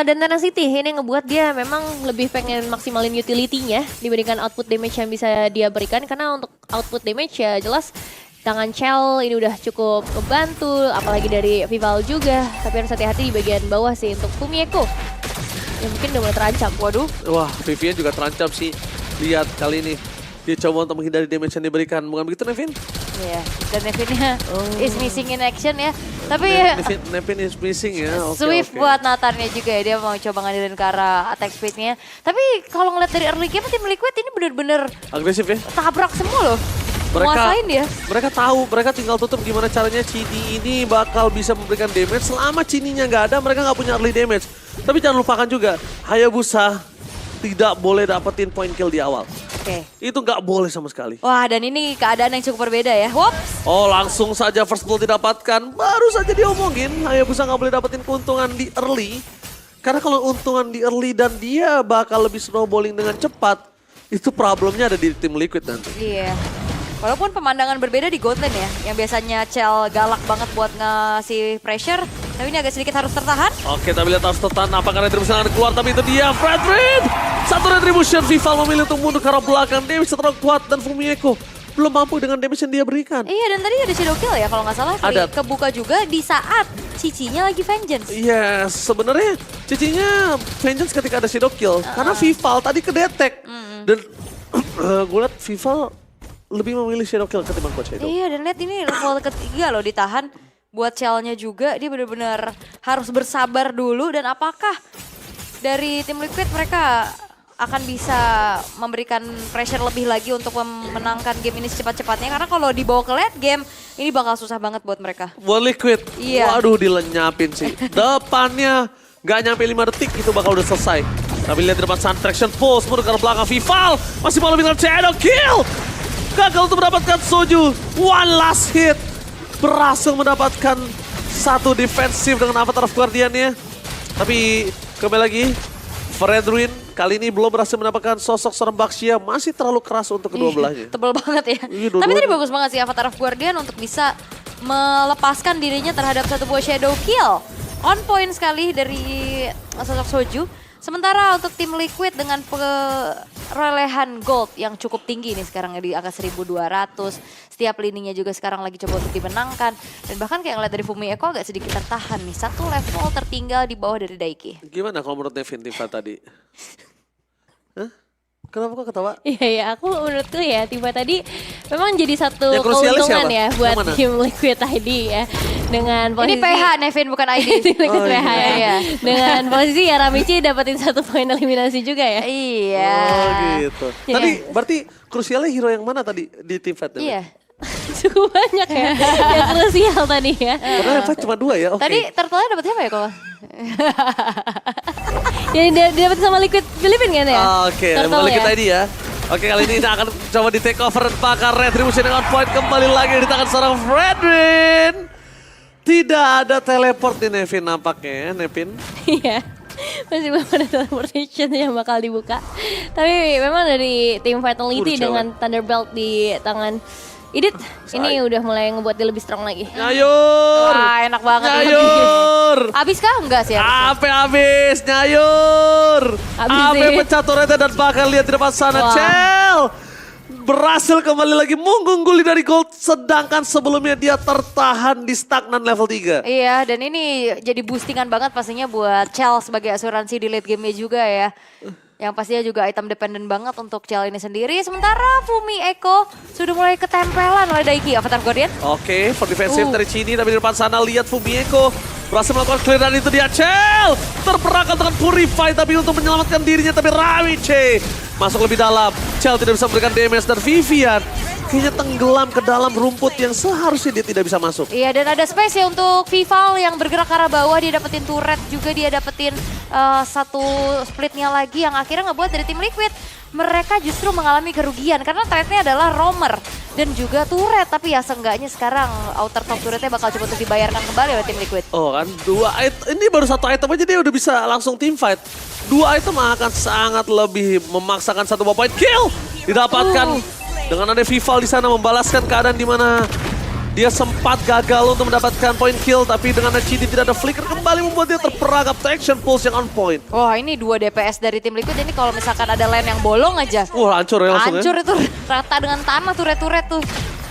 Dan Tenacity ini ngebuat dia memang lebih pengen maksimalin utility-nya dibandingkan output damage yang bisa dia berikan. Karena untuk output damage ya jelas tangan Chell ini udah cukup membantu, apalagi dari Vival juga. Tapi harus hati-hati di bagian bawah sih untuk Fumieko. Ya mungkin udah mulai terancam. Waduh. Wah, Vivian juga terancam sih. Lihat kali ini dia coba untuk menghindari damage yang diberikan. Bukan begitu Nevin? Iya, dan Nevinnya is missing in action ya. Tapi Nevin is missing ya. Swift buat Nathannya juga ya, dia mau coba ngandelin ke arah attack speednya. Tapi kalau ngeliat dari early game, tim Liquid ini bener-bener agresif ya. tabrak semua loh. Nguasain dia. Mereka tahu, mereka tinggal tutup gimana caranya Cini ini bakal bisa memberikan damage. Selama Cininya nggak ada, mereka nggak punya early damage. Tapi jangan lupakan juga, Hayabusa tidak boleh dapetin point kill di awal. Oke. Itu nggak boleh sama sekali. Wah, dan ini keadaan yang cukup berbeda ya. Wops. Oh, langsung saja first blood didapatkan. Baru saja diomongin, Hayabusa nggak boleh dapetin keuntungan di early. Karena kalau untungan di early dan dia bakal lebih snowballing dengan cepat, itu problemnya ada di tim Liquid nanti. Iya. Walaupun pemandangan berbeda di Gold Lane ya, yang biasanya Cell galak banget buat ngasih pressure, tapi ini agak sedikit harus tertahan. Oke, tapi lihat harus tertahan. Apakah Retribution akan keluar? Tapi itu dia, Fredrin! Satu Retribution, Vival memilih untuk mundur ke arah belakang. Damage terlalu kuat dan Fumieko belum mampu dengan damage yang dia berikan. Iya, dan tadi ada shadow kill ya kalau nggak salah. Ada. Kebuka juga di saat cicinya lagi vengeance. Yes, sebenarnya cicinya vengeance ketika ada shadow kill. Karena Vival tadi kedetek. Dan gue liat Vival lebih memilih shadow kill ketimbang buat shadow. Iya, dan lihat ini level ketiga loh ditahan. Buat Cell-nya juga dia benar-benar harus bersabar dulu. Dan apakah dari tim Liquid mereka akan bisa memberikan pressure lebih lagi untuk memenangkan game ini secepat-cepatnya. Karena kalau dibawa ke late game, ini bakal susah banget buat mereka. Buat Liquid, Iya. Waduh dilenyapin sih. Depannya gak nyampe 5 detik itu bakal udah selesai. Tapi lihat di depan Sun Traction Pulse, mundur ke belakang Vival. Masih mau lebih shadow kill. Gagal untuk mendapatkan Soju. One last hit. Berhasil mendapatkan satu defensif dengan Avatar of Guardian-nya. Tapi kembali lagi, Fredrin kali ini belum berhasil mendapatkan sosok seorang Baxia. Masih terlalu keras untuk kedua belahnya. Tebel banget ya. Tapi tadi bagus banget sih Avatar of Guardian untuk bisa melepaskan dirinya terhadap satu buah shadow kill. On point sekali dari sosok Soju. Sementara untuk tim Liquid dengan perolehan gold yang cukup tinggi nih sekarang di angka 1200. Setiap lininya juga sekarang lagi coba untuk dimenangkan. Dan bahkan kayak ngeliat dari Fumieko agak sedikit tertahan nih. Satu level tertinggal di bawah dari Daiki. Gimana kalau menurut Nevin Tifa tadi? Hah? Kenapa kok ketawa? Iya, aku menurutku ya Tifa tadi memang jadi satu Yang krusialis keuntungan siapa? ya buat Yang mana? tim Liquid tadi ya. Dengan posisi Ini PH Nevin bukan ID. Liquid PH ya. Iya. Dengan posisi ya Ramichi dapetin satu poin eliminasi juga ya. Iya. Oh gitu. Iya. Tadi berarti krusialnya hero yang mana tadi di tim fight? Iya. Cukup banyak ya yang krusial tadi ya. Padahal yang fight cuma 2 ya, oke. Tadi turtle-nya dapet siapa ya kok? Yang dapat sama Liquid Filipin kan ya? Oke, Turtle balik ya? kita ini ya. Oke, kali ini akan coba di take over dan pakar Retribution dengan point kembali lagi di tangan seorang Fredrin. Tidak ada teleport di Nevin nampaknya, Nevin. Iya. Masih belum ada teleportation yang bakal dibuka. Tapi memang dari tim Vitality dengan Thunderbelt di tangan Idit, ini udah mulai ngebuat dia lebih strong lagi. Nyayur! Wah, enak banget. Nyayur! Abis kah? Enggak sih. Ape habis, Nyayur! Ape sih. pecah turretnya dan bakal lihat di depan sana. Wah. Cel! Berhasil kembali lagi mengungguli dari gold. Sedangkan sebelumnya dia tertahan di stagnan level 3. Iya, dan ini jadi boostingan banget pastinya buat Cell sebagai asuransi di late game-nya juga ya. Yang pastinya juga item dependent banget untuk Cell ini sendiri. Sementara Fumieko sudah mulai ketempelan oleh Daiki, Avatar Guardian. Oke, for defensive dari Cini, tapi di depan sana lihat Fumieko berhasil melakukan clear dan itu dia Cell. Terperangkap dengan Purify tapi untuk menyelamatkan dirinya, tapi Rawiche masuk lebih dalam. Cell tidak bisa memberikan damage dan Vivian kayaknya tenggelam ke dalam rumput yang seharusnya dia tidak bisa masuk. Iya, dan ada space ya untuk Vival yang bergerak ke arah bawah. Dia dapetin turret juga, dia dapetin satu splitnya lagi yang akhirnya ngebuat dari tim Liquid mereka justru mengalami kerugian karena threatnya adalah roamer dan juga turret. Tapi ya seenggaknya sekarang outer top turretnya bakal coba untuk dibayarkan kembali oleh tim Liquid. Oh kan, ini baru satu item aja dia udah bisa langsung team fight. 2 item akan sangat lebih memaksakan satu point kill didapatkan. Dengan ada Vival di sana membalaskan keadaan di mana dia sempat gagal untuk mendapatkan point kill, tapi dengan Cini tidak ada flicker kembali membuat dia terperangkap action pulse yang on point. Wah, ini 2 DPS dari tim Liquid. Ini kalau misalkan ada lane yang bolong aja. Wah, hancur ya langsung hancur ya. itu rata dengan tanah turret-turret tuh.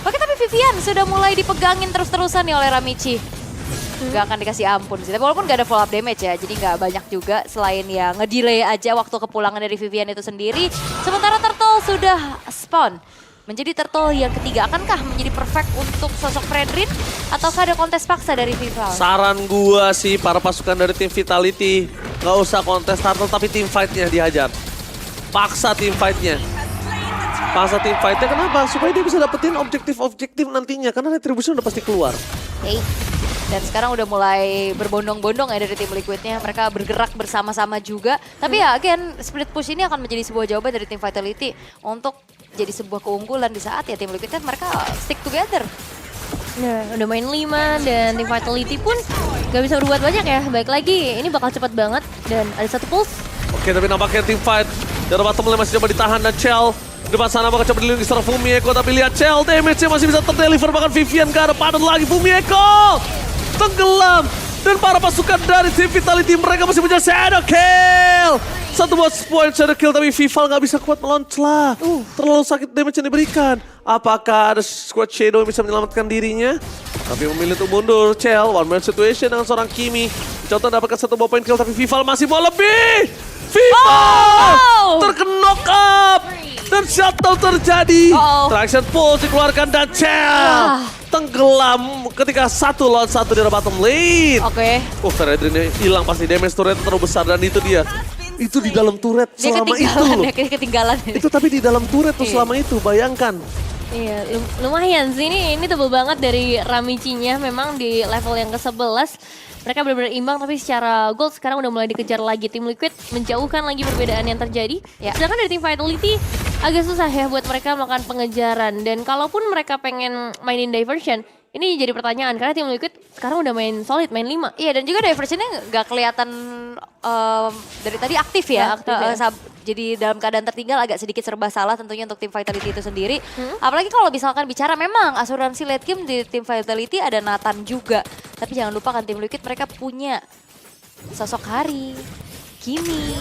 Oke, tapi Vivian sudah mulai dipegangin terus-terusan nih oleh Ramichi. Gak akan dikasih ampun sih, tapi walaupun gak ada follow up damage ya, jadi gak banyak juga selain ya ngedelay aja waktu kepulangan dari Vivian itu sendiri. Sementara Turtle sudah spawn menjadi turtle yang ketiga. Akankah menjadi perfect untuk sosok Fredrin? Ataukah ada kontes paksa dari Vival? Saran gua sih para pasukan dari tim Vitality, nggak usah kontes turtle tapi tim fight-nya dihajar. Paksa tim fight-nya. Paksa tim fight-nya kenapa? Supaya dia bisa dapetin objektif-objektif nantinya. Karena retribution udah pasti keluar. Oke. Dan sekarang udah mulai berbondong-bondong ya dari tim Liquidnya. Mereka bergerak bersama-sama juga. Tapi ya again, split push ini akan menjadi sebuah jawaban dari tim Vitality untuk jadi sebuah keunggulan di saat ya tim Liquid kan mereka stick together. Nah, udah main 5 dan tim Vitality pun gak bisa berbuat banyak ya. Baik lagi, ini bakal cepat banget dan ada satu pulse. Oke, tapi nampaknya tim fight dari bottom lane masih coba ditahan dan Chell. Di depan sana bakal coba dilindungi secara Fumieko, tapi lihat Chell damage-nya masih bisa terdeliver, bahkan Vivian gak ada padan lagi. Fumieko tenggelam dan para pasukan dari tim Vitality mereka masih punya shadow kill. Satu point shadow kill tapi Vival gak bisa kuat melawan celah. Terlalu sakit damage yang diberikan. Apakah ada squad shadow yang bisa menyelamatkan dirinya? Tapi memilih untuk mundur. Chell one man situation dengan seorang Kimi. Contoh dapatkan satu point kill tapi Vival masih mau lebih. Vival terkena knock up dan shutdown terjadi. Traction pulse dikeluarkan dan Chell tenggelam ketika 1 lawan 1 di bottom lane. Oke. Fredrin hilang pasti, damage turret terlalu besar dan itu dia. Itu di dalam turret selama itu loh. Dia ketinggalan. Itu tapi di dalam turret tuh selama itu, bayangkan. Iya, lumayan sih ini tebel banget dari Ramicinya memang di level yang ke-11. Mereka benar-benar imbang tapi secara gold sekarang udah mulai dikejar lagi. Tim Liquid menjauhkan lagi perbedaan yang terjadi. Sedangkan dari tim Vitality agak susah ya buat mereka melakukan pengejaran. Dan kalaupun mereka pengen mainin diversion, ini jadi pertanyaan karena tim Liquid sekarang udah main solid, main 5. Iya, dan juga diversionnya gak kelihatan dari tadi aktif ya. Jadi dalam keadaan tertinggal agak sedikit serba salah tentunya untuk tim Vitality itu sendiri. Apalagi kalau misalkan bicara memang asuransi late game di tim Vitality ada Nathan juga. Tapi jangan lupa kan tim Liquid mereka punya sosok Hari, Kimi,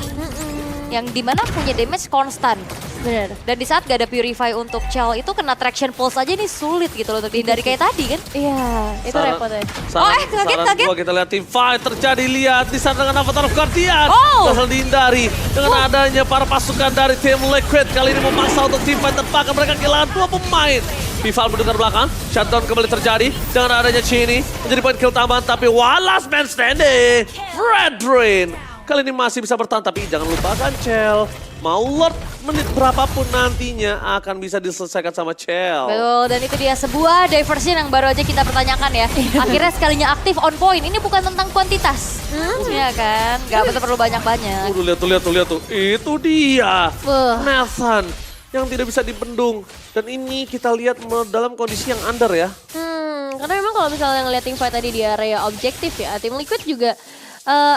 yang dimana punya damage konstan. Bener. Dan di saat gak ada Purify untuk Chell itu kena traction pulse aja nih sulit gitu loh untuk dihindari kayak tadi kan. Iya, itu repotnya. Kaget. Kita lihat tim fight terjadi, lihat di sana dengan Avatar of Guardian. Berhasil dihindari dengan adanya para pasukan dari tim Liquid. Kali ini memaksa untuk tim fight terpakai, mereka kehilangan 2 pemain. Vival mendengar belakang, shutdown kembali terjadi dengan adanya Chini. Menjadi poin kill tambahan tapi last man standing. Fredrin kali ini masih bisa bertahan tapi jangan lupakan Chell. Mau Lord menit berapapun nantinya akan bisa diselesaikan sama Chell. Betul, dan itu dia sebuah diversion yang baru aja kita pertanyakan ya. Akhirnya sekalinya aktif on point. Ini bukan tentang kuantitas. Iya kan, gak perlu banyak-banyak. Lihat tuh. Itu dia. Nathan yang tidak bisa dibendung. Dan ini kita lihat dalam kondisi yang under ya. Karena memang kalau misalnya ngeliat tim fight tadi di area objektif ya, tim Liquid juga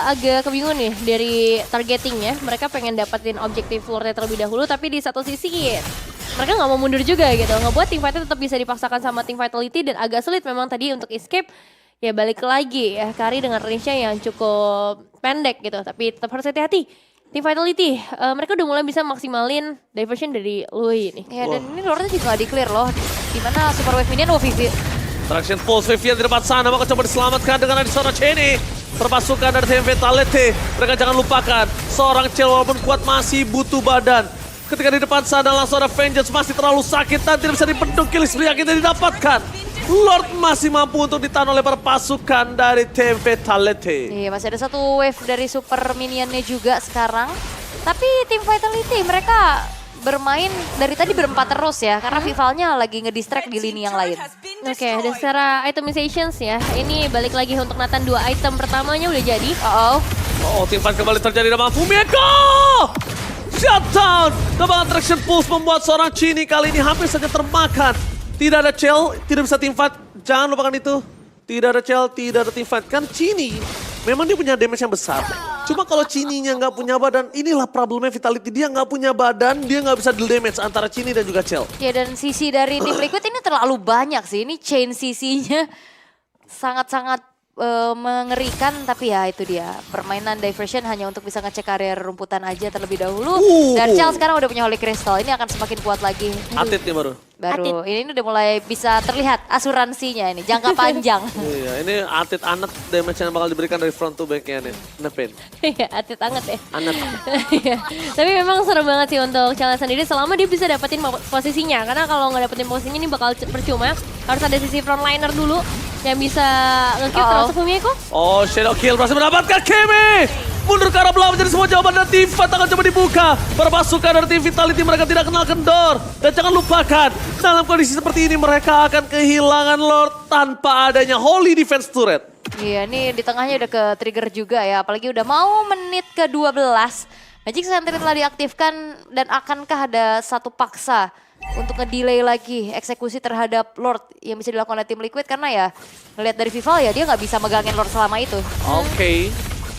agak kebingungan nih dari targetingnya. Mereka pengen dapetin objektif floor-nya terlebih dahulu, tapi di satu sisi mereka nggak mau mundur juga gitu. Ngebuat tim fight tetap bisa dipaksakan sama tim Vitality dan agak sulit memang tadi untuk escape. Ya balik lagi ya, Kari dengan range-nya yang cukup pendek gitu. Tapi tetap harus hati-hati. Tim Vitality, mereka udah mulai bisa maksimalin diversion dari Lui nih. Ya dan ini luarnya juga gak di-clear loh. Dimana Super Wave Minion, Vivi. Traction pulse Vivian di depan sana, maka coba diselamatkan dengan Adisona Chini. Perpasukan dari tim Vitality, mereka jangan lupakan seorang Chell walaupun kuat masih butuh badan. Ketika di depan sana langsung ada Vengeance, masih terlalu sakit dan tidak bisa dibendung, kill spree yang kita didapatkan. Lord masih mampu untuk ditahan oleh para pasukan dari tim Vitality. Iya, masih ada satu wave dari Super Minionnya juga sekarang. Tapi tim Vitality mereka bermain dari tadi berempat terus ya, karena Vivalnya lagi ngedistract di lini yang lain. Oke, dan secara itemizations ya, ini balik lagi untuk Nathan 2 item pertamanya udah jadi. Tim fight kembali terjadi dengan Fumieko! Shutdown! Tebakan traction pulse membuat seorang Chini kali ini hampir saja termakan. Tidak ada Chell, tidak bisa team fight. Jangan lupakan itu. Tidak ada Chell, tidak ada team fight. Kan Chini, memang dia punya damage yang besar. Cuma kalau Chininya nggak punya badan, inilah problemnya Vitality. Dia nggak punya badan, dia nggak bisa deal damage antara Chini dan juga Chell. Ya dan sisi dari tim Liquid ini terlalu banyak sih. Ini chain sisinya sangat-sangat mengerikan, tapi ya itu dia. Permainan diversion hanya untuk bisa ngecek area rumputan aja terlebih dahulu. Dan Chel sekarang udah punya Holy Crystal, ini akan semakin kuat lagi. Atit nih baru. Ini udah mulai bisa terlihat asuransinya ini, jangka panjang. Iya, ini Atit anet damage yang bakal diberikan dari front to back-nya nih. Nepin. Iya, Atit anget ya. Anet. Tapi memang seru banget sih untuk Chel sendiri selama dia bisa dapetin posisinya. Karena kalau nggak dapetin posisinya ini bakal percuma. Harus ada sisi frontliner dulu yang bisa nge-kill termasuk Fumieko. Oh, Shadow Kill berhasil mendapatkan Kimi. Mundur ke arah belakang menjadi semua jawaban dan tim fight akan coba dibuka. Para pasukan dari tim Vitality mereka tidak kenal kendor. Dan jangan lupakan, dalam kondisi seperti ini mereka akan kehilangan Lord tanpa adanya Holy Defense Turret. Iya, ini di tengahnya udah ke trigger juga ya. Apalagi udah mau menit ke-12. Magic Sentry telah diaktifkan dan akankah ada satu paksa untuk nge-delay lagi eksekusi terhadap Lord yang bisa dilakukan oleh tim Liquid. Karena ya, ngelihat dari Vival ya dia nggak bisa megangin Lord selama itu. Oke.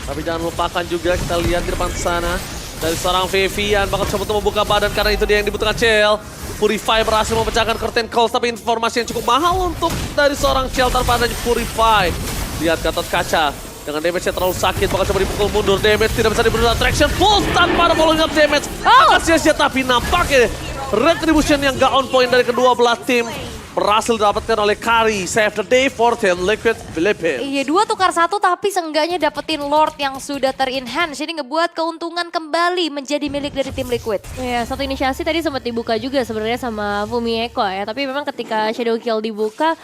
Tapi jangan lupakan juga kita lihat di depan sana. Dari seorang Vivian bakal coba untuk membuka badan karena itu dia yang dibutuhkan Chel. Purify berhasil memecahkan curtain calls tapi informasi yang cukup mahal untuk dari seorang Chel tanpa adanya Purify. Lihat Gatot Kaca dengan damage-nya terlalu sakit bakal coba dipukul mundur. Damage tidak bisa diberi traction full tanpa ada following up damage. Akan sia-sia tapi nampaknya retribution yang gak on point dari kedua belah tim. Berhasil didapatkan oleh Kari, save the day for Team Liquid Philippines. Iya, 2 tukar 1 tapi seenggaknya dapetin Lord yang sudah ter-enhance. Jadi ngebuat keuntungan kembali menjadi milik dari tim Liquid. Iya, satu inisiasi tadi sempat dibuka juga sebenarnya sama Fumieko ya. Tapi memang ketika Shadow Kill dibuka,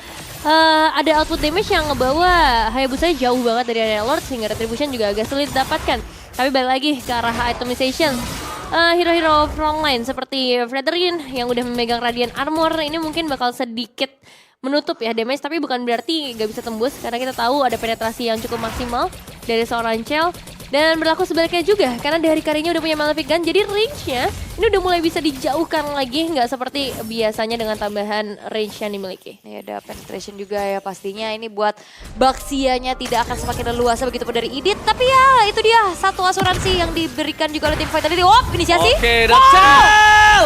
ada output damage yang ngebawa Hayabusa jauh banget dari area Lord sehingga retribution juga agak sulit didapatkan. Tapi balik lagi ke arah itemization. Hero-hero frontline seperti Frederian yang udah memegang Radiant Armor ini mungkin bakal sedikit menutup ya damage, tapi bukan berarti nggak bisa tembus karena kita tahu ada penetrasi yang cukup maksimal dari seorang Chel. Dan berlaku sebaliknya juga karena dari Karinya udah punya Malefic Gun, jadi range-nya ini udah mulai bisa dijauhkan lagi, nggak seperti biasanya dengan tambahan range yang dimiliki. Ya, ada penetration juga ya pastinya. Ini buat Baxianya tidak akan semakin leluasa begitu pun dari Idit. Tapi ya itu dia satu asuransi yang diberikan juga oleh tim Vitality. Oh, inisiasi. Oke, dan Chel!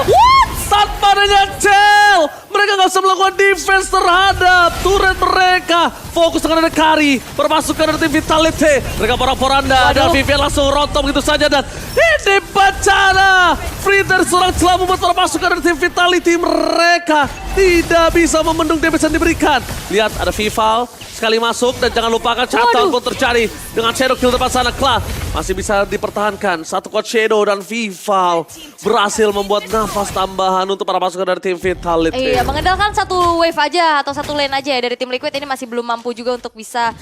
Tanpa adanya Chel, mereka nggak bisa melakukan defense terhadap turret mereka. Fokus dengan ada Kari, berpasukan dari tim Vitality. Mereka porak-poranda, dan Vivian langsung rontok begitu saja. Dan ini bencana. Free dari seorang Chel membuat para pasukan dari tim Vitality. Mereka tidak bisa membendung damage yang diberikan. Lihat ada Vival. Sekali masuk dan jangan lupakan shutdown pun terjadi dengan Shadow Kill depan sana. Kla masih bisa dipertahankan. Satu quad Shadow dan Vival berhasil membuat nafas tambahan untuk para pasukan dari tim Vitality. Iya, mengandalkan satu wave aja atau satu lane aja ya dari tim Liquid ini masih belum mampu juga untuk bisa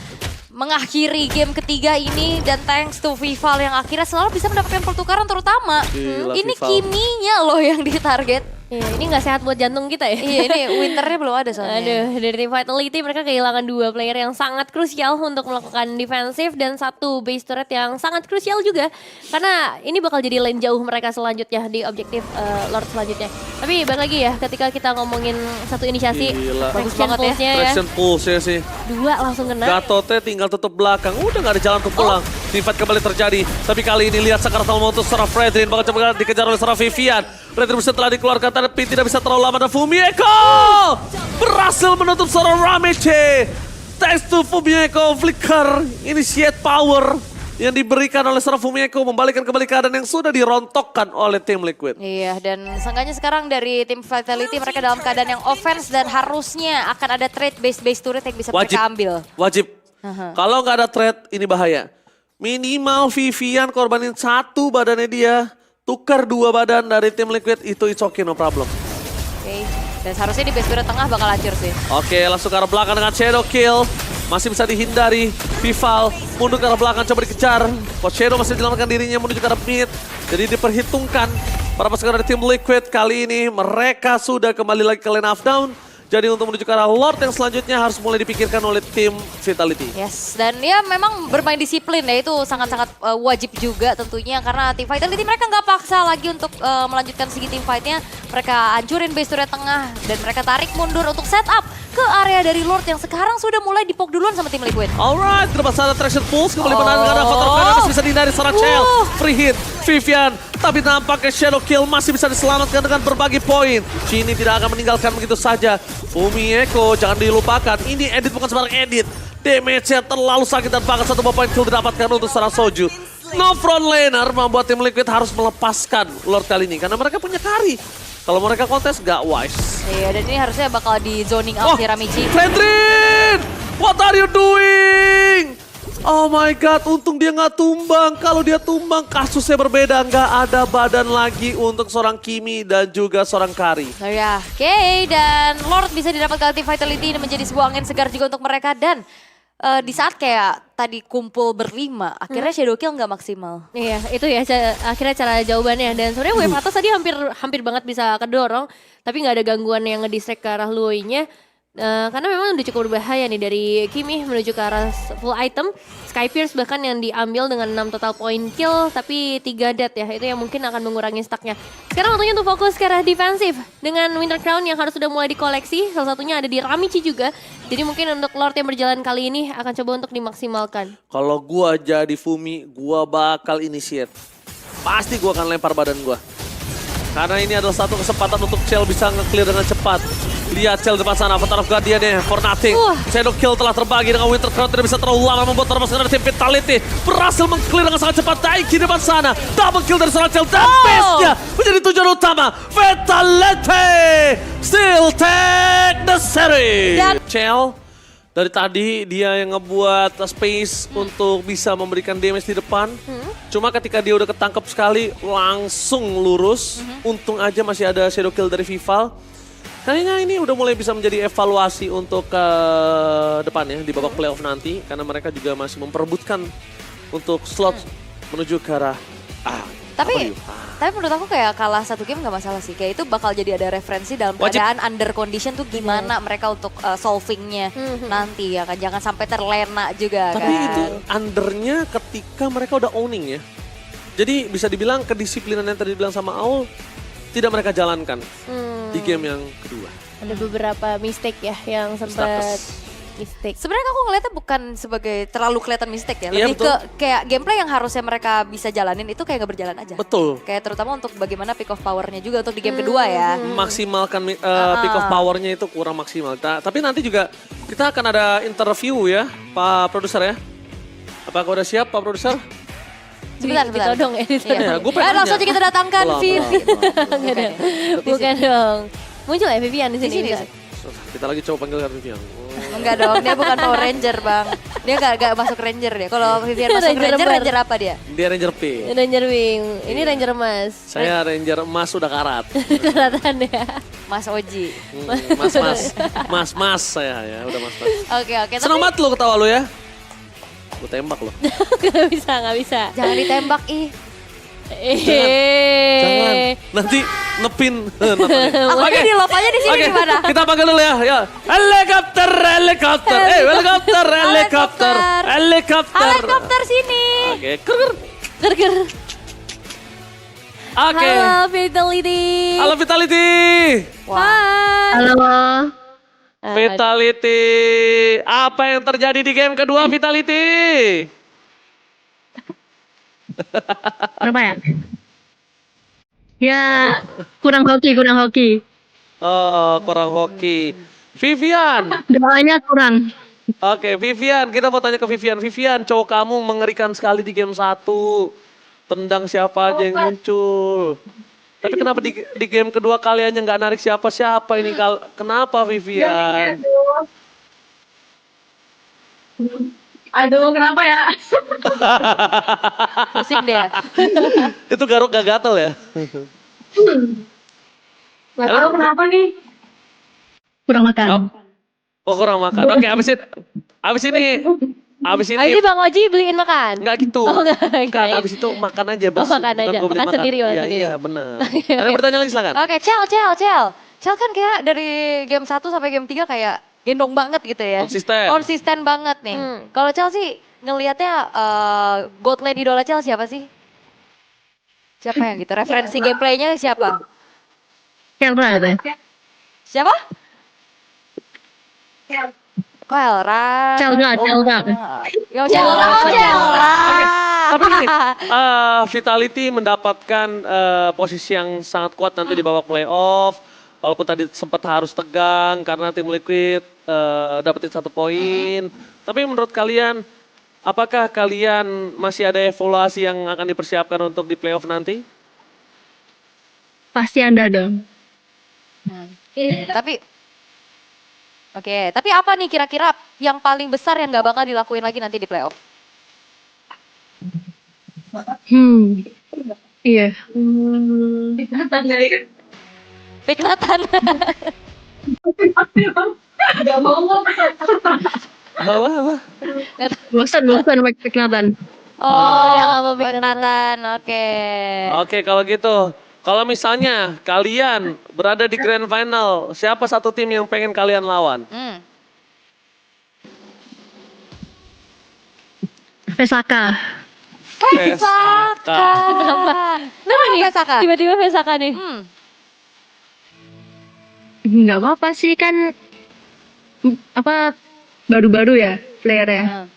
mengakhiri game ketiga ini. Dan thanks to Vival yang akhirnya selalu bisa mendapatkan pertukaran terutama. Ini Kiminya loh yang ditarget. Iya, ini nggak sehat buat jantung kita ya. Iya, ini winternya belum ada soalnya. Aduh, dari tim Vitality mereka kehilangan 2 player yang sangat krusial untuk melakukan defensif dan 1 base turret yang sangat krusial juga. Karena ini bakal jadi lane jauh mereka selanjutnya di objektif Lord selanjutnya. Tapi balik lagi ya, ketika kita ngomongin satu inisiasi, bagus banget ya. Traction pulse-nya sih. 2 langsung kena. Gatotnya tinggal tutup belakang, udah gak ada jalan untuk pulang. Team fight kembali terjadi, tapi kali ini lihat Sakaratal mau untuk seorang Fredrin, bakal coba dikejar oleh seorang Vivian. Retribution telah dikeluarkan, tapi tidak bisa terlalu lama. Dan Fumieko berhasil menutup seorang Rameche. Thanks to Fumieko, flicker, initiate power yang diberikan oleh seorang Fumieko membalikkan kembali keadaan yang sudah dirontokkan oleh tim Liquid. Iya, dan seenggaknya sekarang dari tim Vitality mereka dalam keadaan yang offense dan harusnya akan ada trade base turret yang bisa mereka ambil. Wajib. Kalau nggak ada trade ini bahaya. Minimal Vivian korbanin 1 badannya dia. Tukar 2 badan dari tim Liquid itu it's okay, no problem. Oke, dan seharusnya di base turret tengah bakal hancur sih. Oke, langsung ke arah belakang dengan Shadow Kill. Masih bisa dihindari. Vival mundur ke arah belakang, coba dikejar. Coach Shadow masih menyelamatkan dirinya menuju ke arah mid. Jadi diperhitungkan para pasukan dari tim Liquid kali ini mereka sudah kembali lagi ke lane of down. Jadi untuk menuju ke arah Lord yang selanjutnya harus mulai dipikirkan oleh tim Vitality. Yes, dan ya memang bermain disiplin ya itu sangat-sangat wajib juga tentunya. Karena tim Vitality mereka nggak paksa lagi untuk melanjutkan segi tim fightnya. Mereka hancurin base turret tengah dan mereka tarik mundur untuk setup ke area dari Lord yang sekarang sudah mulai dipok duluan sama tim Liquid. Alright, terlepas ada traction pulse kembali menangkan ada Fatal Fight masih bisa dihindari seorang Chel. Free hit, Vivian. Tapi nampaknya Shadow Kill masih bisa diselamatkan dengan berbagai poin. Sini tidak akan meninggalkan begitu saja. Fumieko jangan dilupakan, ini edit bukan sembarang edit. Damage-nya terlalu sakit dan bahkan 1 point kill didapatkan untuk seorang Soju. No front laner membuat tim Liquid harus melepaskan Lord kali ini karena mereka punya carry. Kalau mereka kontes gak wise. Iya, dan ini harusnya bakal di zoning out si Ramichi. Fendrin! What are you doing? Oh my god, untung dia nggak tumbang. Kalau dia tumbang kasusnya berbeda. Nggak ada badan lagi untuk seorang Kimi dan juga seorang Kari. Oh ya, oke. Dan Lord bisa didapatkan tim Vitality ini menjadi sebuah angin segar juga untuk mereka. Dan di saat kayak tadi kumpul berlima, akhirnya shadow kill nggak maksimal. Iya, itu ya akhirnya cara jawabannya. Dan sebenarnya wave atas tadi hampir banget bisa kedorong, tapi nggak ada gangguan yang ngedistract ke arah Lui-nya. Karena memang udah cukup berbahaya nih dari Kimi menuju ke arah full item. Sky Pierce bahkan yang diambil dengan 6 total point kill, tapi 3 death ya. Itu yang mungkin akan mengurangi stacknya. Sekarang waktunya untuk fokus ke arah defensif dengan Winter Crown yang harus sudah mulai dikoleksi. Salah satunya ada di Ramichi juga. Jadi mungkin untuk Lord yang berjalan kali ini akan coba untuk dimaksimalkan. Kalau gua jadi Fumi, gua bakal initiate. Pasti gua akan lempar badan gua. Karena ini adalah satu kesempatan untuk Chell bisa nge-clear dengan cepat. Lihat Chell depan sana, Avatar of Guardian ya, for nothing. Shadow kill telah terbagi dengan Winter Crown, tidak bisa terlalu lama membuat termasuk dari tim Vitality. Berhasil meng-clear dengan sangat cepat, Daiki depan sana. Double kill dari seorang Chell, dan base-nya menjadi tujuan utama. Vitality still take the series. Chell, dari tadi dia yang ngebuat space untuk bisa memberikan damage di depan. Cuma ketika dia udah ketangkep sekali, langsung lurus. Untung aja masih ada shadow kill dari Vival. Kayaknya ini udah mulai bisa menjadi evaluasi untuk ke depan ya, di babak playoff nanti. Karena mereka juga masih memperebutkan untuk slot menuju ke arah Tapi menurut aku kayak kalah 1 game gak masalah sih. Kayak itu bakal jadi ada referensi dalam keadaan under condition tuh gimana mereka untuk solvingnya nanti ya kan. Jangan sampai terlena juga. Tapi kan. itu undernya ketika mereka udah owning ya. Jadi bisa dibilang kedisiplinan yang tadi dibilang sama Aul tidak mereka jalankan di game yang kedua. Ada beberapa mistake ya yang sempat mistake. Sebenarnya aku ngeliatnya bukan sebagai terlalu kelihatan mistake ya. Iya, Lebih ke kayak gameplay yang harusnya mereka bisa jalanin itu kayak gak berjalan aja. Betul. Kayak terutama untuk bagaimana pick off powernya juga untuk di game kedua ya. Maksimalkan pick off powernya itu kurang maksimal. Tapi nanti juga kita akan ada interview ya Pak Produser ya. Apakah udah siap Pak Produser? Sebentar. Dong ya. Iya, gue pengen langsung aja kita datangkan Vivi. Bukan dong. Muncul ya Vivian di sini. Kita lagi coba panggil Vivian. Enggak dong, dia bukan Power Ranger bang. Dia gak masuk Ranger dia. Kalau Vivian masuk Ranger apa dia? Dia Ranger P. Ranger Wing, ini Ranger Emas. Saya Ranger Emas udah karat. Karatan ya. Mas Oji. Mas saya ya, udah mas. Oke. Senang banget lo ketawa lo ya. Gue tembak lo. Gak bisa. Jangan ditembak ih. Jangan. Nanti ngepin. Oke, di love aja di sini gimana? Kita panggil dulu ya. Helikopter. Helikopter sini. Oke. Ker. Oke. Halo Vitality. Halo Vitality. Halo. Vitality. Apa yang terjadi di game kedua Vitality? Berapa ya? Ya kurang hoki. Oh, kurang hoki. Vivian. Doanya kurang. Oke, Vivian. Kita mau tanya ke Vivian. Vivian, cowok kamu mengerikan sekali di game 1. Tendang siapa aja yang muncul. Tapi kenapa di game kedua kaliannya nggak narik siapa-siapa ini? Kenapa Vivian? Aduh, kenapa ya? Pusing deh. Itu garuk gak gatel ya? Gak tahu kenapa nih. Kurang makan. Oh kurang makan. Oke, abis ini Bang Oji beliin makan? Enggak gitu. Oh enggak. Abis itu makan aja. Makan aja. Makan sendiri. Iya benar. Ada pertanyaan lagi silakan. Oke, Cel. Cel kan kayak dari game 1 sampai game 3 kayak gendong banget gitu ya. Konsisten banget nih. Kalau Cel sih ngelihatnya god lane idola Cel siapa sih? Siapa yang gitu? Referensi gameplaynya siapa? Siapa? Kelra. Celga. Tapi gini, Vitality mendapatkan posisi yang sangat kuat nanti di babak playoff. Walaupun tadi sempat harus tegang karena tim Liquid dapetin 1 poin. Tapi menurut kalian, apakah kalian masih ada evaluasi yang akan dipersiapkan untuk di playoff nanti? Pasti ada dong. Tapi tapi apa nih kira-kira yang paling besar yang nggak bakal dilakuin lagi nanti di playoff? Iya. Peklatan. Gak mau. Apa? Bosan peklatan. Oh, yang apa peklatan? Oke. Oke, kalau gitu. Kalau misalnya kalian berada di grand final, siapa satu tim yang pengen kalian lawan? Vesaka. Vesaka. Kenapa nih Vesaka? Tiba-tiba Vesaka nih. Nggak apa-apa sih kan baru-baru ya player-nya.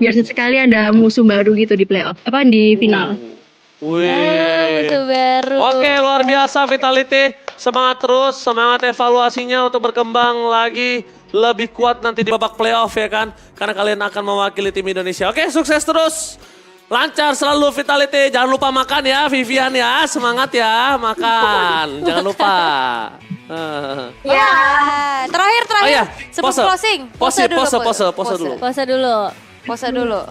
Biar sekali ada musuh baru gitu di playoff. Di final. Wih. Musuh baru. Oke, luar biasa Vitality. Semangat terus, semangat evaluasinya untuk berkembang lagi lebih kuat nanti di babak playoff ya kan. Karena kalian akan mewakili tim Indonesia. Oke, sukses terus. Lancar selalu Vitality. Jangan lupa makan ya Vivian ya. Semangat ya, makan. Jangan lupa. Ya, terakhir. Oh iya, Sebelum closing. Pose dulu.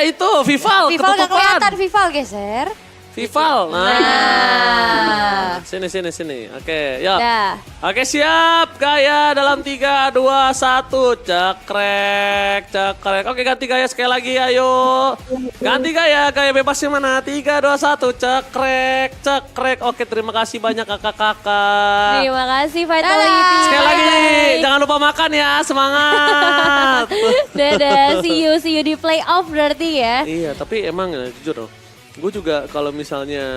Itu Vival Vival gak ketutupan. kelihatan, Vival geser. Vival. Nah. Sini. Oke, yuk. Oke, siap. Gaya dalam 3, 2, 1. Cekrek. Oke, ganti gaya sekali lagi, ayo. Ganti gaya bebas yang mana? 3, 2, 1. Cekrek. Oke, terima kasih banyak kakak-kakak. Terima kasih Vitality. Sekali lagi, jangan lupa makan ya, semangat. Dadah, see you di playoff berarti ya. Iya, tapi emang jujur loh. Gue juga kalau misalnya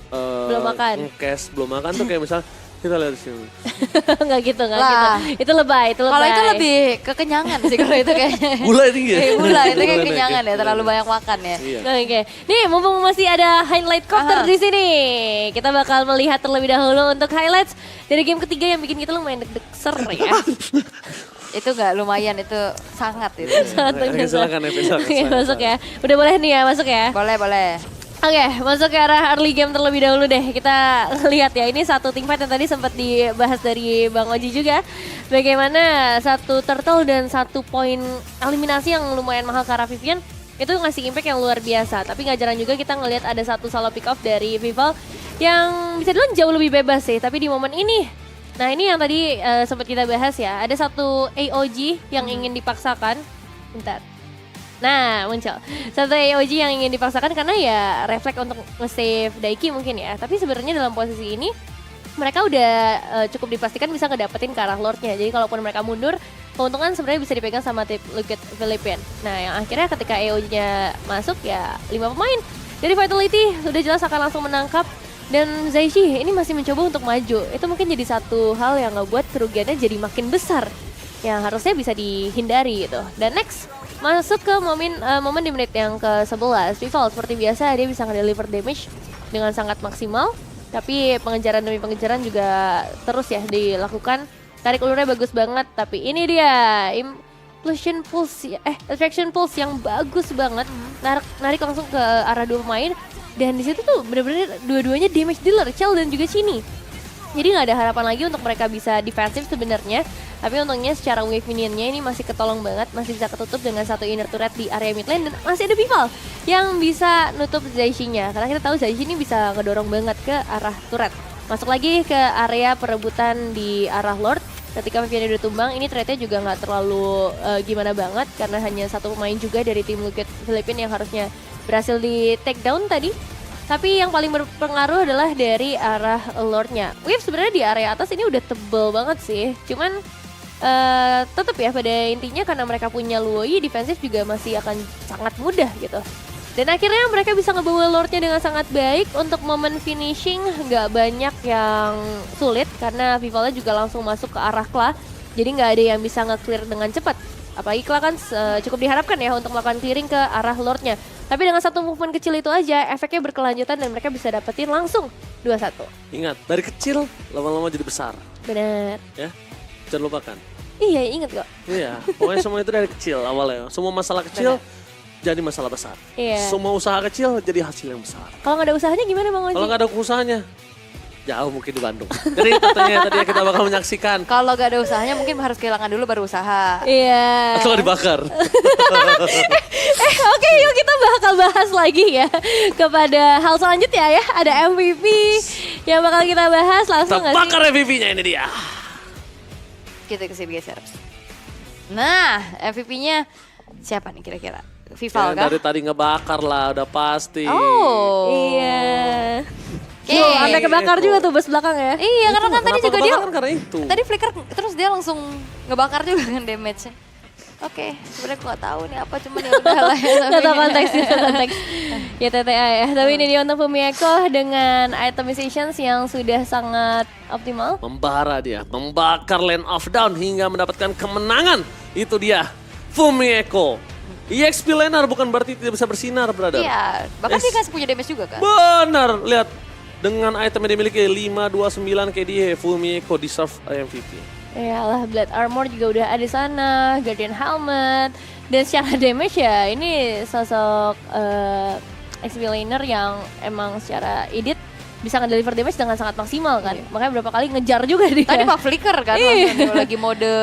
belum makan. belum makan tuh kayak misal kita lihat di sini. Enggak gitu. Itu lebay. Kalau itu lebih kekenyangan sih kalau itu kayaknya. Gula ini ya. Gula itu kayak kenyangan ya, terlalu banyak makan ya. Iya. Oke. Nih, mumpung masih ada highlight quarter di sini. Kita bakal melihat terlebih dahulu untuk highlights dari game ketiga yang bikin kita lumayan deg-deg ya. Itu nggak lumayan, itu sangat itu. Silakan Oke, masuk ya. Udah boleh nih ya, masuk ya. Boleh. Oke, masuk ke arah early game terlebih dahulu deh. Kita lihat ya, ini satu teamfight yang tadi sempat dibahas dari Bang Oji juga. Bagaimana satu turtle dan 1 poin eliminasi yang lumayan mahal ke arah Vivian itu ngasih impact yang luar biasa. Tapi gak jarang juga kita ngelihat ada satu solo pick off dari Vival yang bisa dibilang jauh lebih bebas sih. Tapi di momen ini, nah ini yang tadi sempat kita bahas ya, ada satu AOG yang ingin dipaksakan. Bentar. Nah, muncul. Satu AOG yang ingin dipaksakan karena ya refleks untuk nge-save Daiki mungkin ya. Tapi sebenarnya dalam posisi ini mereka udah cukup dipastikan bisa ngedapetin ke arah Lordnya. Jadi kalaupun mereka mundur, keuntungan sebenarnya bisa dipegang sama tim Liquid Philippine. Nah, yang akhirnya ketika AOG-nya masuk ya 5 pemain dari Vitality udah jelas akan langsung menangkap. Dan Zaishi ini masih mencoba untuk maju. Itu mungkin jadi satu hal yang ngebuat kerugiannya jadi makin besar. Yang harusnya bisa dihindari gitu. Dan next, masuk ke momen di menit yang ke-11. Vival seperti biasa dia bisa nge-deliver damage dengan sangat maksimal. Tapi pengejaran demi pengejaran juga terus ya dilakukan. Tarik ulurnya bagus banget. Tapi ini dia, Attraction Pulse yang bagus banget. Narik langsung ke arah 2 pemain. Dan di situ tuh bener-bener dua-duanya damage dealer, Chell dan juga Chini. Jadi nggak ada harapan lagi untuk mereka bisa defensif sebenarnya. Tapi untungnya secara wave minionnya ini masih ketolong banget, masih bisa ketutup dengan satu inner turret di area mid lane. Dan masih ada Vival yang bisa nutup Zaishi-nya. Karena kita tahu Zaishi ini bisa ngedorong banget ke arah turret. Masuk lagi ke area perebutan di arah Lord. Ketika Vivian udah tumbang, ini trade-nya juga nggak terlalu gimana banget. Karena hanya satu pemain juga dari tim Liquid Philippine yang harusnya berhasil di take down tadi. Tapi yang paling berpengaruh adalah dari arah Lordnya. Wave sebenarnya di area atas ini udah tebel banget sih. Cuman tetap ya pada intinya karena mereka punya Luoyi, defensif juga masih akan sangat mudah gitu. Dan akhirnya mereka bisa ngebawa Lordnya dengan sangat baik. Untuk momen finishing nggak banyak yang sulit karena Vivalnya juga langsung masuk ke arah Kla. Jadi nggak ada yang bisa nge-clear dengan cepat. Apalagi Kla kan cukup diharapkan ya untuk melakukan clearing ke arah Lordnya. Tapi dengan satu movement kecil itu aja, efeknya berkelanjutan dan mereka bisa dapetin langsung 2-1. Ingat, dari kecil lama-lama jadi besar. Benar. Ya, jangan lupakan. Iya, inget kok. Iya, pokoknya semua itu dari kecil awalnya. Semua masalah kecil jadi masalah besar. Iya. Semua usaha kecil jadi hasil yang besar. Kalau nggak ada usahanya gimana Bang Oji? Kalau nggak ada usahanya, jauh mungkin di Bandung. Jadi katanya tadi kita bakal menyaksikan. Kalau gak ada usahanya mungkin harus kehilangan dulu baru usaha. Iya. Atau dibakar. Oke, yuk kita bakal bahas lagi ya kepada hal selanjutnya ya. Ada MVP yang bakal kita bahas langsung Kita bakar MVP-nya ini dia. Kita kesini geser. Nah, MVP-nya siapa nih kira-kira? Vival Yang kah? dari tadi ngebakar lah, udah pasti. Oh. Iya. Oke. Sampai kebakar juga tuh bus belakang ya. Iya, karena kan tadi juga dia karena itu. tadi flicker terus dia langsung ngebakar juga kan damage-nya. Oke, sebenarnya aku gak tahu nih apa, cuman ya udah lah ya. Gak tau konteks, ya TTA ya. Tapi ini dia untuk Fumieko dengan itemizations yang sudah sangat optimal. Membara dia, membakar Land of Down hingga mendapatkan kemenangan. Itu dia, Fumieko. EXP laner bukan berarti tidak bisa bersinar, brother. Iya, bahkan dia kasih punya damage juga kan. Benar, lihat. Dengan item yang dimiliki 529 KDA, Fumieko deserve MVP. Iyalah, Blade Armor juga udah ada di sana, Guardian Helmet, dan secara damage ya ini sosok XP laner yang emang secara edit bisa nge-deliver damage dengan sangat maksimal kan. Makanya berapa kali ngejar juga dia. Tadi Pak Flicker kan, Iya. lagi mode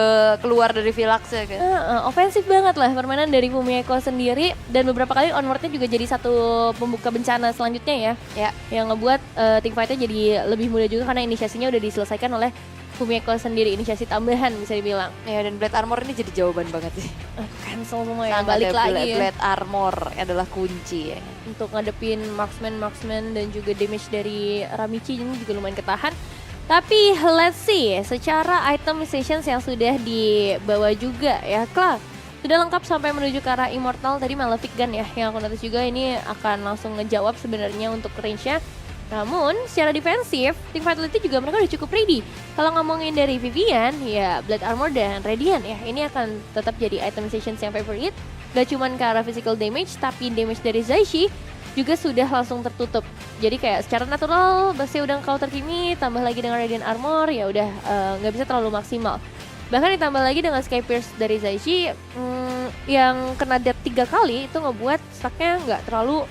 keluar dari Philax ya kan. Ofensif banget lah permainan dari Fumieko sendiri, dan beberapa kali onwardnya juga jadi satu pembuka bencana selanjutnya ya. Yang ngebuat teamfightnya jadi lebih mudah juga karena inisiasinya udah diselesaikan oleh Fumieko sendiri, inisiasi tambahan bisa dibilang. Ya, dan Blade Armor ini jadi jawaban banget sih. Cancel semua ya, Sangat balik ya, lagi ya. Blade Armor adalah kunci ya. Untuk ngadepin marksman dan juga damage dari Ramichi ini juga lumayan ketahan. Tapi let's see, secara itemizations yang sudah dibawa juga ya, Kla. Sudah lengkap sampai menuju ke arah Immortal. Tadi Malefic Gun ya, yang aku notice juga ini akan langsung ngejawab sebenarnya untuk range-nya. Namun, secara defensif, Team Vitality juga mereka udah cukup ready. Kalau ngomongin dari Vivian, ya Blade Armor dan Radiant ya, ini akan tetap jadi itemizations yang favorite. Gak cuman ke arah physical damage, tapi damage dari Zaishi juga sudah langsung tertutup. Jadi kayak secara natural, Bastia udah counter Kimi, tambah lagi dengan Radiant Armor, ya udah nggak bisa terlalu maksimal. Bahkan ditambah lagi dengan Sky Pierce dari Zaishi, yang kena death 3 kali, itu ngebuat stacknya nggak terlalu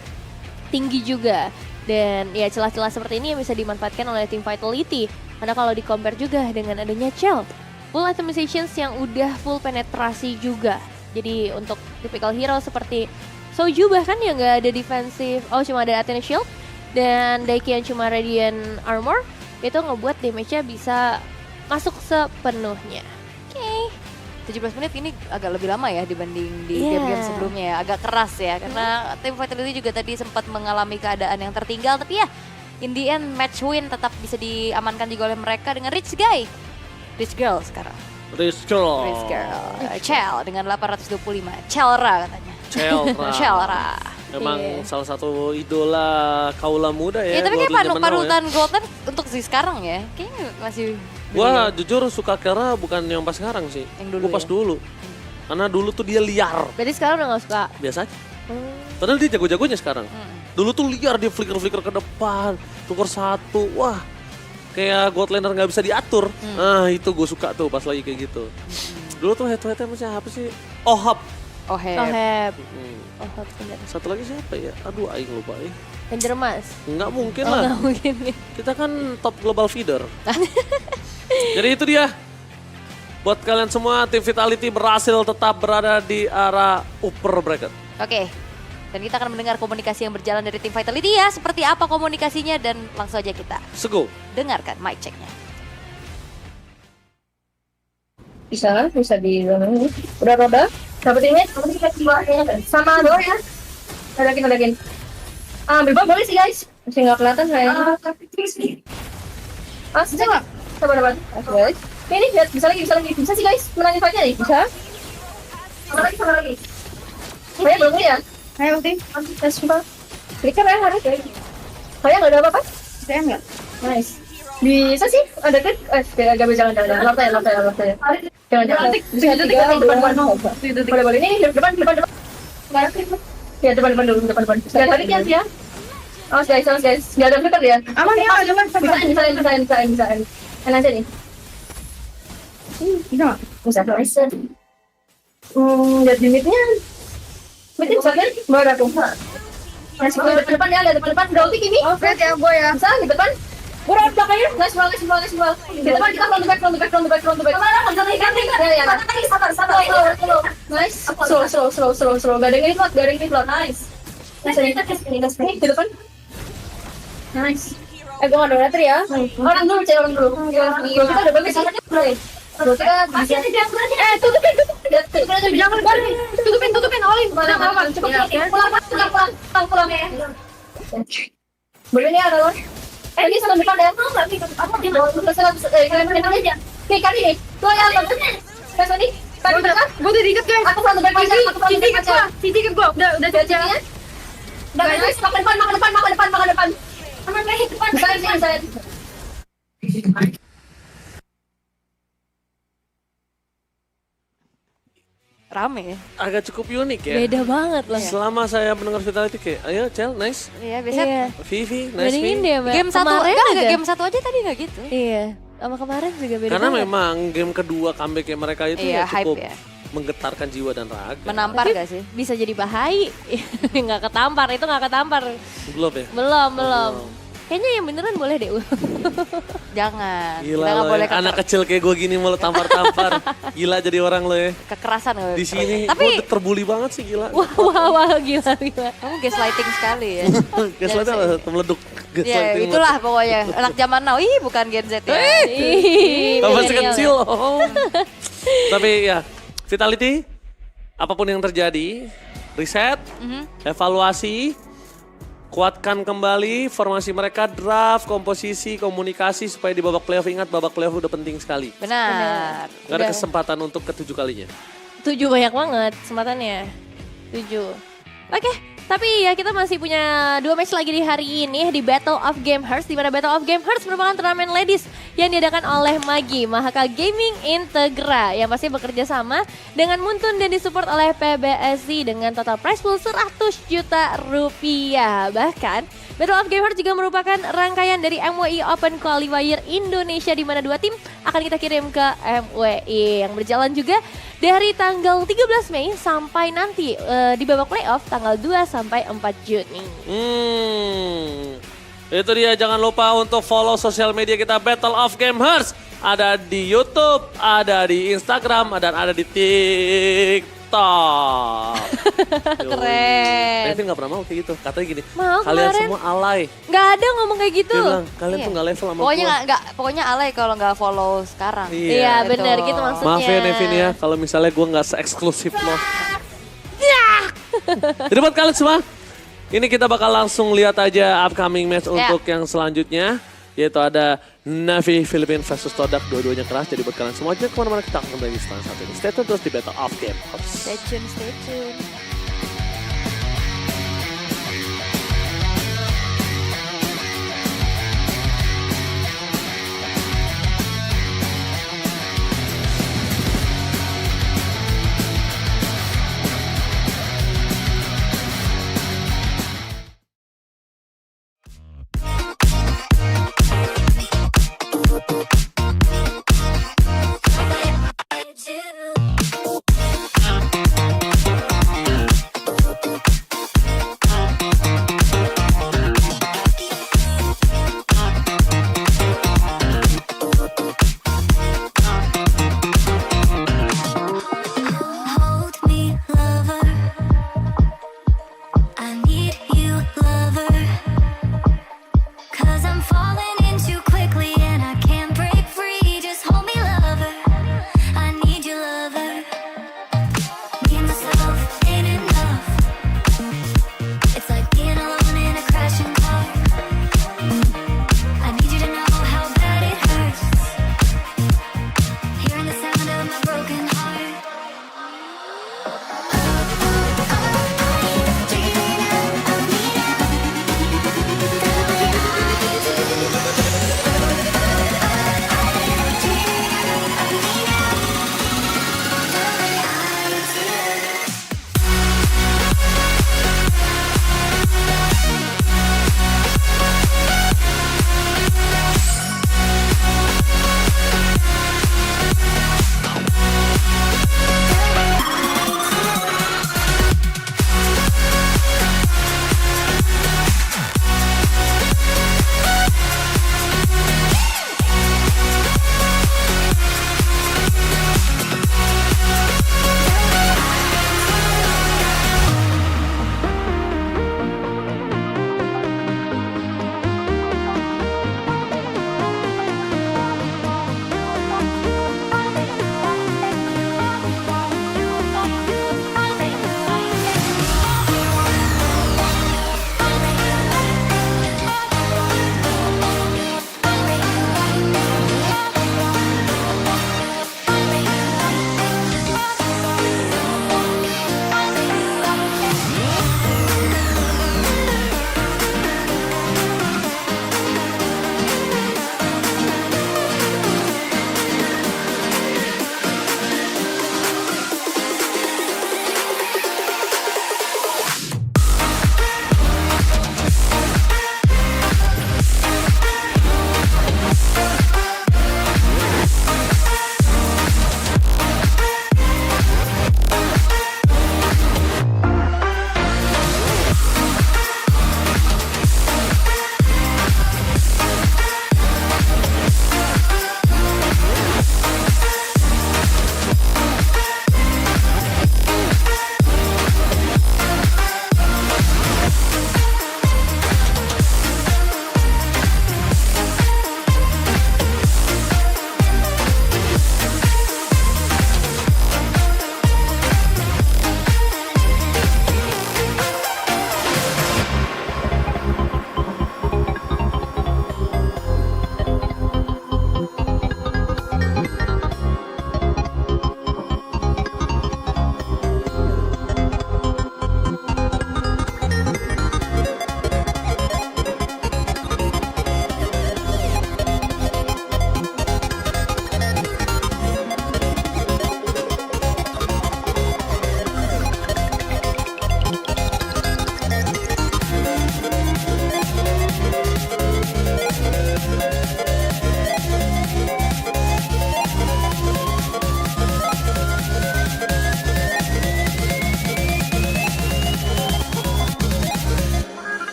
tinggi juga. Dan ya celah-celah seperti ini yang bisa dimanfaatkan oleh Team Vitality. Karena kalau di-compare juga dengan adanya Chell, full itemizations yang udah full penetrasi juga. Jadi untuk typical hero seperti Soju bahkan yang nggak ada defensive, cuma ada Athena Shield. Dan Daiki yang cuma Radiant Armor, itu ngebuat damage-nya bisa masuk sepenuhnya. 17 menit ini agak lebih lama ya dibanding di game-game sebelumnya ya. Agak keras ya, karena Team Vitality juga tadi sempat mengalami keadaan yang tertinggal. Tapi ya, in the end match win tetap bisa diamankan juga oleh mereka dengan Rich Girl sekarang. Rich Girl. Chell dengan 825. Chellra katanya. Chellra. Emang salah satu idola kaula muda ya. Tapi kayak panutan Golden untuk sekarang ya. Kayaknya masih... Gua jujur suka Kera bukan yang pas sekarang sih. Gua pas dulu. Karena dulu tuh dia liar. Berarti sekarang udah gak suka? Biasa aja. Padahal dia jago-jagonya sekarang. Dulu tuh liar, dia flicker-flicker ke depan. Tukar satu. Wah. Kayak God Laner gak bisa diatur. Nah itu gue suka tuh pas lagi kayak gitu. Dulu tuh head-to-headnya masih apa sih? Ohab. Bener. Satu lagi siapa ya? Aduh aing lupa ya. Ranger Mas? Nggak mungkin lah. Nggak mungkin. Kita kan top global feeder. Jadi itu dia. Buat kalian semua, Team Vitality berhasil tetap berada di arah upper bracket. Oke. Dan kita akan mendengar komunikasi yang berjalan dari Team Vitality ya. Seperti apa komunikasinya dan langsung aja kita dengarkan mic check-nya. Bisa di udah roda. Dapetin hit, sama door ya. Nadakin. Ambil bom boleh sih guys. Masih nggak kelihatan saya. Sejak. Sabar. Guys. Ini lihat bisa sih guys. Menangin fightnya nih, bisa. Sama lagi. Saya belum ya. Ayo tim. Let's go. Clicker ya harus ya. Saya nggak ada apa-apa. Saya nggak. Nice. Bisa sih. Ada klik. Agak bisa jangan. Lantai. Jangan. Bisa 3 boleh ini depan. Nggak ada klik. Ya depan dulu, depan. Gak tarik ya sih ya. Awas guys. Gak ada flicker ya. Aman ya, aman. Bisa. Enak aja nih. Bisa. Lihat limitnya. Mungkin bisa kan? Baru aku. Masih depan ya, lihat depan. Udah ulti ini. Lihat ya, gue ya. Bisa di depan. Gue rawat belakangnya. Nice ball. Di depan kita front to back. Kemana? Ganti. Ya. Sabar. Nice. Slow. Gak ada yang plot. Nice. Ini di depan. Nice. Gue gak ada retri ya. Orang dulu. Kita udah bagus sih. Tutupin, olin. Pulang ya. Boleh nih ada loh. Ini sama depan ya. Kalian aja. Kayak kali nih. Tuh ya, kayak tadi. Gue udah diikat guys. Aku front back aja. Cici ke gue. Udah jajan. Udah guys, makan depan. Aman guys, depan. Bisa. Rame ya? Agak cukup unik ya. Beda banget lah. Selama saya mendengar Vitality kayak, ayo Cel, nice. Iya, biasa. Vivi, nice. Bandingin deh, Mbak. Game 1 enggak, game 1 aja tadi enggak gitu. Iya, sama kemarin juga beda Karena banget. memang game kedua comeback mereka itu Iya, ya cukup hype ya. menggetarkan jiwa dan raga. Menampar Tapi gak sih? bisa jadi bahaya. Nggak ketampar, itu nggak ketampar. Belum ya? Belum. Kayaknya yang beneran boleh deh. Jangan. Gila Kita nggak lo boleh ya. Anak kecil kayak gue gini mau lo tampar-tampar. Gila jadi orang lo ya. kekerasan. Di sini Tapi gue terbuli banget sih gila. Wah, gila. kamu gaslighting sekali ya. Gaslightnya lah meleduk. Ya, Gaslighting itulah pokoknya. Anak zaman now. Ih, bukan Gen Z ya. masih kecil loh. Tapi ya, Vitality, apapun yang terjadi, reset, evaluasi, kuatkan kembali formasi mereka, draft, komposisi, komunikasi supaya di babak playoff, ingat babak playoff udah penting sekali. Benar. Gak ada kesempatan untuk ke-7 kalinya. 7 banyak banget kesempatannya. 7. Oke, tapi ya kita masih punya 2 match lagi di hari ini di Battle of Gamehers, di mana Battle of Gamehers merupakan turnamen ladies yang diadakan oleh Magi Mahaka Gaming Integra yang pasti bekerja sama dengan Muntun dan disupport oleh PBSI dengan total prize pool 100 juta rupiah. Bahkan Battle of Gamehers juga merupakan rangkaian dari MWI Open Qualifier Indonesia di mana 2 tim akan kita kirim ke MWI yang berjalan juga dari tanggal 13 Mei sampai nanti di babak playoff tanggal 2 sampai 4 Juni. Itu dia, jangan lupa untuk follow sosial media kita Battle of Gamehers. Ada di YouTube, ada di Instagram, dan ada di TikTok. Keren. Devin gak pernah mau kayak gitu, katanya gini, mau kalian kemarin. semua alay. Nggak ada ngomong kayak gitu. Dia bilang, kalian tuh gak level sama Pokoknya alay kalau nggak follow sekarang. Iya, benar gitu maksudnya. Maaf ya Devin ya, kalau misalnya gue gak se-eksklusif lo. Jadi buat kalian semua, ini kita bakal langsung lihat aja upcoming match untuk yang selanjutnya. Yaitu ada Navi Philippines versus Todak, dua-duanya keras. Jadi buat kalian semua, jangan kemana-mana, kita akan kembali setelah satu ini. Stay tune terus di Battle of Gamehers. Stay tune.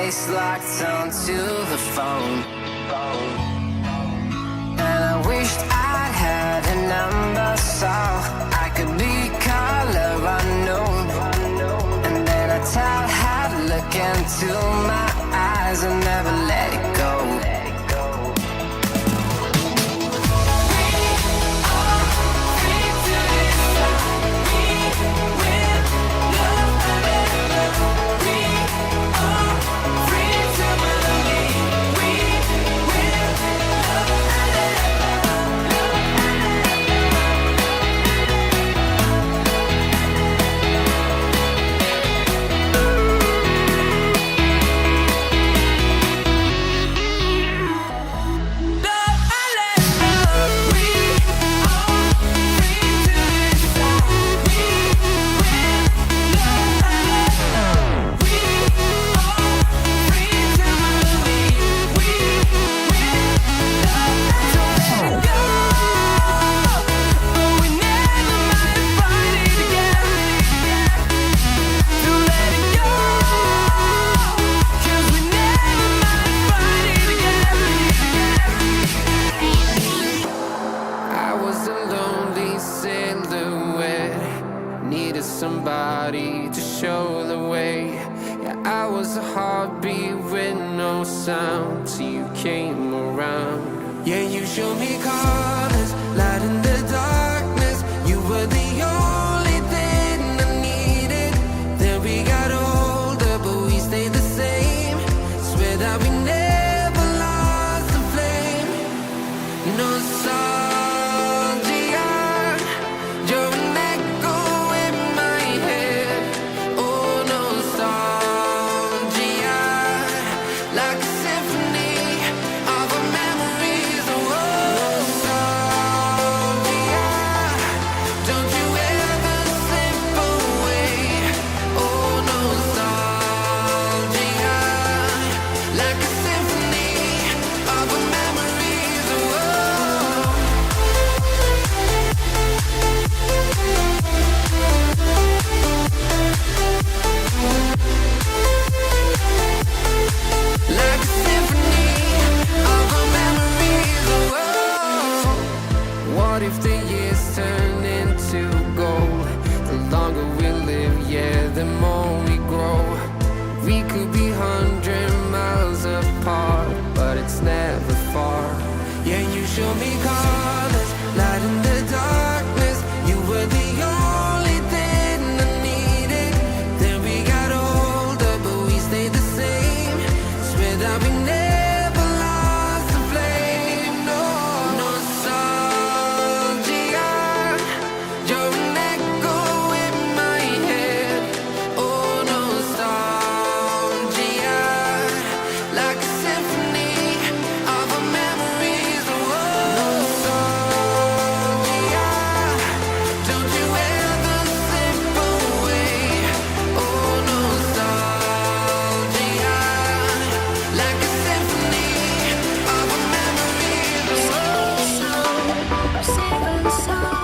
face locked onto the phone. And I wished I'd had a number so I could be color unknown. And then I tell her to look into my eyes and never let it go. Somebody to show the way. Yeah, I was a heartbeat with no sound till you came around. Yeah, you showed me colors, light in the darkness. You were the only thing I needed. Then we got older, but we stayed the same. Swear that we never lost the flame. Nostalgia, you're an echo in my head. Oh, nostalgia, like a symphony of our memories. Oh, nostalgia, don't you ever slip away. Oh, nostalgia, like a symphony of our memories. Oh, like a symphony of our memories. Oh, what if the years turn into gold? The longer we live, yeah, the more we grow. We could be 100 miles apart, but it's never far. Yeah, you show me colors, light in the darkness. You were the only thing I needed. Then we got older, but we stayed the same. Swear that we never lost the flame. No, nostalgia, you're an echo in my head. Oh, nostalgia, like a symphony of our memories. Oh, nostalgia, don't you ever slip away. Oh, nostalgia, like a symphony of our memories. Saving sound.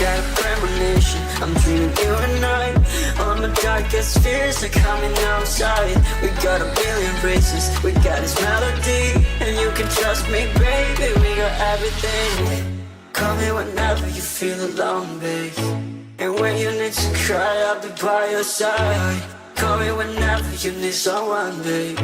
got a premonition, I'm dreaming you and I. All my darkest fears are coming outside. We got a billion races, we got this melody. And you can trust me, baby, we got everything. Call me whenever you feel alone, babe. And when you need to cry, I'll be by your side. Call me whenever you need someone, babe.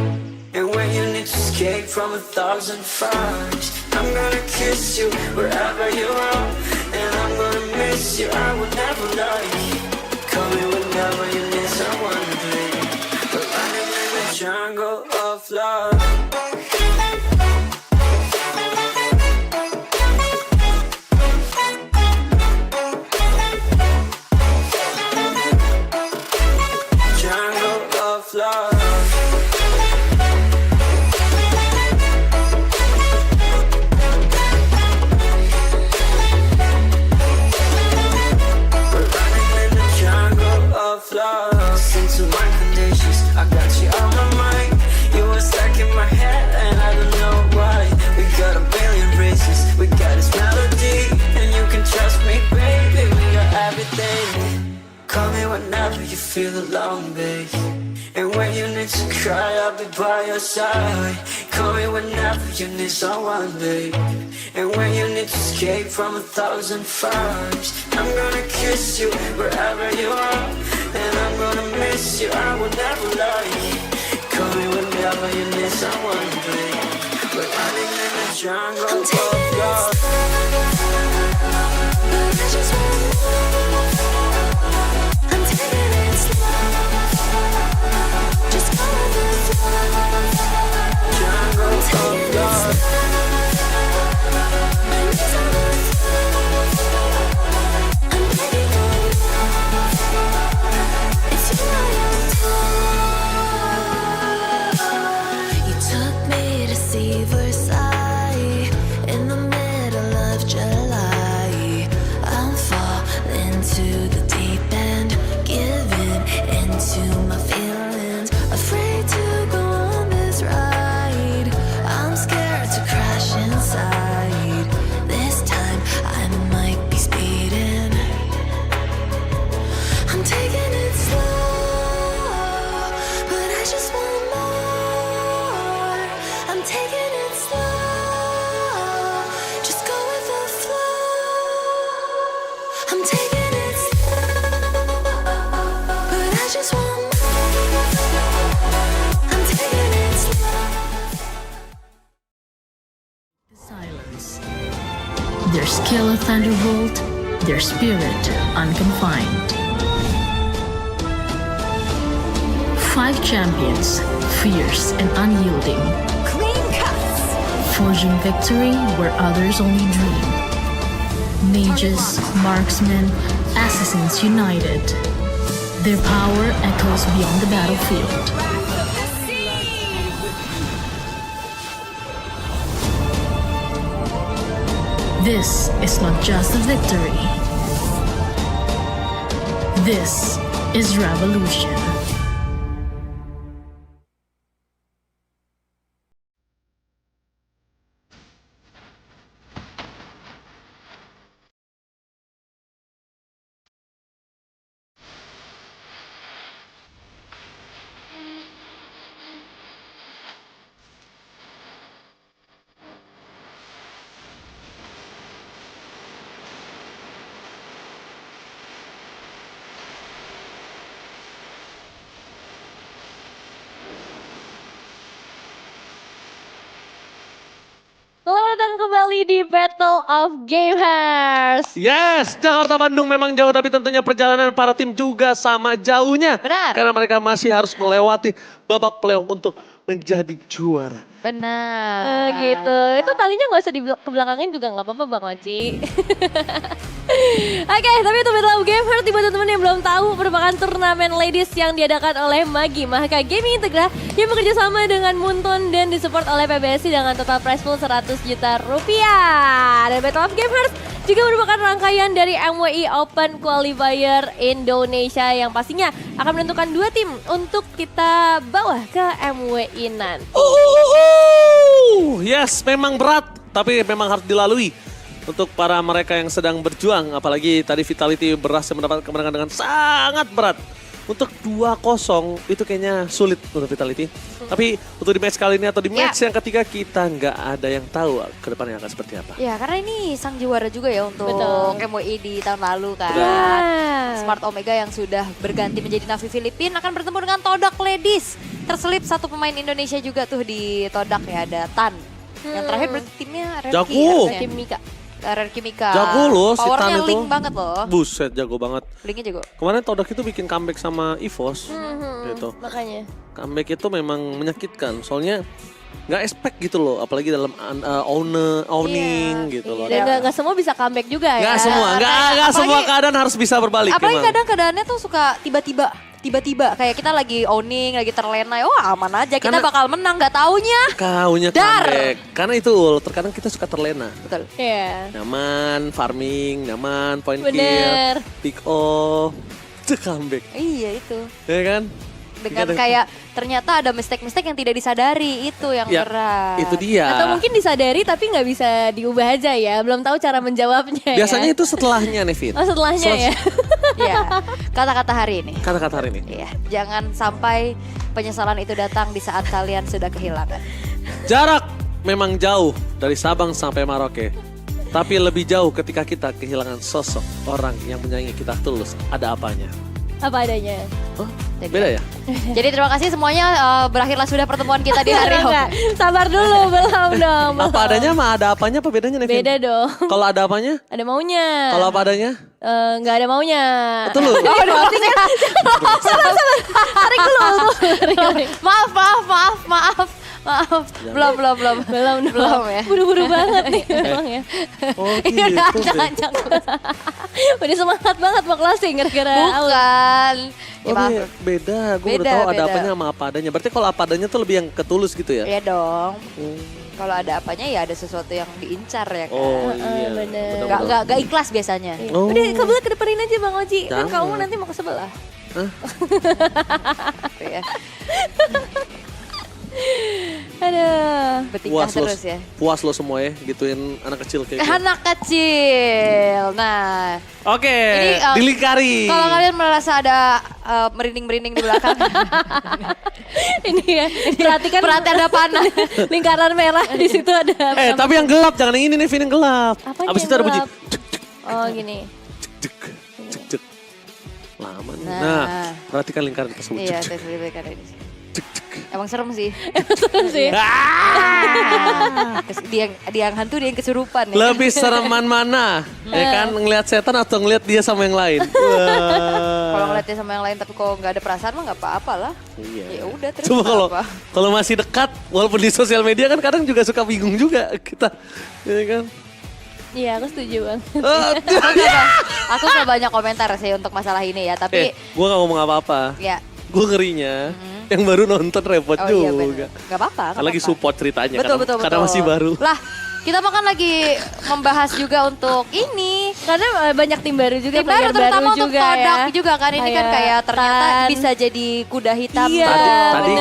And when you need to escape from 1,000 fires, I'm gonna kiss you wherever you are. And I'm gonna miss you, I will never lie. Call me whenever you need someone, babe. We're running in the jungle of love. Listen to my conditions, I got you on my mind. You were stuck in my head and I don't know why. We got a billion races, we got this melody. And you can trust me, baby, we got everything. Call me whenever you feel alone, babe. And when you need to cry, I'll be by your side. Call me whenever you need someone, babe. And when you need to escape from 1,000 fires, I'm gonna kiss you wherever you are. And I'm gonna miss you, I will never lie. Call me whenever you need someone, babe. We're running in the jungle of love. I'm taking it slow. Just go with the flow. Jungle of love. My knees on the floor. I'm begging you. It's you I adore. You took me to see Versailles in the middle of July. I'm falling to the deep end, giving into my feelings, afraid to go on this ride. I'm scared to crash inside. This time I might be speeding. I'm taking it slow, but I just want more. I'm taking it slow, just go with the flow. I'm taking it slow, but I just want more. I'm taking it slow. Silence. Their skill a thunderbolt, their spirit unconfined. 5 champions, fierce and unyielding. Clean cuts. Forging victory where others only dream. Mages, marksmen, assassins united. Their power echoes beyond the battlefield. This is not just a victory. This is revolution. Selamat datang kembali di Battle of Gamehers. Yes, Jakarta Bandung memang jauh, tapi tentunya perjalanan para tim juga sama jauhnya. Benar. Karena mereka masih harus melewati babak playoff untuk menjadi juara. Benar. Gitu. Itu talinya nggak usah dibelakangin juga nggak apa-apa Bang Oci. Oke, tapi itu Battle of Gamehers, buat teman-teman yang belum tahu, merupakan turnamen ladies yang diadakan oleh Magi Mahaka Gaming Integra yang bekerja sama dengan Muntun dan disupport oleh PBSI dengan total prize pool 100 juta rupiah. Dan Battle of Gamehers juga merupakan rangkaian dari MWI Open Qualifier Indonesia yang pastinya akan menentukan 2 tim untuk kita bawa ke MWI nanti. Yes, memang berat, tapi memang harus dilalui. untuk para mereka yang sedang berjuang. Apalagi tadi Vitality berhasil mendapatkan kemenangan dengan sangat berat. Untuk 2-0 itu kayaknya sulit untuk Vitality. Tapi untuk di match kali ini atau di match yang ketiga kita nggak ada yang tahu ke depannya akan seperti apa. Ya karena ini sang juara juga ya untuk MOE di tahun lalu kan. Smart Omega yang sudah berganti menjadi Navi Filipina akan bertemu dengan Todak Ladies. Terselip satu pemain Indonesia juga tuh di Todak ya, ada Tan. Yang terakhir berarti timnya Kimika. Kimika. Jago loh si Tan Powernya itu. link banget loh. Buset, jago banget. Linknya jago. Kemarin Todak itu bikin comeback sama EVOS. Gitu. Makanya. Comeback itu memang menyakitkan. Soalnya nggak expect gitu loh. Apalagi dalam owning gitu loh. Dan gak semua bisa comeback juga ya. Nggak semua. Nggak semua keadaan harus bisa berbalik. Apalagi emang. kadang keadaannya tuh suka tiba-tiba kayak kita lagi owning, lagi terlena, aman aja, kita bakal menang, nggak taunya. Kaunya comeback. Karena itu terkadang kita suka terlena. Betul. Iya. Nyaman, farming, nyaman, point Bener. kill, pick off, itu comeback. Iya itu. Ya kan? Dengan kayak ternyata ada mistake-mistake yang tidak disadari, itu yang berat. Itu dia. Atau mungkin disadari tapi nggak bisa diubah aja ya, belum tahu cara menjawabnya. Biasanya ya. itu setelahnya Nevin. Oh setelahnya ya. Iya. Kata-kata hari ini. Kata-kata hari ini. Iya. Jangan sampai penyesalan itu datang di saat kalian sudah kehilangan. Jarak memang jauh dari Sabang sampai Merauke. Tapi lebih jauh ketika kita kehilangan sosok orang yang menyayangi kita tulus. Ada apanya? Apa adanya. Beda ya? Jadi terima kasih semuanya, berakhirlah sudah pertemuan kita di hari ini. Sabar dulu, belum dong. Apa adanya mah ada apanya apa bedanya Nevin? Beda dong. Kalau ada apanya? Ada maunya. Kalau apa adanya? Nggak ada maunya. Betul loh. Sabar. Tarik dulu. Maaf. Belum ya. Buru-buru banget nih memang ya. Oh gitu. Jangan. Udah semangat banget mau closing gara-gara Bukan. Oh iya, beda. Gue udah tahu ada apanya sama apa adanya. Berarti kalau apa adanya tuh lebih yang ketulus gitu ya? Iya dong. Kalau ada apanya ya ada sesuatu yang diincar ya kan. Oh iya. Bener. Gak ikhlas biasanya. Udah kebelah kedepanin aja Bang Oji. Kan Jangan. kamu nanti mau ke sebelah. Iya. Aduh. Bertingkah terus ya. Puas lo semua ya gituin anak kecil kayak gitu. Anak kecil. Nah. Oke, ini, dilingkari. Kalau kalian merasa ada merinding-merinding di belakang. Ini ya, perhatikan ada panah. Lingkaran merah di situ ada. Tapi yang gelap, jangan yang ini nih, yang gelap. Apanya Abis itu ada bunyi. Oh gini. Cek. Lama nih. Nah, perhatikan lingkaran tersebut. Iya, lingkaran ini. Emang serem sih. Dia yang hantu, dia yang kesurupan. Ya. Lebih sereman mana? Ya kan, ngelihat setan atau ngelihat dia sama yang lain? Kalau ngeliat dia sama yang lain tapi kok nggak ada perasaan mah nggak apa-apa lah. Iya. Ya udah terus. Cuma kalau masih dekat, walaupun di sosial media kan kadang juga suka bingung juga kita, ya kan? Iya, aku setuju Bang. Aku nggak banyak komentar sih untuk masalah ini ya, tapi. Gue nggak ngomong apa-apa. Ya. Gue ngerinya. Yang baru nonton repot juga. Gak apa-apa. Lagi support ceritanya betul. Karena masih baru. Lah, kita makan lagi membahas juga untuk ini. Karena banyak tim baru juga. Tim baru terutama untuk juga Todak ya. juga kan. Ini kan kayak ternyata bisa jadi kuda hitam. Iya, Tadi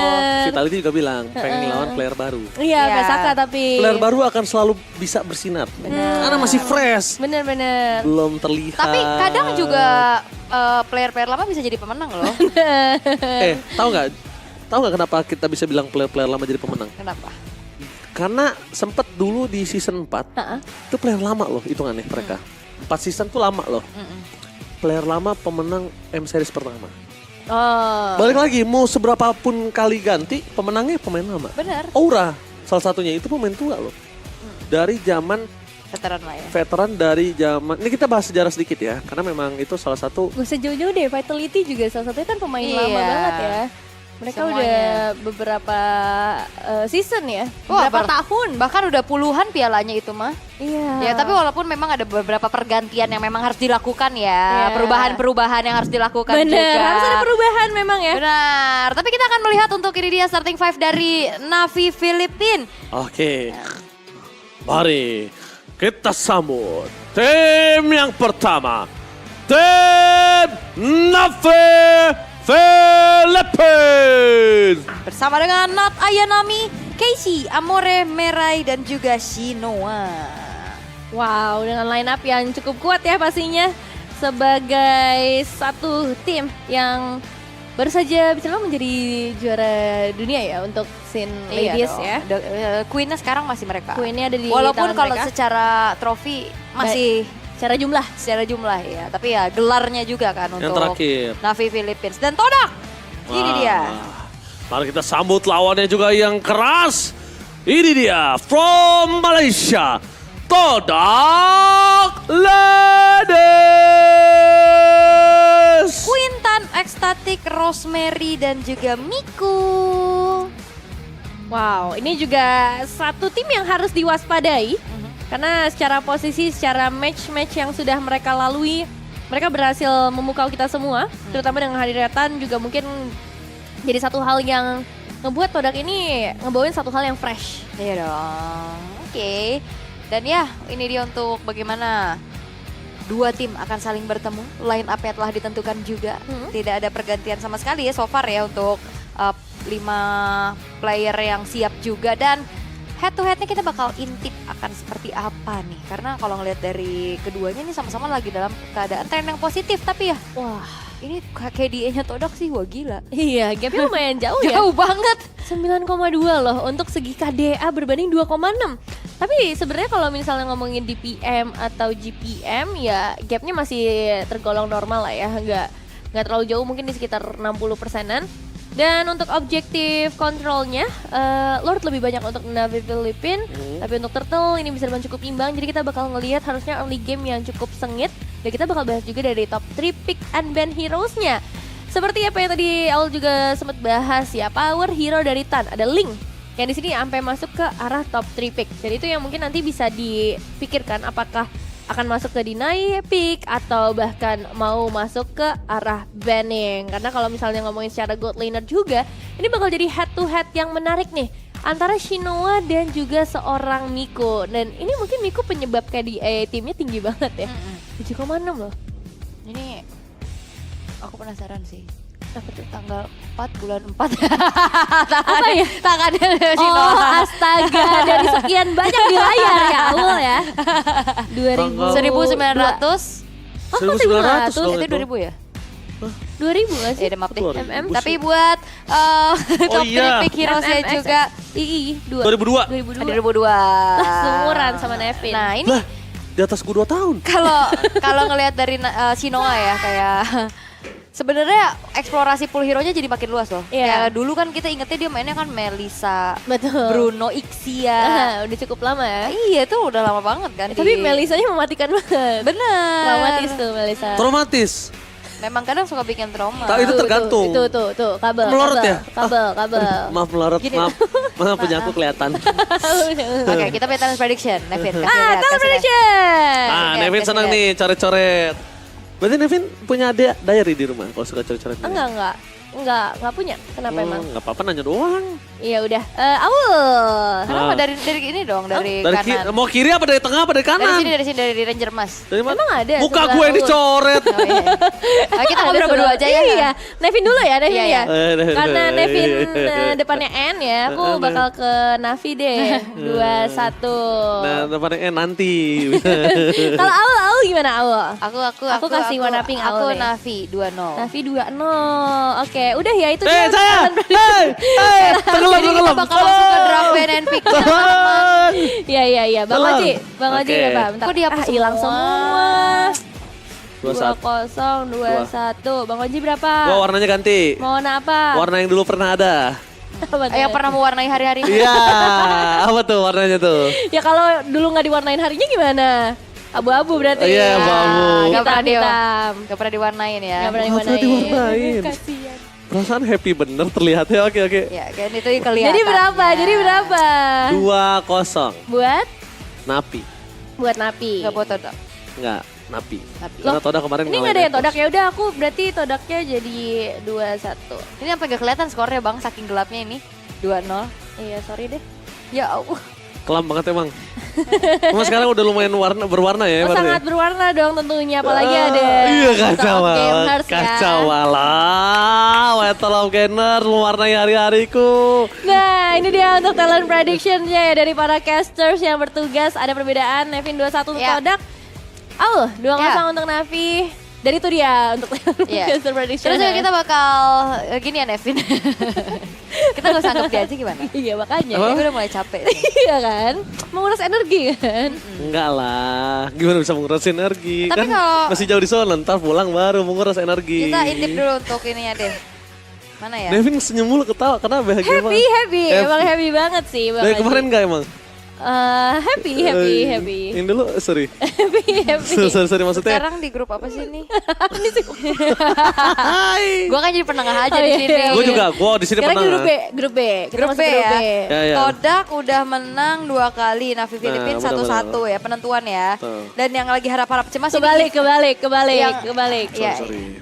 Vitality juga bilang pengen lawan player baru. Iya, Saka tapi. Player baru akan selalu bisa bersinar. Karena masih fresh. Bener. Belum terlihat. Tapi kadang juga player-player lama bisa jadi pemenang loh. Tahu nggak kenapa kita bisa bilang player-player lama jadi pemenang? Kenapa? Karena sempet dulu di season 4, itu player lama loh hitungannya mereka. 4 season tuh lama loh. Player lama pemenang M-Series pertama. Balik lagi, mau seberapa pun kali ganti, pemenangnya pemain lama. Benar. Aura, salah satunya itu pemain tua loh. Dari zaman veteran lah ya. Veteran dari zaman, ini kita bahas sejarah sedikit ya, karena memang itu salah satu. Gak usah jauh-jauh deh, Vitality juga salah satunya kan pemain lama banget ya. Mereka semuanya. Udah beberapa season ya, beberapa tahun. Bahkan udah puluhan pialanya itu mah. Iya. Ya tapi walaupun memang ada beberapa pergantian yang memang harus dilakukan ya. Perubahan-perubahan yang harus dilakukan juga. Bener, harus ada perubahan memang ya. Benar, tapi kita akan melihat untuk ini dia starting 5 dari Navi Filipina. Oke, mari kita sambut tim yang pertama. Tim Navi Philippines bersama dengan Nat Ayanami, Casey, Amore, Merai dan juga Shinoa. Wow, dengan line up yang cukup kuat ya pastinya. Sebagai satu tim yang baru saja bisa menjadi juara dunia ya untuk scene ladies ya. Queen-nya sekarang masih mereka. Queen-nya ada di walaupun tangan kalau mereka. secara trofi masih secara jumlah ya, tapi ya gelarnya juga kan Yang untuk terakhir. Navi Philippines dan Todak. Ini dia. Mari kita sambut lawannya juga yang keras. Ini dia from Malaysia, Todak Ladies. Quintan, Ecstatic, Rosemary dan juga Miku. Wow, ini juga satu tim yang harus diwaspadai. Karena secara posisi, secara match-match yang sudah mereka lalui, mereka berhasil memukau kita semua. Terutama dengan hadiratan juga mungkin jadi satu hal yang ngebuat Todak ini ngebawain satu hal yang fresh. Iya dong, oke. Dan ya, ini dia untuk bagaimana dua tim akan saling bertemu. Line up-nya telah ditentukan juga. Tidak ada pergantian sama sekali ya so far ya untuk 5 player yang siap juga. Dan head to headnya kita bakal intip akan seperti apa nih. Karena kalau ngelihat dari keduanya ini sama-sama lagi dalam keadaan tren yang positif. Tapi ya, wah ini KDA-nya Todak sih wah gila. Iya, gapnya lumayan jauh ya. Jauh banget. 9,2 loh untuk segi KDA berbanding 2,6. Tapi sebenarnya kalau misalnya ngomongin DPM atau GPM ya gapnya masih tergolong normal lah ya. Nggak terlalu jauh, mungkin di sekitar 60%-an. Dan untuk objektif kontrolnya, Lord lebih banyak untuk Navi Philippines, tapi untuk Turtle ini bisa cukup imbang. Jadi kita bakal ngelihat harusnya early game yang cukup sengit. Dan kita bakal bahas juga dari top 3 pick and ban heroes-nya. Seperti apa yang tadi Aul juga sempat bahas ya, power hero dari Tan, ada Link. Yang di sini sampai masuk ke arah top 3 pick. Dan itu yang mungkin nanti bisa dipikirkan apakah akan masuk ke deny pick atau bahkan mau masuk ke arah banning. Karena kalau misalnya ngomongin secara gold laner juga, ini bakal jadi head to head yang menarik nih antara Shinoa dan juga seorang Miku. Dan ini mungkin Miku penyebab KDA timnya tinggi banget ya. 7,6 loh. Ini aku penasaran sih. Apa tuh tanggal 4 bulan 4. Apa ya? Tangannya Shinoa. Oh astaga, dari sekian banyak di layar ya Aul ya. 1900. Oh, 1900 itu 2000 ya? 2000 gak sih? Ya maaf deh. Tapi buat top 3 pick heroes-nya juga. 2002. 2002. Seumuran sama Nevin. Nah ini Lah, di atas gue 2 tahun. Kalau ngelihat dari Shinoa ya kayak sebenarnya eksplorasi pool hero-nya jadi makin luas loh. Iya. Kayak dulu kan kita ingetnya dia mainnya kan Melissa, betul. Bruno, Ixia. Udah cukup lama ya. Iya tuh udah lama banget kan. Tapi Melissanya mematikan banget. Bener. Traumatis tuh Melissa. Traumatis. Memang kadang suka bikin trauma. Itu tergantung. Tuh, kabel. Melorot ya? Kabel. Maaf melorot, maaf punya aku kelihatan. Oke, kita punya talent prediction, Nevin. Talent prediction. Nevin senang nih coret-coret. Berarti Nevin punya diary di rumah kalau suka coret-coret? Enggak punya. Kenapa emang? Enggak apa-apa, nanya doang. Iya udah. Aul. Kenapa dari ini dong, dari kanan? Mau kiri apa dari tengah apa dari kanan? Dari sini dari Ranger Mas. Dari mana? Emang ada. Muka gue yang dicoret. Oh, iya. Kita ngobrol berdua aja ya. Iya. Nevin dulu ya, Nevin ya. Karena Nevin iya. depannya N ya, aku bakal ke Navi deh. 2-1. Nah, depannya nanti. Kalau Aul gimana Aul? Aku kasih warna pink Aul Aku deh. Navi 2-0. Navi 2-0. Oke, udah ya itu saya. Jadi kita bakal langsung ke draft ban and pick. Iya. Bang Oji apa? Bentar. Kok dihapus hilang semua. 2-1. 2-1. Bang Oji berapa? Gua warnanya ganti. Mau warna apa? Warna yang dulu pernah ada. Yang pernah mewarnai hari-hari. Iya, apa tuh warnanya tuh? Ya kalau dulu nggak diwarnain harinya gimana? Abu-abu berarti. Iya, abu-abu. Gak pernah diwarnain ya. Gak pernah diwarnain. Kasian. Perasaan happy bener terlihatnya, oke. Ya kan itu kelihatan. Jadi berapa? 2-0. Buat? Napi. Buat Napi. Gak buat Todak. Enggak, Napi. Karena Todak kemarin ini nggak ada yang Todak, ya udah aku berarti Todaknya jadi 2-1. Ini sampai gak kelihatan skornya Bang, saking gelapnya ini. 2-0. Iya, sorry deh. Ya Allah. Kelam banget emang. Cuma sekarang udah lumayan berwarna ya. Oh, sangat berwarna dong tentunya, apalagi ada Iya kacau Gamehers malah. Kacau malah. Battle of Gamehers mewarnai hari-hariku. Nah, ini dia untuk talent prediction-nya ya dari para casters yang bertugas. Ada perbedaan, Nevin 2-1 untuk Kodak. 2-0 untuk Navi. Dan itu dia untuk caster prediction. Terus juga kita bakal gini ya Nevin. Kita gak usah anggap dia aja gimana? Iya makanya. Gue udah mulai capek. Iya kan? Menguras energi kan? Enggak lah, gimana bisa menguras energi? Tapi kan kalau masih jauh di sana, ntar pulang baru menguras energi. kita intip dulu untuk ininya deh. Mana ya? Nevin senyum mulu ketawa, karena bahagia banget. Happy. Emang happy banget sih. Dari kemarin enggak emang? Happy. Ini dulu, sorry. Happy. sorry maksudnya. Sekarang di grup apa sih ini? Gue kan jadi penengah aja di sini. Gue juga, gue di sini penengah. Grup B. Grup B ya. Ya. Kodak udah menang 2 kali, Navi Filipina 1-1 ya penentuan ya. Dan yang lagi harap-harap cemas kebalik.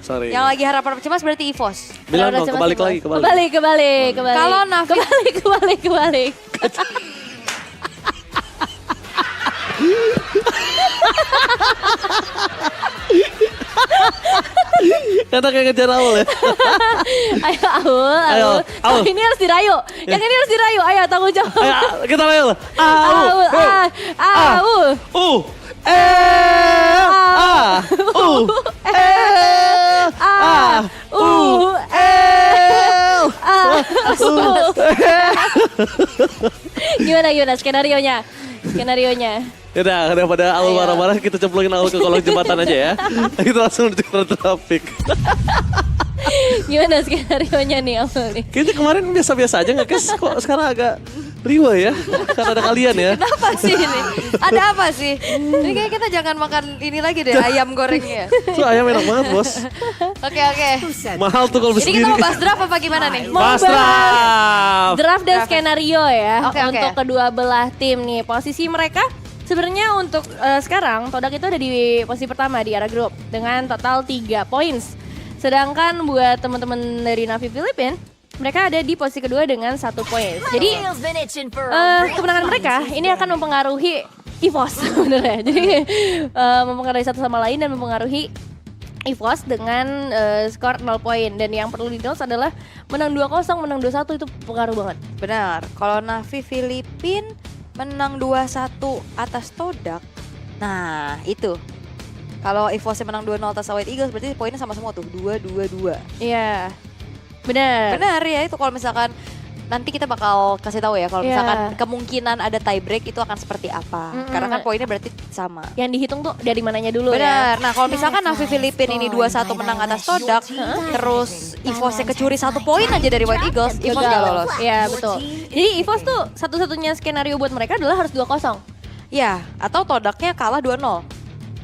Sorry. Yang lagi harap-harap cemas berarti EVOS. Bilang dong, kebalik lagi. Kalau Navi kebalik. Karena kayak ngejar Aul ya. Ayo. Yang ini harus dirayu. Ayo tanggung jawab. Ayo, kita rayu. Aul. Gimana skenario-nya? Yaudah, daripada Aul marah-marah, kita cemplungin Aul ke kolong jembatan aja ya. Kita langsung menuju ke traffic. Gimana skenario-nya nih Aul nih? Kayaknya kemarin biasa-biasa aja nggak guys? Kok sekarang agak riwa ya? Karena ada kalian ya. Kenapa sih ini? Ada apa sih? Ini kayak kita jangan makan ini lagi deh, ayam gorengnya. Itu ayam enak banget bos. Oke. Mahal tuh kalau Ini kita mau bahas draft apa gimana nih? Bahas Draft dan skenario ya. Oke. Untuk kedua belah tim nih. Posisi mereka sebenarnya untuk sekarang Todak itu ada di posisi pertama di area grup dengan total 3 points. Sedangkan buat teman-teman dari Navi Filipina, mereka ada di posisi kedua dengan 1 poin. Jadi kemenangan mereka ini akan mempengaruhi EVOS sebenarnya. Jadi mempengaruhi satu sama lain dan mempengaruhi EVOS dengan skor 0 poin. Dan yang perlu di-note adalah menang 2-0, menang 2-1 itu pengaruh banget. Benar. Kalau Navi Filipina menang 2-1 atas Todak, nah itu. Kalau EVOS menang 2-0 atas White Eagles berarti poinnya sama semua tuh, 2-2-2. Iya, benar. Benar ya, itu kalau misalkan nanti kita bakal kasih tahu ya kalau misalkan kemungkinan ada tie break itu akan seperti apa. Karena kan poinnya berarti sama. Yang dihitung tuh dari mananya dulu ya. Benar. Nah kalau misalkan Navi Filipina ini 2-1 menang atas Todak, terus EVOS-nya kecuri 1 poin aja dari White Eagles, EVOS gak lolos. Iya betul. Jadi EVOS tuh satu-satunya skenario buat mereka adalah harus 2-0. Ya, atau Todaknya kalah 2-0.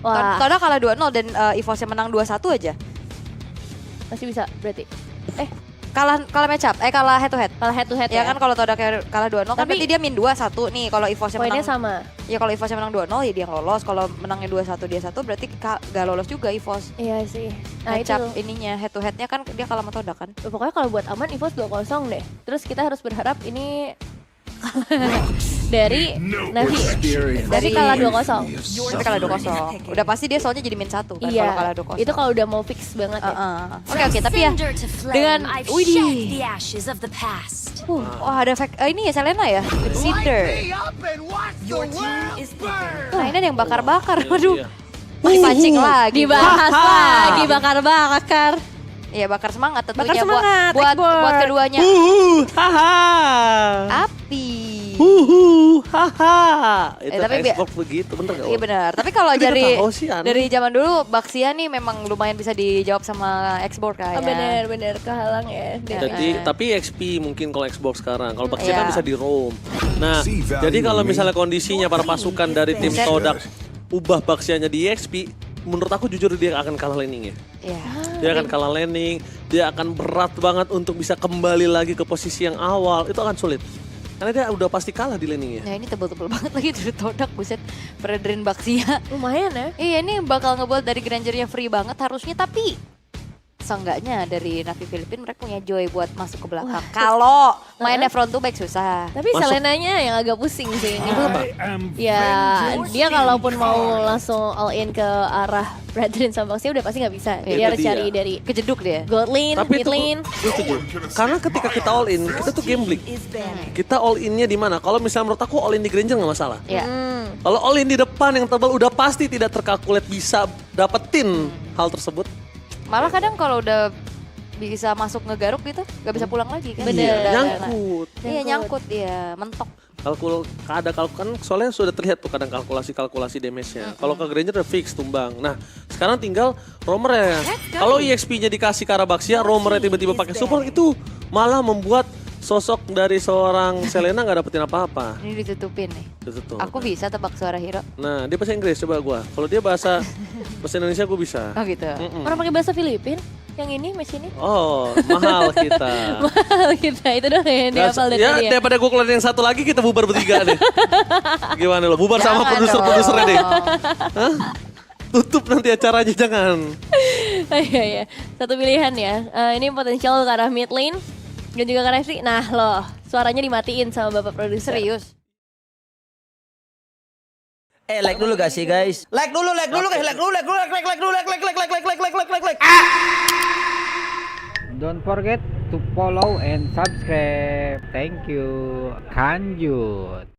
Todak kalah 2-0 dan EVOS-nya menang 2-1 aja. Masih bisa berarti. Kalah match up, kalah head to head. Kalah head to head ya. Kan kalau Todaknya kalah 2-0 kan berarti dia min 2-1 nih. Kalau EVOS-nya menang poinnya sama. Ya kalau EVOS-nya menang 2-0 ya dia yang lolos. Kalau menangnya 2-1 dia 1 berarti gak lolos juga EVOS. Iya sih. Nah match up ininya head to head-nya kan dia kalah sama Todak kan. Pokoknya kalau buat aman EVOS 2-0 deh. Terus kita harus berharap ini dari Navi. Dari kalah 2-0. Tapi kalah 2-0. Udah pasti dia soalnya jadi min 1 kan iya, kalau kalah 2-0. Itu kalau udah mau fix banget ya. Oke, tapi ya dengan widih. Ada ini ya Selena ya. Cinder. Nah ini ada yang bakar-bakar. Waduh. Dipancing lagi. Dibahas lagi bakar-bakar. Iya bakar semangat tentunya. Bakar semangat, buat keduanya. Haha. Api. Haha. Itu tapi Xbox begitu, bener gak? Iya benar. Tapi kalau dari zaman dulu Baxia nih memang lumayan bisa dijawab sama Xbox kan. Bener kehalang ya. Jadi tapi XP mungkin kalau Xbox sekarang. Kalau Baxia kan bisa di roam. Nah, jadi kalau misalnya kondisinya para pasukan dari tim Todak ubah Baxianya di XP, menurut aku jujur dia akan kalah laning ya. Dia akan kalah laning, dia akan berat banget untuk bisa kembali lagi ke posisi yang awal. Itu akan sulit. Karena dia udah pasti kalah di laning ya. Nah ini tebel-tebel banget lagi dari Todak, buset. Peredrin Baxia. Lumayan ya. Iya ini bakal ngebuat dari Grangernya free banget harusnya, tapi seenggaknya dari Navi Filipina mereka punya joy buat masuk ke belakang. Kalau mainnya front to back susah. Tapi Selenanya yang agak pusing sih ini. Ya, dia kalaupun mau langsung all in ke arah Brethren sama Baxia udah pasti nggak bisa. Jadi harus cari dari kejeduk dia. gold lane, Tapi mid itu, lane. gue setuju. Karena ketika kita all in, kita tuh gambling. Kita all innya di mana? Kalau misalnya menurut aku all in di Granger nggak masalah. Ya. Kalau all in di depan yang tebal udah pasti tidak terkalkulat bisa dapetin hal tersebut. Malah kadang kalau udah bisa masuk ngegaruk gitu, nggak bisa pulang lagi kan? Iya, nyangkut. Iya nyangkut dia, mentok. Kan soalnya sudah terlihat tuh kadang kalkulasi damage-nya. Kalau ke Granger udah fix tumbang. Nah, sekarang tinggal roamer ya. Kalau EXP-nya dikasih ke arah Baxia, roamer tiba-tiba pakai support itu malah membuat sosok dari seorang Selena nggak dapetin apa-apa. Ini ditutupin nih. Ditutup. Aku bisa tebak suara hero. Nah, dia bahasa Inggris coba gua. Kalau dia bahasa Indonesia gua bisa. Oh gitu. Orang pakai bahasa Filipin? Yang ini, match ini? Oh, mahal kita. Mahal kita, itu doang yang dihafal dari Ya, tadi ya. daripada gue keluarin yang satu lagi, kita bubar bertiga deh. Gimana lo? Bubar sama produser-produsernya deh. Hah? Tutup nanti acaranya, jangan. Iya. Satu pilihan ya. Ini potensial ke arah mid lane. Dan juga ke arah free. Nah loh, suaranya dimatiin sama bapak produser. Serius? Like dulu gak sih guys? Like dulu guys, like dulu. Don't forget to follow and subscribe. Thank you. Kanjut.